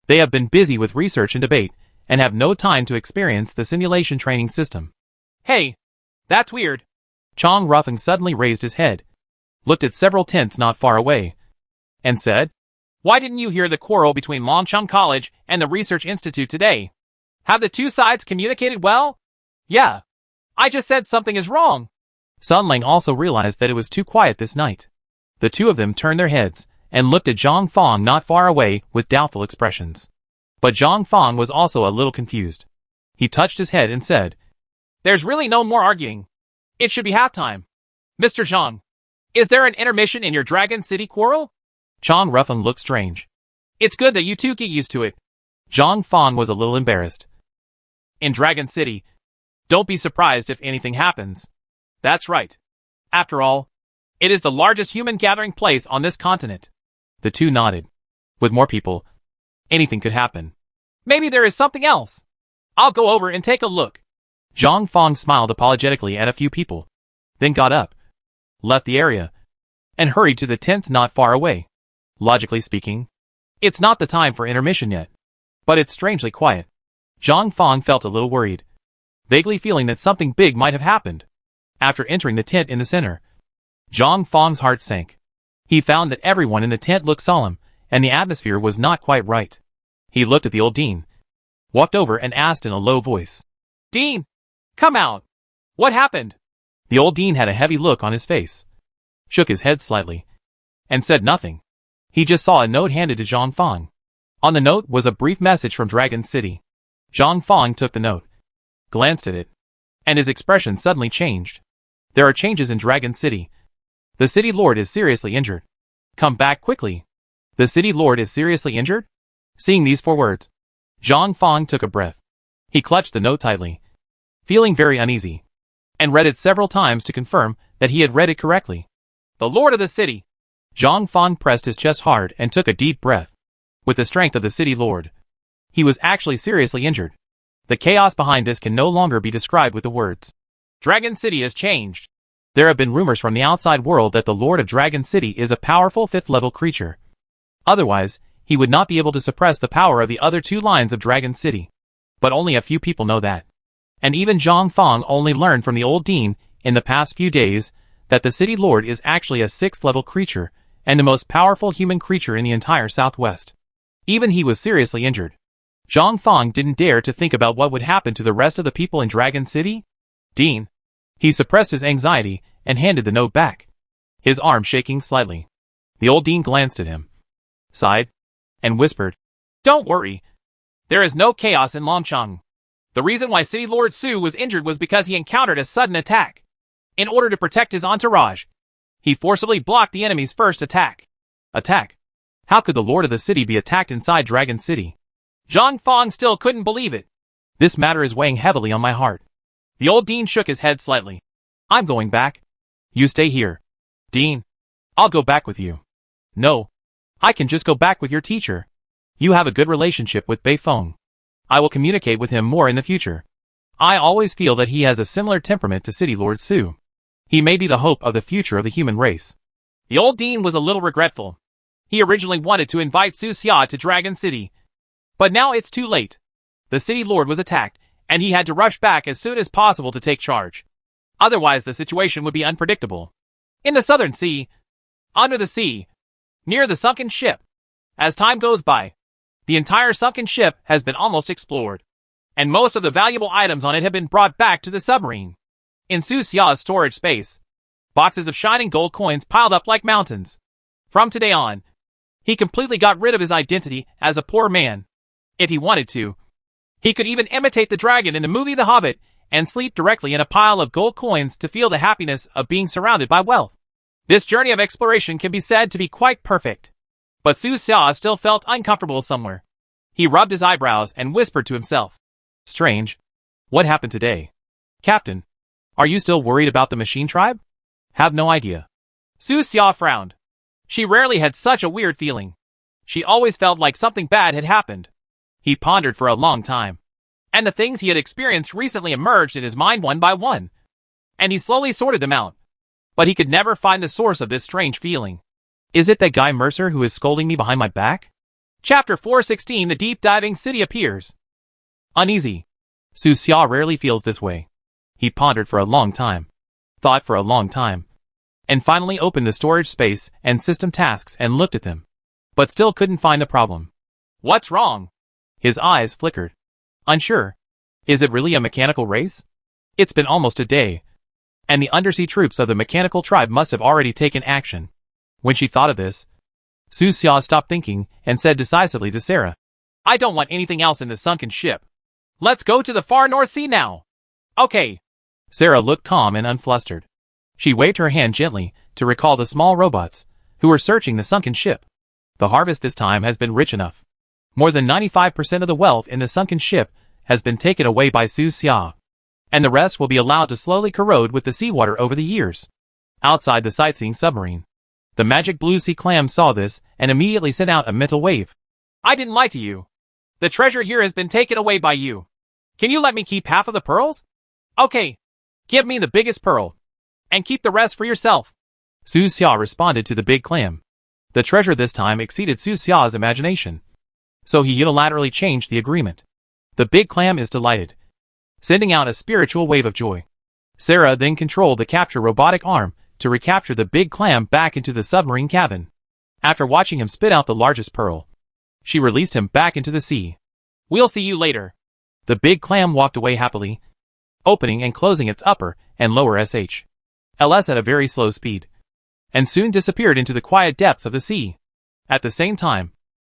they have been busy with research and debate, and have no time to experience the simulation training system. Hey, that's weird. Chang Ruffing suddenly raised his head, looked at several tents not far away, and said, why didn't you hear the quarrel between Longcheng College and the Research Institute today? Have the 2 sides communicated well? Yeah. I just said something is wrong. Sun Lang also realized that it was too quiet this night. The 2 of them turned their heads, and looked at Zhang Fang not far away with doubtful expressions. But Zhang Fang was also a little confused. He touched his head and said, there's really no more arguing. It should be halftime. Mr. Zhang, Is there an intermission in your Dragon City quarrel? Chong Ruffin looked strange. It's good that you two get used to it. Zhang Fang was a little embarrassed. In Dragon City, don't be surprised if anything happens. That's right. After all, it is the largest human gathering place on this continent. The two nodded. With more people, anything could happen. Maybe there is something else. I'll go over and take a look. Zhang Fang smiled apologetically at a few people, then got up, left the area, and hurried to the tents not far away. Logically speaking, it's not the time for intermission yet, but it's strangely quiet. Zhang Fang felt a little worried, vaguely feeling that something big might have happened. After entering the tent in the center, Zhang Fang's heart sank. He found that everyone in the tent looked solemn, and the atmosphere was not quite right. He looked at the old dean, walked over and asked in a low voice, "Dean, come out. What happened?" The old dean had a heavy look on his face, shook his head slightly, and said nothing. He just saw a note handed to Zhang Fang. On the note was a brief message from Dragon City. Zhang Fang took the note, glanced at it, and his expression suddenly changed. There are changes in Dragon City. The city lord is seriously injured. Come back quickly. The city lord is seriously injured? Seeing these 4 words, Zhang Fang took a breath. He clutched the note tightly, feeling very uneasy, and read it several times to confirm that he had read it correctly. The lord of the city. Zhang Fang pressed his chest hard and took a deep breath. With the strength of the city lord, he was actually seriously injured. The chaos behind this can no longer be described with the words. Dragon City has changed. There have been rumors from the outside world that the Lord of Dragon City is a powerful 5th-level creature. Otherwise, he would not be able to suppress the power of the other 2 lines of Dragon City. But only a few people know that. And even Zhang Fang only learned from the old dean in the past few days that the city lord is actually a 6th-level creature and the most powerful human creature in the entire Southwest. Even he was seriously injured. Zhang Fang didn't dare to think about what would happen to the rest of the people in Dragon City. Dean. He suppressed his anxiety and handed the note back, his arm shaking slightly. The old dean glanced at him, sighed, and whispered, "Don't worry. There is no chaos in Longcheng. The reason why City Lord Su was injured was because he encountered a sudden attack. In order to protect his entourage, he forcibly blocked the enemy's first attack." Attack? How could the lord of the city be attacked inside Dragon City? Zhang Fang still couldn't believe it. This matter is weighing heavily on my heart. The old dean shook his head slightly. "I'm going back. You stay here. Dean, I'll go back with you." "No. I can just go back with your teacher. You have a good relationship with Bei Feng. I will communicate with him more in the future. I always feel that he has a similar temperament to City Lord Su. He may be the hope of the future of the human race." The old dean was a little regretful. He originally wanted to invite Su Xia to Dragon City. But now it's too late. The city lord was attacked, and he had to rush back as soon as possible to take charge. Otherwise the situation would be unpredictable. In the southern sea, under the sea, near the sunken ship. As time goes by, the entire sunken ship has been almost explored, and most of the valuable items on it have been brought back to the submarine. In Su Xia's storage space, boxes of shining gold coins piled up like mountains. From today on, he completely got rid of his identity as a poor man. If he wanted to, he could even imitate the dragon in the movie The Hobbit and sleep directly in a pile of gold coins to feel the happiness of being surrounded by wealth. This journey of exploration can be said to be quite perfect. But Su Xia still felt uncomfortable somewhere. He rubbed his eyebrows and whispered to himself. "Strange. What happened today? Captain, are you still worried about the machine tribe?" "Have no idea." Su Xia frowned. She rarely had such a weird feeling. She always felt like something bad had happened. He pondered for a long time, and the things he had experienced recently emerged in his mind one by one, and he slowly sorted them out. But he could never find the source of this strange feeling. Is it that guy Mercer who is scolding me behind my back? Chapter 416. The deep diving city appears. Uneasy. Su Xia rarely feels this way. He pondered for a long time, thought for a long time, and finally opened the storage space and system tasks and looked at them, but still couldn't find the problem. What's wrong? His eyes flickered. Unsure. Is it really a mechanical race? It's been almost a day, and the undersea troops of the mechanical tribe must have already taken action. When she thought of this, Su Xia stopped thinking and said decisively to Sarah, "I don't want anything else in this sunken ship. Let's go to the far North Sea now." "Okay." Sarah looked calm and unflustered. She waved her hand gently, to recall the small robots who were searching the sunken ship. The harvest this time has been rich enough. More than 95% of the wealth in the sunken ship has been taken away by Su Xia, and the rest will be allowed to slowly corrode with the seawater over the years. Outside the sightseeing submarine, the magic blue sea clam saw this and immediately sent out a mental wave. I didn't lie to you. The treasure here has been taken away by you. Can you let me keep half of the pearls? Okay. Give me the biggest pearl, and keep the rest for yourself. Su Xia responded to the big clam. The treasure this time exceeded Su Xia's imagination, so he unilaterally changed the agreement. The big clam is delighted, sending out a spiritual wave of joy. Sarah then controlled the capture robotic arm to recapture the big clam back into the submarine cabin. After watching him spit out the largest pearl, she released him back into the sea. We'll see you later. The big clam walked away happily, opening and closing its upper and lower LS at a very slow speed, and soon disappeared into the quiet depths of the sea. At the same time,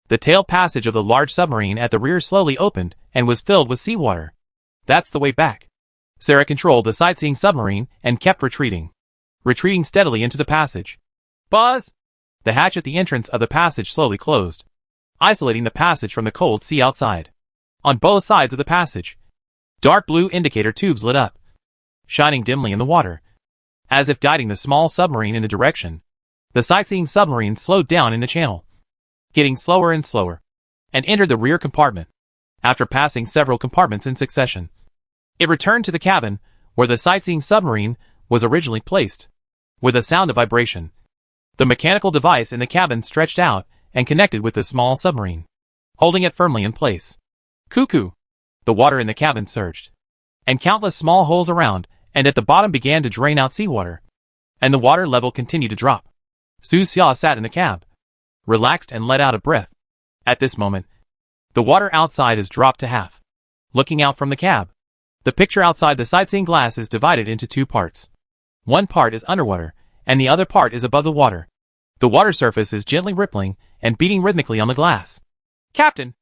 the tail passage of the large submarine at the rear slowly opened and was filled with seawater. That's the way back. Sarah controlled the sightseeing submarine and kept retreating steadily into the passage. Buzz! The hatch at the entrance of the passage slowly closed, isolating the passage from the cold sea outside. On both sides of the passage, dark blue indicator tubes lit up, shining dimly in the water, as if guiding the small submarine in the direction. The sightseeing submarine slowed down in the channel, getting slower and slower, and entered the rear compartment. After passing several compartments in succession, it returned to the cabin where the sightseeing submarine was originally placed. With a sound of vibration, the mechanical device in the cabin stretched out and connected with the small submarine, holding it firmly in place. Cuckoo! The water in the cabin surged, and countless small holes around and at the bottom began to drain out seawater, and the water level continued to drop. Su Xia sat in the cab, relaxed and let out a breath. At this moment, the water outside is dropped to half. Looking out from the cab, the picture outside the sightseeing glass is divided into two parts. One part is underwater, and the other part is above the water. The water surface is gently rippling and beating rhythmically on the glass. Captain,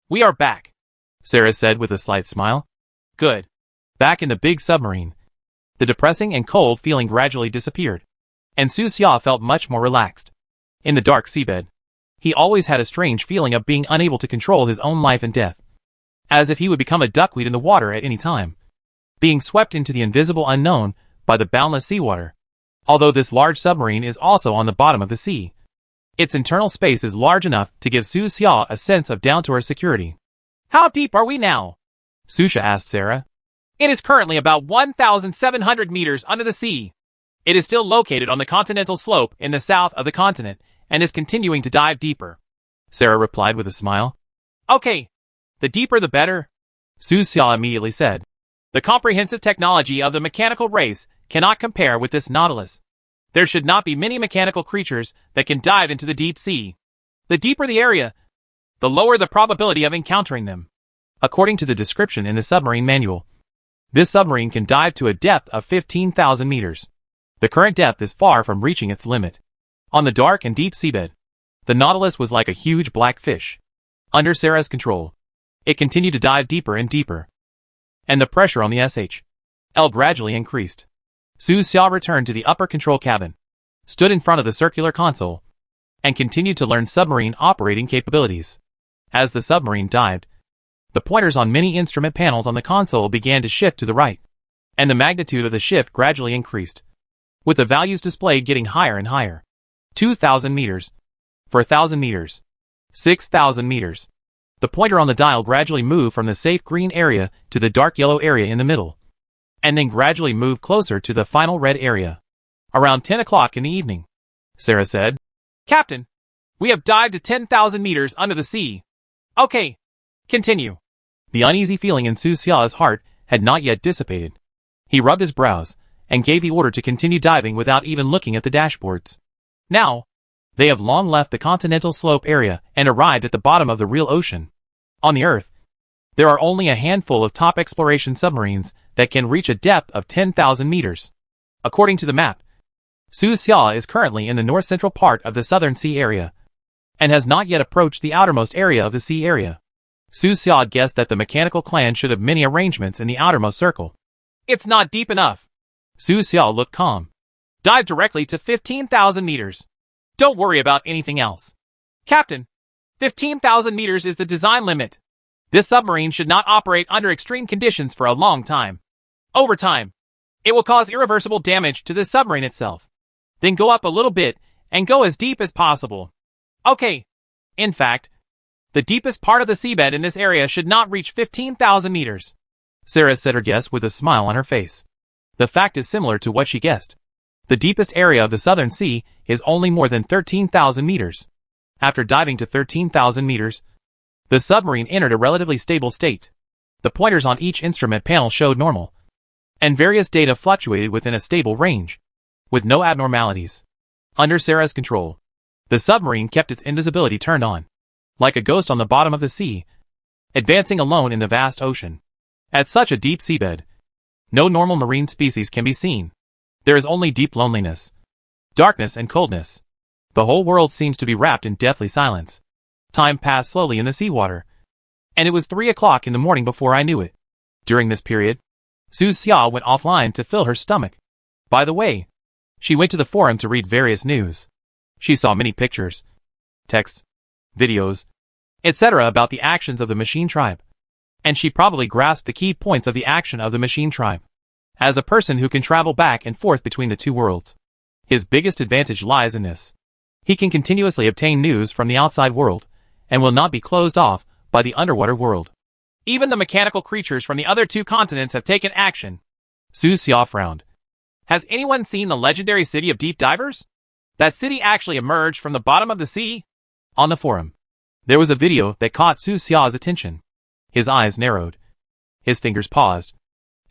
we are back, Sarah said with a slight smile. Good. Back in the big submarine, the depressing and cold feeling gradually disappeared, and Su Xia felt much more relaxed. In the dark seabed, he always had a strange feeling of being unable to control his own life and death, as if he would become a duckweed in the water at any time, being swept into the invisible unknown by the boundless seawater. Although this large submarine is also on the bottom of the sea, its internal space is large enough to give Su Xia a sense of down-to-earth security. How deep are we now? Su Xia asked Sarah. It is currently about 1,700 meters under the sea. It is still located on the continental slope in the south of the continent and is continuing to dive deeper, Sarah replied with a smile. Okay, the deeper the better, Su Xia immediately said. The comprehensive technology of the mechanical race cannot compare with this Nautilus. There should not be many mechanical creatures that can dive into the deep sea. The deeper the area, the lower the probability of encountering them. According to the description in the submarine manual, this submarine can dive to a depth of 15,000 meters. The current depth is far from reaching its limit. On the dark and deep seabed, the Nautilus was like a huge black fish. Under Sarah's control, it continued to dive deeper and deeper, and the pressure on the SHL gradually increased. Su Xia returned to the upper control cabin, stood in front of the circular console, and continued to learn submarine operating capabilities. As the submarine dived, the pointers on many instrument panels on the console began to shift to the right, and the magnitude of the shift gradually increased, with the values displayed getting higher and higher. 2,000 meters, 4,000 meters, 6,000 meters. The pointer on the dial gradually moved from the safe green area to the dark yellow area in the middle, and then gradually moved closer to the final red area. Around 10 o'clock in the evening, Sarah said, Captain, we have dived to 10,000 meters under the sea. Okay, continue. The uneasy feeling in Su Xia's heart had not yet dissipated. He rubbed his brows and gave the order to continue diving without even looking at the dashboards. Now, they have long left the continental slope area and arrived at the bottom of the real ocean. On the Earth, there are only a handful of top exploration submarines that can reach a depth of 10,000 meters. According to the map, Su Xia is currently in the north-central part of the Southern Sea area, and has not yet approached the outermost area of the sea area. Su Xia guessed that the mechanical clan should have many arrangements in the outermost circle. It's not deep enough. Su Xia looked calm. Dive directly to 15,000 meters. Don't worry about anything else. Captain, 15,000 meters is the design limit. This submarine should not operate under extreme conditions for a long time. Over time, it will cause irreversible damage to the submarine itself. Then go up a little bit and go as deep as possible. Okay. In fact, the deepest part of the seabed in this area should not reach 15,000 meters. Sarah said her guess with a smile on her face. The fact is similar to what she guessed. The deepest area of the Southern Sea is only more than 13,000 meters. After diving to 13,000 meters, the submarine entered a relatively stable state. The pointers on each instrument panel showed normal, and various data fluctuated within a stable range, with no abnormalities. Under Sarah's control, the submarine kept its invisibility turned on, like a ghost on the bottom of the sea, advancing alone in the vast ocean. At such a deep seabed, no normal marine species can be seen. There is only deep loneliness, darkness and coldness. The whole world seems to be wrapped in deathly silence. Time passed slowly in the seawater, and it was 3 o'clock in the morning before I knew it. During this period, Su Xia went offline to fill her stomach. By the way, she went to the forum to read various news. She saw many pictures, texts, videos, etc. about the actions of the machine tribe, and she probably grasped the key points of the action of the machine tribe. As a person who can travel back and forth between the two worlds, his biggest advantage lies in this. He can continuously obtain news from the outside world, and will not be closed off by the underwater world. Even the mechanical creatures from the other two continents have taken action. Su Xia frowned. Has anyone seen the legendary city of deep divers? That city actually emerged from the bottom of the sea? On the forum, there was a video that caught Su Xia's attention. His eyes narrowed. His fingers paused.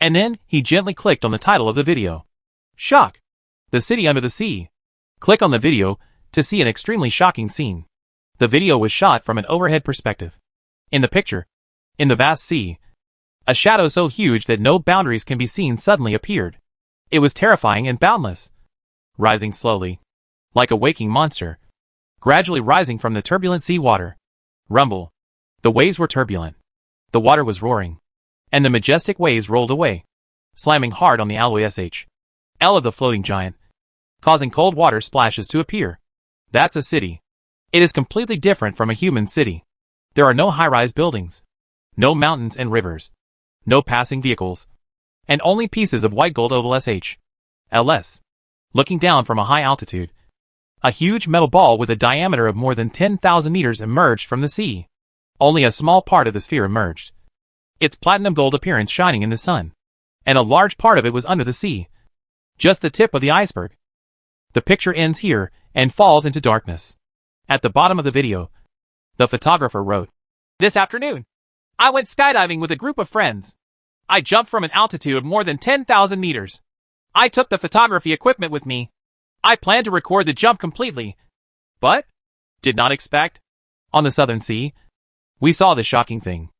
And then, he gently clicked on the title of the video. Shock! The City Under the Sea. Click on the video to see an extremely shocking scene. The video was shot from an overhead perspective. In the picture, in the vast sea, a shadow so huge that no boundaries can be seen suddenly appeared. It was terrifying and boundless. Rising slowly, like a waking monster, gradually rising from the turbulent sea water. Rumble. The waves were turbulent. The water was roaring, and the majestic waves rolled away, slamming hard on the alloy SHL of the floating giant, causing cold water splashes to appear. That's a city. It is completely different from a human city. There are no high-rise buildings, no mountains and rivers, no passing vehicles, and only pieces of white gold oval SHLs. Looking down from a high altitude, a huge metal ball with a diameter of more than 10,000 meters emerged from the sea. Only a small part of the sphere emerged, its platinum gold appearance shining in the sun, and a large part of it was under the sea. Just the tip of the iceberg. The picture ends here and falls into darkness. At the bottom of the video, the photographer wrote, This afternoon, I went skydiving with a group of friends. I jumped from an altitude of more than 10,000 meters. I took the photography equipment with me. I planned to record the jump completely, but did not expect. On the Southern Sea, we saw the shocking thing.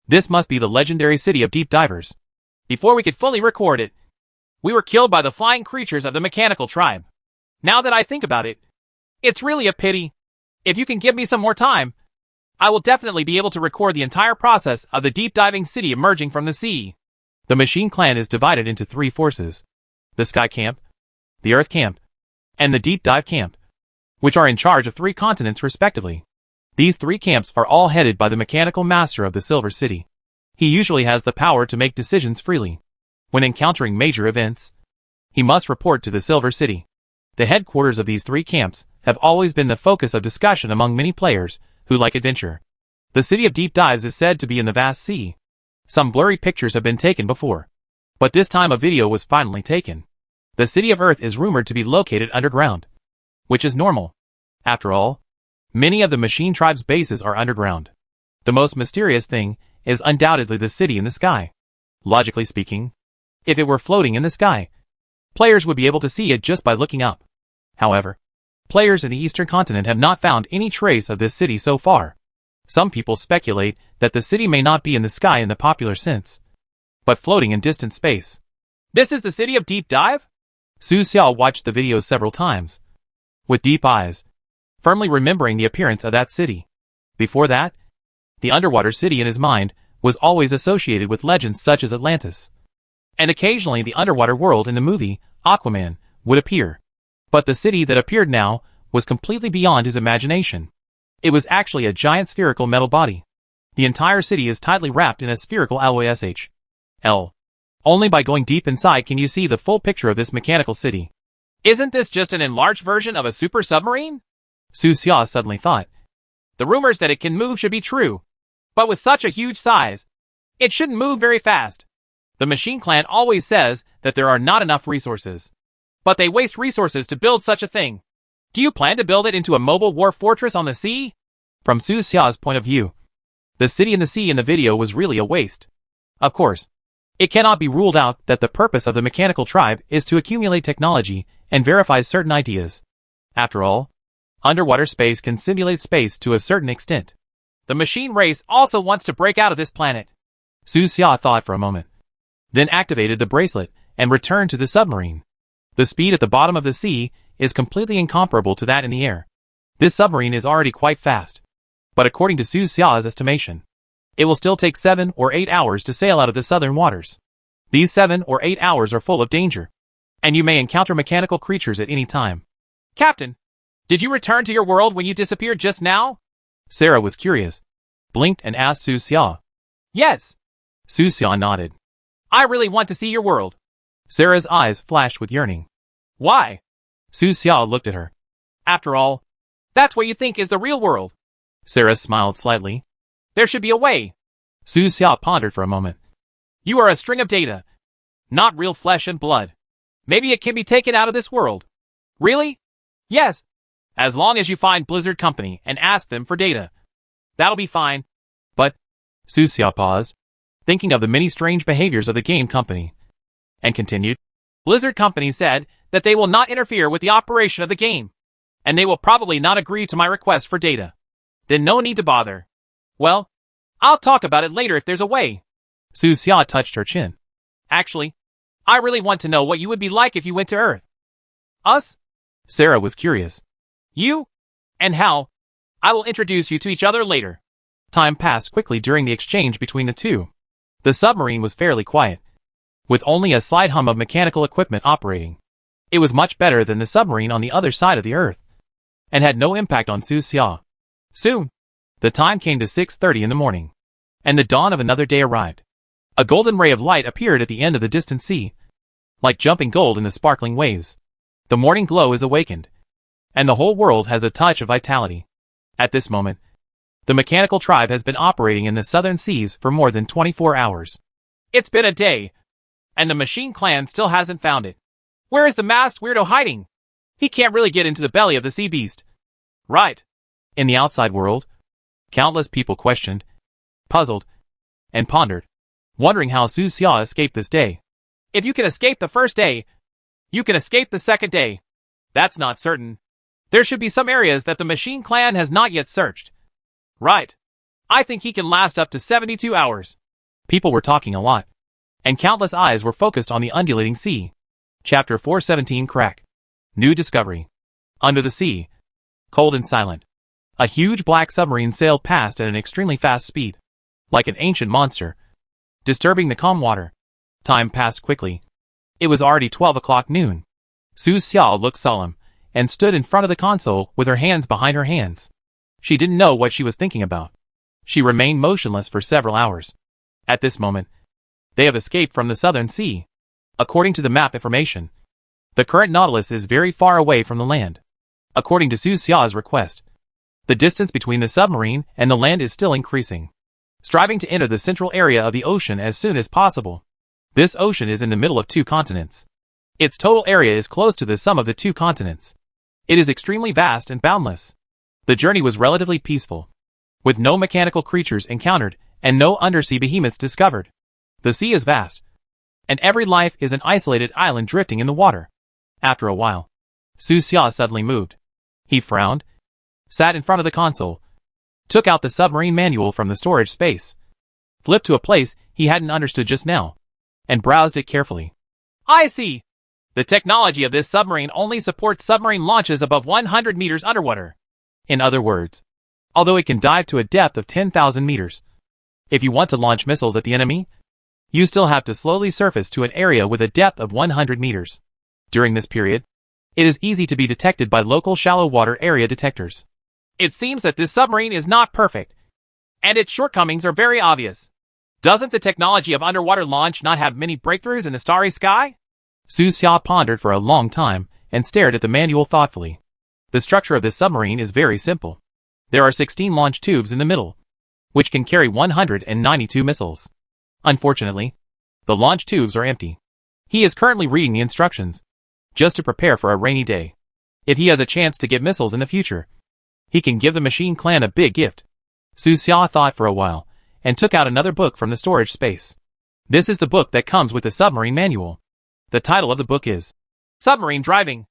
This must be the legendary city of deep divers. Before we could fully record it, we were killed by the flying creatures of the mechanical tribe. Now that I think about it, it's really a pity. If you can give me some more time, I will definitely be able to record the entire process of the deep diving city emerging from the sea. The machine clan is divided into 3 forces: the Sky Camp, the Earth Camp, and the Deep Dive Camp, which are in charge of 3 continents respectively. These 3 camps are all headed by the mechanical master of the Silver City. He usually has the power to make decisions freely. When encountering major events, he must report to the Silver City. The headquarters of these 3 camps have always been the focus of discussion among many players who like adventure. The City of Deep Dives is said to be in the vast sea. Some blurry pictures have been taken before, but this time a video was finally taken. The City of Earth is rumored to be located underground, which is normal. After all, many of the machine tribe's bases are underground. The most mysterious thing is undoubtedly the city in the sky. Logically speaking, if it were floating in the sky, players would be able to see it just by looking up. However, players in the eastern continent have not found any trace of this city so far. Some people speculate that the city may not be in the sky in the popular sense, but floating in distant space. This is the city of Deep Dive? Su Xiao watched the video several times, with deep eyes, firmly remembering the appearance of that city. Before that, the underwater city in his mind was always associated with legends such as Atlantis. And occasionally the underwater world in the movie, Aquaman, would appear. But the city that appeared now was completely beyond his imagination. It was actually a giant spherical metal body. The entire city is tightly wrapped in a spherical alloy SHL. Only by going deep inside can you see the full picture of this mechanical city. Isn't this just an enlarged version of a super submarine? Su Xia suddenly thought. The rumors that it can move should be true. But with such a huge size, it shouldn't move very fast. The Machine Clan always says that there are not enough resources. But they waste resources to build such a thing. Do you plan to build it into a mobile war fortress on the sea? From Su Xia's point of view, the city in the sea in the video was really a waste. Of course, it cannot be ruled out that the purpose of the mechanical tribe is to accumulate technology and verify certain ideas. After all, underwater space can simulate space to a certain extent. The machine race also wants to break out of this planet. Su Xia thought for a moment, then activated the bracelet and returned to the submarine. The speed at the bottom of the sea is completely incomparable to that in the air. This submarine is already quite fast. But according to Su Xia's estimation, it will still take 7 or 8 hours to sail out of the southern waters. These 7 or 8 hours are full of danger, and you may encounter mechanical creatures at any time. Captain, did you return to your world when you disappeared just now? Sarah was curious, blinked and asked Su Xia. Yes. Su Xia nodded. I really want to see your world. Sarah's eyes flashed with yearning. Why? Su Xia looked at her. After all, that's what you think is the real world. Sarah smiled slightly. There should be a way. Su Xia pondered for a moment. You are a string of data, not real flesh and blood. Maybe it can be taken out of this world. Really? Yes. As long as you find Blizzard Company and ask them for data. That'll be fine. But, Su Xia paused, thinking of the many strange behaviors of the game company, and continued. Blizzard Company said that they will not interfere with the operation of the game, and they will probably not agree to my request for data. Then no need to bother. Well, I'll talk about it later if there's a way. Su Xia touched her chin. Actually, I really want to know what you would be like if you went to Earth. Us? Sarah was curious. You? And how? I will introduce you to each other later. Time passed quickly during the exchange between the two. The submarine was fairly quiet, with only a slight hum of mechanical equipment operating. It was much better than the submarine on the other side of the Earth, and had no impact on Su Xia. Soon, the time came to 6:30 in the morning, and the dawn of another day arrived. A golden ray of light appeared at the end of the distant sea, like jumping gold in the sparkling waves. The morning glow is awakened, and the whole world has a touch of vitality. At this moment, the mechanical tribe has been operating in the southern seas for more than 24 hours. It's been a day, and the Machine Clan still hasn't found it. Where is the masked weirdo hiding? He can't really get into the belly of the sea beast. Right. In the outside world, countless people questioned, puzzled, and pondered, wondering how Su Xia escaped this day. If you can escape the first day, you can escape the second day. That's not certain. There should be some areas that the Machine Clan has not yet searched. Right. I think he can last up to 72 hours. People were talking a lot, and countless eyes were focused on the undulating sea. Chapter 417 Crack. New discovery. Under the sea, cold and silent, a huge black submarine sailed past at an extremely fast speed, like an ancient monster, disturbing the calm water. Time passed quickly. It was already 12 o'clock noon. Su Xia looked solemn, and stood in front of the console with her hands behind her hands. She didn't know what she was thinking about. She remained motionless for several hours. At this moment, they have escaped from the southern sea. According to the map information, the current Nautilus is very far away from the land. According to Su Xia's request, the distance between the submarine and the land is still increasing, striving to enter the central area of the ocean as soon as possible. This ocean is in the middle of 2 continents. Its total area is close to the sum of the 2 continents. It is extremely vast and boundless. The journey was relatively peaceful, with no mechanical creatures encountered and no undersea behemoths discovered. The sea is vast, and every life is an isolated island drifting in the water. After a while, Su Xia suddenly moved. He frowned, sat in front of the console, took out the submarine manual from the storage space, flipped to a place he hadn't understood just now, and browsed it carefully. I see. The technology of this submarine only supports submarine launches above 100 meters underwater. In other words, although it can dive to a depth of 10,000 meters, if you want to launch missiles at the enemy, you still have to slowly surface to an area with a depth of 100 meters. During this period, It is easy to be detected by local shallow water area detectors. It seems that this submarine is not perfect, and its shortcomings are very obvious. Doesn't the technology of underwater launch not have many breakthroughs in the starry sky? Su Xia pondered for a long time and stared at the manual thoughtfully. The structure of this submarine is very simple. There are 16 launch tubes in the middle, which can carry 192 missiles. Unfortunately, the launch tubes are empty. He is currently reading the instructions, just to prepare for a rainy day. If he has a chance to get missiles in the future, he can give the machine clan a big gift. Su Xia thought for a while, and took out another book from the storage space. This is the book that comes with the submarine manual. The title of the book is Submarine Driving: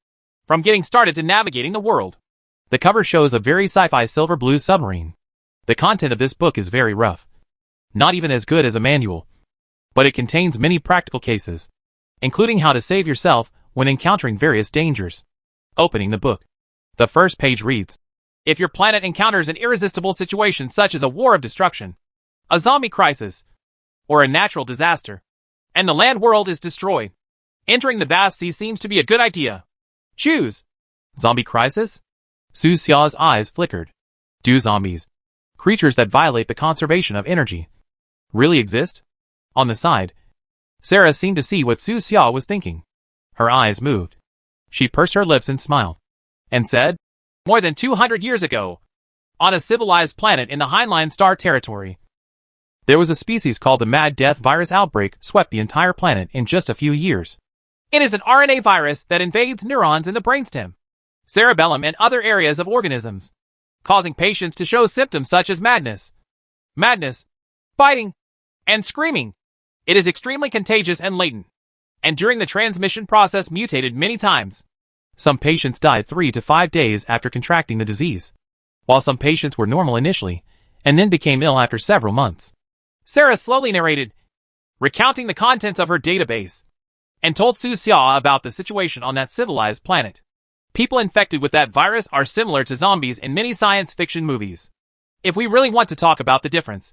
From Getting Started to Navigating the World. The cover shows a very sci-fi silver blue submarine. The content of this book is very rough. Not even as good as a manual. But it contains many practical cases, including how to save yourself when encountering various dangers. Opening the book, the first page reads, if your planet encounters an irresistible situation such as a war of destruction, a zombie crisis, or a natural disaster, and the land world is destroyed, entering the vast sea seems to be a good idea. Choose. Zombie crisis? Su Xia's eyes flickered. Do zombies, creatures that violate the conservation of energy, really exist? On the side, Sarah seemed to see what Su Xia was thinking. Her eyes moved. She pursed her lips and smiled, and said, more than 200 years ago, on a civilized planet in the Heinlein Star territory, there was a species called the Mad Death virus outbreak swept the entire planet in just a few years. It is an RNA virus that invades neurons in the brainstem, cerebellum, and other areas of organisms, causing patients to show symptoms such as madness, biting, and screaming. It is extremely contagious and latent, and during the transmission process mutated many times. Some patients died 3 to 5 days after contracting the disease, while some patients were normal initially, and then became ill after several months. Sarah slowly narrated, recounting the contents of her database, and told Su Xia about the situation on that civilized planet. People infected with that virus are similar to zombies in many science fiction movies. If we really want to talk about the difference,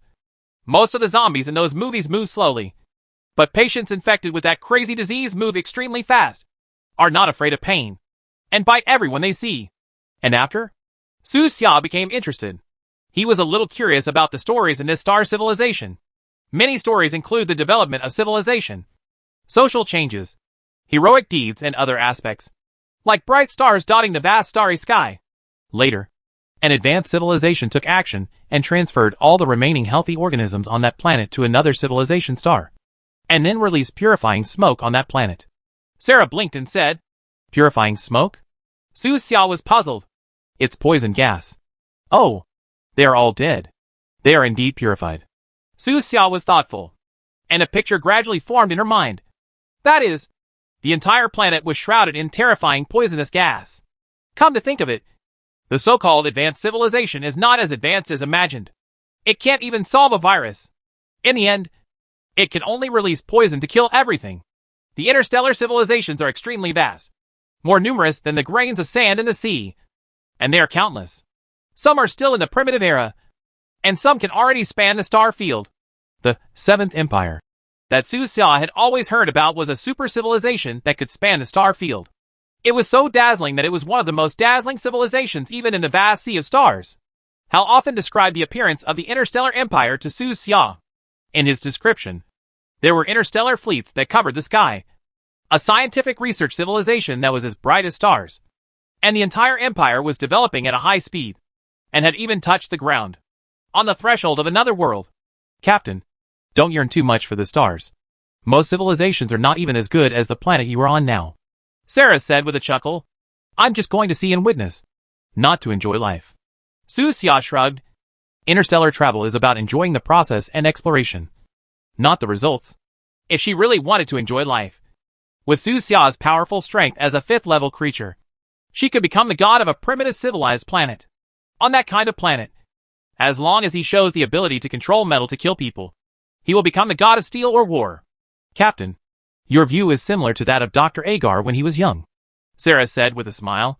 most of the zombies in those movies move slowly, but patients infected with that crazy disease move extremely fast, are not afraid of pain, and bite everyone they see. And after? Su Xia became interested. He was a little curious about the stories in this star civilization. Many stories include the development of civilization, social changes, heroic deeds, and other aspects, like bright stars dotting the vast starry sky. Later, an advanced civilization took action and transferred all the remaining healthy organisms on that planet to another civilization star, and then released purifying smoke on that planet. Sarah blinked and said, purifying smoke? Su Xia was puzzled. It's poison gas. Oh, they are all dead. They are indeed purified. Su Xia was thoughtful, and a picture gradually formed in her mind. That is, the entire planet was shrouded in terrifying poisonous gas. Come to think of it, the so-called advanced civilization is not as advanced as imagined. It can't even solve a virus. In the end, it can only release poison to kill everything. The interstellar civilizations are extremely vast, more numerous than the grains of sand in the sea, and they are countless. Some are still in the primitive era, and some can already span the star field. The Seventh Empire that Su Xia had always heard about was a super civilization that could span the star field. It was so dazzling that it was one of the most dazzling civilizations even in the vast sea of stars. Hal often described the appearance of the interstellar empire to Su Xia. In his description, there were interstellar fleets that covered the sky, a scientific research civilization that was as bright as stars, and the entire empire was developing at a high speed, and had even touched the ground, on the threshold of another world. Captain, don't yearn too much for the stars. Most civilizations are not even as good as the planet you are on now. Sarah said with a chuckle, I'm just going to see and witness, not to enjoy life. Su Xia shrugged. Interstellar travel is about enjoying the process and exploration, not the results. If she really wanted to enjoy life, with Su Xia's powerful strength as a 5th-level creature, she could become the god of a primitive civilized planet. On that kind of planet, as long as he shows the ability to control metal to kill people, he will become the god of steel or war. Captain, your view is similar to that of Dr. Agar when he was young, Sarah said with a smile.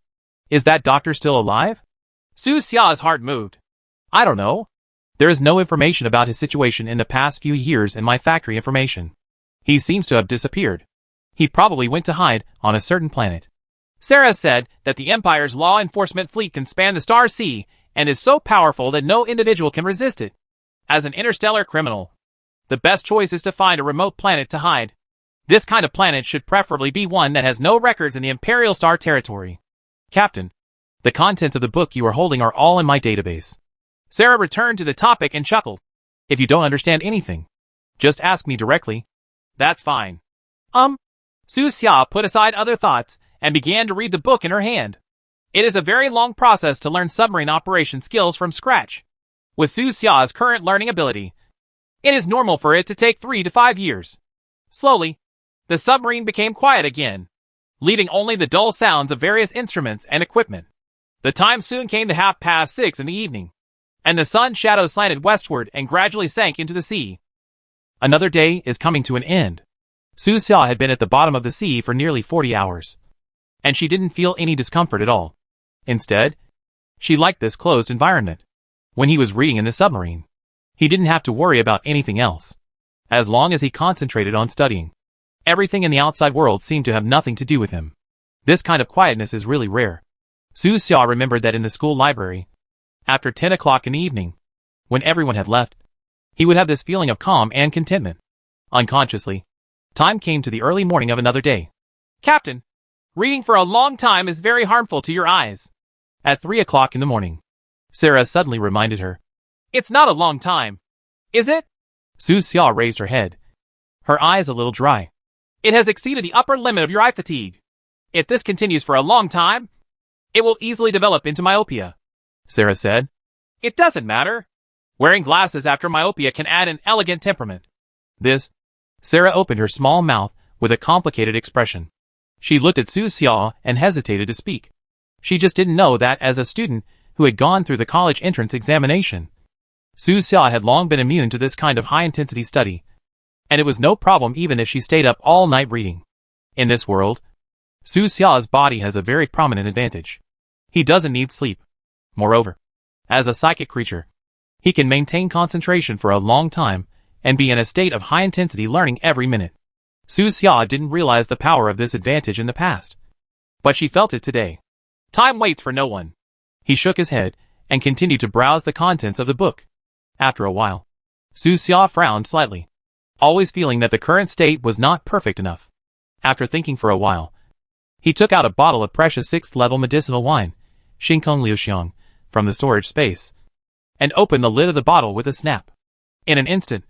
Is that doctor still alive? Su Xia's heart moved. I don't know. There is no information about his situation in the past few years in my factory information. He seems to have disappeared. He probably went to hide on a certain planet. Sarah said that the Empire's law enforcement fleet can span the Star Sea and is so powerful that no individual can resist it. As an interstellar criminal, the best choice is to find a remote planet to hide. This kind of planet should preferably be one that has no records in the Imperial Star territory. Captain, the contents of the book you are holding are all in my database. Sarah returned to the topic and chuckled. If you don't understand anything, just ask me directly. That's fine. Su Xia put aside other thoughts and began to read the book in her hand. It is a very long process to learn submarine operation skills from scratch. With Su Xia's current learning ability, it is normal for it to take 3 to 5 years. Slowly, the submarine became quiet again, leaving only the dull sounds of various instruments and equipment. The time soon came to 6:30 in the evening, and the sun's shadow slanted westward and gradually sank into the sea. Another day is coming to an end. Su Xia had been at the bottom of the sea for nearly 40 hours, and she didn't feel any discomfort at all. Instead, she liked this closed environment. When he was reading in the submarine, he didn't have to worry about anything else. As long as he concentrated on studying, everything in the outside world seemed to have nothing to do with him. This kind of quietness is really rare. Su Xia remembered that in the school library, after 10 o'clock in the evening, when everyone had left, he would have this feeling of calm and contentment. Unconsciously, time came to the early morning of another day. Captain, reading for a long time is very harmful to your eyes. At 3 o'clock in the morning, Sarah suddenly reminded her. It's not a long time, is it? Su Xia raised her head, her eyes a little dry. It has exceeded the upper limit of your eye fatigue. If this continues for a long time, it will easily develop into myopia, Sarah said. It doesn't matter. Wearing glasses after myopia can add an elegant temperament. Sarah opened her small mouth with a complicated expression. She looked at Su Xia and hesitated to speak. She just didn't know that as a student who had gone through the college entrance examination, Su Xia had long been immune to this kind of high-intensity study, and it was no problem even if she stayed up all night reading. In this world, Su Xia's body has a very prominent advantage. He doesn't need sleep. Moreover, as a psychic creature, he can maintain concentration for a long time and be in a state of high-intensity learning every minute. Su Xia didn't realize the power of this advantage in the past, but she felt it today. Time waits for no one. He shook his head and continued to browse the contents of the book. After a while, Su Xia frowned slightly, always feeling that the current state was not perfect enough. After thinking for a while, he took out a bottle of precious 6th-level medicinal wine, Xingkong Liuxiang, from the storage space, and opened the lid of the bottle with a snap. In an instant,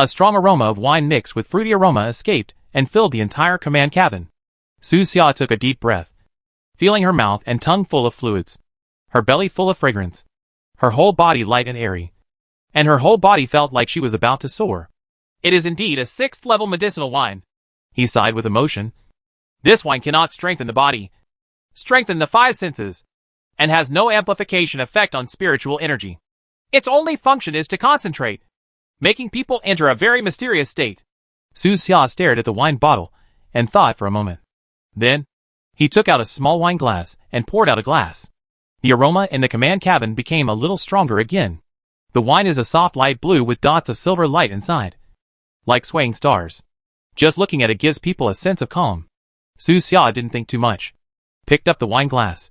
a strong aroma of wine mixed with fruity aroma escaped and filled the entire command cabin. Su Xia took a deep breath, feeling her mouth and tongue full of fluids, her belly full of fragrance, her whole body light and airy, and her whole body felt like she was about to soar. It is indeed a 6th-level medicinal wine, he sighed with emotion. This wine cannot strengthen the body, strengthen the 5 senses, and has no amplification effect on spiritual energy. Its only function is to concentrate, making people enter a very mysterious state. Su Xia stared at the wine bottle and thought for a moment. Then, he took out a small wine glass and poured out a glass. The aroma in the command cabin became a little stronger again. The wine is a soft light blue with dots of silver light inside, like swaying stars. Just looking at it gives people a sense of calm. Su Xia didn't think too much, picked up the wine glass,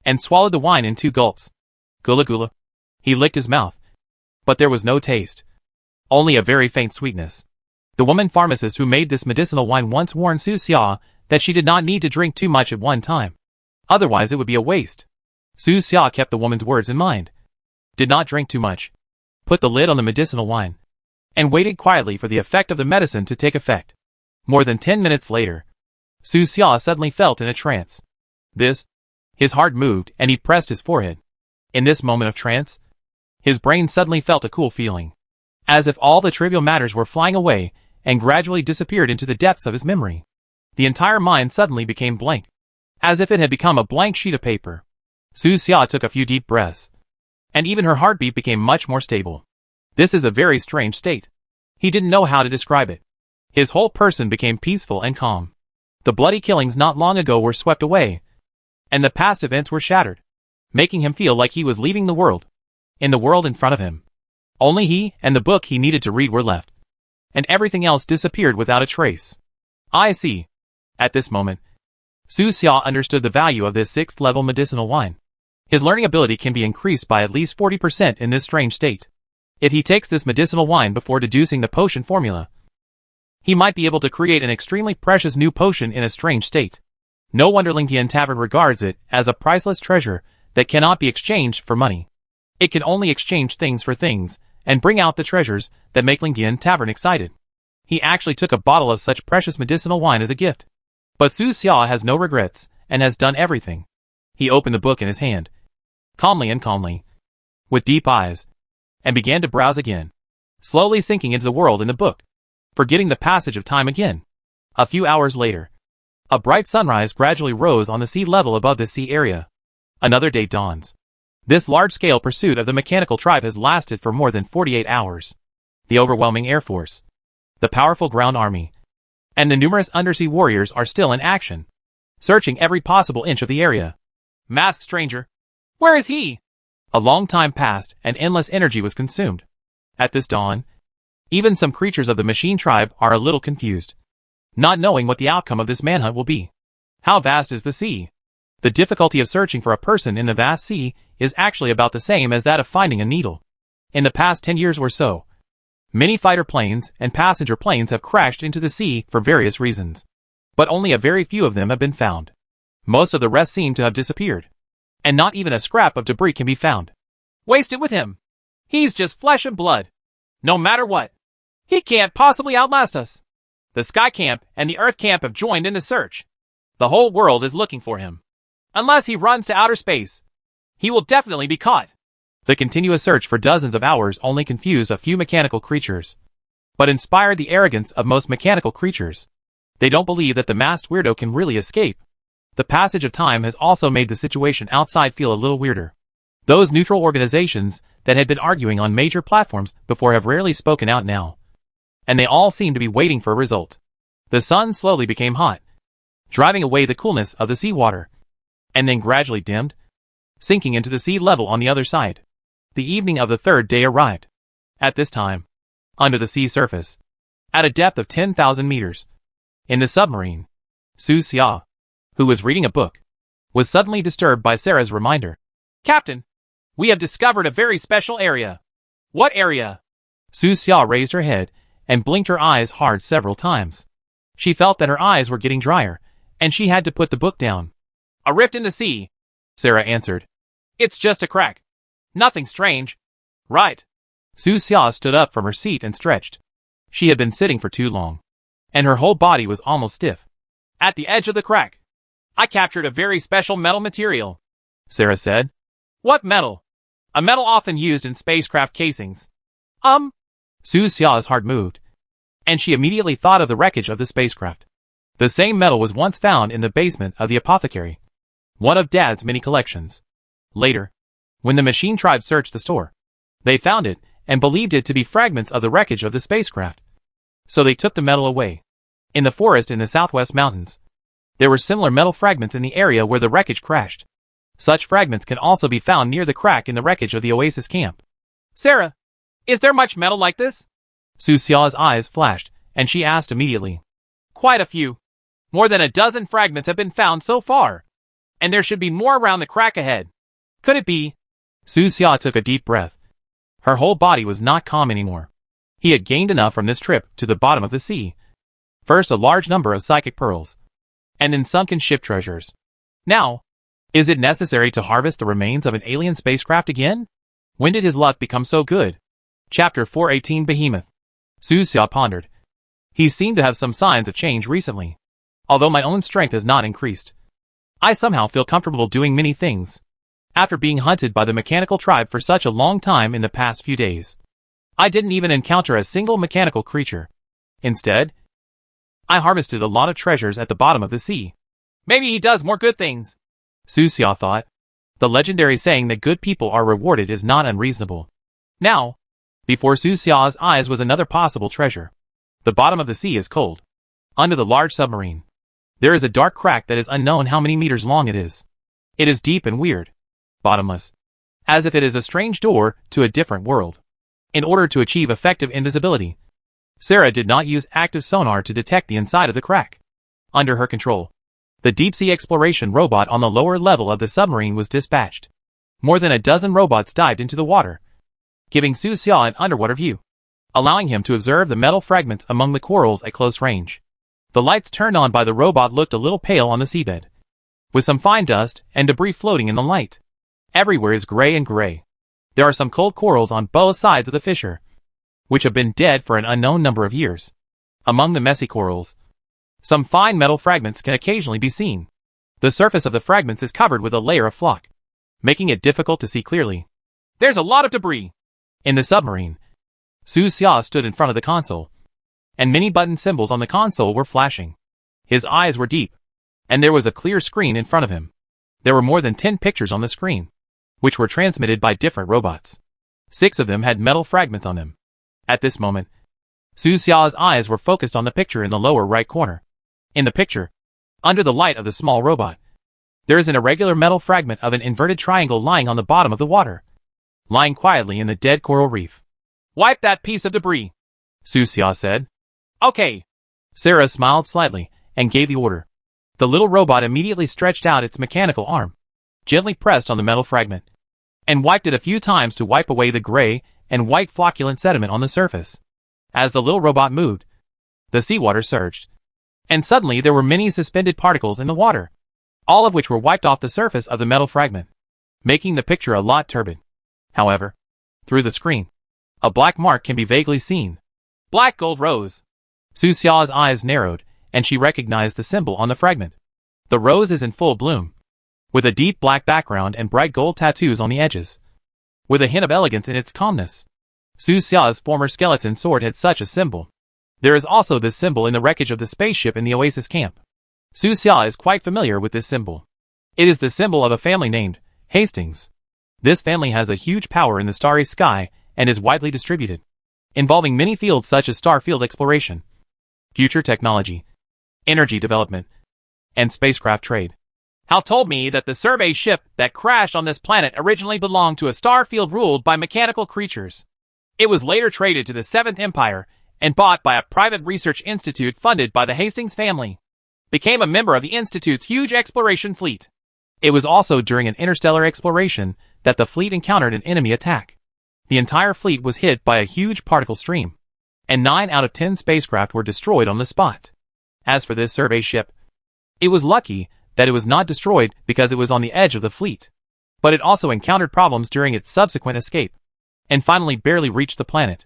and swallowed the wine in 2 gulps. Gula gula. He licked his mouth, but there was no taste, only a very faint sweetness. The woman pharmacist who made this medicinal wine once warned Su Xia that she did not need to drink too much at one time, otherwise it would be a waste. Su Xia kept the woman's words in mind, did not drink too much, put the lid on the medicinal wine, and waited quietly for the effect of the medicine to take effect. More than 10 minutes later, Su Xia suddenly felt in a trance. His heart moved and he pressed his forehead. In this moment of trance, his brain suddenly felt a cool feeling, as if all the trivial matters were flying away and gradually disappeared into the depths of his memory. The entire mind suddenly became blank, as if it had become a blank sheet of paper. Su Xia took a few deep breaths, and even her heartbeat became much more stable. This is a very strange state. He didn't know how to describe it. His whole person became peaceful and calm. The bloody killings not long ago were swept away, and the past events were shattered, making him feel like he was leaving the world. In the world in front of him, only he and the book he needed to read were left, and everything else disappeared without a trace. I see. At this moment, Su Xia understood the value of this 6th level medicinal wine. His learning ability can be increased by at least 40% in this strange state. If he takes this medicinal wine before deducing the potion formula, he might be able to create an extremely precious new potion in a strange state. No wonder Lingtian Tavern regards it as a priceless treasure that cannot be exchanged for money. It can only exchange things for things, and bring out the treasures that make Lingtian Tavern excited. He actually took a bottle of such precious medicinal wine as a gift. But Su Xia has no regrets, and has done everything. He opened the book in his hand, calmly, with deep eyes, and began to browse again, slowly sinking into the world in the book, forgetting the passage of time again. A few hours later, a bright sunrise gradually rose on the sea level above the sea area. Another day dawns. This large-scale pursuit of the mechanical tribe has lasted for more than 48 hours. The overwhelming air force, the powerful ground army, and the numerous undersea warriors are still in action, searching every possible inch of the area. Masked stranger, where is he? A long time passed and endless energy was consumed. At this dawn, even some creatures of the machine tribe are a little confused, not knowing what the outcome of this manhunt will be. How vast is the sea? The difficulty of searching for a person in the vast sea is actually about the same as that of finding a needle. In the past 10 years or so, many fighter planes and passenger planes have crashed into the sea for various reasons. But only a very few of them have been found. Most of the rest seem to have disappeared. And not even a scrap of debris can be found. Waste it with him. He's just flesh and blood. No matter what, he can't possibly outlast us. The Sky Camp and the Earth Camp have joined in the search. The whole world is looking for him. Unless he runs to outer space, he will definitely be caught. The continuous search for dozens of hours only confused a few mechanical creatures, but inspired the arrogance of most mechanical creatures. They don't believe that the masked weirdo can really escape. The passage of time has also made the situation outside feel a little weirder. Those neutral organizations that had been arguing on major platforms before have rarely spoken out now, and they all seem to be waiting for a result. The sun slowly became hot, driving away the coolness of the seawater, and then gradually dimmed, sinking into the sea level on the other side. The evening of the 3rd day arrived. At this time, under the sea surface, at a depth of 10,000 meters, in the submarine, Su Xia, who was reading a book, was suddenly disturbed by Sarah's reminder. Captain, we have discovered a very special area. What area? Su Xia raised her head and blinked her eyes hard several times. She felt that her eyes were getting drier, and she had to put the book down. A rift in the sea, Sarah answered. It's just a crack. Nothing strange. Right. Su Xia stood up from her seat and stretched. She had been sitting for too long, and her whole body was almost stiff. At the edge of the crack, I captured a very special metal material, Sarah said. What metal? A metal often used in spacecraft casings. Su Xia's heart moved, and she immediately thought of the wreckage of the spacecraft. The same metal was once found in the basement of the apothecary, one of Dad's many collections. Later, when the machine tribe searched the store, they found it and believed it to be fragments of the wreckage of the spacecraft. So they took the metal away. In the forest in the southwest mountains, there were similar metal fragments in the area where the wreckage crashed. Such fragments can also be found near the crack in the wreckage of the Oasis camp. Sarah, is there much metal like this? Su Xia's eyes flashed, and she asked immediately. Quite a few. More than a dozen fragments have been found so far, and there should be more around the crack ahead. Could it be? Su Xia took a deep breath. Her whole body was not calm anymore. He had gained enough from this trip to the bottom of the sea. First a large number of psychic pearls, and then sunken ship treasures. Now, is it necessary to harvest the remains of an alien spacecraft again? When did his luck become so good? Chapter 418 Behemoth. Su Xia pondered. He seemed to have some signs of change recently. Although my own strength has not increased, I somehow feel comfortable doing many things. After being hunted by the mechanical tribe for such a long time in the past few days, I didn't even encounter a single mechanical creature. Instead, I harvested a lot of treasures at the bottom of the sea. Maybe he does more good things, Su Xia thought. The legendary saying that good people are rewarded is not unreasonable. Now, before Su Xia's eyes was another possible treasure. The bottom of the sea is cold. Under the large submarine, there is a dark crack that is unknown how many meters long it is. It is deep and weird, bottomless, as if it is a strange door to a different world. In order to achieve effective invisibility, Sarah did not use active sonar to detect the inside of the crack. Under her control, The deep-sea exploration robot on the lower level of the submarine was dispatched. More than a dozen robots dived into the water, giving Su Xia an underwater view, allowing him to observe the metal fragments among the corals at close range. The lights turned on by the robot looked a little pale on the seabed, with some fine dust and debris floating in the light. Everywhere is gray and gray. There are some cold corals on both sides of the fissure, which have been dead for an unknown number of years. Among the messy corals, some fine metal fragments can occasionally be seen. The surface of the fragments is covered with a layer of flock, making it difficult to see clearly. There's a lot of debris in the submarine. Su Xia stood in front of the console, and many button symbols on the console were flashing. His eyes were deep, and there was a clear screen in front of him. There were more than 10 pictures on the screen, which were transmitted by different robots. 6 of them had metal fragments on them. At this moment, Su Xia's eyes were focused on the picture in the lower right corner. In the picture, under the light of the small robot, there is an irregular metal fragment of an inverted triangle lying on the bottom of the water, lying quietly in the dead coral reef. Wipe that piece of debris, Su Xia said. Okay. Sarah smiled slightly and gave the order. The little robot immediately stretched out its mechanical arm, gently pressed on the metal fragment, and wiped it a few times to wipe away the gray and white flocculent sediment on the surface. As the little robot moved, the seawater surged, and suddenly there were many suspended particles in the water, all of which were wiped off the surface of the metal fragment, making the picture a lot turbid. However, through the screen, a black mark can be vaguely seen. Black gold rose. Su Xia's eyes narrowed, and she recognized the symbol on the fragment. The rose is in full bloom, with a deep black background and bright gold tattoos on the edges, with a hint of elegance in its calmness. Su Xia's former skeleton sword had such a symbol. There is also this symbol in the wreckage of the spaceship in the Oasis camp. Su Xia is quite familiar with this symbol. It is the symbol of a family named Hastings. This family has a huge power in the starry sky and is widely distributed, involving many fields such as star field exploration, future technology, energy development, and spacecraft trade. Hal told me that the survey ship that crashed on this planet originally belonged to a star field ruled by mechanical creatures. It was later traded to the Seventh Empire and bought by a private research institute funded by the Hastings family. Became a member of the institute's huge exploration fleet. It was also during an interstellar exploration that the fleet encountered an enemy attack. The entire fleet was hit by a huge particle stream, and 9 out of 10 spacecraft were destroyed on the spot. As for this survey ship, it was lucky that it was not destroyed because it was on the edge of the fleet, but it also encountered problems during its subsequent escape, and finally barely reached the planet.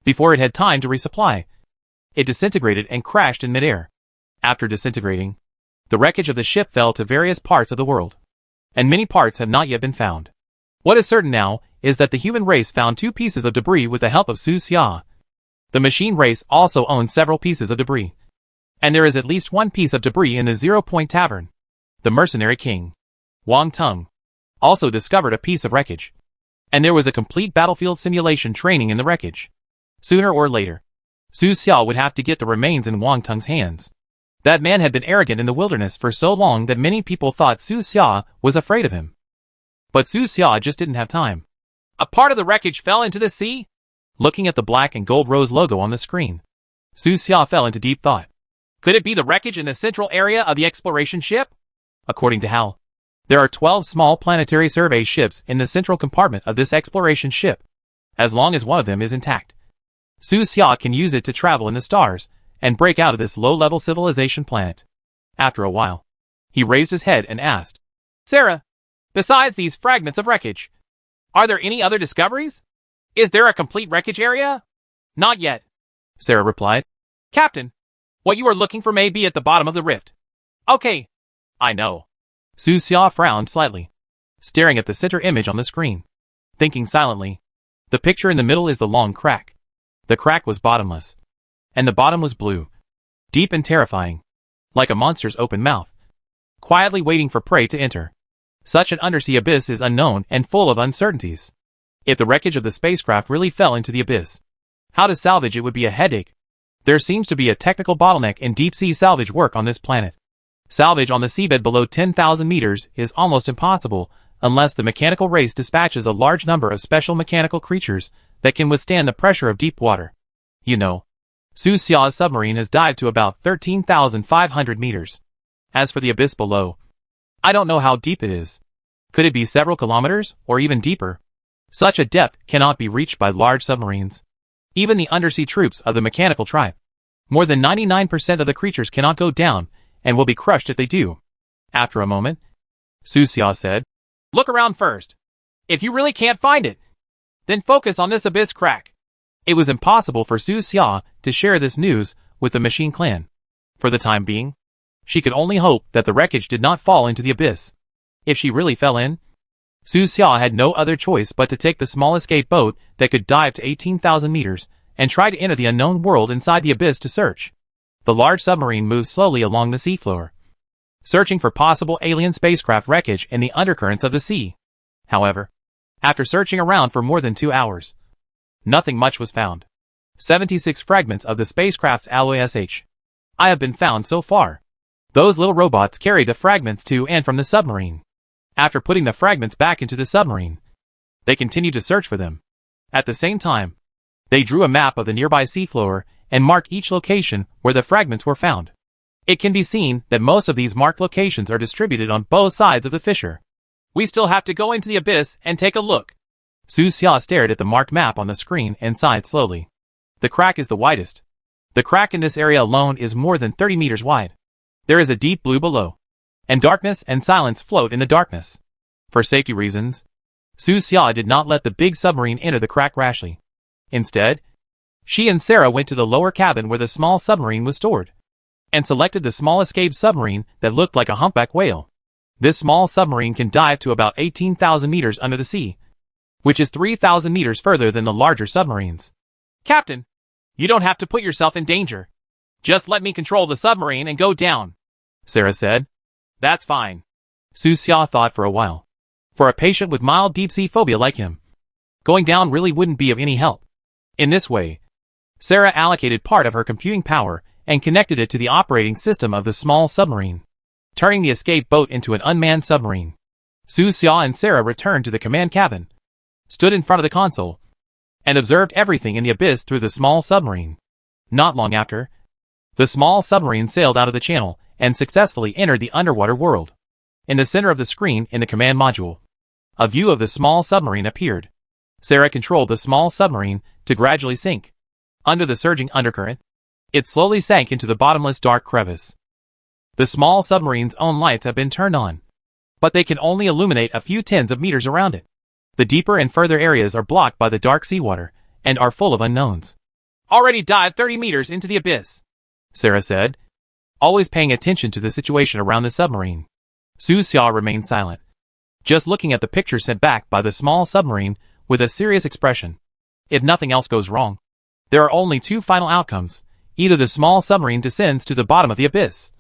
Before it had time to resupply, it disintegrated and crashed in midair. After disintegrating, the wreckage of the ship fell to various parts of the world, and many parts have not yet been found. What is certain now is that the human race found 2 pieces of debris with the help of Su Xia. The machine race also owns several pieces of debris, and there is at least 1 piece of debris in the 0 Point Tavern. The mercenary king, Wang Tung, also discovered a piece of wreckage, and there was a complete battlefield simulation training in the wreckage. Sooner or later, Su Xia would have to get the remains in Wang Tung's hands. That man had been arrogant in the wilderness for so long that many people thought Su Xia was afraid of him. But Su Xia just didn't have time. A part of the wreckage fell into the sea? Looking at the black and gold rose logo on the screen, Su Xia fell into deep thought. Could it be the wreckage in the central area of the exploration ship? According to Hal, there are 12 small planetary survey ships in the central compartment of this exploration ship. As long as one of them is intact, Su Xia can use it to travel in the stars and break out of this low-level civilization planet. After a while, he raised his head and asked, Sarah, besides these fragments of wreckage, are there any other discoveries? Is there a complete wreckage area? Not yet, Sarah replied. Captain, what you are looking for may be at the bottom of the rift. Okay, I know. Su Xia frowned slightly, staring at the center image on the screen, thinking silently. The picture in the middle is the long crack. The crack was bottomless, and the bottom was blue, deep and terrifying, like a monster's open mouth, quietly waiting for prey to enter. Such an undersea abyss is unknown and full of uncertainties. If the wreckage of the spacecraft really fell into the abyss, how to salvage it would be a headache. There seems to be a technical bottleneck in deep-sea salvage work on this planet. Salvage on the seabed below 10,000 meters is almost impossible unless the mechanical race dispatches a large number of special mechanical creatures that can withstand the pressure of deep water. You know, Su Xia's submarine has dived to about 13,500 meters. As for the abyss below, I don't know how deep it is. Could it be several kilometers, or even deeper? Such a depth cannot be reached by large submarines. Even the undersea troops of the mechanical tribe. More than 99% of the creatures cannot go down, and will be crushed if they do. After a moment, Su Xia said, "Look around first. If you really can't find it, then focus on this abyss crack." It was impossible for Su Xia to share this news with the machine clan. For the time being, she could only hope that the wreckage did not fall into the abyss. If she really fell in, Su Xia had no other choice but to take the small escape boat that could dive to 18,000 meters and try to enter the unknown world inside the abyss to search. The large submarine moved slowly along the seafloor, searching for possible alien spacecraft wreckage in the undercurrents of the sea. However, after searching around for more than 2 hours, nothing much was found. 76 fragments of the spacecraft's alloy I have been found so far. Those little robots carried the fragments to and from the submarine. After putting the fragments back into the submarine, they continued to search for them. At the same time, they drew a map of the nearby seafloor and marked each location where the fragments were found. It can be seen that most of these marked locations are distributed on both sides of the fissure. "We still have to go into the abyss and take a look." Su Xia stared at the marked map on the screen and sighed slowly. The crack is the widest. The crack in this area alone is more than 30 meters wide. There is a deep blue below, and darkness and silence float in the darkness. For safety reasons, Su Xia did not let the big submarine enter the crack rashly. Instead, she and Sarah went to the lower cabin where the small submarine was stored, and selected the small escape submarine that looked like a humpback whale. This small submarine can dive to about 18,000 meters under the sea, which is 3,000 meters further than the larger submarines. "Captain, you don't have to put yourself in danger. Just let me control the submarine and go down," Sarah said. "That's fine." Su Xia thought for a while. For a patient with mild deep-sea phobia like him, going down really wouldn't be of any help. In this way, Sarah allocated part of her computing power and connected it to the operating system of the small submarine, turning the escape boat into an unmanned submarine. Su Xia and Sarah returned to the command cabin, stood in front of the console, and observed everything in the abyss through the small submarine. Not long after, the small submarine sailed out of the channel and successfully entered the underwater world. In the center of the screen in the command module, a view of the small submarine appeared. Sarah controlled the small submarine to gradually sink. Under the surging undercurrent, it slowly sank into the bottomless dark crevice. The small submarine's own lights have been turned on, but they can only illuminate a few tens of meters around it. The deeper and further areas are blocked by the dark seawater and are full of unknowns. "Already dived 30 meters into the abyss," Sarah said, always paying attention to the situation around the submarine. Su Xia remained silent, just looking at the picture sent back by the small submarine with a serious expression. If nothing else goes wrong, there are only two final outcomes. Either the small submarine descends to the bottom of the abyss,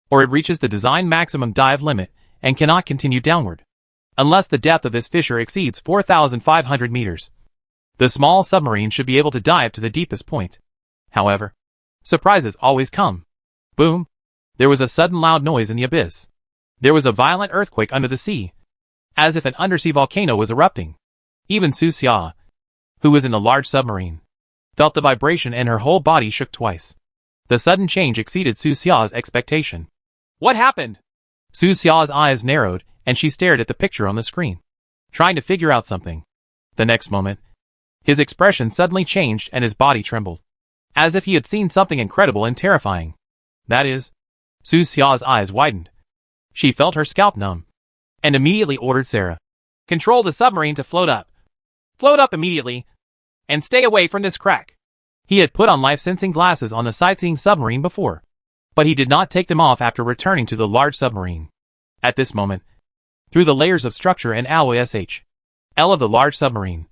or it reaches the design maximum dive limit and cannot continue downward, unless the depth of this fissure exceeds 4,500 meters. The small submarine should be able to dive to the deepest point. However, surprises always come. Boom! There was a sudden loud noise in the abyss. There was a violent earthquake under the sea, as if an undersea volcano was erupting. Even Su Xia, who was in the large submarine, felt the vibration and her whole body shook twice. The sudden change exceeded Su Xia's expectation. "What happened?" Su Xia's eyes narrowed and she stared at the picture on the screen, trying to figure out something. The next moment, his expression suddenly changed and his body trembled, as if he had seen something incredible and terrifying. That is, Su Xia's eyes widened. She felt her scalp numb, and immediately ordered Sarah, "Control the submarine to float up. Float up immediately, and stay away from this crack." He had put on life-sensing glasses on the sightseeing submarine before, but he did not take them off after returning to the large submarine. At this moment, through the layers of structure and alloy L of the large submarine,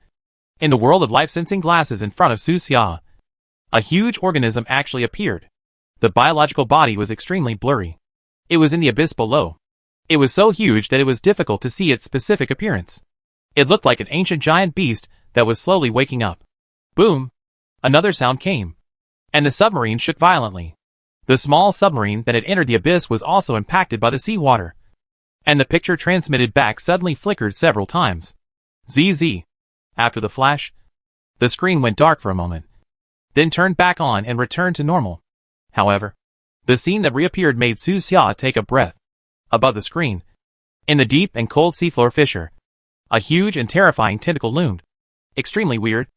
in the world of life-sensing glasses in front of Su Xia, a huge organism actually appeared. The biological body was extremely blurry. It was in the abyss below. It was so huge that it was difficult to see its specific appearance. It looked like an ancient giant beast that was slowly waking up. Boom! Another sound came, and the submarine shook violently. The small submarine that had entered the abyss was also impacted by the seawater, and the picture transmitted back suddenly flickered several times. ZZ. After the flash, the screen went dark for a moment, then turned back on and returned to normal. However, The scene that reappeared made Su Xia take a breath. Above the screen, in the deep and cold seafloor fissure, a huge and terrifying tentacle loomed. Extremely weird,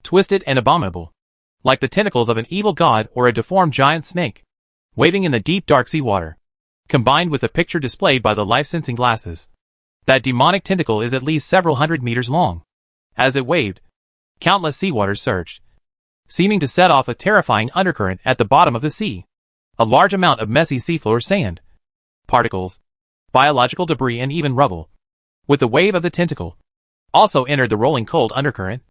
twisted and abominable, like the tentacles of an evil god or a deformed giant snake, waving in the deep dark seawater, combined with the picture displayed by the life-sensing glasses. That demonic tentacle is at least several hundred meters long. As it waved, countless seawaters surged, seeming to set off a terrifying undercurrent at the bottom of the sea. A large amount of messy seafloor sand, particles, biological debris and even rubble, with the wave of the tentacle, also entered the rolling cold undercurrent,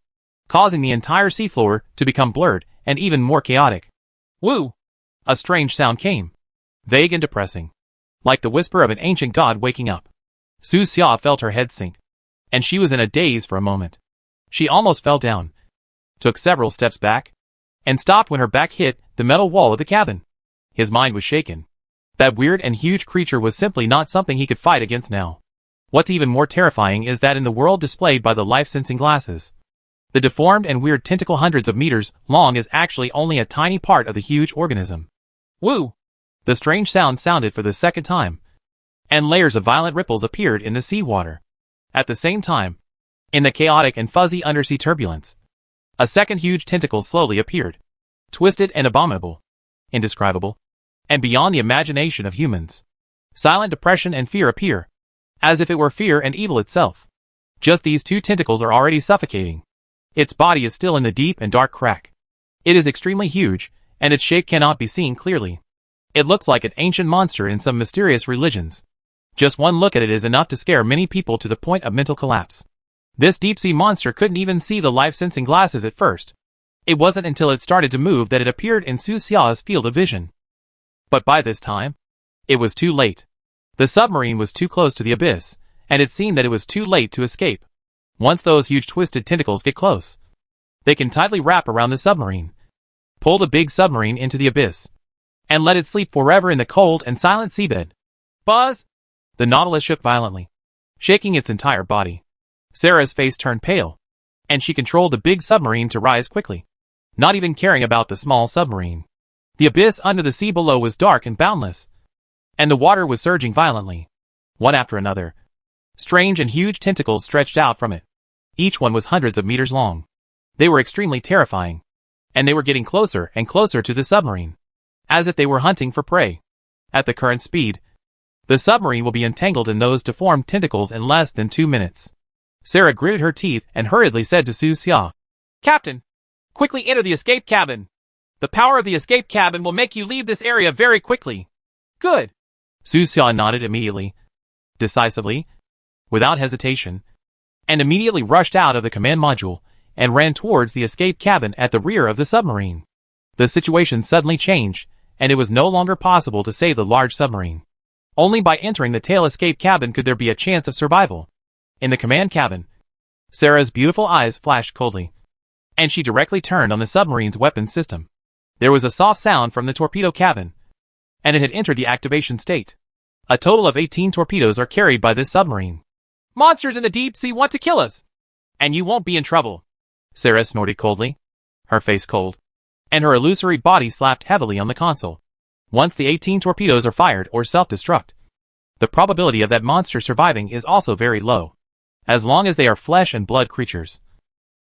causing the entire seafloor to become blurred and even more chaotic. Woo! A strange sound came, vague and depressing, like the whisper of an ancient god waking up. Su Xia felt her head sink, and she was in a daze for a moment. She almost fell down, took several steps back, and stopped when her back hit the metal wall of the cabin. His mind was shaken. That weird and huge creature was simply not something he could fight against now. What's even more terrifying is that in the world displayed by the life-sensing glasses, the deformed and weird tentacle hundreds of meters long is actually only a tiny part of the huge organism. Woo! The strange sound sounded for the second time, and layers of violent ripples appeared in the seawater. At the same time, in the chaotic and fuzzy undersea turbulence, a second huge tentacle slowly appeared, twisted and abominable, indescribable, and beyond the imagination of humans. Silent depression and fear appear, as if it were fear and evil itself. Just these two tentacles are already suffocating. Its body is still in the deep and dark crack. It is extremely huge, and its shape cannot be seen clearly. It looks like an ancient monster in some mysterious religions. Just one look at it is enough to scare many people to the point of mental collapse. This deep-sea monster couldn't even see the life-sensing glasses at first. It wasn't until it started to move that it appeared in Su Xia's field of vision. But by this time, it was too late. The submarine was too close to the abyss, and it seemed that it was too late to escape. Once those huge twisted tentacles get close, they can tightly wrap around the submarine, pull the big submarine into the abyss, and let it sleep forever in the cold and silent seabed. Buzz! The Nautilus shook violently, shaking its entire body. Sarah's face turned pale, and she controlled the big submarine to rise quickly, not even caring about the small submarine. The abyss under the sea below was dark and boundless, and the water was surging violently. One after another, strange and huge tentacles stretched out from it. Each one was hundreds of meters long. They were extremely terrifying, and they were getting closer and closer to the submarine, as if they were hunting for prey. At the current speed, the submarine will be entangled in those deformed tentacles in less than 2 minutes. Sarah gritted her teeth and hurriedly said to Su Xia, "Captain, quickly enter the escape cabin. The power of the escape cabin will make you leave this area very quickly." "Good." Su Xia nodded immediately, decisively, without hesitation, and immediately rushed out of the command module and ran towards the escape cabin at the rear of the submarine. The situation suddenly changed, and it was no longer possible to save the large submarine. Only by entering the tail escape cabin could there be a chance of survival. In the command cabin, Sarah's beautiful eyes flashed coldly, and she directly turned on the submarine's weapons system. There was a soft sound from the torpedo cabin, and it had entered the activation state. A total of 18 torpedoes are carried by this submarine. "Monsters in the deep sea want to kill us, and you won't be in trouble," Sarah snorted coldly, her face cold, and her illusory body slapped heavily on the console. Once the 18 torpedoes are fired or self-destruct, the probability of that monster surviving is also very low, as long as they are flesh and blood creatures.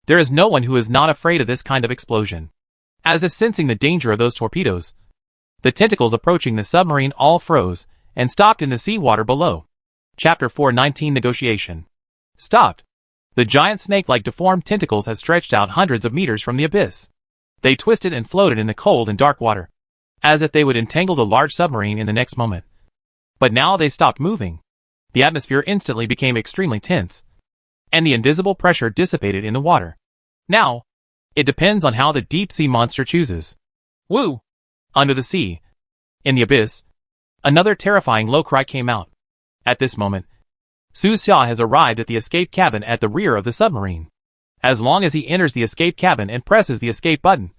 There is no one who is not afraid of this kind of explosion. As if sensing the danger of those torpedoes, the tentacles approaching the submarine all froze and stopped in the seawater below. Chapter 4:19 Negotiation. Stopped. The giant snake-like deformed tentacles had stretched out hundreds of meters from the abyss. They twisted and floated in the cold and dark water, as if they would entangle the large submarine in the next moment. But now they stopped moving. The atmosphere instantly became extremely tense, and the invisible pressure dissipated in the water. Now, it depends on how the deep-sea monster chooses. Woo! Under the sea, in the abyss, another terrifying low cry came out. At this moment, Su Xia has arrived at the escape cabin at the rear of the submarine. As long as he enters the escape cabin and presses the escape button,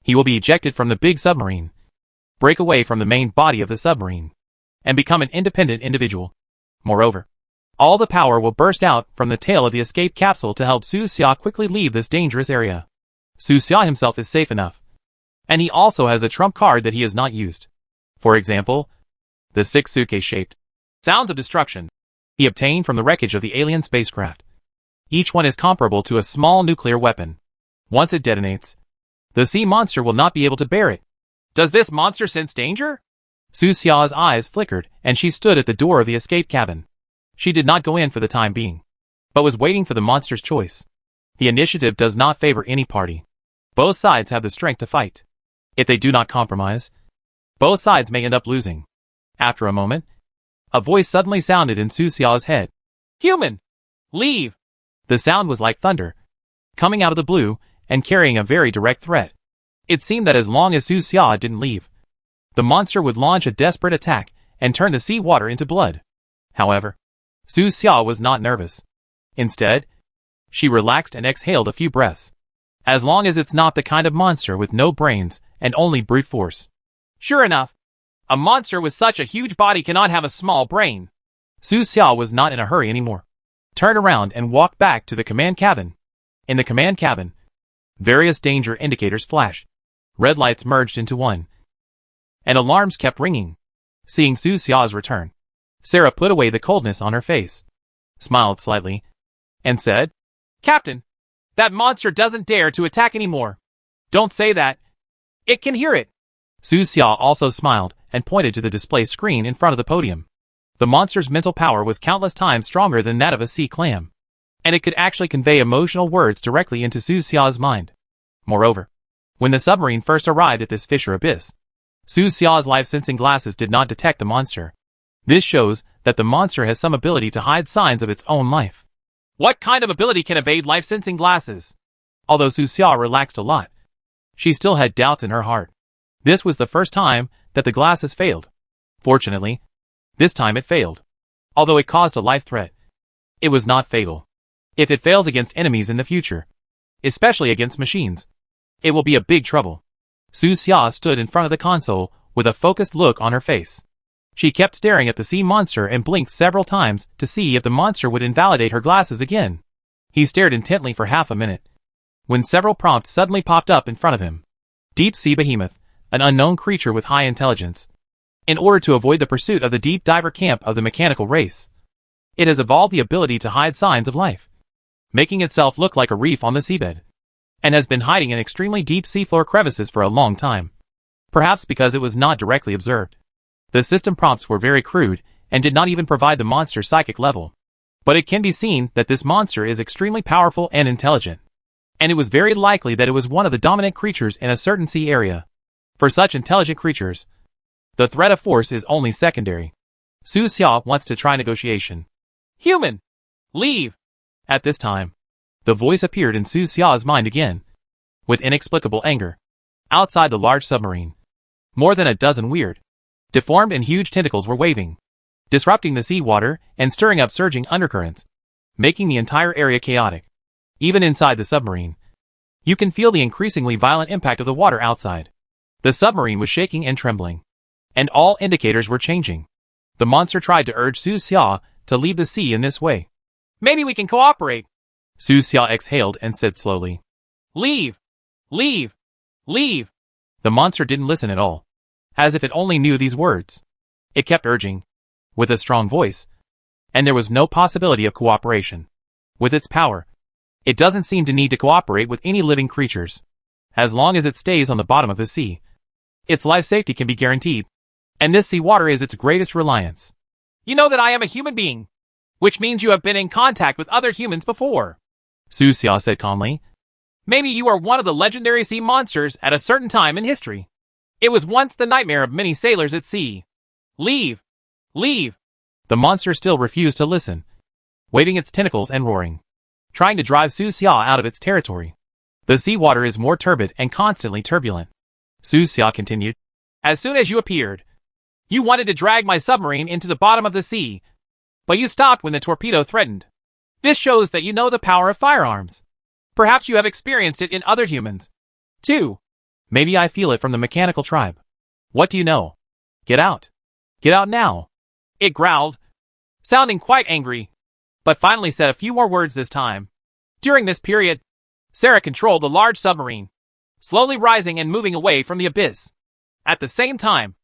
he will be ejected from the big submarine, break away from the main body of the submarine, and become an independent individual. Moreover, all the power will burst out from the tail of the escape capsule to help Su Xia quickly leave this dangerous area. Su Xia himself is safe enough, and he also has a trump card that he has not used. For example, the 6 suitcase-shaped sounds of destruction he obtained from the wreckage of the alien spacecraft. Each one is comparable to a small nuclear weapon. Once it detonates, the sea monster will not be able to bear it. Does this monster sense danger? Su Xia's eyes flickered, and she stood at the door of the escape cabin. She did not go in for the time being, but was waiting for the monster's choice. The initiative does not favor any party. Both sides have the strength to fight. If they do not compromise, both sides may end up losing. After a moment, a voice suddenly sounded in Su Xia's head. Human! Leave! The sound was like thunder, coming out of the blue and carrying a very direct threat. It seemed that as long as Su Xia didn't leave, the monster would launch a desperate attack and turn the sea water into blood. However, Su Xia was not nervous. Instead, she relaxed and exhaled a few breaths. As long as it's not the kind of monster with no brains and only brute force. Sure enough, a monster with such a huge body cannot have a small brain. Su Xia was not in a hurry anymore. Turned around and walked back to the command cabin. In the command cabin, various danger indicators flashed. Red lights merged into one, and alarms kept ringing. Seeing Su Xia's return, Sarah put away the coldness on her face, smiled slightly, and said, Captain, that monster doesn't dare to attack anymore. Don't say that. It can hear it. Su Xia also smiled and pointed to the display screen in front of the podium. The monster's mental power was countless times stronger than that of a sea clam, and it could actually convey emotional words directly into Su Xia's mind. Moreover, when the submarine first arrived at this fissure abyss, Su Xia's life-sensing glasses did not detect the monster. This shows that the monster has some ability to hide signs of its own life. What kind of ability can evade life-sensing glasses? Although Su Xia relaxed a lot, she still had doubts in her heart. This was the first time that the glasses failed. Fortunately, this time it failed. Although it caused a life threat, it was not fatal. If it fails against enemies in the future, especially against machines, it will be a big trouble. Su Xia stood in front of the console with a focused look on her face. She kept staring at the sea monster and blinked several times to see if the monster would invalidate her glasses again. He stared intently for half a minute, when several prompts suddenly popped up in front of him. Deep sea behemoth, an unknown creature with high intelligence. In order to avoid the pursuit of the deep diver camp of the mechanical race, it has evolved the ability to hide signs of life, making itself look like a reef on the seabed, and has been hiding in extremely deep seafloor crevices for a long time. Perhaps because it was not directly observed. The system prompts were very crude and did not even provide the monster's psychic level. But it can be seen that this monster is extremely powerful and intelligent, and it was very likely that it was one of the dominant creatures in a certain sea area. For such intelligent creatures, the threat of force is only secondary. Su Xia wants to try negotiation. Human! Leave! At this time, the voice appeared in Su Xia's mind again, with inexplicable anger. Outside the large submarine, more than a dozen weird, deformed and huge tentacles were waving, disrupting the seawater and stirring up surging undercurrents, making the entire area chaotic. Even inside the submarine, you can feel the increasingly violent impact of the water outside. The submarine was shaking and trembling, and all indicators were changing. The monster tried to urge Su Xia to leave the sea in this way. Maybe we can cooperate. Su Xia exhaled and said slowly, Leave! Leave! Leave! The monster didn't listen at all, as if it only knew these words. It kept urging, with a strong voice, and there was no possibility of cooperation. With its power, it doesn't seem to need to cooperate with any living creatures. As long as it stays on the bottom of the sea, its life safety can be guaranteed, and this sea water is its greatest reliance. You know that I am a human being, which means you have been in contact with other humans before, Su Xia said calmly. Maybe you are one of the legendary sea monsters at a certain time in history. It was once the nightmare of many sailors at sea. Leave! Leave! The monster still refused to listen, waving its tentacles and roaring, trying to drive Su Xia out of its territory. The seawater is more turbid and constantly turbulent. Su Xia continued. As soon as you appeared, you wanted to drag my submarine into the bottom of the sea, but you stopped when the torpedo threatened. This shows that you know the power of firearms. Perhaps you have experienced it in other humans, too. Maybe I feel it from the mechanical tribe. What do you know? Get out. Get out now. It growled, sounding quite angry, but finally said a few more words this time. During this period, Sarah controlled the large submarine, slowly rising and moving away from the abyss. At the same time,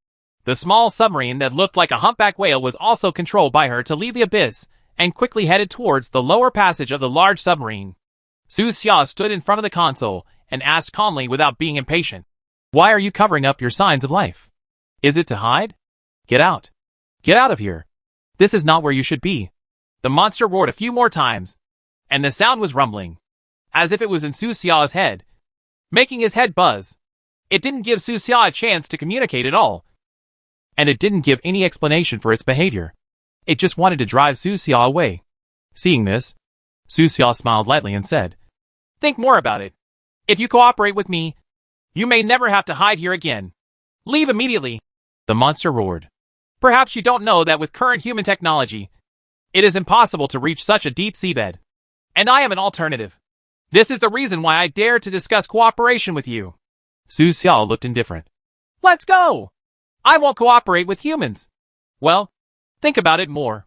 The small submarine that looked like a humpback whale was also controlled by her to leave the abyss and quickly headed towards the lower passage of the large submarine. Su Xia stood in front of the console and asked calmly without being impatient. Why are you covering up your signs of life? Is it to hide? Get out. Get out of here. This is not where you should be. The monster roared a few more times, and the sound was rumbling, as if it was in Su Xia's head, making his head buzz. It didn't give Su Xia a chance to communicate at all, and it didn't give any explanation for its behavior. It just wanted to drive Su Xia away. Seeing this, Su Xia smiled lightly and said, Think more about it. If you cooperate with me, you may never have to hide here again. Leave immediately. The monster roared. Perhaps you don't know that with current human technology, it is impossible to reach such a deep seabed. And I am an alternative. This is the reason why I dare to discuss cooperation with you. Su Xia looked indifferent. Let's go! I won't cooperate with humans. Well, think about it more.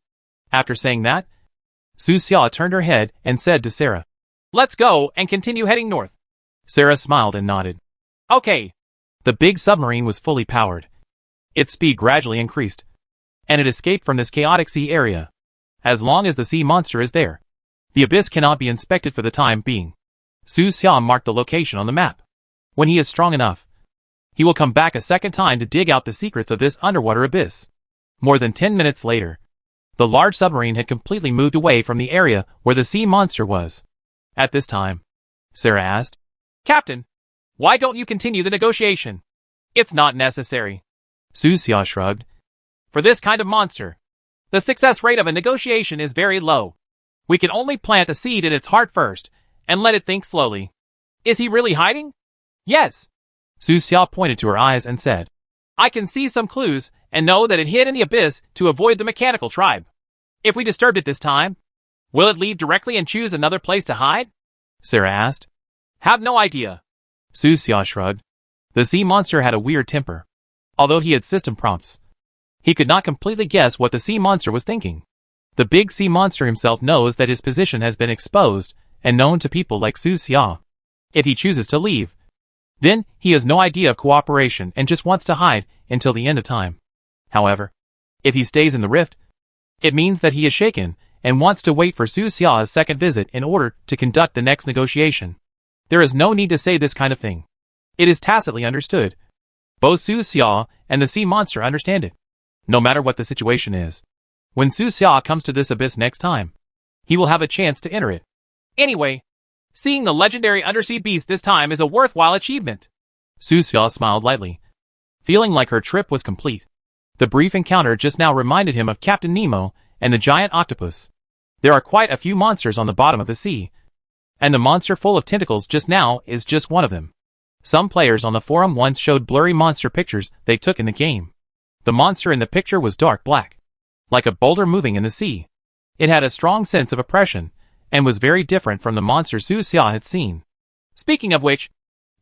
After saying that, Su Xia turned her head and said to Sarah, Let's go and continue heading north. Sarah smiled and nodded. Okay. The big submarine was fully powered. Its speed gradually increased, and it escaped from this chaotic sea area. As long as the sea monster is there, the abyss cannot be inspected for the time being. Su Xia marked the location on the map. When he is strong enough, he will come back a second time to dig out the secrets of this underwater abyss. More than 10 minutes later, the large submarine had completely moved away from the area where the sea monster was. At this time, Sarah asked, Captain, why don't you continue the negotiation? It's not necessary. Su Xia shrugged. For this kind of monster, the success rate of a negotiation is very low. We can only plant a seed in its heart first, and let it think slowly. Is he really hiding? Yes. Su Xia pointed to her eyes and said, I can see some clues and know that it hid in the abyss to avoid the mechanical tribe. If we disturbed it this time, will it leave directly and choose another place to hide? Sarah asked. Have no idea. Su Xia shrugged. The sea monster had a weird temper. Although he had system prompts, he could not completely guess what the sea monster was thinking. The big sea monster himself knows that his position has been exposed and known to people like Su Xia. If he chooses to leave, then he has no idea of cooperation and just wants to hide until the end of time. However, if he stays in the rift, it means that he is shaken and wants to wait for Su Xia's second visit in order to conduct the next negotiation. There is no need to say this kind of thing. It is tacitly understood. Both Su Xia and the sea monster understand it. No matter what the situation is, when Su Xia comes to this abyss next time, he will have a chance to enter it. Anyway, seeing the legendary undersea beast this time is a worthwhile achievement. Su Xia smiled lightly, feeling like her trip was complete. The brief encounter just now reminded him of Captain Nemo and the giant octopus. There are quite a few monsters on the bottom of the sea, and the monster full of tentacles just now is just one of them. Some players on the forum once showed blurry monster pictures they took in the game. The monster in the picture was dark black, like a boulder moving in the sea. It had a strong sense of oppression, and was very different from the monster Su Xia had seen. Speaking of which,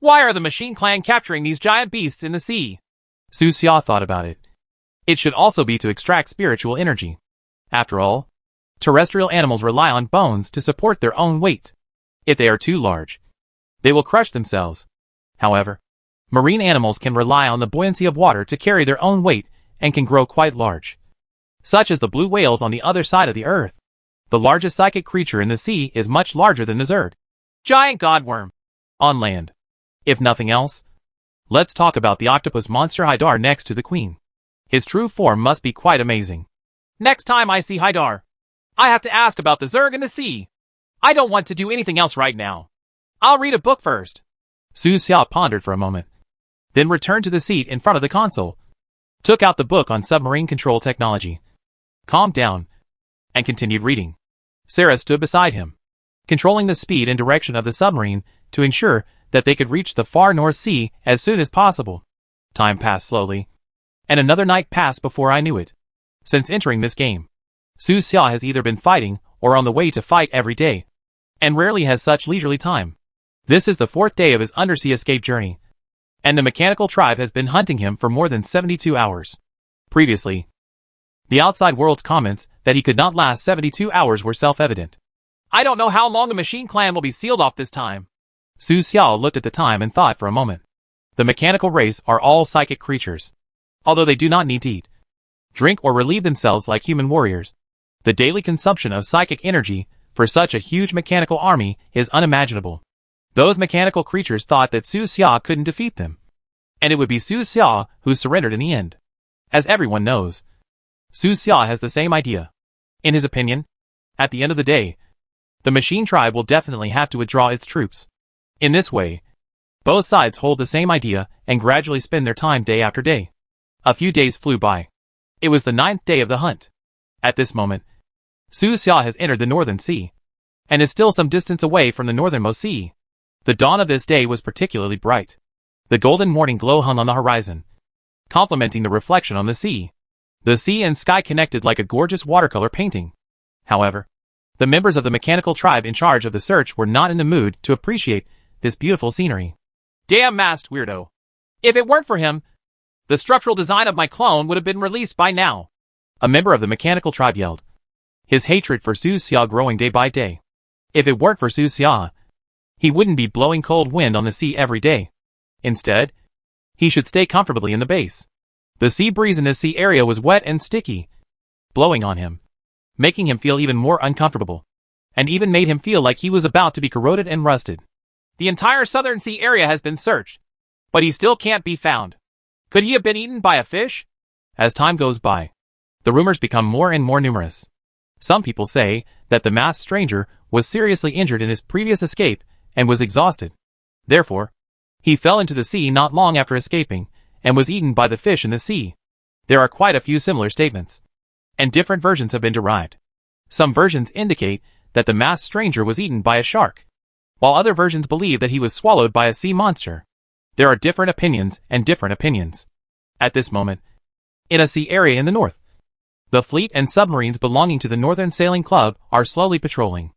why are the Machine Clan capturing these giant beasts in the sea? Su Xia thought about it. It should also be to extract spiritual energy. After all, terrestrial animals rely on bones to support their own weight. If they are too large, they will crush themselves. However, marine animals can rely on the buoyancy of water to carry their own weight and can grow quite large. Such as the blue whales on the other side of the earth. The largest psychic creature in the sea is much larger than the Zerg. Giant godworm. On land. If nothing else, let's talk about the octopus monster Haidar next to the queen. His true form must be quite amazing. Next time I see Haidar, I have to ask about the Zerg in the sea. I don't want to do anything else right now. I'll read a book first. Su Xia pondered for a moment, then returned to the seat in front of the console, took out the book on submarine control technology, calmed down, and continued reading. Sarah stood beside him, controlling the speed and direction of the submarine to ensure that they could reach the far North Sea as soon as possible. Time passed slowly, and another night passed before I knew it. Since entering this game, Su Xia has either been fighting or on the way to fight every day, and rarely has such leisurely time. This is the 4th day of his undersea escape journey, and the mechanical tribe has been hunting him for more than 72 hours. Previously, the outside world's comments that he could not last 72 hours were self-evident. I don't know how long the Machine Clan will be sealed off this time. Su Xia looked at the time and thought for a moment. The mechanical race are all psychic creatures. Although they do not need to eat, drink or relieve themselves like human warriors, the daily consumption of psychic energy for such a huge mechanical army is unimaginable. Those mechanical creatures thought that Su Xia couldn't defeat them, and it would be Su Xia who surrendered in the end. As everyone knows, Su Xia has the same idea. In his opinion, at the end of the day, the machine tribe will definitely have to withdraw its troops. In this way, both sides hold the same idea and gradually spend their time day after day. A few days flew by. It was the 9th day of the hunt. At this moment, Su Xia has entered the northern sea, and is still some distance away from the northernmost sea. The dawn of this day was particularly bright. The golden morning glow hung on the horizon, complementing the reflection on the sea. The sea and sky connected like a gorgeous watercolor painting. However, the members of the mechanical tribe in charge of the search were not in the mood to appreciate this beautiful scenery. Damn masked weirdo. If it weren't for him, the structural design of my clone would have been released by now. A member of the mechanical tribe yelled, his hatred for Su Xia growing day by day. If it weren't for Su Xia, he wouldn't be blowing cold wind on the sea every day. Instead, he should stay comfortably in the base. The sea breeze in this sea area was wet and sticky, blowing on him, making him feel even more uncomfortable, and even made him feel like he was about to be corroded and rusted. The entire southern sea area has been searched, but he still can't be found. Could he have been eaten by a fish? As time goes by, the rumors become more and more numerous. Some people say that the masked stranger was seriously injured in his previous escape and was exhausted. Therefore, he fell into the sea not long after escaping and was eaten by the fish in the sea. There are quite a few similar statements, and different versions have been derived. Some versions indicate that the masked stranger was eaten by a shark, while other versions believe that he was swallowed by a sea monster. There are different opinions and different opinions. At this moment, in a sea area in the north, the fleet and submarines belonging to the Northern Sailing Club are slowly patrolling.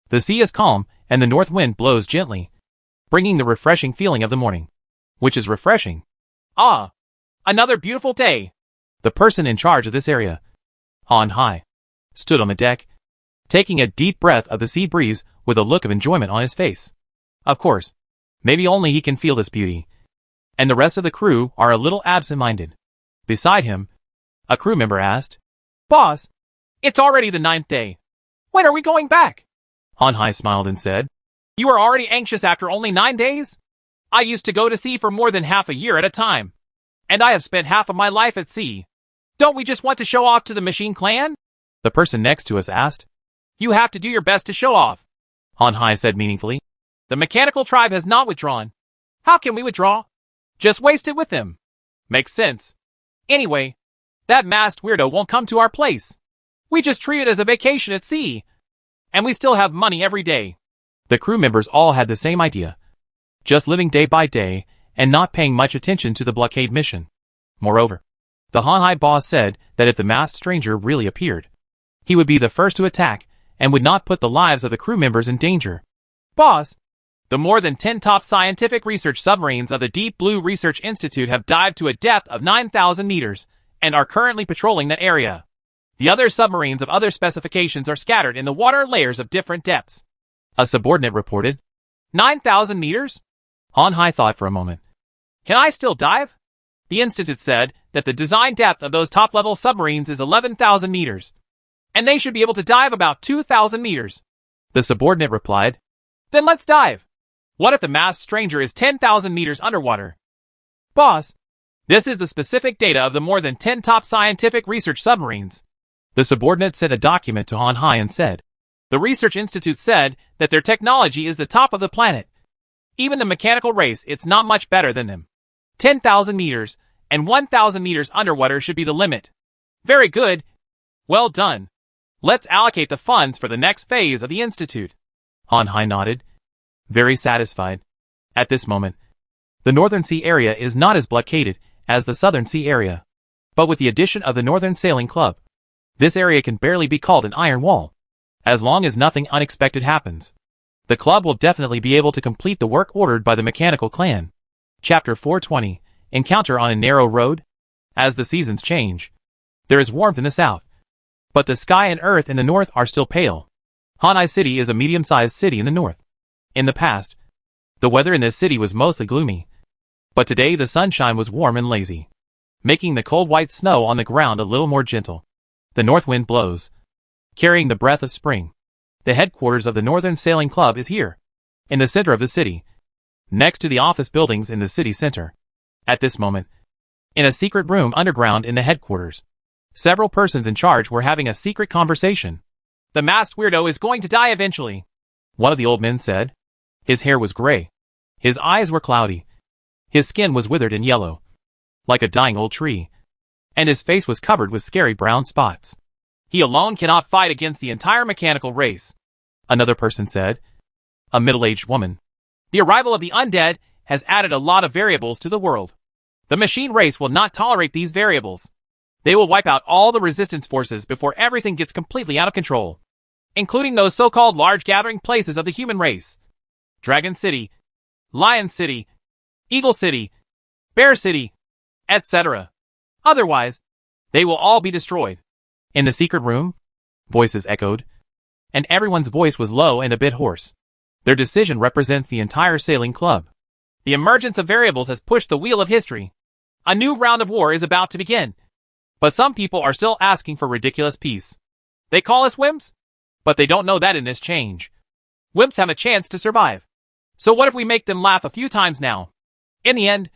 The sea is calm and the north wind blows gently, bringing the refreshing feeling of the morning. Which is refreshing. Ah! Another beautiful day! The person in charge of this area, on high, stood on the deck, taking a deep breath of the sea breeze with a look of enjoyment on his face. Of course, maybe only he can feel this beauty, and the rest of the crew are a little absent-minded. Beside him, a crew member asked, Boss, it's already the 9th day. When are we going back? On high smiled and said, You are already anxious after only 9 days? I used to go to sea for more than half a year at a time, and I have spent half of my life at sea. Don't we just want to show off to the machine clan? The person next to us asked. You have to do your best to show off, On high said meaningfully. The mechanical tribe has not withdrawn. How can we withdraw? Just waste it with them. Makes sense. Anyway, that masked weirdo won't come to our place. We just treat it as a vacation at sea, and we still have money every day. The crew members all had the same idea, just living day by day and not paying much attention to the blockade mission. Moreover, the Han Hai boss said that if the masked stranger really appeared, he would be the first to attack and would not put the lives of the crew members in danger. Boss, the more than 10 top scientific research submarines of the Deep Blue Research Institute have dived to a depth of 9,000 meters and are currently patrolling that area. The other submarines of other specifications are scattered in the water layers of different depths. A subordinate reported. 9,000 meters? Han Hai thought for a moment. Can I still dive? The Institute said that the design depth of those top-level submarines is 11,000 meters, and they should be able to dive about 2,000 meters. The subordinate replied. Then let's dive. What if the masked stranger is 10,000 meters underwater? Boss, this is the specific data of the more than 10 top scientific research submarines. The subordinate sent a document to Han Hai and said, The Research Institute said that their technology is the top of the planet. Even the mechanical race, it's not much better than them. 10,000 meters and 1,000 meters underwater should be the limit. Very good. Well done. Let's allocate the funds for the next phase of the Institute. Han Hai nodded, very satisfied. At this moment, the Northern Sea area is not as blockaded as the Southern Sea area, but with the addition of the Northern Sailing Club, this area can barely be called an iron wall. As long as nothing unexpected happens, the club will definitely be able to complete the work ordered by the mechanical clan. Chapter 420, Encounter on a Narrow Road. As the seasons change, there is warmth in the south, but the sky and earth in the north are still pale. Hanai City is a medium-sized city in the north. In the past, the weather in this city was mostly gloomy, but today the sunshine was warm and lazy, making the cold white snow on the ground a little more gentle. The north wind blows, carrying the breath of spring. The headquarters of the Northern Sailing Club is here, in the center of the city, next to the office buildings in the city center. At this moment, in a secret room underground in the headquarters, several persons in charge were having a secret conversation. "The masked weirdo is going to die eventually," one of the old men said. His hair was gray. His eyes were cloudy. His skin was withered and yellow, like a dying old tree, and his face was covered with scary brown spots. "He alone cannot fight against the entire mechanical race," another person said, a middle-aged woman. "The arrival of the undead has added a lot of variables to the world. The machine race will not tolerate these variables. They will wipe out all the resistance forces before everything gets completely out of control, including those so-called large gathering places of the human race. Dragon City, Lion City, Eagle City, Bear City, etc. Otherwise, they will all be destroyed." In the secret room, voices echoed, and everyone's voice was low and a bit hoarse. Their decision represents the entire sailing club. "The emergence of variables has pushed the wheel of history. A new round of war is about to begin. But some people are still asking for ridiculous peace. They call us wimps, but they don't know that in this change, wimps have a chance to survive. So what if we make them laugh a few times now? In the end,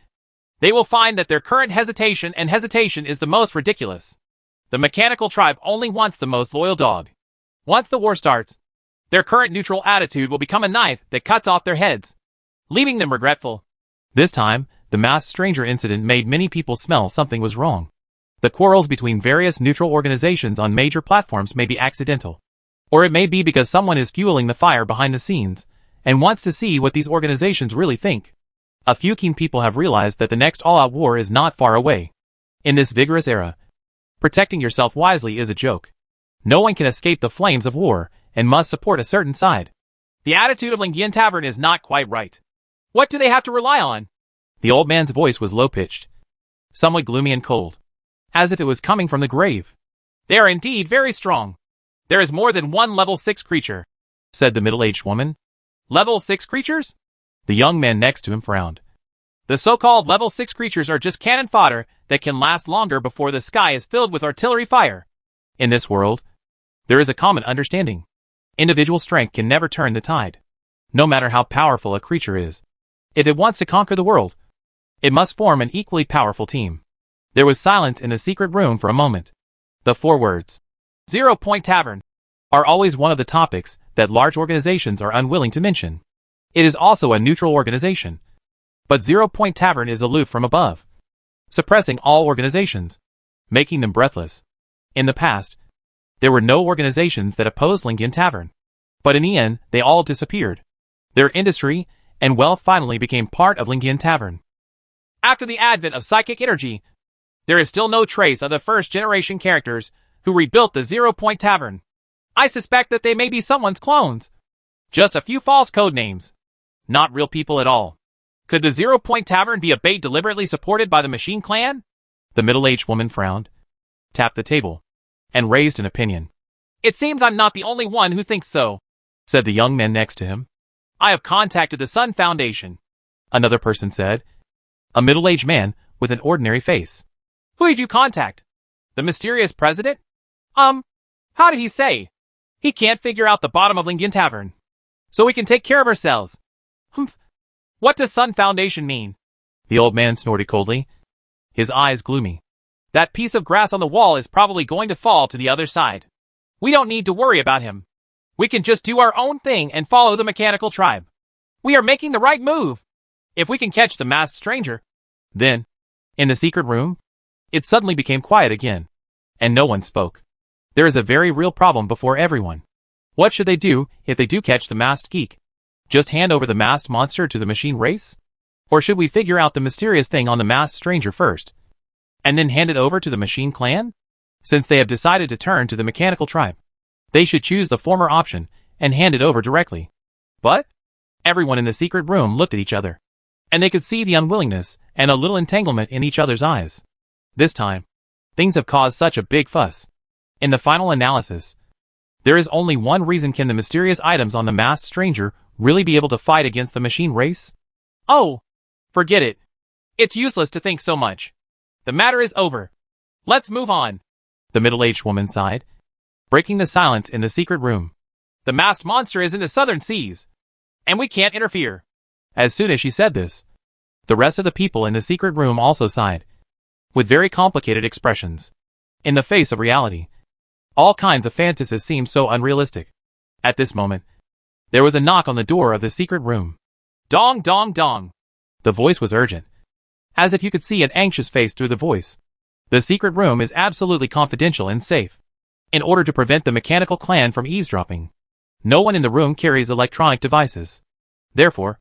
they will find that their current hesitation is the most ridiculous. The mechanical tribe only wants the most loyal dog. Once the war starts, their current neutral attitude will become a knife that cuts off their heads, leaving them regretful." This time, the masked stranger incident made many people smell something was wrong. The quarrels between various neutral organizations on major platforms may be accidental, or it may be because someone is fueling the fire behind the scenes and wants to see what these organizations really think. A few keen people have realized that the next all-out war is not far away. In this vigorous era, protecting yourself wisely is a joke. No one can escape the flames of war and must support a certain side. "The attitude of Lingyan Tavern is not quite right. What do they have to rely on?" The old man's voice was low-pitched, somewhat gloomy and cold, as if it was coming from the grave. "They are indeed very strong. There is more than one level 6 creature," said the middle-aged woman. "Level 6 creatures?" The young man next to him frowned. "The so-called level 6 creatures are just cannon fodder that can last longer before the sky is filled with artillery fire. In this world, there is a common understanding. Individual strength can never turn the tide. No matter how powerful a creature is, if it wants to conquer the world, it must form an equally powerful team." There was silence in the secret room for a moment. The 4 words, "0 Point Tavern," are always one of the topics that large organizations are unwilling to mention. It is also a neutral organization, but 0 Point Tavern is aloof from above, suppressing all organizations, making them breathless. In the past, there were no organizations that opposed Lingyan Tavern, but in the end, they all disappeared. Their industry and wealth finally became part of Lingyan Tavern. After the advent of psychic energy, there is still no trace of the first-generation characters who rebuilt the 0 Point Tavern. I suspect that they may be someone's clones. Just a few false code names. Not real people at all. Could the 0 Point Tavern be a bait deliberately supported by the Machine Clan? The middle-aged woman frowned, tapped the table, and raised an opinion. "It seems I'm not the only one who thinks so," said the young man next to him. "I have contacted the Sun Foundation," another person said, a middle-aged man with an ordinary face. "Who did you contact? The mysterious president? How did he say? He can't figure out the bottom of Lingyan Tavern, so we can take care of ourselves. Humph. What does Sun Foundation mean?" The old man snorted coldly, his eyes gloomy. "That piece of grass on the wall is probably going to fall to the other side. We don't need to worry about him. We can just do our own thing and follow the mechanical tribe. We are making the right move. If we can catch the masked stranger." Then, in the secret room, it suddenly became quiet again, and no one spoke. There is a very real problem before everyone. What should they do if they do catch the masked geek? Just hand over the masked monster to the machine race? Or should we figure out the mysterious thing on the masked stranger first, and then hand it over to the Machine Clan? Since they have decided to turn to the mechanical tribe, they should choose the former option and hand it over directly. But everyone in the secret room looked at each other, and they could see the unwillingness and a little entanglement in each other's eyes. This time, things have caused such a big fuss. In the final analysis, there is only one reason: can the mysterious items on the masked stranger really be able to fight against the machine race? Oh, forget it. It's useless to think so much. The matter is over. Let's move on. The middle-aged woman sighed, breaking the silence in the secret room. The masked monster is in the southern seas, and we can't interfere. As soon as she said this, the rest of the people in the secret room also sighed, with very complicated expressions. In the face of reality, all kinds of fantasies seemed so unrealistic. At this moment, there was a knock on the door of the secret room. Dong, dong, dong. The voice was urgent, as if you could see an anxious face through the voice. The secret room is absolutely confidential and safe. In order to prevent the mechanical clan from eavesdropping, no one in the room carries electronic devices. Therefore,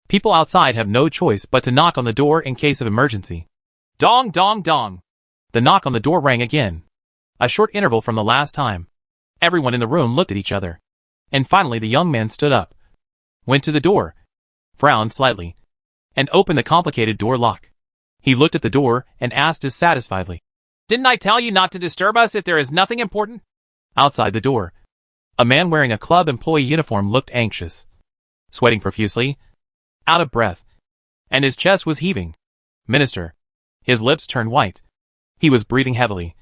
people outside have no choice but to knock on the door in case of emergency. Dong, dong, dong. The knock on the door rang again. A short interval from the last time. Everyone in the room looked at each other. And finally the young man stood up, went to the door, frowned slightly, and opened the complicated door lock. He looked at the door and asked dissatisfiedly, "Didn't I tell you not to disturb us if there is nothing important?" Outside the door, a man wearing a club employee uniform looked anxious, sweating profusely, out of breath, and his chest was heaving. "Minister." His lips turned white. He was breathing heavily,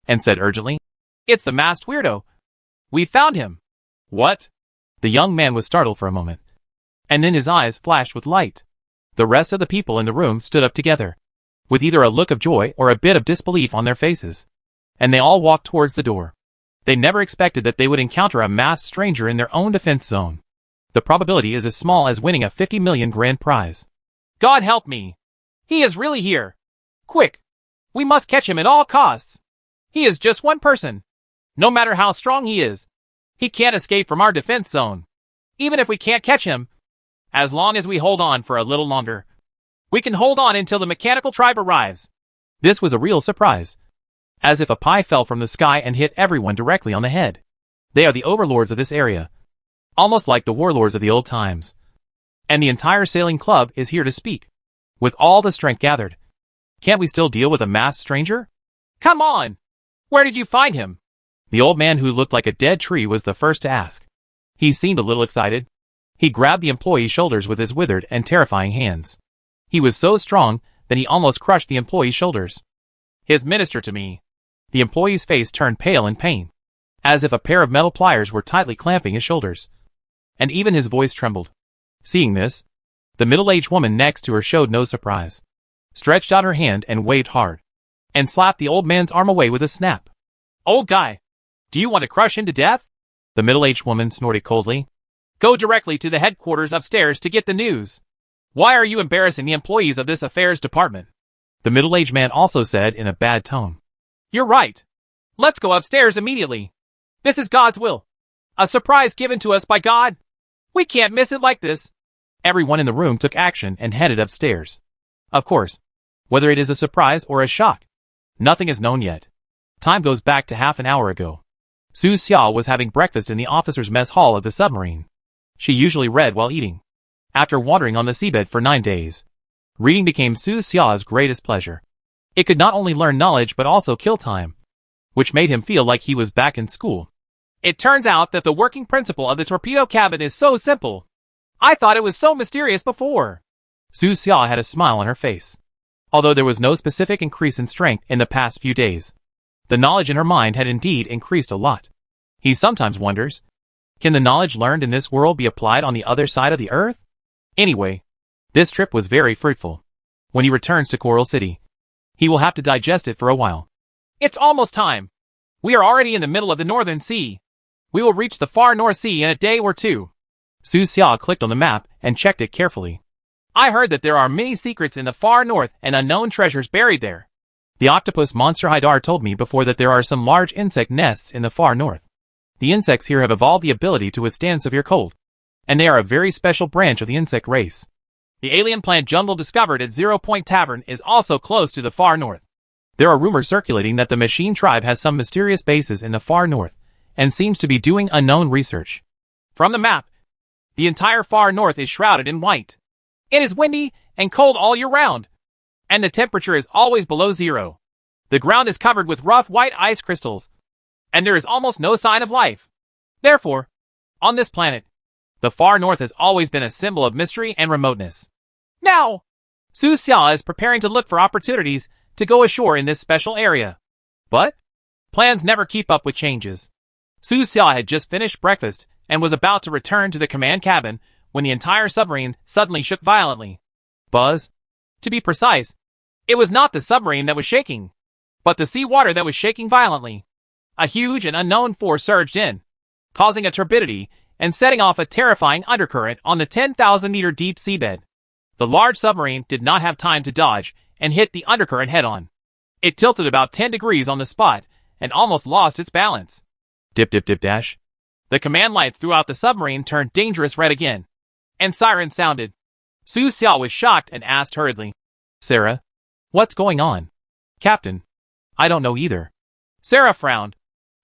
and said urgently, "It's the masked weirdo. We found him." "What?" The young man was startled for a moment, and then his eyes flashed with light. The rest of the people in the room stood up together, with either a look of joy or a bit of disbelief on their faces, and they all walked towards the door. They never expected that they would encounter a masked stranger in their own defense zone. The probability is as small as winning a 50 million grand prize. "God help me! He is really here! Quick! We must catch him at all costs! He is just one person. No matter how strong he is, he can't escape from our defense zone. Even if we can't catch him, as long as we hold on for a little longer, we can hold on until the mechanical tribe arrives." This was a real surprise, as if a pie fell from the sky and hit everyone directly on the head. They are the overlords of this area, almost like the warlords of the old times. And the entire sailing club is here to speak, with all the strength gathered. Can't we still deal with a masked stranger? Come on! Where did you find him? The old man who looked like a dead tree was the first to ask. He seemed a little excited. He grabbed the employee's shoulders with his withered and terrifying hands. He was so strong that he almost crushed the employee's shoulders. "His minister to me." The employee's face turned pale in pain, as if a pair of metal pliers were tightly clamping his shoulders. And even his voice trembled. Seeing this, the middle-aged woman next to her showed no surprise, stretched out her hand and waved hard, and slapped the old man's arm away with a snap. "Old guy, do you want to crush him to death?" The middle-aged woman snorted coldly. "Go directly to the headquarters upstairs to get the news. Why are you embarrassing the employees of this affairs department?" The middle-aged man also said in a bad tone. "You're right. Let's go upstairs immediately. This is God's will. A surprise given to us by God. We can't miss it like this." Everyone in the room took action and headed upstairs. Of course, whether it is a surprise or a shock, nothing is known yet. Time goes back to half an hour ago. Su Xia was having breakfast in the officers' mess hall of the submarine. She usually read while eating. After wandering on the seabed for 9 days, reading became Su Xia's greatest pleasure. It could not only learn knowledge but also kill time, which made him feel like he was back in school. It turns out that the working principle of the torpedo cabin is so simple. I thought it was so mysterious before. Su Xia had a smile on her face. Although there was no specific increase in strength in the past few days, the knowledge in her mind had indeed increased a lot. He sometimes wonders, can the knowledge learned in this world be applied on the other side of the earth? Anyway, this trip was very fruitful. When he returns to Coral City, he will have to digest it for a while. It's almost time. We are already in the middle of the Northern Sea. We will reach the far North Sea in a day or two. Su Xia clicked on the map and checked it carefully. I heard that there are many secrets in the far north and unknown treasures buried there. The octopus monster Haidar told me before that there are some large insect nests in the far north. The insects here have evolved the ability to withstand severe cold, and they are a very special branch of the insect race. The alien plant jungle discovered at 0 Point Tavern is also close to the far north. There are rumors circulating that the machine tribe has some mysterious bases in the far north, and seems to be doing unknown research. From the map, the entire far north is shrouded in white. It is windy and cold all year round, and the temperature is always below zero. The ground is covered with rough white ice crystals, and there is almost no sign of life. Therefore, on this planet, the far north has always been a symbol of mystery and remoteness. Now, Su Xia is preparing to look for opportunities to go ashore in this special area. But plans never keep up with changes. Su Xia had just finished breakfast and was about to return to the command cabin when the entire submarine suddenly shook violently. Buzz? To be precise, it was not the submarine that was shaking, but the seawater that was shaking violently. A huge and unknown force surged in, causing a turbidity and setting off a terrifying undercurrent on the 10,000-meter deep seabed. The large submarine did not have time to dodge and hit the undercurrent head-on. It tilted about 10 degrees on the spot and almost lost its balance. Dip dip dip dash. The command lights throughout the submarine turned dangerous red again, and sirens sounded. Su Xia was shocked and asked hurriedly, "Sarah, what's going on?" "Captain, I don't know either." Sarah frowned.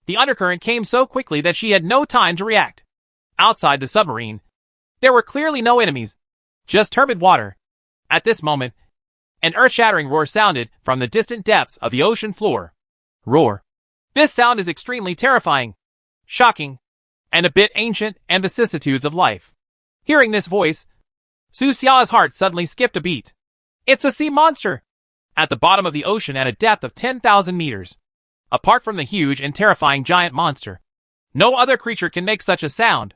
The undercurrent came so quickly that she had no time to react. Outside the submarine, there were clearly no enemies, just turbid water. At this moment, an earth-shattering roar sounded from the distant depths of the ocean floor. Roar. This sound is extremely terrifying, shocking, and a bit ancient and vicissitudes of life. Hearing this voice, Su Xia's heart suddenly skipped a beat. It's a sea monster! At the bottom of the ocean at a depth of 10,000 meters. Apart from the huge and terrifying giant monster, no other creature can make such a sound.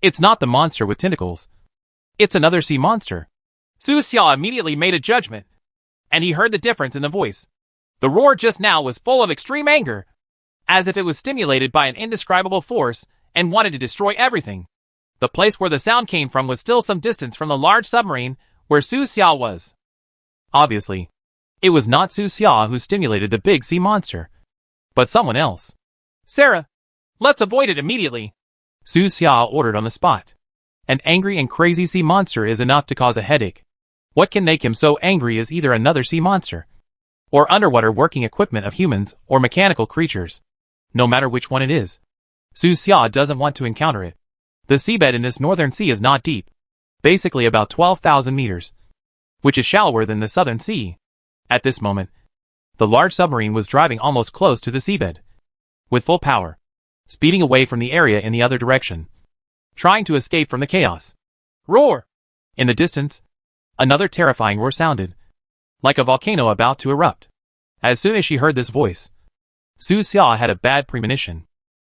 It's not the monster with tentacles. It's another sea monster. Su Xia immediately made a judgment, and he heard the difference in the voice. The roar just now was full of extreme anger, as if it was stimulated by an indescribable force and wanted to destroy everything. The place where the sound came from was still some distance from the large submarine where Su Xia was. Obviously, it was not Su Xia who stimulated the big sea monster, but someone else. "Sarah, let's avoid it immediately," Su Xia ordered on the spot. An angry and crazy sea monster is enough to cause a headache. What can make him so angry is either another sea monster, or underwater working equipment of humans or mechanical creatures. No matter which one it is, Su Xia doesn't want to encounter it. The seabed in this northern sea is not deep, basically about 12,000 meters, which is shallower than the southern sea. At this moment, the large submarine was driving almost close to the seabed, with full power, speeding away from the area in the other direction, trying to escape from the chaos. Roar! In the distance, another terrifying roar sounded, like a volcano about to erupt. As soon as she heard this voice, Su Xia had a bad premonition,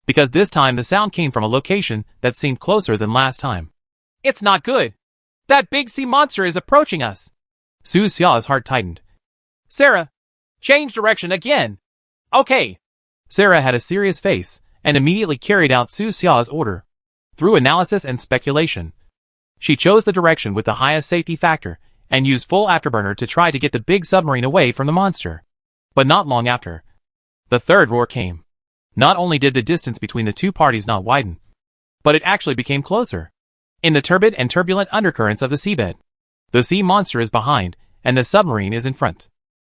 because this time the sound came from a location that seemed closer than last time. It's not good. That big sea monster is approaching us. Su Xia's heart tightened. Sarah, change direction again. Okay. Sarah had a serious face and immediately carried out Su Xia's order. Through analysis and speculation, she chose the direction with the highest safety factor and used full afterburner to try to get the big submarine away from the monster. But not long after, the third roar came. Not only did the distance between the two parties not widen, but it actually became closer. In the turbid and turbulent undercurrents of the seabed, the sea monster is behind and the submarine is in front.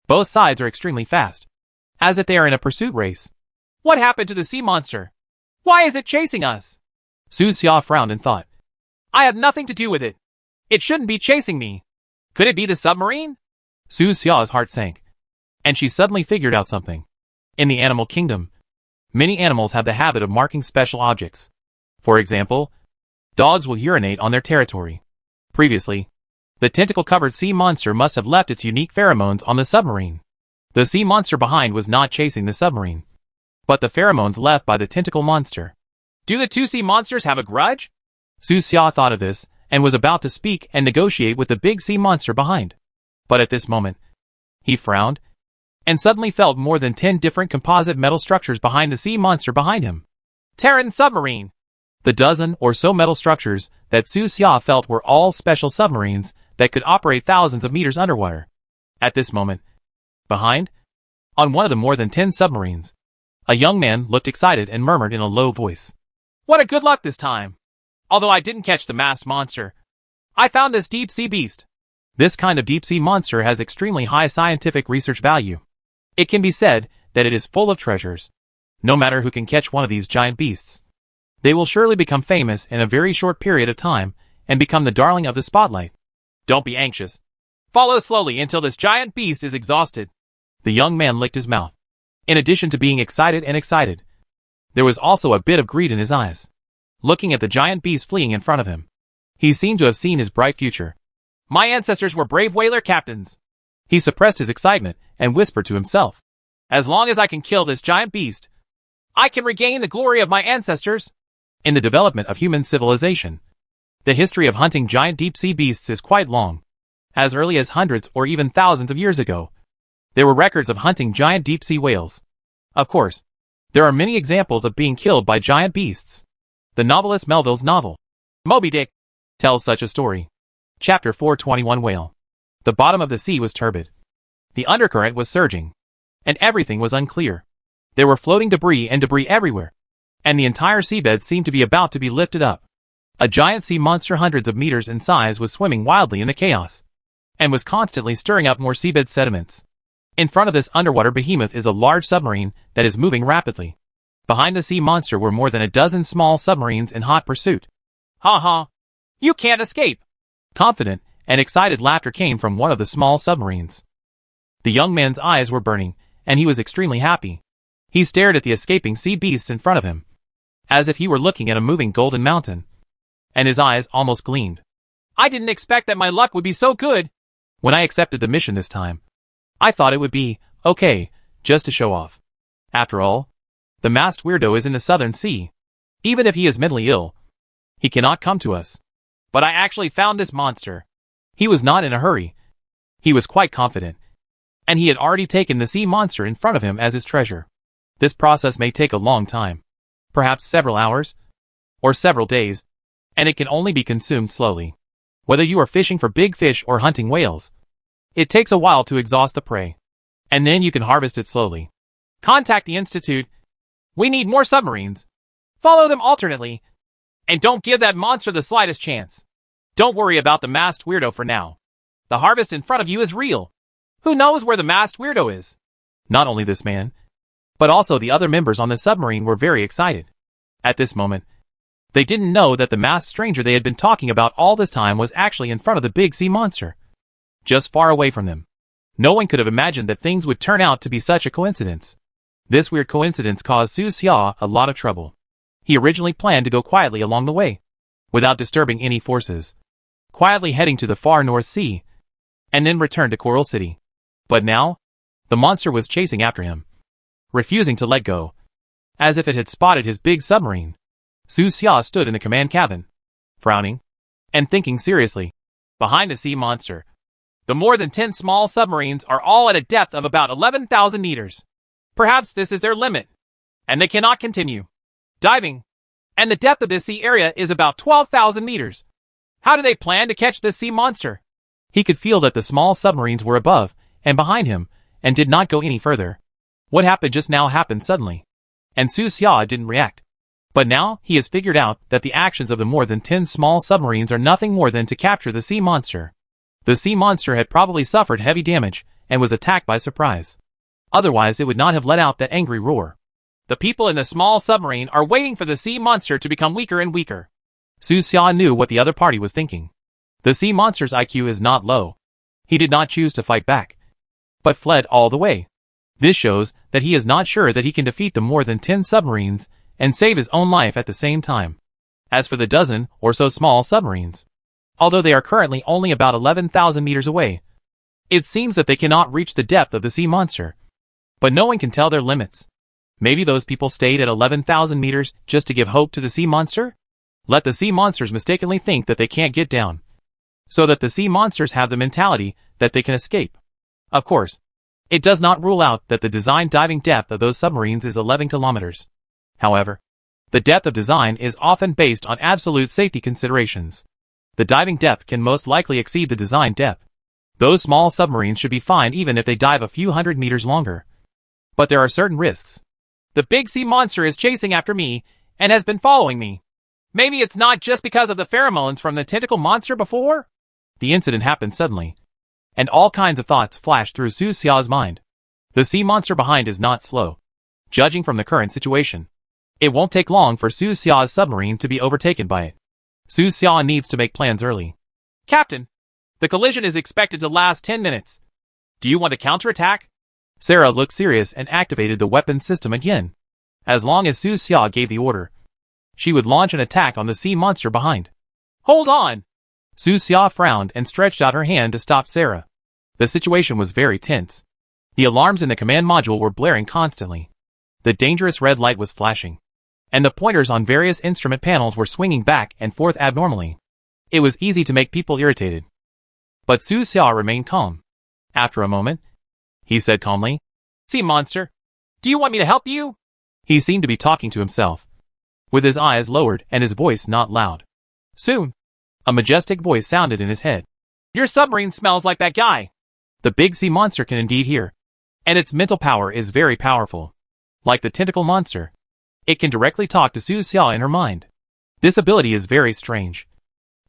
Both sides are extremely fast, as if they are in a pursuit race. What happened to the sea monster? Why is it chasing us? Su Xia frowned and thought. I had nothing to do with it. It shouldn't be chasing me. Could it be the submarine? Su Xia's heart sank, and she suddenly figured out something. In the animal kingdom, many animals have the habit of marking special objects. For example, dogs will urinate on their territory. Previously, the tentacle-covered sea monster must have left its unique pheromones on the submarine. The sea monster behind was not chasing the submarine, but the pheromones left by the tentacle monster. Do the two sea monsters have a grudge? Su Xia thought of this and was about to speak and negotiate with the big sea monster behind. But at this moment, he frowned and suddenly felt more than 10 different composite metal structures behind the sea monster behind him. Terran submarine! The dozen or so metal structures that Su Xia felt were all special submarines that could operate thousands of meters underwater. At this moment, behind, on one of the more than 10 submarines, a young man looked excited and murmured in a low voice. What a good luck this time! Although I didn't catch the masked monster, I found this deep-sea beast. This kind of deep-sea monster has extremely high scientific research value. It can be said that it is full of treasures. No matter who can catch one of these giant beasts, they will surely become famous in a very short period of time and become the darling of the spotlight. Don't be anxious. Follow slowly until this giant beast is exhausted. The young man licked his mouth. In addition to being excited, there was also a bit of greed in his eyes. Looking at the giant beast fleeing in front of him, he seemed to have seen his bright future. My ancestors were brave whaler captains. He suppressed his excitement and whispered to himself, "As long as I can kill this giant beast, I can regain the glory of my ancestors." In the development of human civilization, the history of hunting giant deep-sea beasts is quite long. As early as hundreds or even thousands of years ago, there were records of hunting giant deep-sea whales. Of course, there are many examples of being killed by giant beasts. The novelist Melville's novel, Moby Dick, tells such a story. Chapter 421 Whale. The bottom of the sea was turbid. The undercurrent was surging, and everything was unclear. There were floating debris everywhere, and the entire seabed seemed to be about to be lifted up. A giant sea monster hundreds of meters in size was swimming wildly in the chaos, and was constantly stirring up more seabed sediments. In front of this underwater behemoth is a large submarine that is moving rapidly. Behind the sea monster were more than a dozen small submarines in hot pursuit. "Ha ha! You can't escape!" Confident and excited laughter came from one of the small submarines. The young man's eyes were burning, and he was extremely happy. He stared at the escaping sea beasts in front of him, as if he were looking at a moving golden mountain, and his eyes almost gleamed. "I didn't expect that my luck would be so good. When I accepted the mission this time, I thought it would be okay, just to show off. After all, the masked weirdo is in the southern sea. Even if he is mentally ill, he cannot come to us. But I actually found this monster." He was not in a hurry. He was quite confident, and he had already taken the sea monster in front of him as his treasure. This process may take a long time, perhaps several hours, or several days, and it can only be consumed slowly. Whether you are fishing for big fish or hunting whales, it takes a while to exhaust the prey, and then you can harvest it slowly. Contact the Institute. We need more submarines. Follow them alternately, and don't give that monster the slightest chance. Don't worry about the masked weirdo for now. The harvest in front of you is real. Who knows where the masked weirdo is? Not only this man, but also the other members on the submarine were very excited. At this moment, they didn't know that the masked stranger they had been talking about all this time was actually in front of the big sea monster, just far away from them. No one could have imagined that things would turn out to be such a coincidence. This weird coincidence caused Su Xia a lot of trouble. He originally planned to go quietly along the way, without disturbing any forces, quietly heading to the far North Sea, and then return to Coral City. But now, the monster was chasing after him, refusing to let go, as if it had spotted his big submarine. Su Xia stood in the command cabin, frowning, and thinking seriously. Behind the sea monster, the more than 10 small submarines are all at a depth of about 11,000 meters. Perhaps this is their limit, and they cannot continue diving, and the depth of this sea area is about 12,000 meters. How do they plan to catch this sea monster? He could feel that the small submarines were above and behind him, and did not go any further. What happened just now happened suddenly, and Su Xia didn't react. But now he has figured out that the actions of the more than 10 small submarines are nothing more than to capture the sea monster. The sea monster had probably suffered heavy damage and was attacked by surprise. Otherwise it would not have let out that angry roar. The people in the small submarine are waiting for the sea monster to become weaker and weaker. Su Xia knew what the other party was thinking. The sea monster's IQ is not low. He did not choose to fight back, but fled all the way. This shows that he is not sure that he can defeat the more than 10 submarines and save his own life at the same time. As for the dozen or so small submarines, although they are currently only about 11,000 meters away, it seems that they cannot reach the depth of the sea monster. But no one can tell their limits. Maybe those people stayed at 11,000 meters just to give hope to the sea monster? Let the sea monsters mistakenly think that they can't get down, so that the sea monsters have the mentality that they can escape. Of course, it does not rule out that the design diving depth of those submarines is 11 kilometers. However, the depth of design is often based on absolute safety considerations. The diving depth can most likely exceed the design depth. Those small submarines should be fine even if they dive a few hundred meters longer. But there are certain risks. The big sea monster is chasing after me and has been following me. Maybe it's not just because of the pheromones from the tentacle monster before? The incident happened suddenly, and all kinds of thoughts flashed through Su Xia's mind. The sea monster behind is not slow. Judging from the current situation, it won't take long for Su Xia's submarine to be overtaken by it. Su Xia needs to make plans early. Captain, the collision is expected to last 10 minutes. Do you want to counterattack? Sarah looked serious and activated the weapons system again. As long as Su Xia gave the order, she would launch an attack on the sea monster behind. Hold on! Su Xia frowned and stretched out her hand to stop Sarah. The situation was very tense. The alarms in the command module were blaring constantly. The dangerous red light was flashing, and the pointers on various instrument panels were swinging back and forth abnormally. It was easy to make people irritated. But Su Xia remained calm. After a moment, he said calmly, "Sea monster, do you want me to help you?" He seemed to be talking to himself, with his eyes lowered and his voice not loud. Soon, a majestic voice sounded in his head. "Your submarine smells like that guy." The big sea monster can indeed hear, and its mental power is very powerful. Like the tentacle monster, it can directly talk to Su Xia in her mind. This ability is very strange,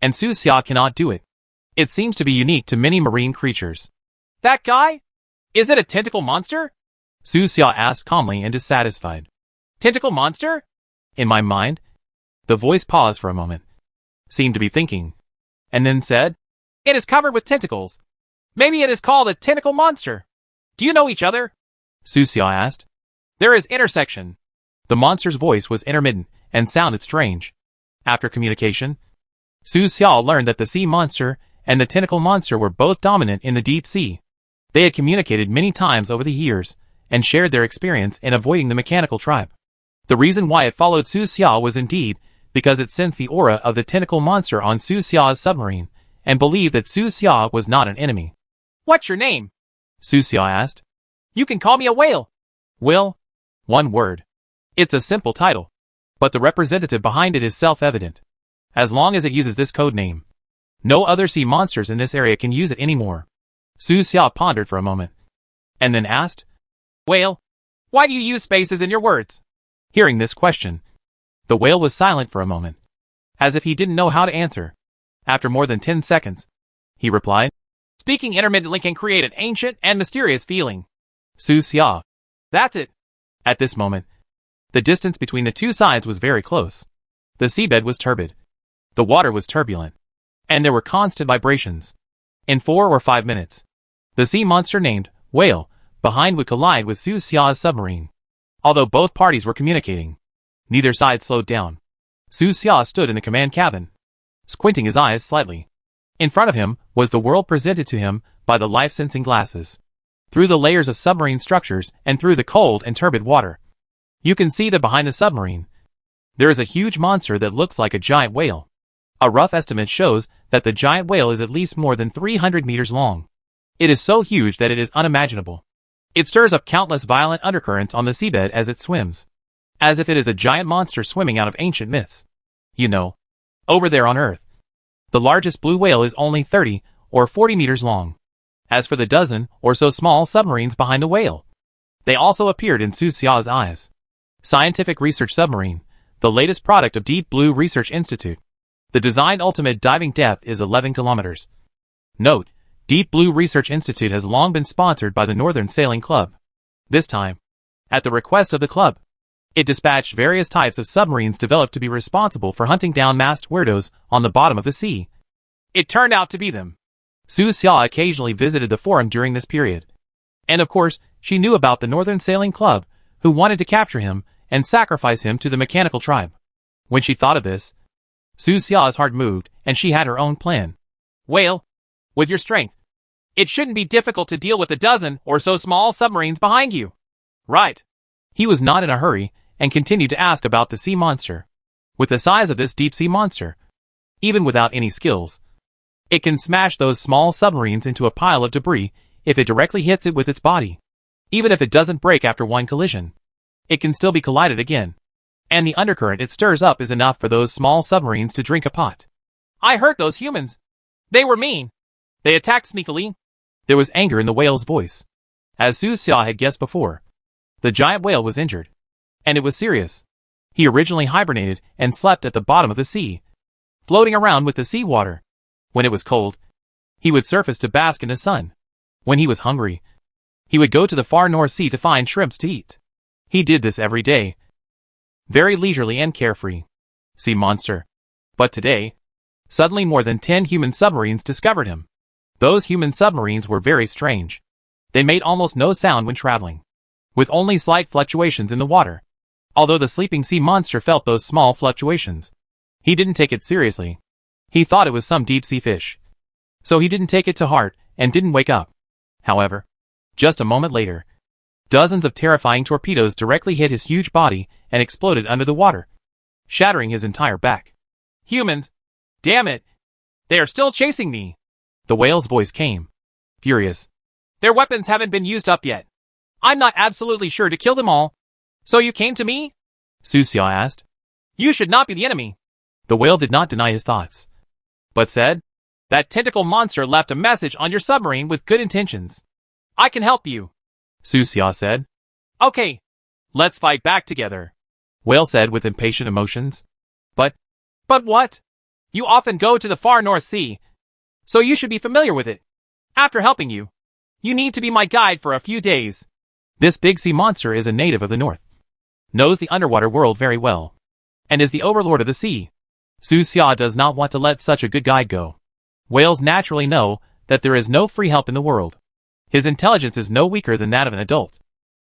and Su Xia cannot do it. It seems to be unique to many marine creatures. "That guy? Is it a tentacle monster?" Su Xia asked calmly and dissatisfied. "Tentacle monster?" In my mind, the voice paused for a moment, seemed to be thinking, and then said, "It is covered with tentacles. Maybe it is called a tentacle monster. Do you know each other?" Su Xia asked. "There is intersection." The monster's voice was intermittent and sounded strange. After communication, Su Xia learned that the sea monster and the tentacle monster were both dominant in the deep sea. They had communicated many times over the years and shared their experience in avoiding the mechanical tribe. The reason why it followed Su Xia was indeed because it sensed the aura of the tentacle monster on Su Xia's submarine and believed that Su Xia was not an enemy. "What's your name?" Su Xia asked. "You can call me a whale." "Will?" One word. It's a simple title, but the representative behind it is self-evident. As long as it uses this code name, no other sea monsters in this area can use it anymore. Su Xia pondered for a moment, and then asked, "Whale, why do you use spaces in your words?" Hearing this question, the whale was silent for a moment, as if he didn't know how to answer. After more than 10 seconds, he replied, "Speaking intermittently can create an ancient and mysterious feeling." Su Xia. That's it. At this moment, the distance between the two sides was very close. The seabed was turbid. The water was turbulent. And there were constant vibrations. In 4 or 5 minutes, the sea monster named Whale behind would collide with Su Xia's submarine. Although both parties were communicating, neither side slowed down. Su Xia stood in the command cabin, squinting his eyes slightly. In front of him was the world presented to him by the life-sensing glasses. Through the layers of submarine structures and through the cold and turbid water, you can see that behind the submarine, there is a huge monster that looks like a giant whale. A rough estimate shows that the giant whale is at least more than 300 meters long. It is so huge that it is unimaginable. It stirs up countless violent undercurrents on the seabed as it swims, as if it is a giant monster swimming out of ancient myths. You know, over there on Earth, the largest blue whale is only 30 or 40 meters long. As for the dozen or so small submarines behind the whale, they also appeared in Su Xia's eyes. Scientific Research Submarine, the latest product of Deep Blue Research Institute. The designed ultimate diving depth is 11 kilometers. Note, Deep Blue Research Institute has long been sponsored by the Northern Sailing Club. This time, at the request of the club, it dispatched various types of submarines developed to be responsible for hunting down masked weirdos on the bottom of the sea. It turned out to be them. Su Xia occasionally visited the forum during this period. And of course, she knew about the Northern Sailing Club, who wanted to capture him and sacrifice him to the mechanical tribe. When she thought of this, Su Xia's heart moved, and she had her own plan. "Whale, with your strength, it shouldn't be difficult to deal with a dozen or so small submarines behind you." "Right." He was not in a hurry, and continued to ask about the sea monster. With the size of this deep sea monster, even without any skills, it can smash those small submarines into a pile of debris if it directly hits it with its body. Even if it doesn't break after one collision, it can still be collided again. And the undercurrent it stirs up is enough for those small submarines to drink a pot. "I hurt those humans. They were mean. They attacked sneakily." There was anger in the whale's voice. As Su Xia had guessed before, the giant whale was injured. And it was serious. He originally hibernated and slept at the bottom of the sea, floating around with the seawater. When it was cold, he would surface to bask in the sun. When he was hungry, he would go to the far North Sea to find shrimps to eat. He did this every day, very leisurely and carefree. Sea monster. But today, suddenly more than 10 human submarines discovered him. Those human submarines were very strange. They made almost no sound when traveling, with only slight fluctuations in the water. Although the sleeping sea monster felt those small fluctuations, he didn't take it seriously. He thought it was some deep-sea fish. So he didn't take it to heart and didn't wake up. However, just a moment later, dozens of terrifying torpedoes directly hit his huge body and exploded under the water, shattering his entire back. Humans! Damn it! They are still chasing me! The whale's voice came, furious. Their weapons haven't been used up yet. I'm not absolutely sure to kill them all. So you came to me? Su Xia asked. You should not be the enemy. The whale did not deny his thoughts, but said, that tentacle monster left a message on your submarine with good intentions. I can help you. Su Xia said. Okay, let's fight back together. Whale said with impatient emotions. But what? You often go to the far North Sea, so you should be familiar with it. After helping you, you need to be my guide for a few days. This big sea monster is a native of the north, knows the underwater world very well, and is the overlord of the sea. Su Xia does not want to let such a good guide go. Whales naturally know that there is no free help in the world. His intelligence is no weaker than that of an adult,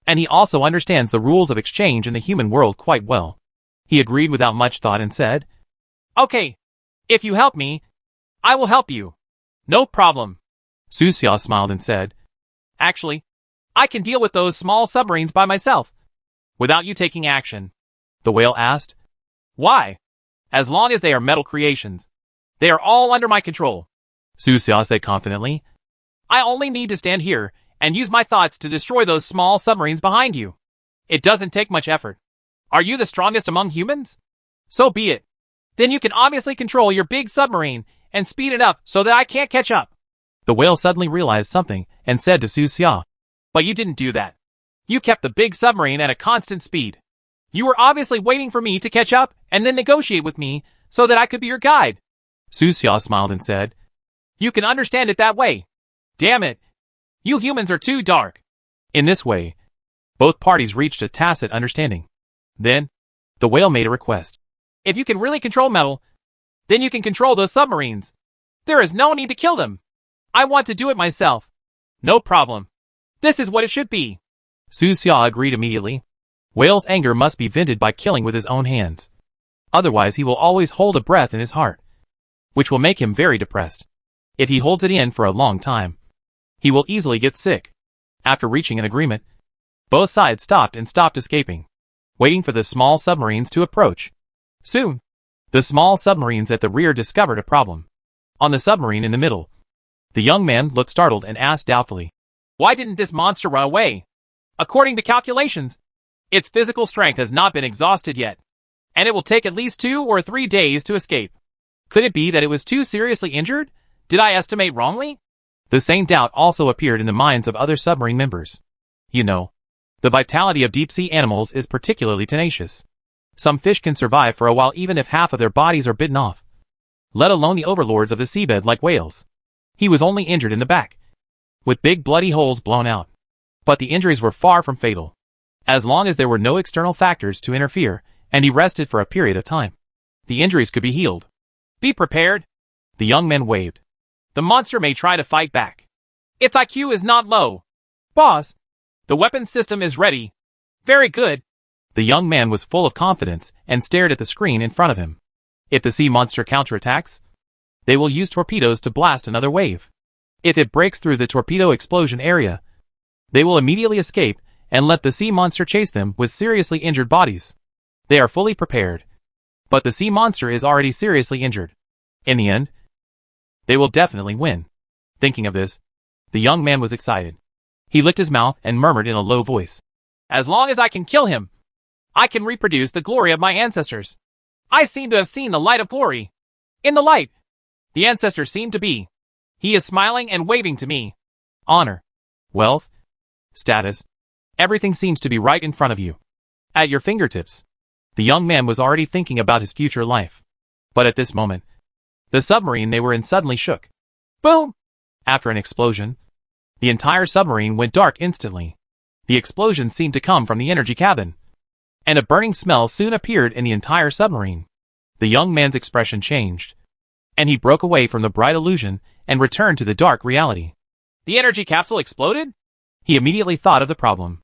and he also understands the rules of exchange in the human world quite well. He agreed without much thought and said, Okay, if you help me, I will help you. No problem. Su Xia smiled and said, Actually, I can deal with those small submarines by myself, without you taking action. The whale asked, Why? As long as they are metal creations, they are all under my control. Su Xia said confidently, I only need to stand here and use my thoughts to destroy those small submarines behind you. It doesn't take much effort. Are you the strongest among humans? So be it. Then you can obviously control your big submarine and speed it up so that I can't catch up. The whale suddenly realized something and said to Su Xia, But you didn't do that. You kept the big submarine at a constant speed. You were obviously waiting for me to catch up and then negotiate with me so that I could be your guide. Su Xia smiled and said, You can understand it that way. Damn it. You humans are too dark. In this way, both parties reached a tacit understanding. Then, the whale made a request. If you can really control metal, then you can control those submarines. There is no need to kill them. I want to do it myself. No problem. This is what it should be. Su Xia agreed immediately. Whale's anger must be vented by killing with his own hands. Otherwise he will always hold a breath in his heart, which will make him very depressed. If he holds it in for a long time, he will easily get sick. After reaching an agreement, both sides stopped escaping, waiting for the small submarines to approach. Soon, the small submarines at the rear discovered a problem. On the submarine in the middle, the young man looked startled and asked doubtfully, Why didn't this monster run away? According to calculations, its physical strength has not been exhausted yet, and it will take at least 2 or 3 days to escape. Could it be that it was too seriously injured? Did I estimate wrongly? The same doubt also appeared in the minds of other submarine members. You know, the vitality of deep-sea animals is particularly tenacious. Some fish can survive for a while even if half of their bodies are bitten off, let alone the overlords of the seabed like whales. He was only injured in the back, with big bloody holes blown out. But the injuries were far from fatal, as long as there were no external factors to interfere, and he rested for a period of time. The injuries could be healed. Be prepared. The young man waved. The monster may try to fight back. Its IQ is not low. Boss, the weapon system is ready. Very good. The young man was full of confidence and stared at the screen in front of him. If the sea monster counterattacks, they will use torpedoes to blast another wave. If it breaks through the torpedo explosion area, they will immediately escape and let the sea monster chase them with seriously injured bodies. They are fully prepared, but the sea monster is already seriously injured. In the end, they will definitely win. Thinking of this, the young man was excited. He licked his mouth and murmured in a low voice, As long as I can kill him, I can reproduce the glory of my ancestors. I seem to have seen the light of glory. In the light, the ancestors seem to be. He is smiling and waving to me. Honor, wealth, status, everything seems to be right in front of you, at your fingertips. The young man was already thinking about his future life. But at this moment, the submarine they were in suddenly shook. Boom! After an explosion, the entire submarine went dark instantly. The explosion seemed to come from the energy cabin, and a burning smell soon appeared in the entire submarine. The young man's expression changed, and he broke away from the bright illusion and returned to the dark reality. The energy capsule exploded? He immediately thought of the problem.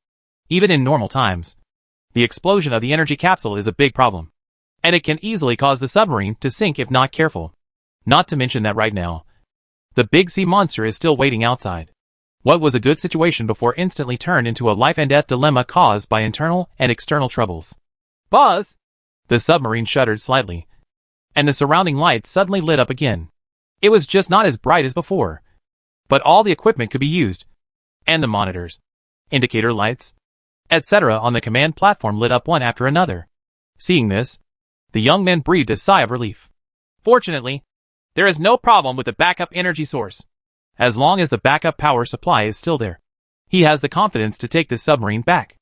Even in normal times, the explosion of the energy capsule is a big problem, and it can easily cause the submarine to sink if not careful. Not to mention that right now, the big sea monster is still waiting outside. What was a good situation before instantly turned into a life-and-death dilemma caused by internal and external troubles. Buzz! The submarine shuddered slightly, and the surrounding lights suddenly lit up again. It was just not as bright as before, but all the equipment could be used, and the monitors, indicator lights, etc. on the command platform lit up one after another. Seeing this, the young man breathed a sigh of relief. Fortunately, there is no problem with the backup energy source. As long as the backup power supply is still there, he has the confidence to take the submarine back,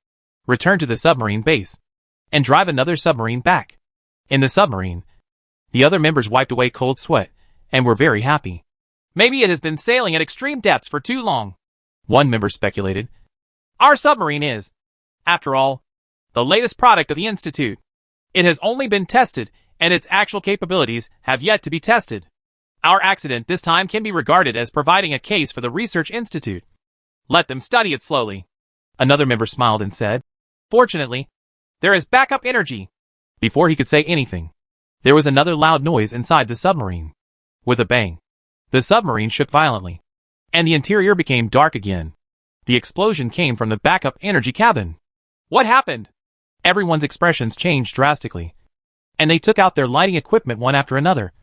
return to the submarine base, and drive another submarine back. In the submarine, the other members wiped away cold sweat and were very happy. Maybe it has been sailing at extreme depths for too long, one member speculated. Our submarine is, after all, the latest product of the Institute. It has only been tested, and its actual capabilities have yet to be tested. Our accident this time can be regarded as providing a case for the Research Institute. Let them study it slowly. Another member smiled and said, Fortunately, there is backup energy. Before he could say anything, there was another loud noise inside the submarine. With a bang, the submarine shook violently, and the interior became dark again. The explosion came from the backup energy cabin. What happened? Everyone's expressions changed drastically, and they took out their lighting equipment one after another,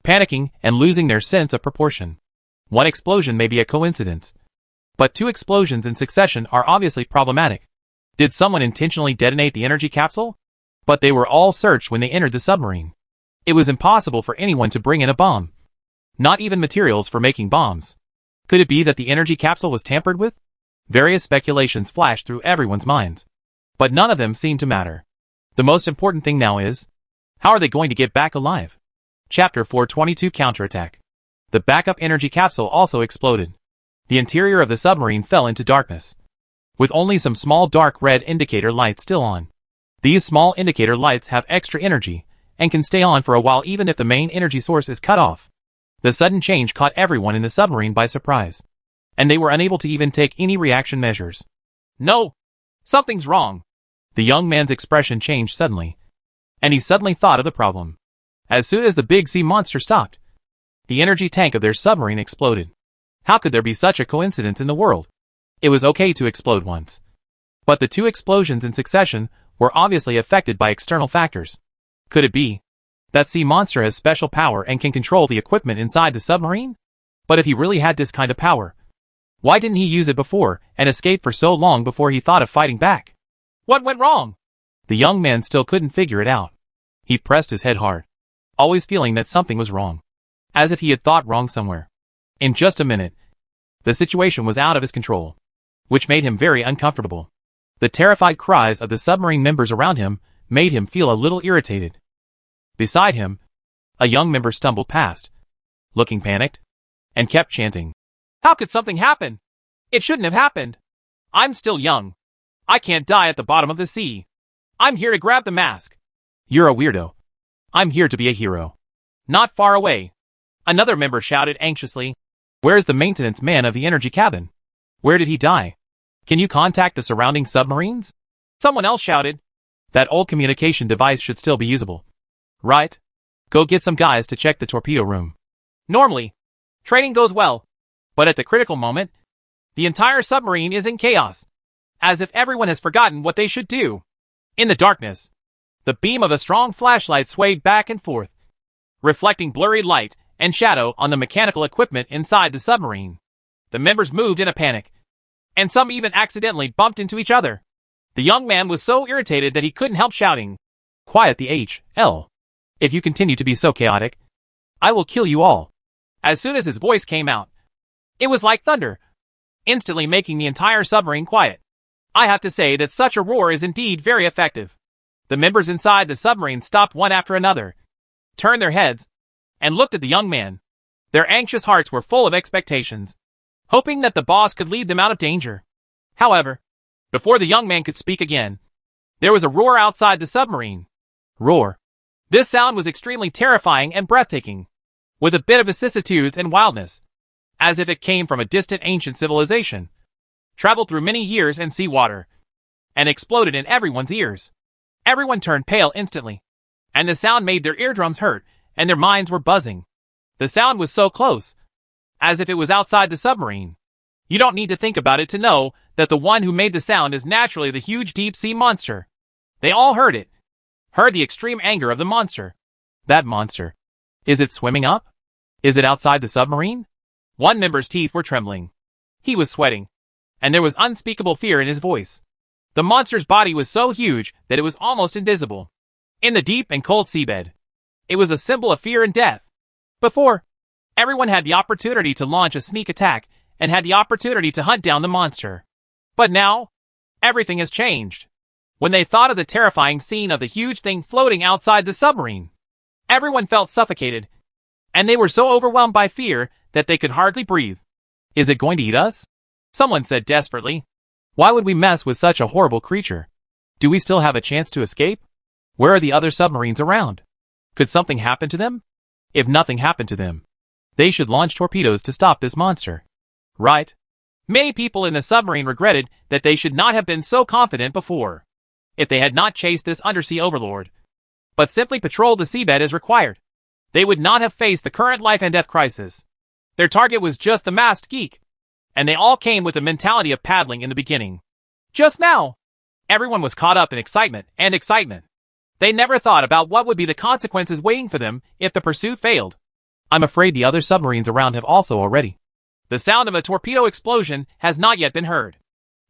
panicking and losing their sense of proportion. One explosion may be a coincidence, but two explosions in succession are obviously problematic. Did someone intentionally detonate the energy capsule? But they were all searched when they entered the submarine. It was impossible for anyone to bring in a bomb. Not even materials for making bombs. Could it be that the energy capsule was tampered with? Various speculations flashed through everyone's minds, but none of them seemed to matter. The most important thing now is, how are they going to get back alive? Chapter 422 Counterattack. The backup energy capsule also exploded. The interior of the submarine fell into darkness, with only some small dark red indicator lights still on. These small indicator lights have extra energy, and can stay on for a while even if the main energy source is cut off. The sudden change caught everyone in the submarine by surprise, and they were unable to even take any reaction measures. No! Something's wrong! The young man's expression changed suddenly, and he suddenly thought of the problem. As soon as the big sea monster stopped, the energy tank of their submarine exploded. How could there be such a coincidence in the world? It was okay to explode once, but the two explosions in succession were obviously affected by external factors. Could it be that sea monster has special power and can control the equipment inside the submarine? But if he really had this kind of power, why didn't he use it before and escape for so long before he thought of fighting back? What went wrong? The young man still couldn't figure it out. He pressed his head hard, always feeling that something was wrong, as if he had thought wrong somewhere. In just a minute, the situation was out of his control, which made him very uncomfortable. The terrified cries of the submarine members around him made him feel a little irritated. Beside him, a young member stumbled past, looking panicked, and kept chanting, How could something happen? It shouldn't have happened. I'm still young. I can't die at the bottom of the sea. I'm here to grab the mask. You're a weirdo. I'm here to be a hero. Not far away. Another member shouted anxiously, Where's the maintenance man of the energy cabin? Where did he die? Can you contact the surrounding submarines? Someone else shouted, That old communication device should still be usable. Right? Go get some guys to check the torpedo room. Normally, training goes well, but at the critical moment, the entire submarine is in chaos, as if everyone has forgotten what they should do. In the darkness, the beam of a strong flashlight swayed back and forth, reflecting blurry light and shadow on the mechanical equipment inside the submarine. The members moved in a panic, and some even accidentally bumped into each other. The young man was so irritated that he couldn't help shouting, Quiet the H.L. If you continue to be so chaotic, I will kill you all. As soon as his voice came out, it was like thunder, instantly making the entire submarine quiet. I have to say that such a roar is indeed very effective. The members inside the submarine stopped one after another, turned their heads, and looked at the young man. Their anxious hearts were full of expectations, hoping that the boss could lead them out of danger. However, before the young man could speak again, there was a roar outside the submarine. Roar. This sound was extremely terrifying and breathtaking, with a bit of vicissitudes and wildness, as if it came from a distant ancient civilization, traveled through many years and sea water, and exploded in everyone's ears. Everyone turned pale instantly, and the sound made their eardrums hurt and their minds were buzzing. The sound was so close, as if it was outside the submarine. You don't need to think about it to know that the one who made the sound is naturally the huge deep-sea monster. They all heard it. Heard the extreme anger of the monster. That monster. Is it swimming up? Is it outside the submarine? One member's teeth were trembling. He was sweating. And there was unspeakable fear in his voice. The monster's body was so huge that it was almost invisible. In the deep and cold seabed. It was a symbol of fear and death. Before, everyone had the opportunity to launch a sneak attack and had the opportunity to hunt down the monster. But now, everything has changed. When they thought of the terrifying scene of the huge thing floating outside the submarine, everyone felt suffocated, and they were so overwhelmed by fear that they could hardly breathe. Is it going to eat us? Someone said desperately. Why would we mess with such a horrible creature? Do we still have a chance to escape? Where are the other submarines around? Could something happen to them? If nothing happened to them, they should launch torpedoes to stop this monster. Right? Many people in the submarine regretted that they should not have been so confident before. If they had not chased this undersea overlord, but simply patrolled the seabed as required, they would not have faced the current life and death crisis. Their target was just the masked geek, and they all came with the mentality of paddling in the beginning. Just now, everyone was caught up in excitement and excitement. They never thought about what would be the consequences waiting for them if the pursuit failed. I'm afraid the other submarines around have also already. The sound of a torpedo explosion has not yet been heard,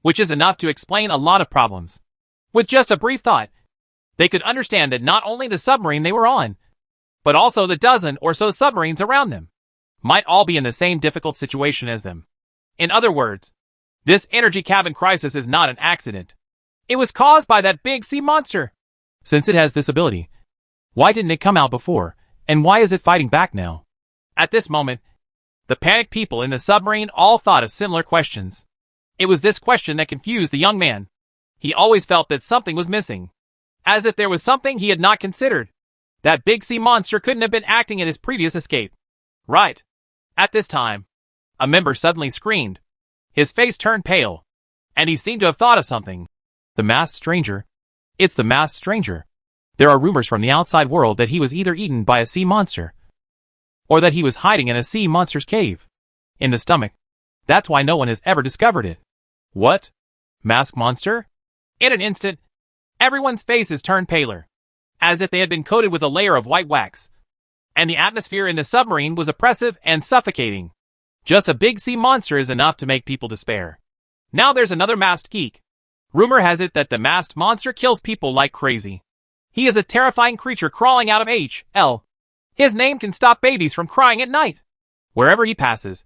which is enough to explain a lot of problems. With just a brief thought, they could understand that not only the submarine they were on, but also the dozen or so submarines around them, might all be in the same difficult situation as them. In other words, this energy cabin crisis is not an accident. It was caused by that big sea monster. Since it has this ability, why didn't it come out before, and why is it fighting back now? At this moment, the panicked people in the submarine all thought of similar questions. It was this question that confused the young man. He always felt that something was missing, as if there was something he had not considered. That big sea monster couldn't have been acting in his previous escape. Right. At this time, a member suddenly screamed. His face turned pale, and he seemed to have thought of something. The masked stranger. It's the masked stranger. There are rumors from the outside world that he was either eaten by a sea monster, or that he was hiding in a sea monster's cave. In the stomach. That's why no one has ever discovered it. What? Masked monster? In an instant, everyone's faces turned paler, as if they had been coated with a layer of white wax. And the atmosphere in the submarine was oppressive and suffocating. Just a big sea monster is enough to make people despair. Now there's another masked geek. Rumor has it that the masked monster kills people like crazy. He is a terrifying creature crawling out of H.L. His name can stop babies from crying at night. Wherever he passes,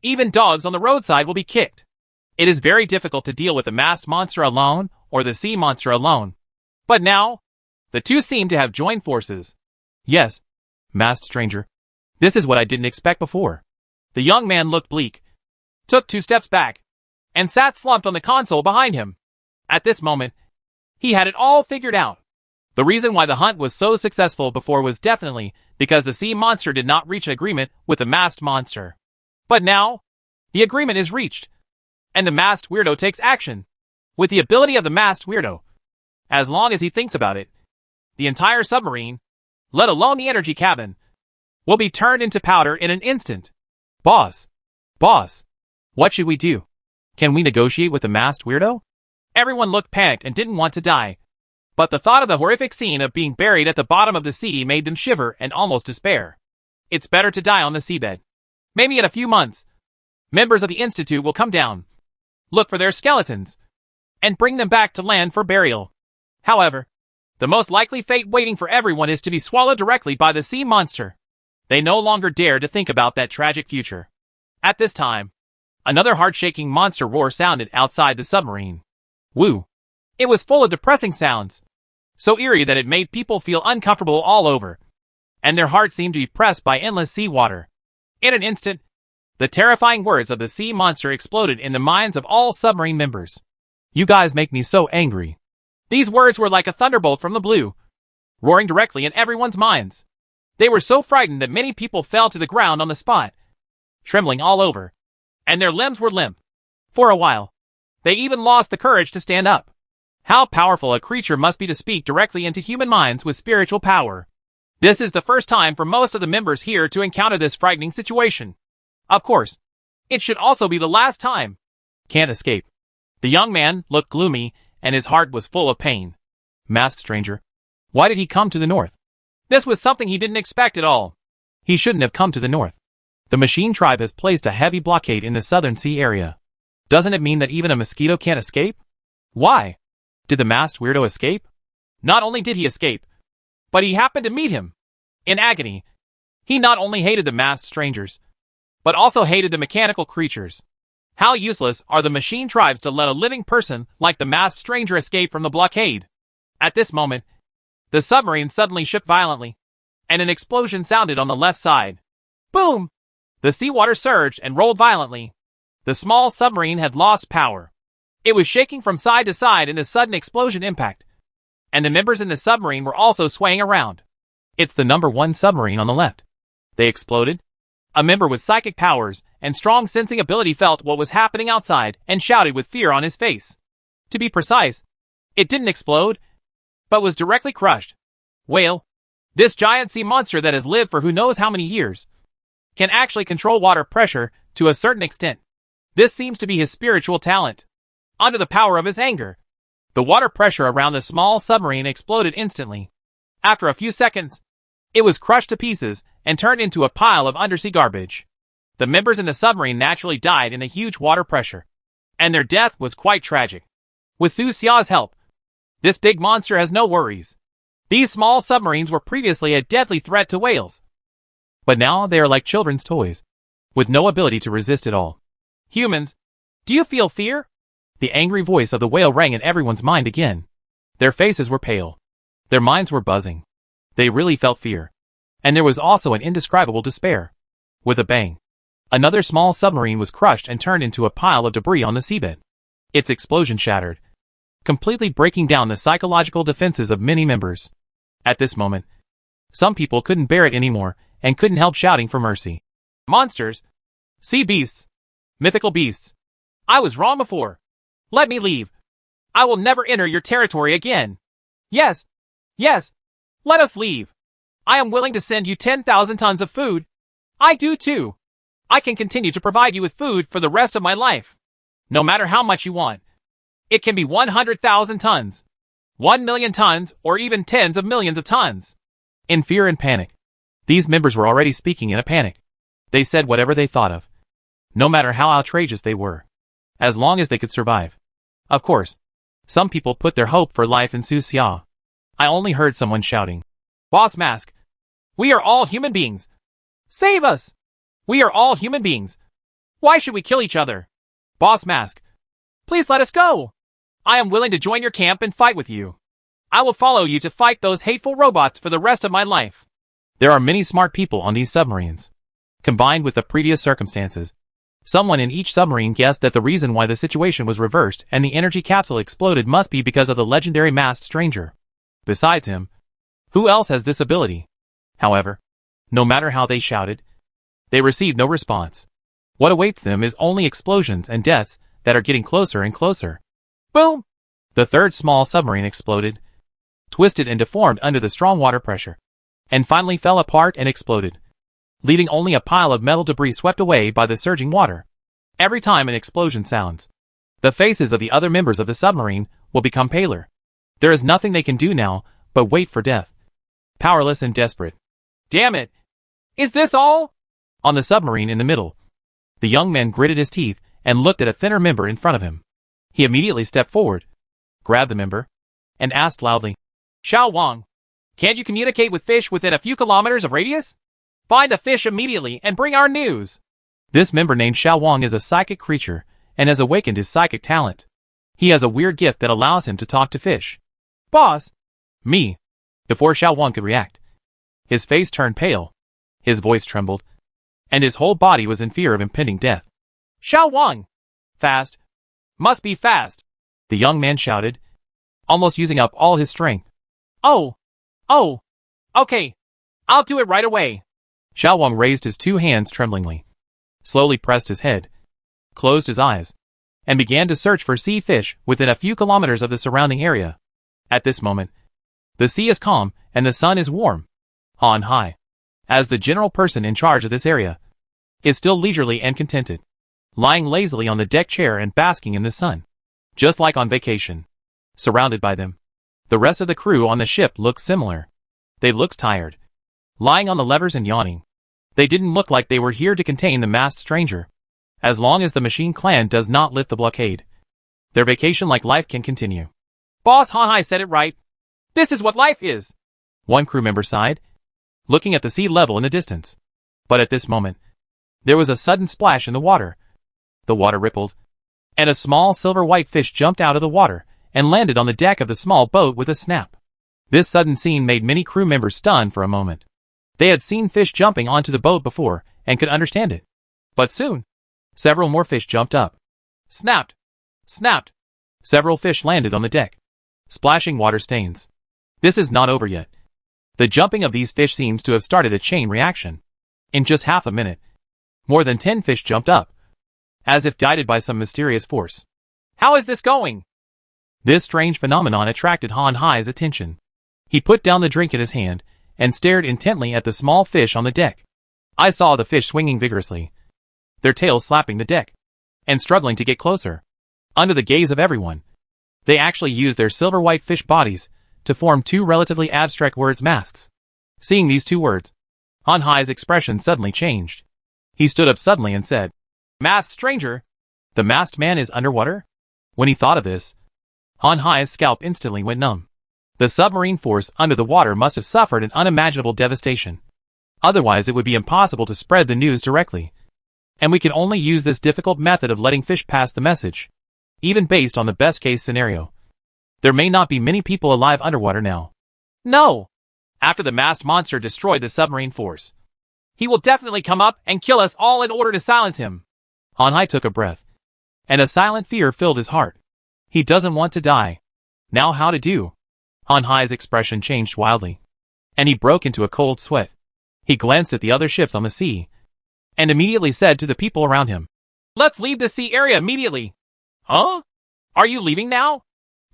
even dogs on the roadside will be kicked. It is very difficult to deal with the masked monster alone or the sea monster alone. But now, the two seem to have joined forces. Yes, masked stranger. This is what I didn't expect before. The young man looked bleak, took 2 steps back, and sat slumped on the console behind him. At this moment, he had it all figured out. The reason why the hunt was so successful before was definitely because the sea monster did not reach an agreement with the masked monster. But now, the agreement is reached, and the masked weirdo takes action. With the ability of the masked weirdo, as long as he thinks about it, the entire submarine, let alone the energy cabin, will be turned into powder in an instant. Boss, what should we do? Can we negotiate with the masked weirdo? Everyone looked panicked and didn't want to die. But the thought of the horrific scene of being buried at the bottom of the sea made them shiver and almost despair. It's better to die on the seabed. Maybe in a few months, members of the Institute will come down, look for their skeletons, and bring them back to land for burial. However, the most likely fate waiting for everyone is to be swallowed directly by the sea monster. They no longer dare to think about that tragic future. At this time, another heart-shaking monster roar sounded outside the submarine. Woo! It was full of depressing sounds, so eerie that it made people feel uncomfortable all over, and their hearts seemed to be pressed by endless sea water. In an instant, the terrifying words of the sea monster exploded in the minds of all submarine members. You guys make me so angry. These words were like a thunderbolt from the blue, roaring directly in everyone's minds. They were so frightened that many people fell to the ground on the spot, trembling all over, and their limbs were limp. For a while, they even lost the courage to stand up. How powerful a creature must be to speak directly into human minds with spiritual power. This is the first time for most of the members here to encounter this frightening situation. Of course, It should also be the last time. Can't escape. The young man looked gloomy, and his heart was full of pain. Masked stranger. Why did he come to the north? This was something he didn't expect at all. He shouldn't have come to the north. The machine tribe has placed a heavy blockade in the southern sea area. Doesn't it mean that even a mosquito can't escape? Why? Did the masked weirdo escape? Not only did he escape, but he happened to meet him. In agony, he not only hated the masked strangers, but also hated the mechanical creatures. How useless are the machine tribes to let a living person like the masked stranger escape from the blockade? At this moment, the submarine suddenly shook violently, and an explosion sounded on the left side. Boom! The seawater surged and rolled violently. The small submarine had lost power. It was shaking from side to side in the sudden explosion impact, and the members in the submarine were also swaying around. It's the number 1 submarine on the left. They exploded. A member with psychic powers and strong sensing ability felt what was happening outside and shouted with fear on his face. To be precise, it didn't explode, but was directly crushed. Whale, this giant sea monster that has lived for who knows how many years, can actually control water pressure to a certain extent. This seems to be his spiritual talent. Under the power of his anger, the water pressure around the small submarine exploded instantly. After a few seconds, it was crushed to pieces and turned into a pile of undersea garbage. The members in the submarine naturally died in the huge water pressure, and their death was quite tragic. With Su Xia's help, this big monster has no worries. These small submarines were previously a deadly threat to whales, but now they are like children's toys, with no ability to resist at all. Humans, do you feel fear? The angry voice of the whale rang in everyone's mind again. Their faces were pale. Their minds were buzzing. They really felt fear. And there was also an indescribable despair. With a bang, another small submarine was crushed and turned into a pile of debris on the seabed. Its explosion shattered, completely breaking down the psychological defenses of many members. At this moment, some people couldn't bear it anymore and couldn't help shouting for mercy. Monsters! Sea beasts! Mythical beasts! I was wrong before. Let me leave. I will never enter your territory again. Yes, yes, let us leave. I am willing to send you 10,000 tons of food. I do too. I can continue to provide you with food for the rest of my life. No matter how much you want. It can be 100,000 tons, 1 million tons, or even tens of millions of tons. In fear and panic, these members were already speaking in a panic. They said whatever they thought of, no matter how outrageous they were, as long as they could survive. Of course, some people put their hope for life in Su Xia. I only heard someone shouting, Boss Mask, we are all human beings. Save us! We are all human beings. Why should we kill each other? Boss Mask, please let us go. I am willing to join your camp and fight with you. I will follow you to fight those hateful robots for the rest of my life. There are many smart people on these submarines. Combined with the previous circumstances, someone in each submarine guessed that the reason why the situation was reversed and the energy capsule exploded must be because of the legendary masked stranger. Besides him, who else has this ability? However, no matter how they shouted, they received no response. What awaits them is only explosions and deaths that are getting closer and closer. Boom! The third small submarine exploded, twisted and deformed under the strong water pressure, and finally fell apart and exploded, leaving only a pile of metal debris swept away by the surging water. Every time an explosion sounds, the faces of the other members of the submarine will become paler. There is nothing they can do now but wait for death. Powerless and desperate. Damn it! Is this all? On the submarine in the middle, the young man gritted his teeth and looked at a thinner member in front of him. He immediately stepped forward, grabbed the member, and asked loudly, Xiao Wang, can't you communicate with fish within a few kilometers of radius? Find a fish immediately and bring our news. This member named Xiao Wang is a psychic creature and has awakened his psychic talent. He has a weird gift that allows him to talk to fish. Boss! Me. Before Xiao Wang could react, his face turned pale, his voice trembled, and his whole body was in fear of impending death. Xiao Wang! Fast! Must be fast! The young man shouted, almost using up all his strength. Oh! Okay. I'll do it right away. Xiao Wang raised his 2 hands tremblingly, slowly pressed his head, closed his eyes, and began to search for sea fish within a few kilometers of the surrounding area. At this moment, the sea is calm and the sun is warm. On high, as the general person in charge of this area, is still leisurely and contented. lying lazily on the deck chair and basking in the sun. Just like on vacation. Surrounded by them. The rest of the crew on the ship looked similar. They looked tired. Lying on the levers and yawning. They didn't look like they were here to contain the masked stranger. As long as the Machine Clan does not lift the blockade, their vacation-like life can continue. Boss Hanhai said it right. This is what life is. One crew member sighed, looking at the sea level in the distance. But at this moment, there was a sudden splash in the water. The water rippled, and a small silver-white fish jumped out of the water and landed on the deck of the small boat with a snap. This sudden scene made many crew members stunned for a moment. They had seen fish jumping onto the boat before and could understand it. But soon, several more fish jumped up. Snapped! Snapped! Several fish landed on the deck, splashing water stains. This is not over yet. The jumping of these fish seems to have started a chain reaction. In just half a minute, more than 10 fish jumped up, as if guided by some mysterious force. How is this going? This strange phenomenon attracted Han Hai's attention. He put down the drink in his hand and stared intently at the small fish on the deck. I saw the fish swinging vigorously, their tails slapping the deck, and struggling to get closer. Under the gaze of everyone, they actually used their silver-white fish bodies to form two relatively abstract words masks. Seeing these two words, Han Hai's expression suddenly changed. He stood up suddenly and said, "Masked stranger? The masked man is underwater?" When he thought of this, Han Hai's scalp instantly went numb. The submarine force under the water must have suffered an unimaginable devastation. Otherwise it would be impossible to spread the news directly. And we can only use this difficult method of letting fish pass the message. Even based on the best-case scenario, there may not be many people alive underwater now. No! After the masked monster destroyed the submarine force, he will definitely come up and kill us all in order to silence him. Han Hai took a breath, and a silent fear filled his heart. He doesn't want to die. Now how to do? Han Hai's expression changed wildly, and he broke into a cold sweat. He glanced at the other ships on the sea, and immediately said to the people around him, "Let's leave the sea area immediately." Huh? Are you leaving now?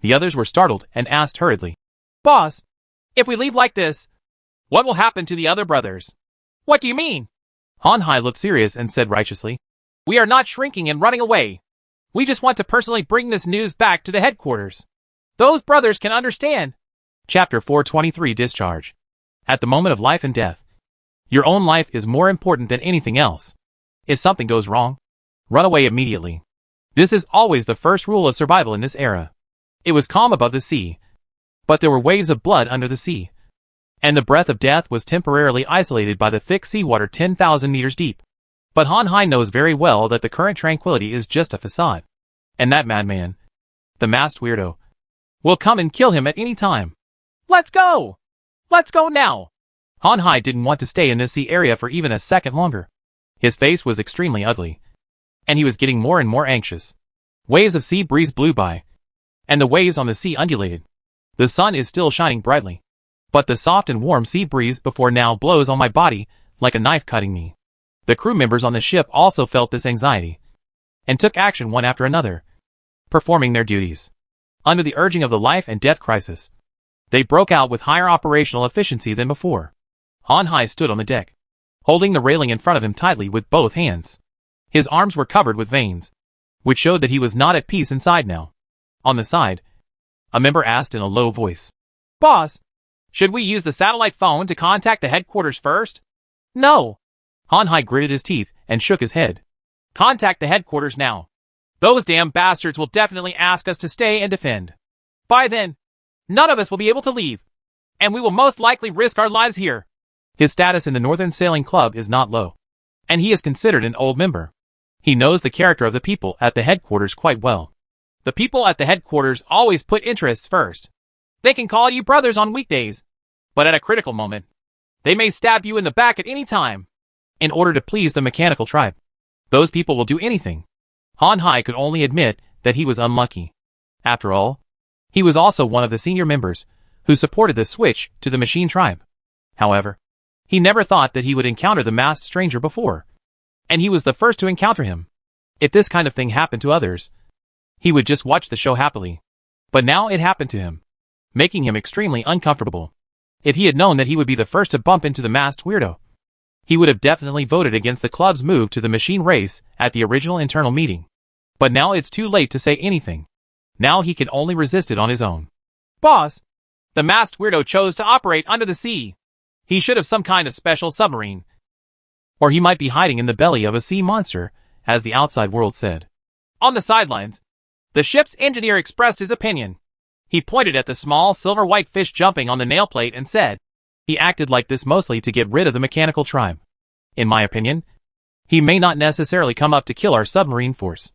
The others were startled and asked hurriedly, "Boss, if we leave like this, what will happen to the other brothers?" "What do you mean?" Han Hai looked serious and said righteously, "We are not shrinking and running away. We just want to personally bring this news back to the headquarters. Those brothers can understand." Chapter 423 Discharge. At the moment of life and death, your own life is more important than anything else. If something goes wrong, run away immediately. This is always the first rule of survival in this era. It was calm above the sea, but there were waves of blood under the sea, and the breath of death was temporarily isolated by the thick seawater 10,000 meters deep. But Han Hai knows very well that the current tranquility is just a facade, and that madman, the masked weirdo, will come and kill him at any time. Let's go! Let's go now! Han Hai didn't want to stay in this sea area for even a second longer. His face was extremely ugly, and he was getting more and more anxious. Waves of sea breeze blew by, and the waves on the sea undulated. The sun is still shining brightly, but the soft and warm sea breeze before now blows on my body like a knife cutting me. The crew members on the ship also felt this anxiety, and took action one after another, performing their duties. Under the urging of the life and death crisis, they broke out with higher operational efficiency than before. Han Hai stood on the deck, holding the railing in front of him tightly with both hands. His arms were covered with veins, which showed that he was not at peace inside now. On the side, a member asked in a low voice, "Boss, should we use the satellite phone to contact the headquarters first?" "No." Han Hai gritted his teeth and shook his head. "Contact the headquarters now. Those damn bastards will definitely ask us to stay and defend. By then, none of us will be able to leave, and we will most likely risk our lives here." His status in the Northern Sailing Club is not low, and he is considered an old member. He knows the character of the people at the headquarters quite well. The people at the headquarters always put interests first. They can call you brothers on weekdays, but at a critical moment, they may stab you in the back at any time. In order to please the mechanical tribe, those people will do anything. Han Hai could only admit that he was unlucky. After all, he was also one of the senior members who supported the switch to the machine tribe. However, he never thought that he would encounter the masked stranger before, and he was the first to encounter him. If this kind of thing happened to others, he would just watch the show happily. But now it happened to him, making him extremely uncomfortable. If he had known that he would be the first to bump into the masked weirdo, he would have definitely voted against the club's move to the machine race at the original internal meeting. But now it's too late to say anything. Now he can only resist it on his own. Boss, the masked weirdo chose to operate under the sea. He should have some kind of special submarine. Or he might be hiding in the belly of a sea monster, as the outside world said. On the sidelines, the ship's engineer expressed his opinion. He pointed at the small silver-white fish jumping on the nail plate and said, he acted like this mostly to get rid of the mechanical tribe. In my opinion, he may not necessarily come up to kill our submarine force.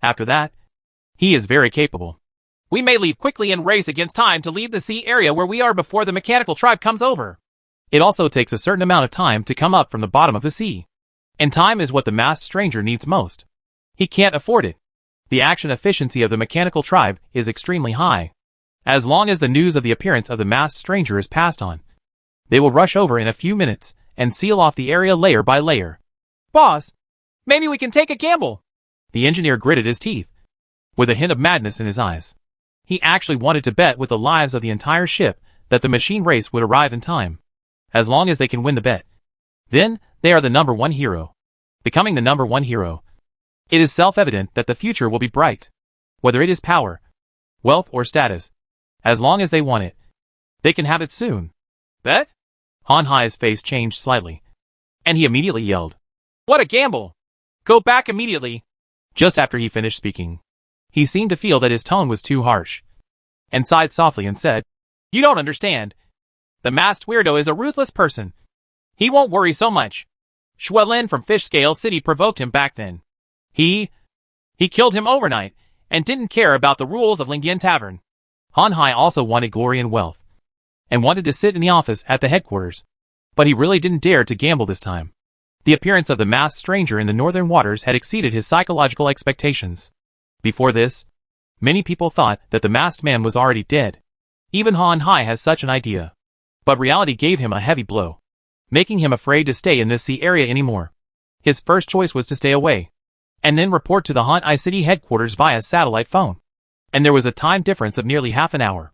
After that, he is very capable. We may leave quickly and race against time to leave the sea area where we are before the mechanical tribe comes over. It also takes a certain amount of time to come up from the bottom of the sea. And time is what the masked stranger needs most. He can't afford it. The action efficiency of the mechanical tribe is extremely high. As long as the news of the appearance of the masked stranger is passed on, they will rush over in a few minutes and seal off the area layer by layer. Boss, maybe we can take a gamble. The engineer gritted his teeth, with a hint of madness in his eyes. He actually wanted to bet with the lives of the entire ship that the machine race would arrive in time, as long as they can win the bet. Then, they are the number one hero. Becoming the number one hero. It is self-evident that the future will be bright. Whether it is power, wealth or status, as long as they want it, they can have it soon. Bet? Han Hai's face changed slightly, and he immediately yelled, "What a gamble! Go back immediately!" Just after he finished speaking, he seemed to feel that his tone was too harsh, and sighed softly and said, "You don't understand. The masked weirdo is a ruthless person. He won't worry so much. Xuelin from Fish Scale City provoked him back then. He killed him overnight, and didn't care about the rules of Lingyan Tavern." Han Hai also wanted glory and wealth, and wanted to sit in the office at the headquarters. But he really didn't dare to gamble this time. The appearance of the masked stranger in the northern waters had exceeded his psychological expectations. Before this, many people thought that the masked man was already dead. Even Han Hai has such an idea. But reality gave him a heavy blow, making him afraid to stay in this sea area anymore. His first choice was to stay away, and then report to the Han Ai City headquarters via satellite phone. And there was a time difference of nearly half an hour.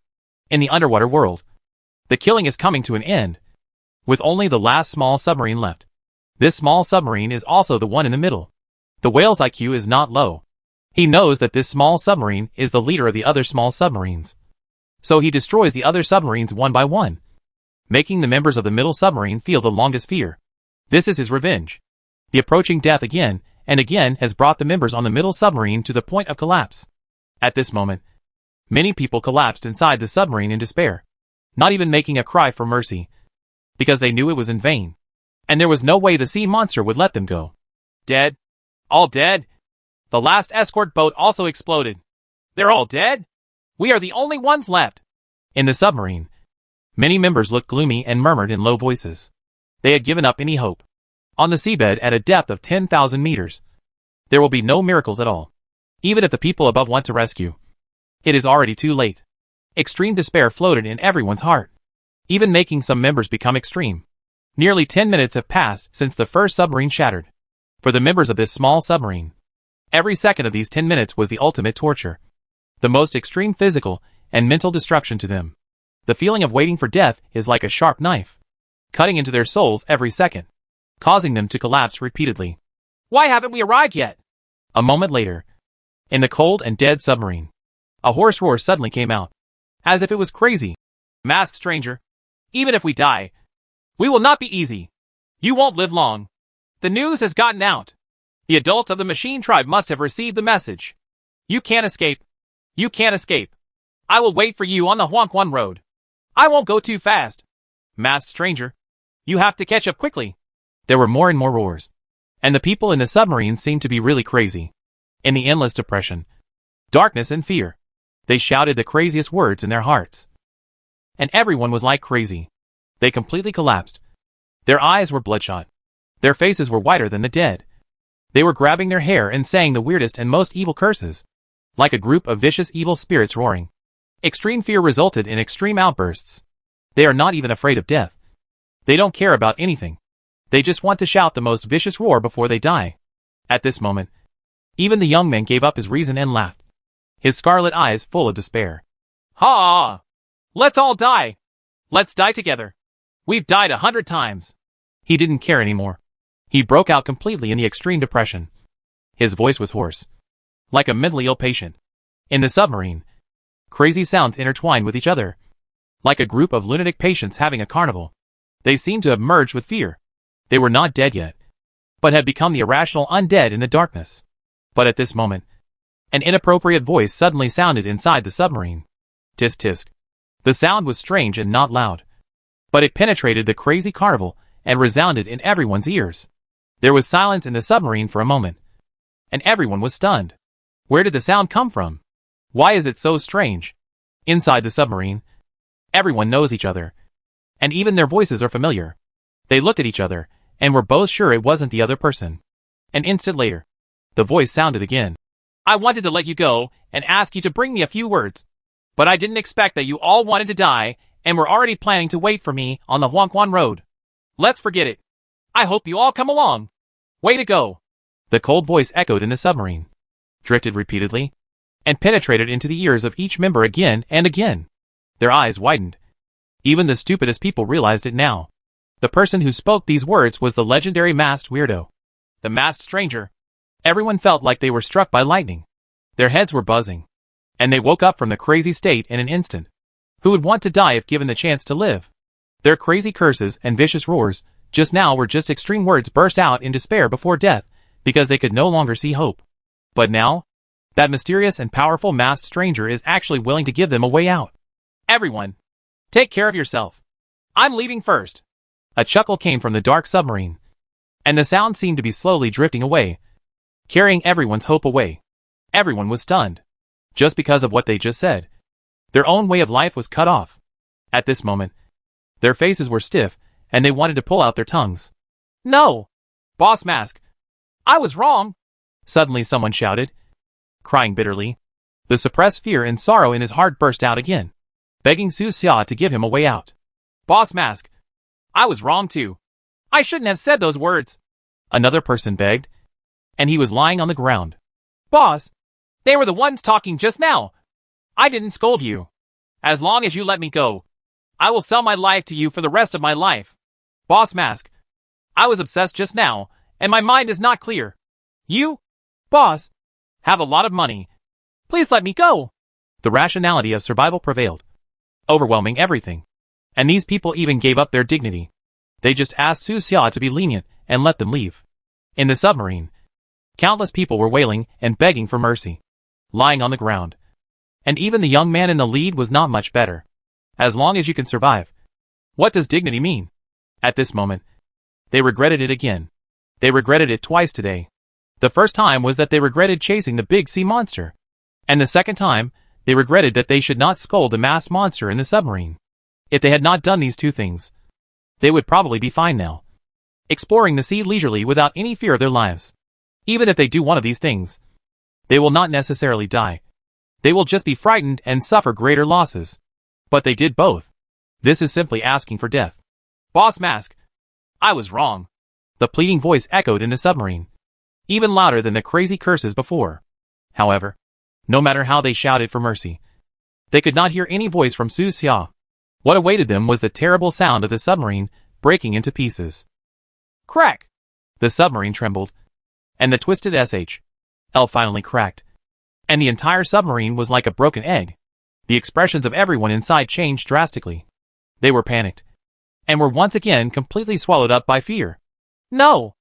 In the underwater world, the killing is coming to an end, with only the last small submarine left. This small submarine is also the one in the middle. The whale's IQ is not low. He knows that this small submarine is the leader of the other small submarines. So he destroys the other submarines one by one, making the members of the middle submarine feel the longest fear. This is his revenge. The approaching death again and again has brought the members on the middle submarine to the point of collapse. At this moment, many people collapsed inside the submarine in despair, not even making a cry for mercy, because they knew it was in vain, and there was no way the sea monster would let them go. Dead? All dead? The last escort boat also exploded. They're all dead? We are the only ones left. In the submarine, many members looked gloomy and murmured in low voices. They had given up any hope. On the seabed at a depth of 10,000 meters, there will be no miracles at all. Even if the people above want to rescue, it is already too late. Extreme despair floated in everyone's heart, even making some members become extreme. Nearly 10 minutes have passed since the first submarine shattered. For the members of this small submarine, every second of these 10 minutes was the ultimate torture. The most extreme physical and mental destruction to them. The feeling of waiting for death is like a sharp knife, cutting into their souls every second, causing them to collapse repeatedly. Why haven't we arrived yet? A moment later, in the cold and dead submarine, a hoarse roar suddenly came out, as if it was crazy. Masked stranger, even if we die, we will not be easy. You won't live long. The news has gotten out. The adults of the machine tribe must have received the message. You can't escape. You can't escape. I will wait for you on the Huangquan Road. I won't go too fast. Masked stranger, you have to catch up quickly. There were more and more roars, and the people in the submarine seemed to be really crazy. In the endless depression, darkness and fear, they shouted the craziest words in their hearts. And everyone was like crazy. They completely collapsed. Their eyes were bloodshot. Their faces were whiter than the dead. They were grabbing their hair and saying the weirdest and most evil curses, like a group of vicious evil spirits roaring. Extreme fear resulted in extreme outbursts. They are not even afraid of death. They don't care about anything. They just want to shout the most vicious roar before they die. At this moment, even the young man gave up his reason and laughed, his scarlet eyes full of despair. Ha! Let's all die! Let's die together. We've died 100 times. He didn't care anymore. He broke out completely in the extreme depression. His voice was hoarse, like a mentally ill patient. In the submarine, crazy sounds intertwined with each other, like a group of lunatic patients having a carnival. They seemed to have merged with fear. They were not dead yet, but had become the irrational undead in the darkness. But at this moment, an inappropriate voice suddenly sounded inside the submarine. Tisk tisk. The sound was strange and not loud, but it penetrated the crazy carnival and resounded in everyone's ears. There was silence in the submarine for a moment, and everyone was stunned. Where did the sound come from? Why is it so strange? Inside the submarine, everyone knows each other, and even their voices are familiar. They looked at each other, and were both sure it wasn't the other person. An instant later, the voice sounded again. I wanted to let you go, and ask you to bring me a few words. But I didn't expect that you all wanted to die, and were already planning to wait for me on the Huangquan Road. Let's forget it. I hope you all come along. Way to go. The cold voice echoed in the submarine, drifted repeatedly, and penetrated into the ears of each member again and again. Their eyes widened. Even the stupidest people realized it now. The person who spoke these words was the legendary masked weirdo, the masked stranger. Everyone felt like they were struck by lightning. Their heads were buzzing, and they woke up from the crazy state in an instant. Who would want to die if given the chance to live? Their crazy curses and vicious roars just now were just extreme words burst out in despair before death because they could no longer see hope. But now, that mysterious and powerful masked stranger is actually willing to give them a way out. Everyone, take care of yourself. I'm leaving first. A chuckle came from the dark submarine, and the sound seemed to be slowly drifting away, carrying everyone's hope away. Everyone was stunned, just because of what they just said. Their own way of life was cut off. At this moment, their faces were stiff, and they wanted to pull out their tongues. No! Boss Mask! I was wrong! Suddenly someone shouted, crying bitterly. The suppressed fear and sorrow in his heart burst out again, begging Su Xia to give him a way out. Boss Mask! I was wrong too. I shouldn't have said those words. Another person begged, and he was lying on the ground. Boss! They were the ones talking just now. I didn't scold you. As long as you let me go, I will sell my life to you for the rest of my life. Boss Mask, I was obsessed just now, and my mind is not clear. You, boss, have a lot of money. Please let me go. The rationality of survival prevailed, overwhelming everything. And these people even gave up their dignity. They just asked Su Xia to be lenient and let them leave. In the submarine, countless people were wailing and begging for mercy, lying on the ground. And even the young man in the lead was not much better. As long as you can survive. What does dignity mean? At this moment, they regretted it again. They regretted it twice today. The first time was that they regretted chasing the big sea monster. And the second time, they regretted that they should not scold the masked monster in the submarine. If they had not done these two things, they would probably be fine now, exploring the sea leisurely without any fear of their lives. Even if they do one of these things, they will not necessarily die. They will just be frightened and suffer greater losses. But they did both. This is simply asking for death. Boss Mask, I was wrong. The pleading voice echoed in the submarine, even louder than the crazy curses before. However, no matter how they shouted for mercy, they could not hear any voice from Su Xia. What awaited them was the terrible sound of the submarine breaking into pieces. Crack! The submarine trembled, and the twisted SHL finally cracked, and the entire submarine was like a broken egg. The expressions of everyone inside changed drastically. They were panicked, and were once again completely swallowed up by fear. No!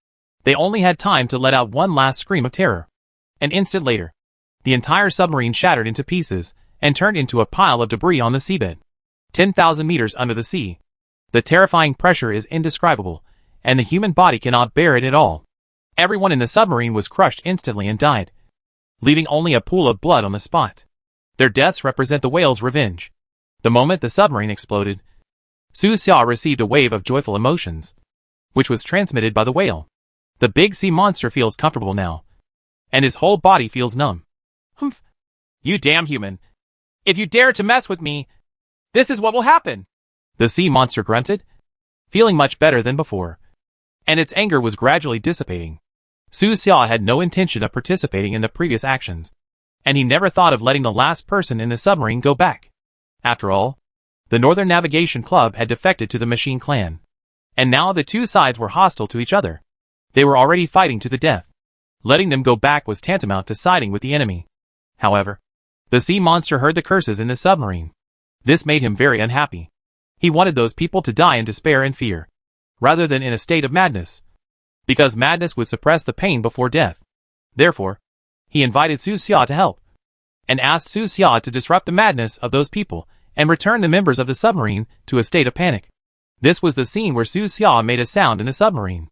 They only had time to let out one last scream of terror. An instant later, the entire submarine shattered into pieces and turned into a pile of debris on the seabed. 10,000 meters under the sea. The terrifying pressure is indescribable, and the human body cannot bear it at all. Everyone in the submarine was crushed instantly and died, leaving only a pool of blood on the spot. Their deaths represent the whale's revenge. The moment the submarine exploded, Su Xia received a wave of joyful emotions, which was transmitted by the whale. The big sea monster feels comfortable now, and his whole body feels numb. Humph! You damn human! If you dare to mess with me, this is what will happen! The sea monster grunted, feeling much better than before, and its anger was gradually dissipating. Su Xia had no intention of participating in the previous actions, and he never thought of letting the last person in the submarine go back. After all, the Northern Navigation Club had defected to the Machine Clan, And now the two sides were hostile to each other. They were already fighting to the death. Letting them go back was tantamount to siding with the enemy. However, the sea monster heard the curses in the submarine. This made him very unhappy. He wanted those people to die in despair and fear, rather than in a state of madness, because madness would suppress the pain before death. Therefore, he invited Su Xia to help, and asked Su Xia to disrupt the madness of those people and return the members of the submarine to a state of panic. This was the scene where Su Xia made a sound in the submarine.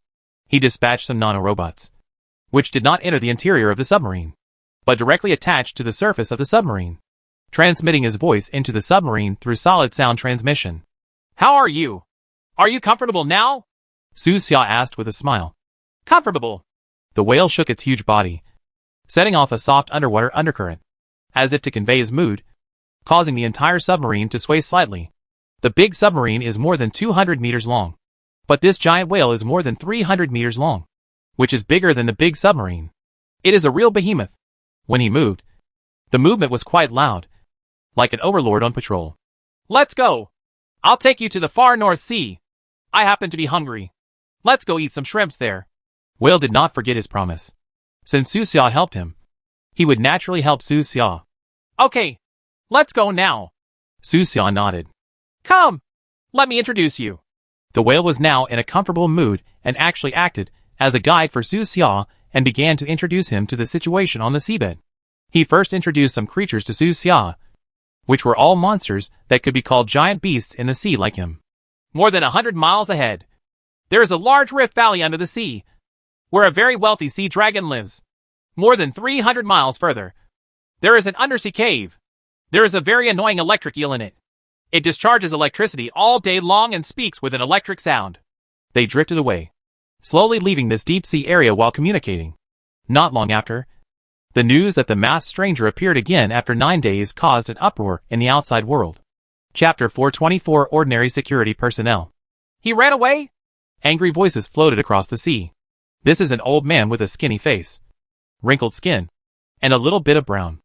He dispatched some nanorobots, which did not enter the interior of the submarine, but directly attached to the surface of the submarine, transmitting his voice into the submarine through solid sound transmission. "How are you? Are you comfortable now?" Su Xia asked with a smile. "Comfortable." The whale shook its huge body, setting off a soft underwater undercurrent, as if to convey his mood, causing the entire submarine to sway slightly. The big submarine is more than 200 meters long, but this giant whale is more than 300 meters long, which is bigger than the big submarine. It is a real behemoth. When he moved, the movement was quite loud, like an overlord on patrol. "Let's go. I'll take you to the far North Sea. I happen to be hungry. Let's go eat some shrimps there." Whale did not forget his promise. Since Su Xia helped him, he would naturally help Su Xia. "Okay, let's go now." Su Xia nodded. "Come, let me introduce you." The whale was now in a comfortable mood and actually acted as a guide for Su Xia and began to introduce him to the situation on the seabed. He first introduced some creatures to Su Xia, which were all monsters that could be called giant beasts in the sea like him. More than 100 miles ahead, there is a large rift valley under the sea, where a very wealthy sea dragon lives. More than 300 miles further, there is an undersea cave. There is a very annoying electric eel in it. It discharges electricity all day long and speaks with an electric sound. They drifted away, slowly leaving this deep sea area while communicating. Not long after, the news that the masked stranger appeared again after 9 days caused an uproar in the outside world. Chapter 424 Ordinary Security Personnel. "He ran away?" Angry voices floated across the sea. This is an old man with a skinny face, wrinkled skin, and a little bit of brown,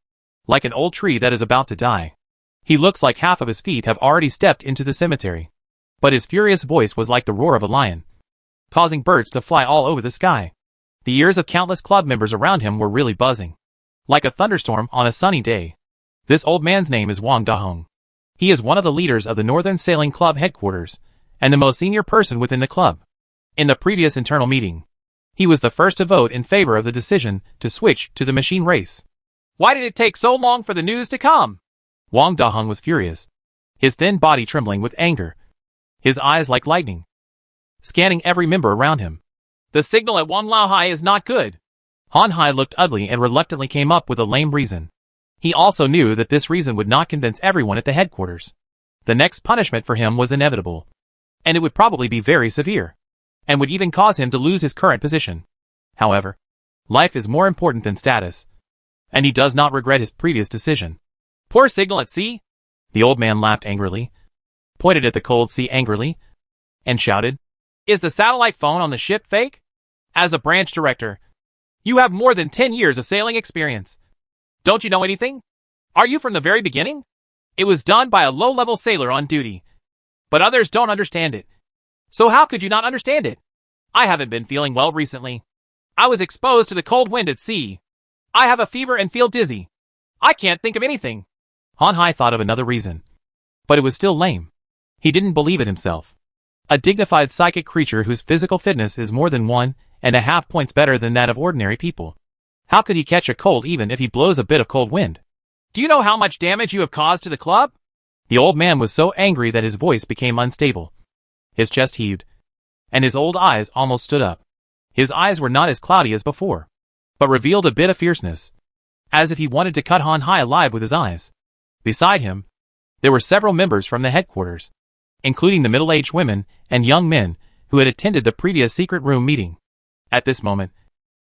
like an old tree that is about to die. He looks like half of his feet have already stepped into the cemetery. But his furious voice was like the roar of a lion, causing birds to fly all over the sky. The ears of countless club members around him were really buzzing, like a thunderstorm on a sunny day. This old man's name is Wang Dahong. He is one of the leaders of the Northern Sailing Club headquarters, and the most senior person within the club. In the previous internal meeting, he was the first to vote in favor of the decision to switch to the machine race. "Why did it take so long for the news to come?" Wang Dahong was furious, his thin body trembling with anger, his eyes like lightning, scanning every member around him. "The signal at Wan Lao Hai is not good." Han Hai looked ugly and reluctantly came up with a lame reason. He also knew that this reason would not convince everyone at the headquarters. The next punishment for him was inevitable, and it would probably be very severe, and would even cause him to lose his current position. However, life is more important than status, and he does not regret his previous decision. "Poor signal at sea?" The old man laughed angrily, pointed at the cold sea angrily, and shouted, "Is the satellite phone on the ship fake? As a branch director, you have more than 10 years of sailing experience. Don't you know anything? Are you from the very beginning? It was done by a low-level sailor on duty. But others don't understand it. So how could you not understand it? I haven't been feeling well recently. I was exposed to the cold wind at sea. I have a fever and feel dizzy. I can't think of anything." Han Hai thought of another reason, but it was still lame. He didn't believe it himself. A dignified psychic creature whose physical fitness is more than 1.5 points better than that of ordinary people. How could he catch a cold even if he blows a bit of cold wind? "Do you know how much damage you have caused to the club?" The old man was so angry that his voice became unstable. His chest heaved, and his old eyes almost stood up. His eyes were not as cloudy as before, but revealed a bit of fierceness, as if he wanted to cut Han Hai alive with his eyes. Beside him, there were several members from the headquarters, including the middle-aged women and young men who had attended the previous secret room meeting. At this moment,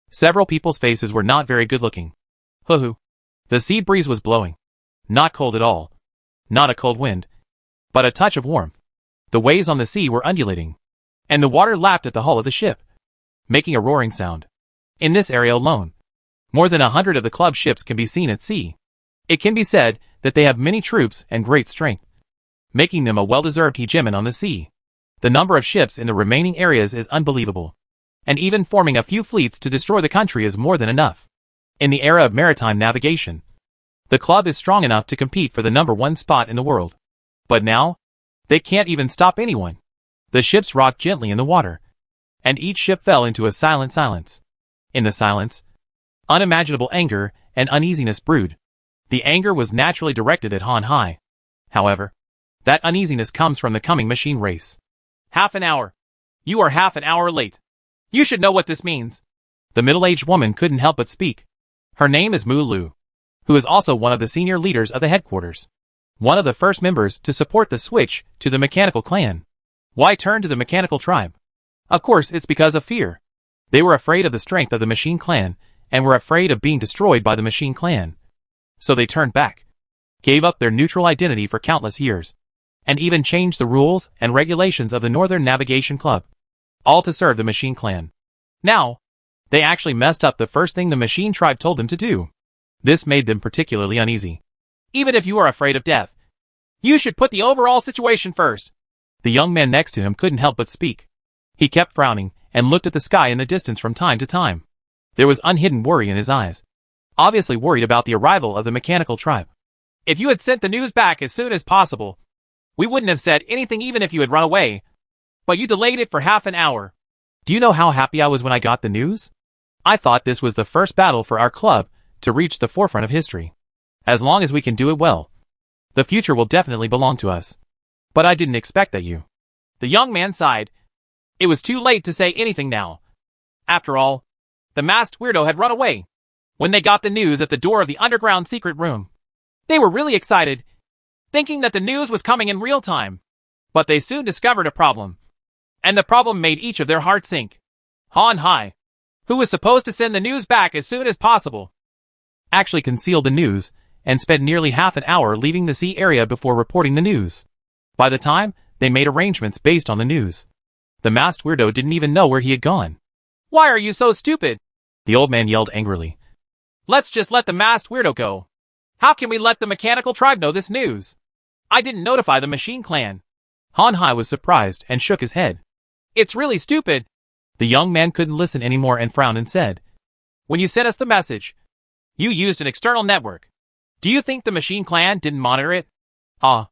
several people's faces were not very good-looking. Hoo-hoo. The sea breeze was blowing. Not cold at all. Not a cold wind, but a touch of warmth. The waves on the sea were undulating, and the water lapped at the hull of the ship, making a roaring sound. In this area alone, more than 100 of the club ships can be seen at sea. It can be said that they have many troops and great strength, making them a well-deserved hegemon on the sea. The number of ships in the remaining areas is unbelievable. And even forming a few fleets to destroy the country is more than enough. In the era of maritime navigation, the club is strong enough to compete for the #1 spot in the world. But now, they can't even stop anyone. The ships rocked gently in the water, and each ship fell into a silent silence. In the silence, unimaginable anger and uneasiness brewed. The anger was naturally directed at Han Hai. However, that uneasiness comes from the coming machine race. Half an hour. You are half an hour late. You should know what this means. The middle-aged woman couldn't help but speak. Her name is Mu Lu, who is also one of the senior leaders of the headquarters. One of the first members to support the switch to the mechanical clan. Why turn to the mechanical tribe? Of course, it's because of fear. They were afraid of the strength of the machine clan, and were afraid of being destroyed by the machine clan. So they turned back, gave up their neutral identity for countless years, and even changed the rules and regulations of the Northern Navigation Club, all to serve the machine clan. Now, they actually messed up the first thing the machine tribe told them to do. This made them particularly uneasy. Even if you are afraid of death, you should put the overall situation first. The young man next to him couldn't help but speak. He kept frowning and looked at the sky in the distance from time to time. There was unhidden worry in his eyes, obviously worried about the arrival of the mechanical tribe. If you had sent the news back as soon as possible, we wouldn't have said anything even if you had run away. But you delayed it for half an hour. Do you know how happy I was when I got the news? I thought this was the first battle for our club to reach the forefront of history. As long as we can do it well, the future will definitely belong to us. But I didn't expect that you. The young man sighed. It was too late to say anything now. After all, the masked weirdo had run away. When they got the news at the door of the underground secret room, they were really excited, thinking that the news was coming in real time. But they soon discovered a problem. And the problem made each of their hearts sink. Han Hai, who was supposed to send the news back as soon as possible, actually concealed the news and spent nearly half an hour leaving the sea area before reporting the news. By the time they made arrangements based on the news, the masked weirdo didn't even know where he had gone. Why are you so stupid? The old man yelled angrily. Let's just let the masked weirdo go. How can we let the mechanical tribe know this news? I didn't notify the machine clan. Han Hai was surprised and shook his head. It's really stupid. The young man couldn't listen anymore and frowned and said, when you sent us the message, you used an external network. Do you think the machine clan didn't monitor it? Han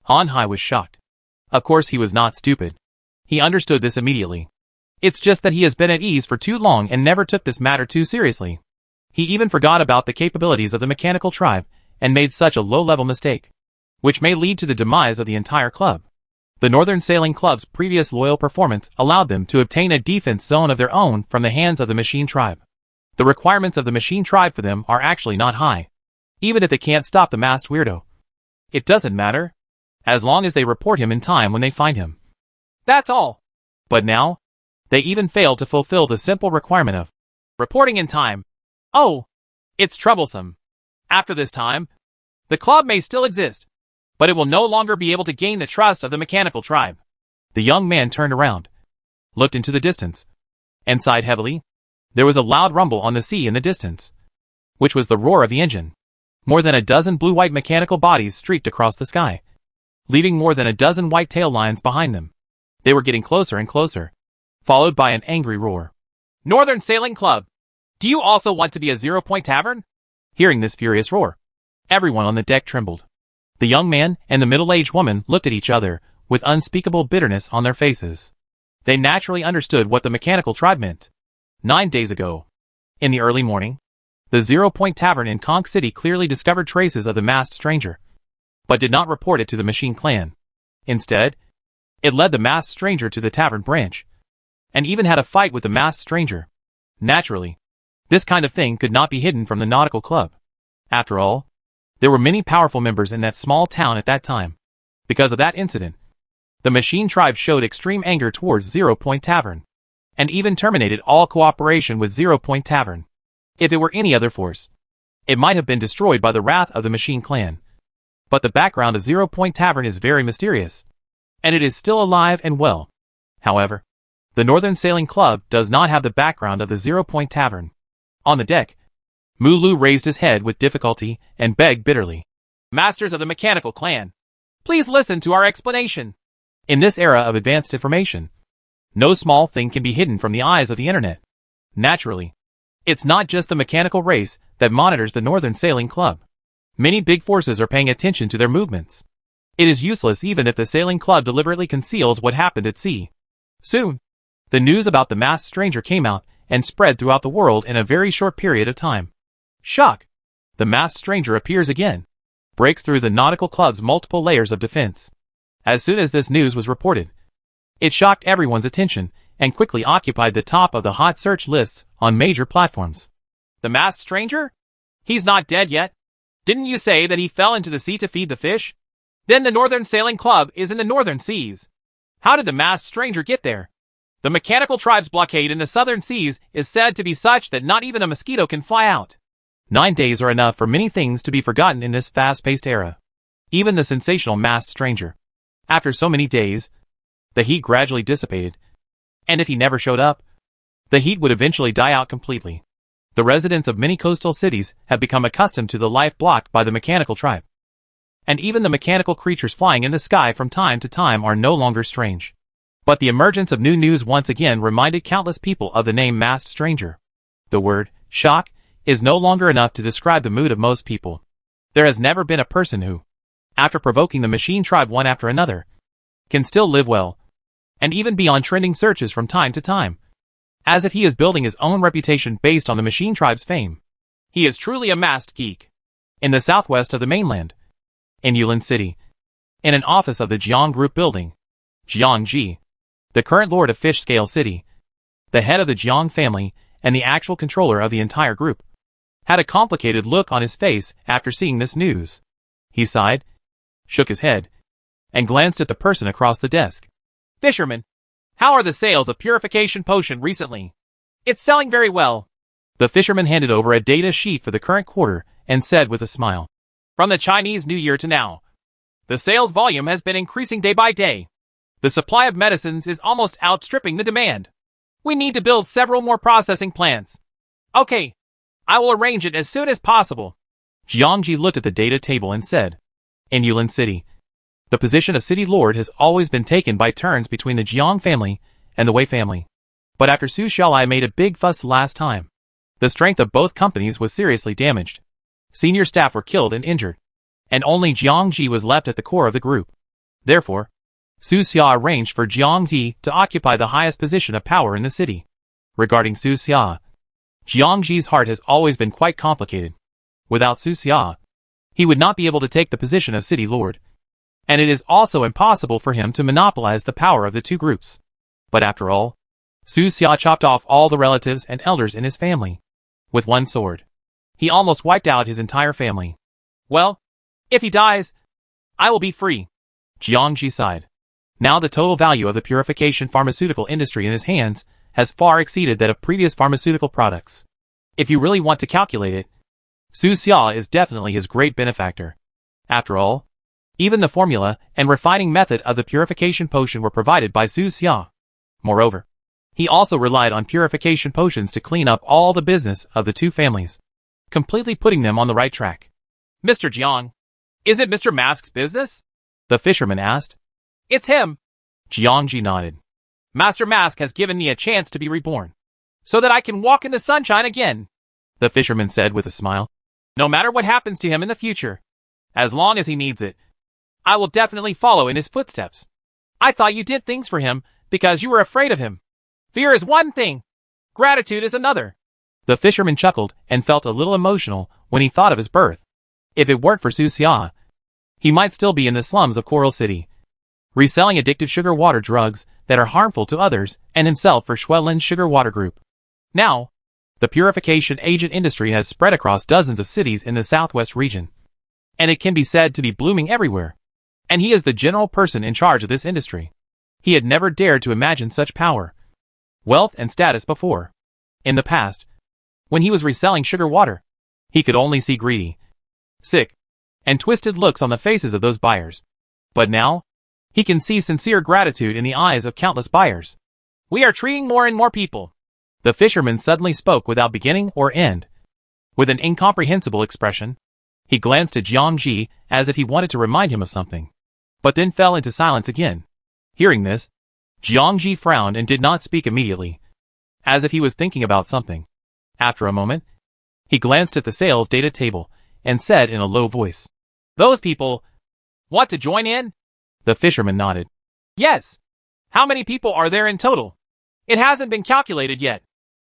Hai was shocked. Of course he was not stupid. He understood this immediately. It's just that he has been at ease for too long and never took this matter too seriously. He even forgot about the capabilities of the mechanical tribe and made such a low-level mistake, which may lead to the demise of the entire club. The Northern Sailing Club's previous loyal performance allowed them to obtain a defense zone of their own from the hands of the machine tribe. The requirements of the machine tribe for them are actually not high, even if they can't stop the masked weirdo. It doesn't matter, as long as they report him in time when they find him. That's all. But now, they even failed to fulfill the simple requirement of reporting in time. Oh, it's troublesome. After this time, the club may still exist, but it will no longer be able to gain the trust of the mechanical tribe. The young man turned around, looked into the distance, and sighed heavily. There was a loud rumble on the sea in the distance, which was the roar of the engine. More than a dozen blue-white mechanical bodies streaked across the sky, leaving more than a dozen white tail lines behind them. They were getting closer and closer, followed by an angry roar. Northern Sailing Club, do you also want to be a 0-point tavern? Hearing this furious roar, everyone on the deck trembled. The young man and the middle-aged woman looked at each other with unspeakable bitterness on their faces. They naturally understood what the mechanical tribe meant. 9 days ago, in the early morning, the 0-point tavern in Conch City clearly discovered traces of the masked stranger, but did not report it to the machine clan. Instead, it led the masked stranger to the tavern branch, and even had a fight with the masked stranger. Naturally, this kind of thing could not be hidden from the nautical club. After all, there were many powerful members in that small town at that time. Because of that incident, the machine tribe showed extreme anger towards 0-point tavern, and even terminated all cooperation with 0-point tavern. If it were any other force, it might have been destroyed by the wrath of the machine clan. But the background of 0-point tavern is very mysterious, and it is still alive and well. However, the Northern Sailing Club does not have the background of the 0-point tavern. On the deck, Mulu raised his head with difficulty and begged bitterly. Masters of the mechanical clan, please listen to our explanation. In this era of advanced information, no small thing can be hidden from the eyes of the internet. Naturally, it's not just the mechanical race that monitors the Northern Sailing Club. Many big forces are paying attention to their movements. It is useless even if the sailing club deliberately conceals what happened at sea. Soon, the news about the masked stranger came out and spread throughout the world in a very short period of time. Shock! The masked stranger appears again, breaks through the nautical club's multiple layers of defense. As soon as this news was reported, it shocked everyone's attention and quickly occupied the top of the hot search lists on major platforms. The masked stranger? He's not dead yet. Didn't you say that he fell into the sea to feed the fish? Then the Northern Sailing Club is in the northern seas. How did the masked stranger get there? The mechanical tribe's blockade in the southern seas is said to be such that not even a mosquito can fly out. 9 days are enough for many things to be forgotten in this fast-paced era. Even the sensational masked stranger. After so many days, the heat gradually dissipated. And if he never showed up, the heat would eventually die out completely. The residents of many coastal cities have become accustomed to the life blocked by the mechanical tribe. And even the mechanical creatures flying in the sky from time to time are no longer strange. But the emergence of new news once again reminded countless people of the name masked stranger. The word, shock, is no longer enough to describe the mood of most people. There has never been a person who, after provoking the machine tribe one after another, can still live well, and even be on trending searches from time to time, as if he is building his own reputation based on the machine tribe's fame. He is truly a masked geek. In the southwest of the mainland, in Yulin City, in an office of the Jiang Group building, Jiang Ji, the current lord of Fish Scale City, the head of the Jiang family, and the actual controller of the entire group, had a complicated look on his face after seeing this news. He sighed, shook his head, and glanced at the person across the desk. Fisherman, how are the sales of purification potion recently? It's selling very well. The fisherman handed over a data sheet for the current quarter and said with a smile. From the Chinese New Year to now, the sales volume has been increasing day by day. The supply of medicines is almost outstripping the demand. We need to build several more processing plants. Okay, I will arrange it as soon as possible. Jiangji looked at the data table and said, in Yulin City, the position of city lord has always been taken by turns between the Jiang family and the Wei family. But after Su Xiaolai made a big fuss last time, the strength of both companies was seriously damaged. Senior staff were killed and injured, and only Jiangji was left at the core of the group. Therefore, Su Xia arranged for Jiangji to occupy the highest position of power in the city. Regarding Su Xia, Jiangji's heart has always been quite complicated. Without Su Xia, he would not be able to take the position of city lord. And it is also impossible for him to monopolize the power of the two groups. But after all, Su Xia chopped off all the relatives and elders in his family. With one sword, he almost wiped out his entire family. Well, if he dies, I will be free. Jiangji sighed. Now the total value of the purification pharmaceutical industry in his hands has far exceeded that of previous pharmaceutical products. If you really want to calculate it, Su Xia is definitely his great benefactor. After all, even the formula and refining method of the purification potion were provided by Su Xia. Moreover, he also relied on purification potions to clean up all the business of the two families, completely putting them on the right track. Mr. Jiang, is it Mr. Mask's business? The fisherman asked. It's him. Jiangji nodded. Master Mask has given me a chance to be reborn, so that I can walk in the sunshine again, the fisherman said with a smile. No matter what happens to him in the future, as long as he needs it, I will definitely follow in his footsteps. I thought you did things for him because you were afraid of him. Fear is one thing, gratitude is another. The fisherman chuckled and felt a little emotional when he thought of his birth. If it weren't for Su Xia, he might still be in the slums of Coral City, reselling addictive sugar water drugs that are harmful to others and himself for Shuelin's Sugar Water Group. Now, the purification agent industry has spread across dozens of cities in the southwest region, and it can be said to be blooming everywhere. And he is the general person in charge of this industry. He had never dared to imagine such power, wealth and status before. In the past, when he was reselling sugar water, he could only see greedy, sick, and twisted looks on the faces of those buyers. But now, he can see sincere gratitude in the eyes of countless buyers. We are treating more and more people. The fisherman suddenly spoke without beginning or end. With an incomprehensible expression, he glanced at Jiangji as if he wanted to remind him of something, but then fell into silence again. Hearing this, Jiangji frowned and did not speak immediately, as if he was thinking about something. After a moment, he glanced at the sales data table and said in a low voice, "Those people want to join in?" The fisherman nodded. "Yes. How many people are there in total?" "It hasn't been calculated yet."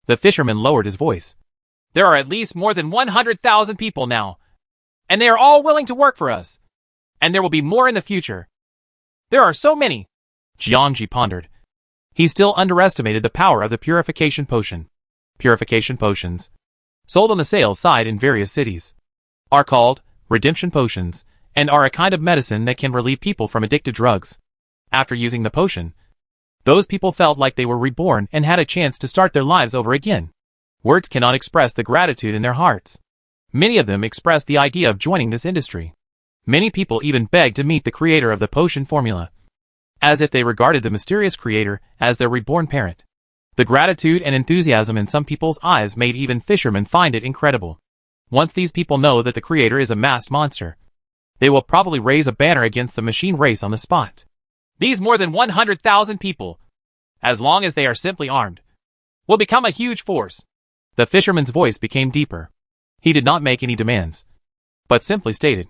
The fisherman lowered his voice. "There are at least more than 100,000 people now, and they are all willing to work for us. And there will be more in the future. There are so many." Jiangji pondered. He still underestimated the power of the purification potion. Purification potions, sold on the sales side in various cities, are called redemption potions and are a kind of medicine that can relieve people from addictive drugs. After using the potion, those people felt like they were reborn and had a chance to start their lives over again. Words cannot express the gratitude in their hearts. Many of them expressed the idea of joining this industry. Many people even begged to meet the creator of the potion formula, as if they regarded the mysterious creator as their reborn parent. The gratitude and enthusiasm in some people's eyes made even fishermen find it incredible. Once these people know that the creator is a masked monster, they will probably raise a banner against the machine race on the spot. These more than 100,000 people, as long as they are simply armed, will become a huge force. The fisherman's voice became deeper. He did not make any demands, but simply stated,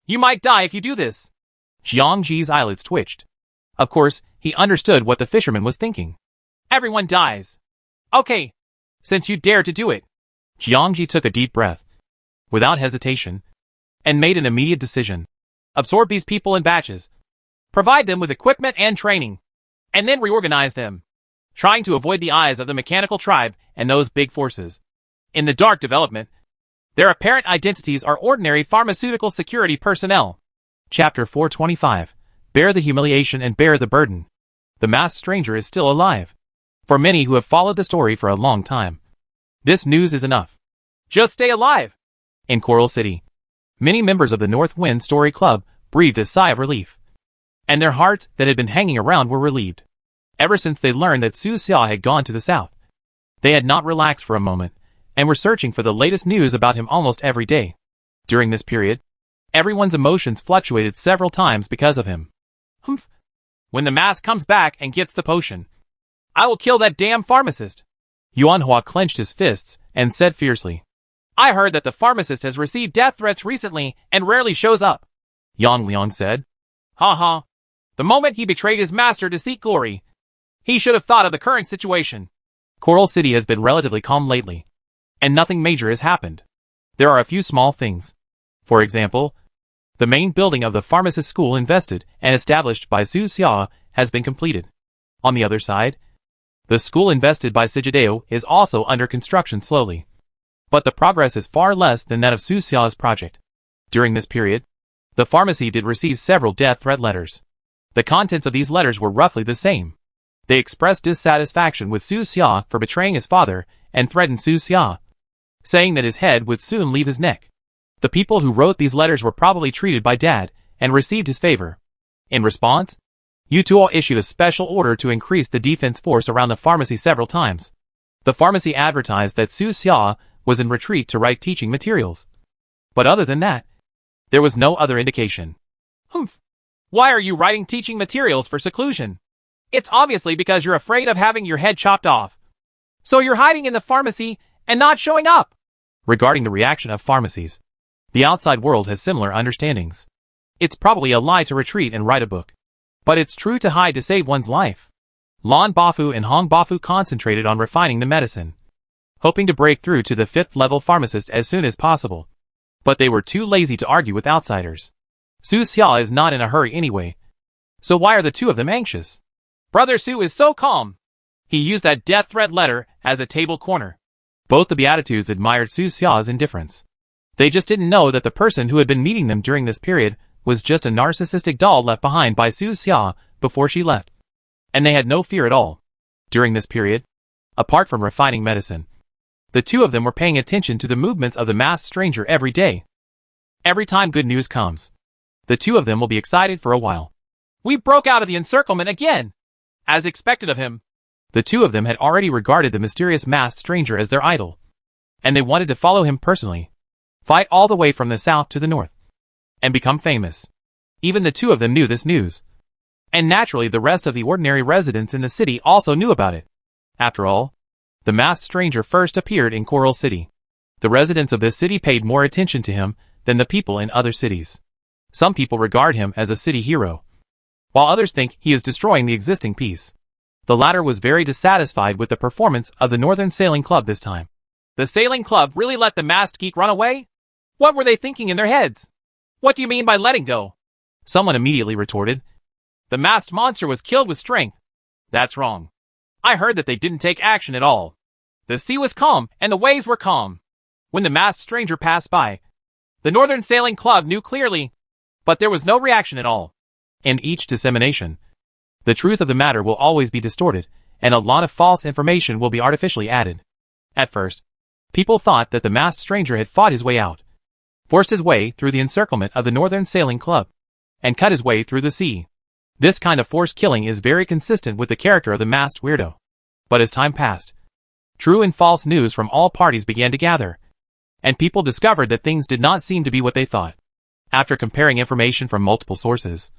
"You might die if you do this." Jiangji's eyelids twitched. Of course, he understood what the fisherman was thinking. "Everyone dies. Okay, since you dare to do it." Jiangji took a deep breath, without hesitation, and made an immediate decision. Absorb these people in batches, provide them with equipment and training, and then reorganize them, trying to avoid the eyes of the mechanical tribe and those big forces. In the dark development, their apparent identities are ordinary pharmaceutical security personnel. Chapter 425. Bear the humiliation and bear the burden. The masked stranger is still alive. For many who have followed the story for a long time, this news is enough. Just stay alive. In Coral City, many members of the North Wind Story Club breathed a sigh of relief, and their hearts that had been hanging around were relieved. Ever since they learned that Su Xia had gone to the south, they had not relaxed for a moment, and were searching for the latest news about him almost every day. During this period, everyone's emotions fluctuated several times because of him. Humph. When the mask comes back and gets the potion, I will kill that damn pharmacist. Yuanhua clenched his fists and said fiercely, "I heard that the pharmacist has received death threats recently and rarely shows up." Yang Liang said, "Ha ha. The moment he betrayed his master to seek glory, he should have thought of the current situation." Coral City has been relatively calm lately, and nothing major has happened. There are a few small things. For example, the main building of the pharmacist school invested and established by Su Xia has been completed. On the other side, the school invested by Sijideo is also under construction slowly, but the progress is far less than that of Su Xia's project. During this period, the pharmacy did receive several death threat letters. The contents of these letters were roughly the same. They expressed dissatisfaction with Su Xia for betraying his father and threatened Su Xia, saying that his head would soon leave his neck. The people who wrote these letters were probably treated by Dad and received his favor. In response, Yutuo issued a special order to increase the defense force around the pharmacy several times. The pharmacy advertised that Su Xia was in retreat to write teaching materials. But other than that, there was no other indication. Humph. Why are you writing teaching materials for seclusion? It's obviously because you're afraid of having your head chopped off. So you're hiding in the pharmacy and not showing up. Regarding the reaction of pharmacies, the outside world has similar understandings. It's probably a lie to retreat and write a book, but it's true to hide to save one's life. Lan Bafu and Hong Bafu concentrated on refining the medicine, hoping to break through to the 5th level pharmacist as soon as possible. But they were too lazy to argue with outsiders. Su Xia is not in a hurry anyway, so why are the two of them anxious? Brother Su is so calm. He used that death threat letter as a table corner. Both the Beatitudes admired Su Xia's indifference. They just didn't know that the person who had been meeting them during this period was just a narcissistic doll left behind by Su Xia before she left. And they had no fear at all. During this period, apart from refining medicine, the two of them were paying attention to the movements of the masked stranger every day. Every time good news comes, the two of them will be excited for a while. We broke out of the encirclement again, as expected of him. The two of them had already regarded the mysterious masked stranger as their idol, and they wanted to follow him personally, fight all the way from the south to the north, and become famous. Even the two of them knew this news. And naturally the rest of the ordinary residents in the city also knew about it. After all, the masked stranger first appeared in Coral City. The residents of this city paid more attention to him than the people in other cities. Some people regard him as a city hero, while others think he is destroying the existing peace. The latter was very dissatisfied with the performance of the Northern Sailing Club this time. The Sailing Club really let the masked geek run away? What were they thinking in their heads? What do you mean by letting go? Someone immediately retorted. The masked monster was killed with strength. That's wrong. I heard that they didn't take action at all. The sea was calm and the waves were calm. When the masked stranger passed by, the Northern Sailing Club knew clearly, but there was no reaction at all. In each dissemination, the truth of the matter will always be distorted, and a lot of false information will be artificially added. At first, people thought that the masked stranger had fought his way out, forced his way through the encirclement of the Northern Sailing Club, and cut his way through the sea. This kind of forced killing is very consistent with the character of the masked weirdo. But as time passed, true and false news from all parties began to gather, and people discovered that things did not seem to be what they thought. After comparing information from multiple sources,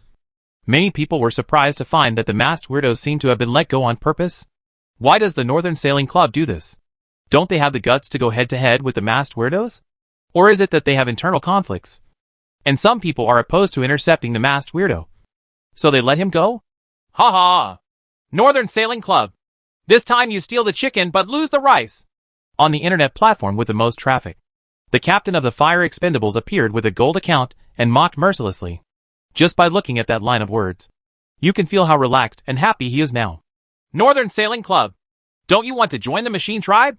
many people were surprised to find that the masked weirdos seemed to have been let go on purpose. Why does the Northern Sailing Club do this? Don't they have the guts to go head-to-head with the masked weirdos? Or is it that they have internal conflicts? And some people are opposed to intercepting the masked weirdo, so they let him go? Ha ha! Northern Sailing Club. This time you steal the chicken but lose the rice. On the internet platform with the most traffic, the captain of the Fire Expendables appeared with a gold account and mocked mercilessly. Just by looking at that line of words, you can feel how relaxed and happy he is now. Northern Sailing Club. Don't you want to join the Machine Tribe?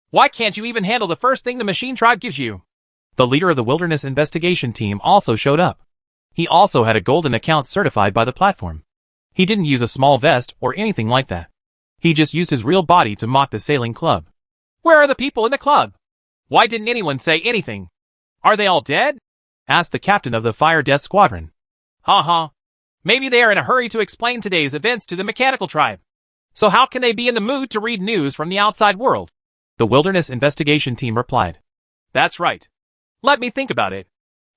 Why can't you even handle the first thing the Machine Tribe gives you? The leader of the Wilderness Investigation Team also showed up. He also had a golden account certified by the platform. He didn't use a small vest or anything like that. He just used his real body to mock the Sailing Club. Where are the people in the club? Why didn't anyone say anything? Are they all dead? Asked the captain of the Fire Death Squadron. Ha ha. Maybe they are in a hurry to explain today's events to the Mechanical Tribe. So how can they be in the mood to read news from the outside world? The Wilderness Investigation Team replied. That's right. Let me think about it.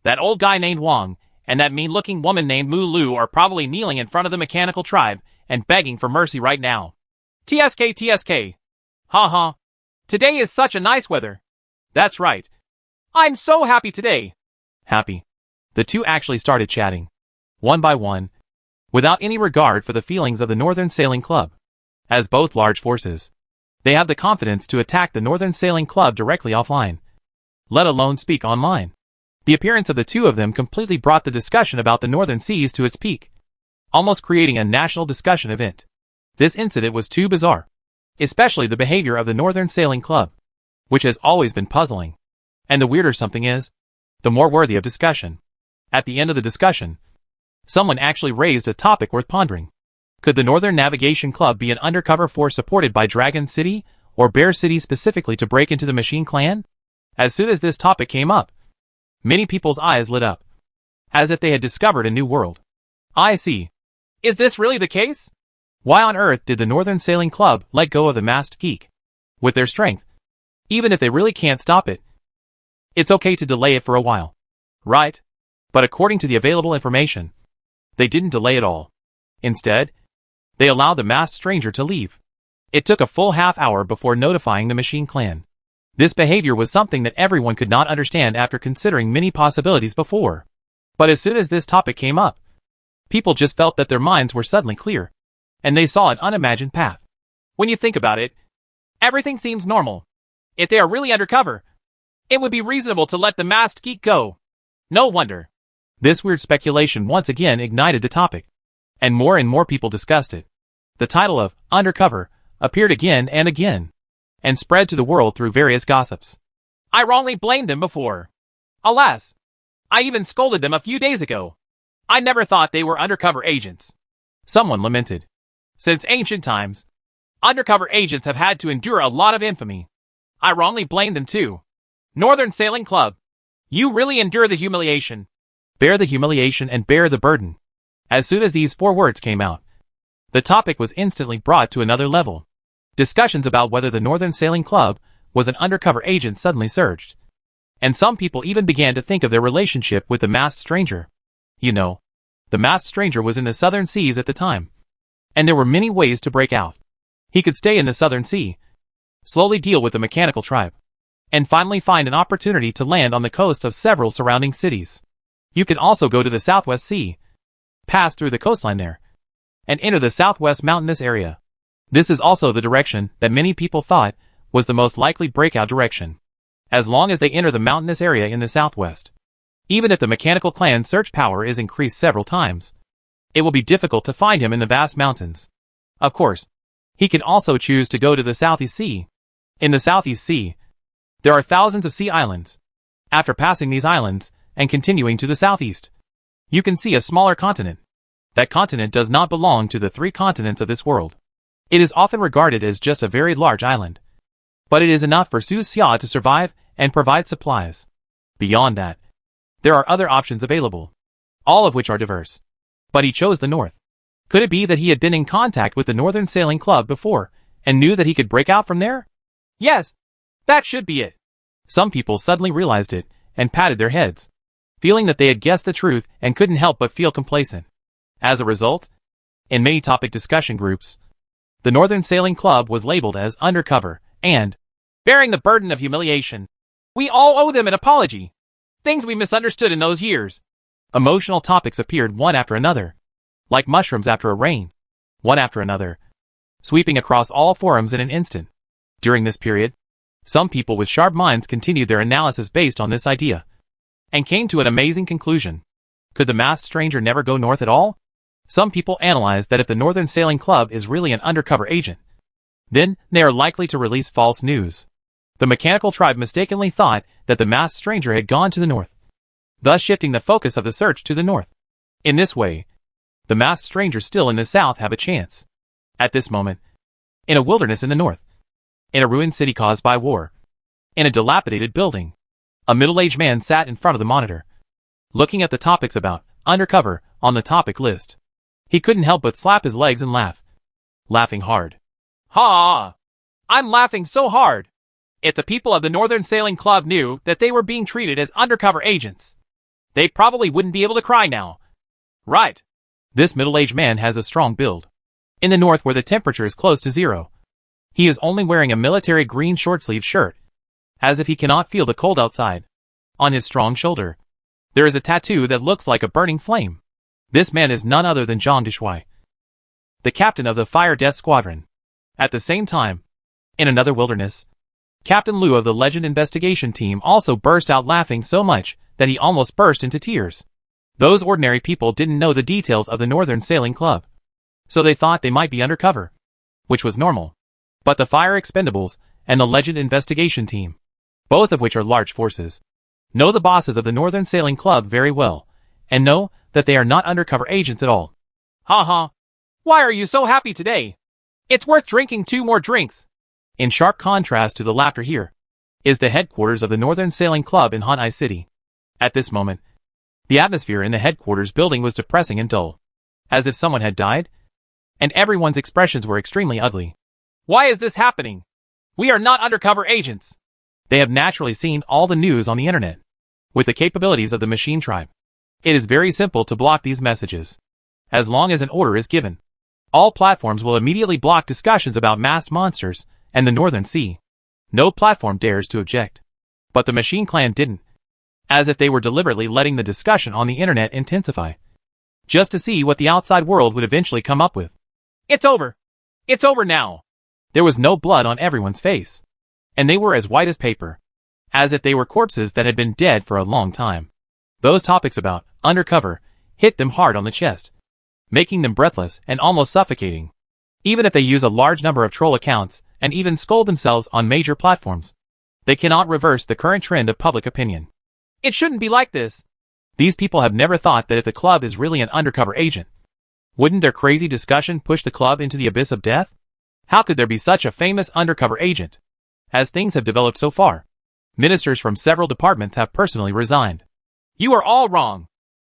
That old guy named Wong and that mean-looking woman named Mu Lu are probably kneeling in front of the Mechanical Tribe and begging for mercy right now. TSK TSK. Ha ha. Today is such a nice weather. That's right. I'm so happy today. Happy. The two actually started chatting, one by one, without any regard for the feelings of the Northern Sailing Club. As both large forces, they have the confidence to attack the Northern Sailing Club directly offline, let alone speak online. The appearance of the two of them completely brought the discussion about the Northern Seas to its peak, almost creating a national discussion event. This incident was too bizarre, especially the behavior of the Northern Sailing Club, which has always been puzzling. And the weirder something is, the more worthy of discussion. At the end of the discussion, someone actually raised a topic worth pondering. Could the Northern Navigation Club be an undercover force supported by Dragon City or Bear City specifically to break into the Machine Clan? As soon as this topic came up, many people's eyes lit up, as if they had discovered a new world. I see. Is this really the case? Why on earth did the Northern Sailing Club let go of the masked geek? With their strength, even if they really can't stop it, it's okay to delay it for a while, right? But according to the available information, they didn't delay at all. Instead, they allowed the masked stranger to leave. It took a full half-hour before notifying the Machine Clan. This behavior was something that everyone could not understand after considering many possibilities before. But as soon as this topic came up, people just felt that their minds were suddenly clear, and they saw an unimagined path. When you think about it, everything seems normal. If they are really undercover, it would be reasonable to let the masked geek go. No wonder. This weird speculation once again ignited the topic, and more people discussed it. The title of Undercover appeared again and again, and spread to the world through various gossips. I wrongly blamed them before. Alas, I even scolded them a few days ago. I never thought they were undercover agents. Someone lamented. Since ancient times, undercover agents have had to endure a lot of infamy. I wrongly blamed them too. Northern Sailing Club, you really endure the humiliation. Bear the humiliation and bear the burden. As soon as these 4 words came out, the topic was instantly brought to another level. Discussions about whether the Northern Sailing Club was an undercover agent suddenly surged, and some people even began to think of their relationship with the masked stranger. You know, The masked stranger was in the southern seas at the time, and there were many ways to break out. He could stay in the southern sea, slowly deal with the mechanical tribe, and finally find an opportunity to land on the coasts of several surrounding cities. You could also go to the Southwest Sea, pass through the coastline there, and enter the southwest mountainous area. This is also the direction that many people thought was the most likely breakout direction, as long as they enter the mountainous area in the southwest. Even if the mechanical clan's search power is increased several times, it will be difficult to find him in the vast mountains. Of course, he can also choose to go to the Southeast Sea. In the Southeast Sea, there are thousands of sea islands. After passing these islands and continuing to the southeast, you can see a smaller continent. That continent does not belong to the 3 continents of this world. It is often regarded as just a very large island, but it is enough for Su Xia to survive and provide supplies. Beyond that, there are other options available, all of which are diverse. But he chose the north. Could it be that he had been in contact with the Northern Sailing Club before and knew that he could break out from there? Yes, that should be it. Some people suddenly realized it and patted their heads, feeling that they had guessed the truth and couldn't help but feel complacent. As a result, in many topic discussion groups, the Northern Sailing Club was labeled as undercover and bearing the burden of humiliation. We all owe them an apology. Things we misunderstood in those years. Emotional topics appeared one after another, like mushrooms after a rain, one after another, sweeping across all forums in an instant. During this period, some people with sharp minds continued their analysis based on this idea, and came to an amazing conclusion. Could the masked stranger never go north at all? Some people analyzed that if the Northern Sailing Club is really an undercover agent, then they are likely to release false news. The mechanical tribe mistakenly thought that the masked stranger had gone to the north, thus shifting the focus of the search to the north. In this way, the masked strangers still in the south have a chance. At this moment, in a wilderness in the north, in a ruined city caused by war, in a dilapidated building, a middle-aged man sat in front of the monitor, looking at the topics about undercover on the topic list. He couldn't help but slap his legs and laugh, laughing hard. Ha! I'm laughing so hard! If the people of the Northern Sailing Club knew that they were being treated as undercover agents, they probably wouldn't be able to cry now. Right. This middle-aged man has a strong build. In the north where the temperature is close to zero, he is only wearing a military green short-sleeved shirt, as if he cannot feel the cold outside. On his strong shoulder, there is a tattoo that looks like a burning flame. This man is none other than Zhang Dishui, the captain of the Fire Death Squadron. At the same time, in another wilderness, Captain Liu of the Legend Investigation Team also burst out laughing so much that he almost burst into tears. Those ordinary people didn't know the details of the Northern Sailing Club, so they thought they might be undercover, which was normal. But the Fire Expendables and the Legend Investigation Team, both of which are large forces, know the bosses of the Northern Sailing Club very well, and know that they are not undercover agents at all. Ha ha! Why are you so happy today? It's worth drinking 2 more drinks. In sharp contrast to the laughter here, is the headquarters of the Northern Sailing Club in Hanai City. At this moment, the atmosphere in the headquarters building was depressing and dull, as if someone had died, and everyone's expressions were extremely ugly. Why is this happening? We are not undercover agents. They have naturally seen all the news on the internet. With the capabilities of the machine tribe, it is very simple to block these messages. As long as an order is given, all platforms will immediately block discussions about masked monsters and the Northern Sea. No platform dares to object. But the Machine Clan didn't, as if they were deliberately letting the discussion on the internet intensify, just to see what the outside world would eventually come up with. It's over. It's over now. There was no blood on everyone's face, and they were as white as paper, as if they were corpses that had been dead for a long time. Those topics about undercover hit them hard on the chest, making them breathless and almost suffocating. Even if they use a large number of troll accounts and even scold themselves on major platforms, they cannot reverse the current trend of public opinion. It shouldn't be like this. These people have never thought that if the club is really an undercover agent, wouldn't their crazy discussion push the club into the abyss of death? How could there be such a famous undercover agent? As things have developed so far, ministers from several departments have personally resigned. You are all wrong.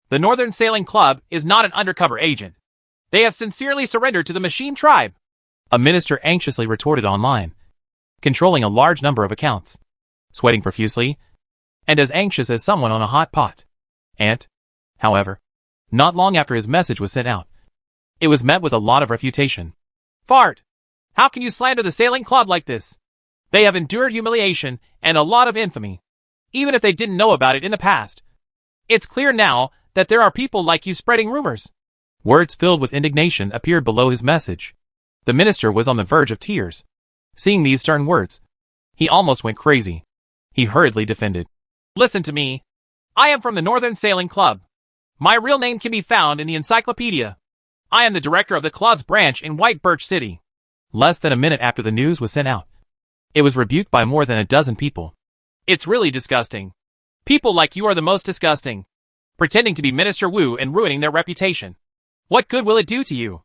The Northern Sailing Club is not an undercover agent. They have sincerely surrendered to the Machine Tribe. A minister anxiously retorted online, controlling a large number of accounts, sweating profusely, and as anxious as someone on a hot pot. However, Not long after his message was sent out, it was met with a lot of refutation. Fart! How can you slander the sailing club like this? They have endured humiliation and a lot of infamy, even if they didn't know about it in the past. It's clear now that there are people like you spreading rumors. Words filled with indignation appeared below his message. The minister was on the verge of tears. Seeing these stern words, he almost went crazy. He hurriedly defended. Listen to me. I am from the Northern Sailing Club. My real name can be found in the encyclopedia. I am the director of the club's branch in White Birch City. Less than a minute after the news was sent out, it was rebuked by more than a dozen people. It's really disgusting. People like you are the most disgusting. Pretending to be Minister Wu and ruining their reputation. What good will it do to you?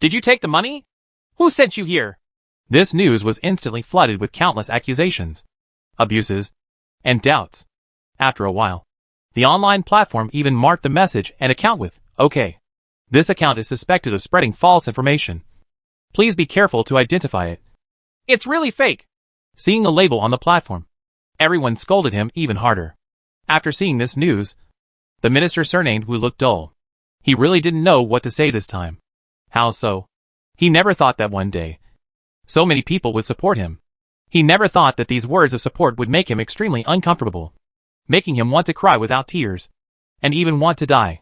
Did you take the money? Who sent you here? This news was instantly flooded with countless accusations, abuses, and doubts. After a while, the online platform even marked the message and account with, "Okay. This account is suspected of spreading false information. Please be careful to identify it. It's really fake." Seeing the label on the platform, everyone scolded him even harder. After seeing this news, the minister surnamed Wu looked dull. He really didn't know what to say this time. How so? He never thought that one day so many people would support him. He never thought that these words of support would make him extremely uncomfortable, making him want to cry without tears, and even want to die.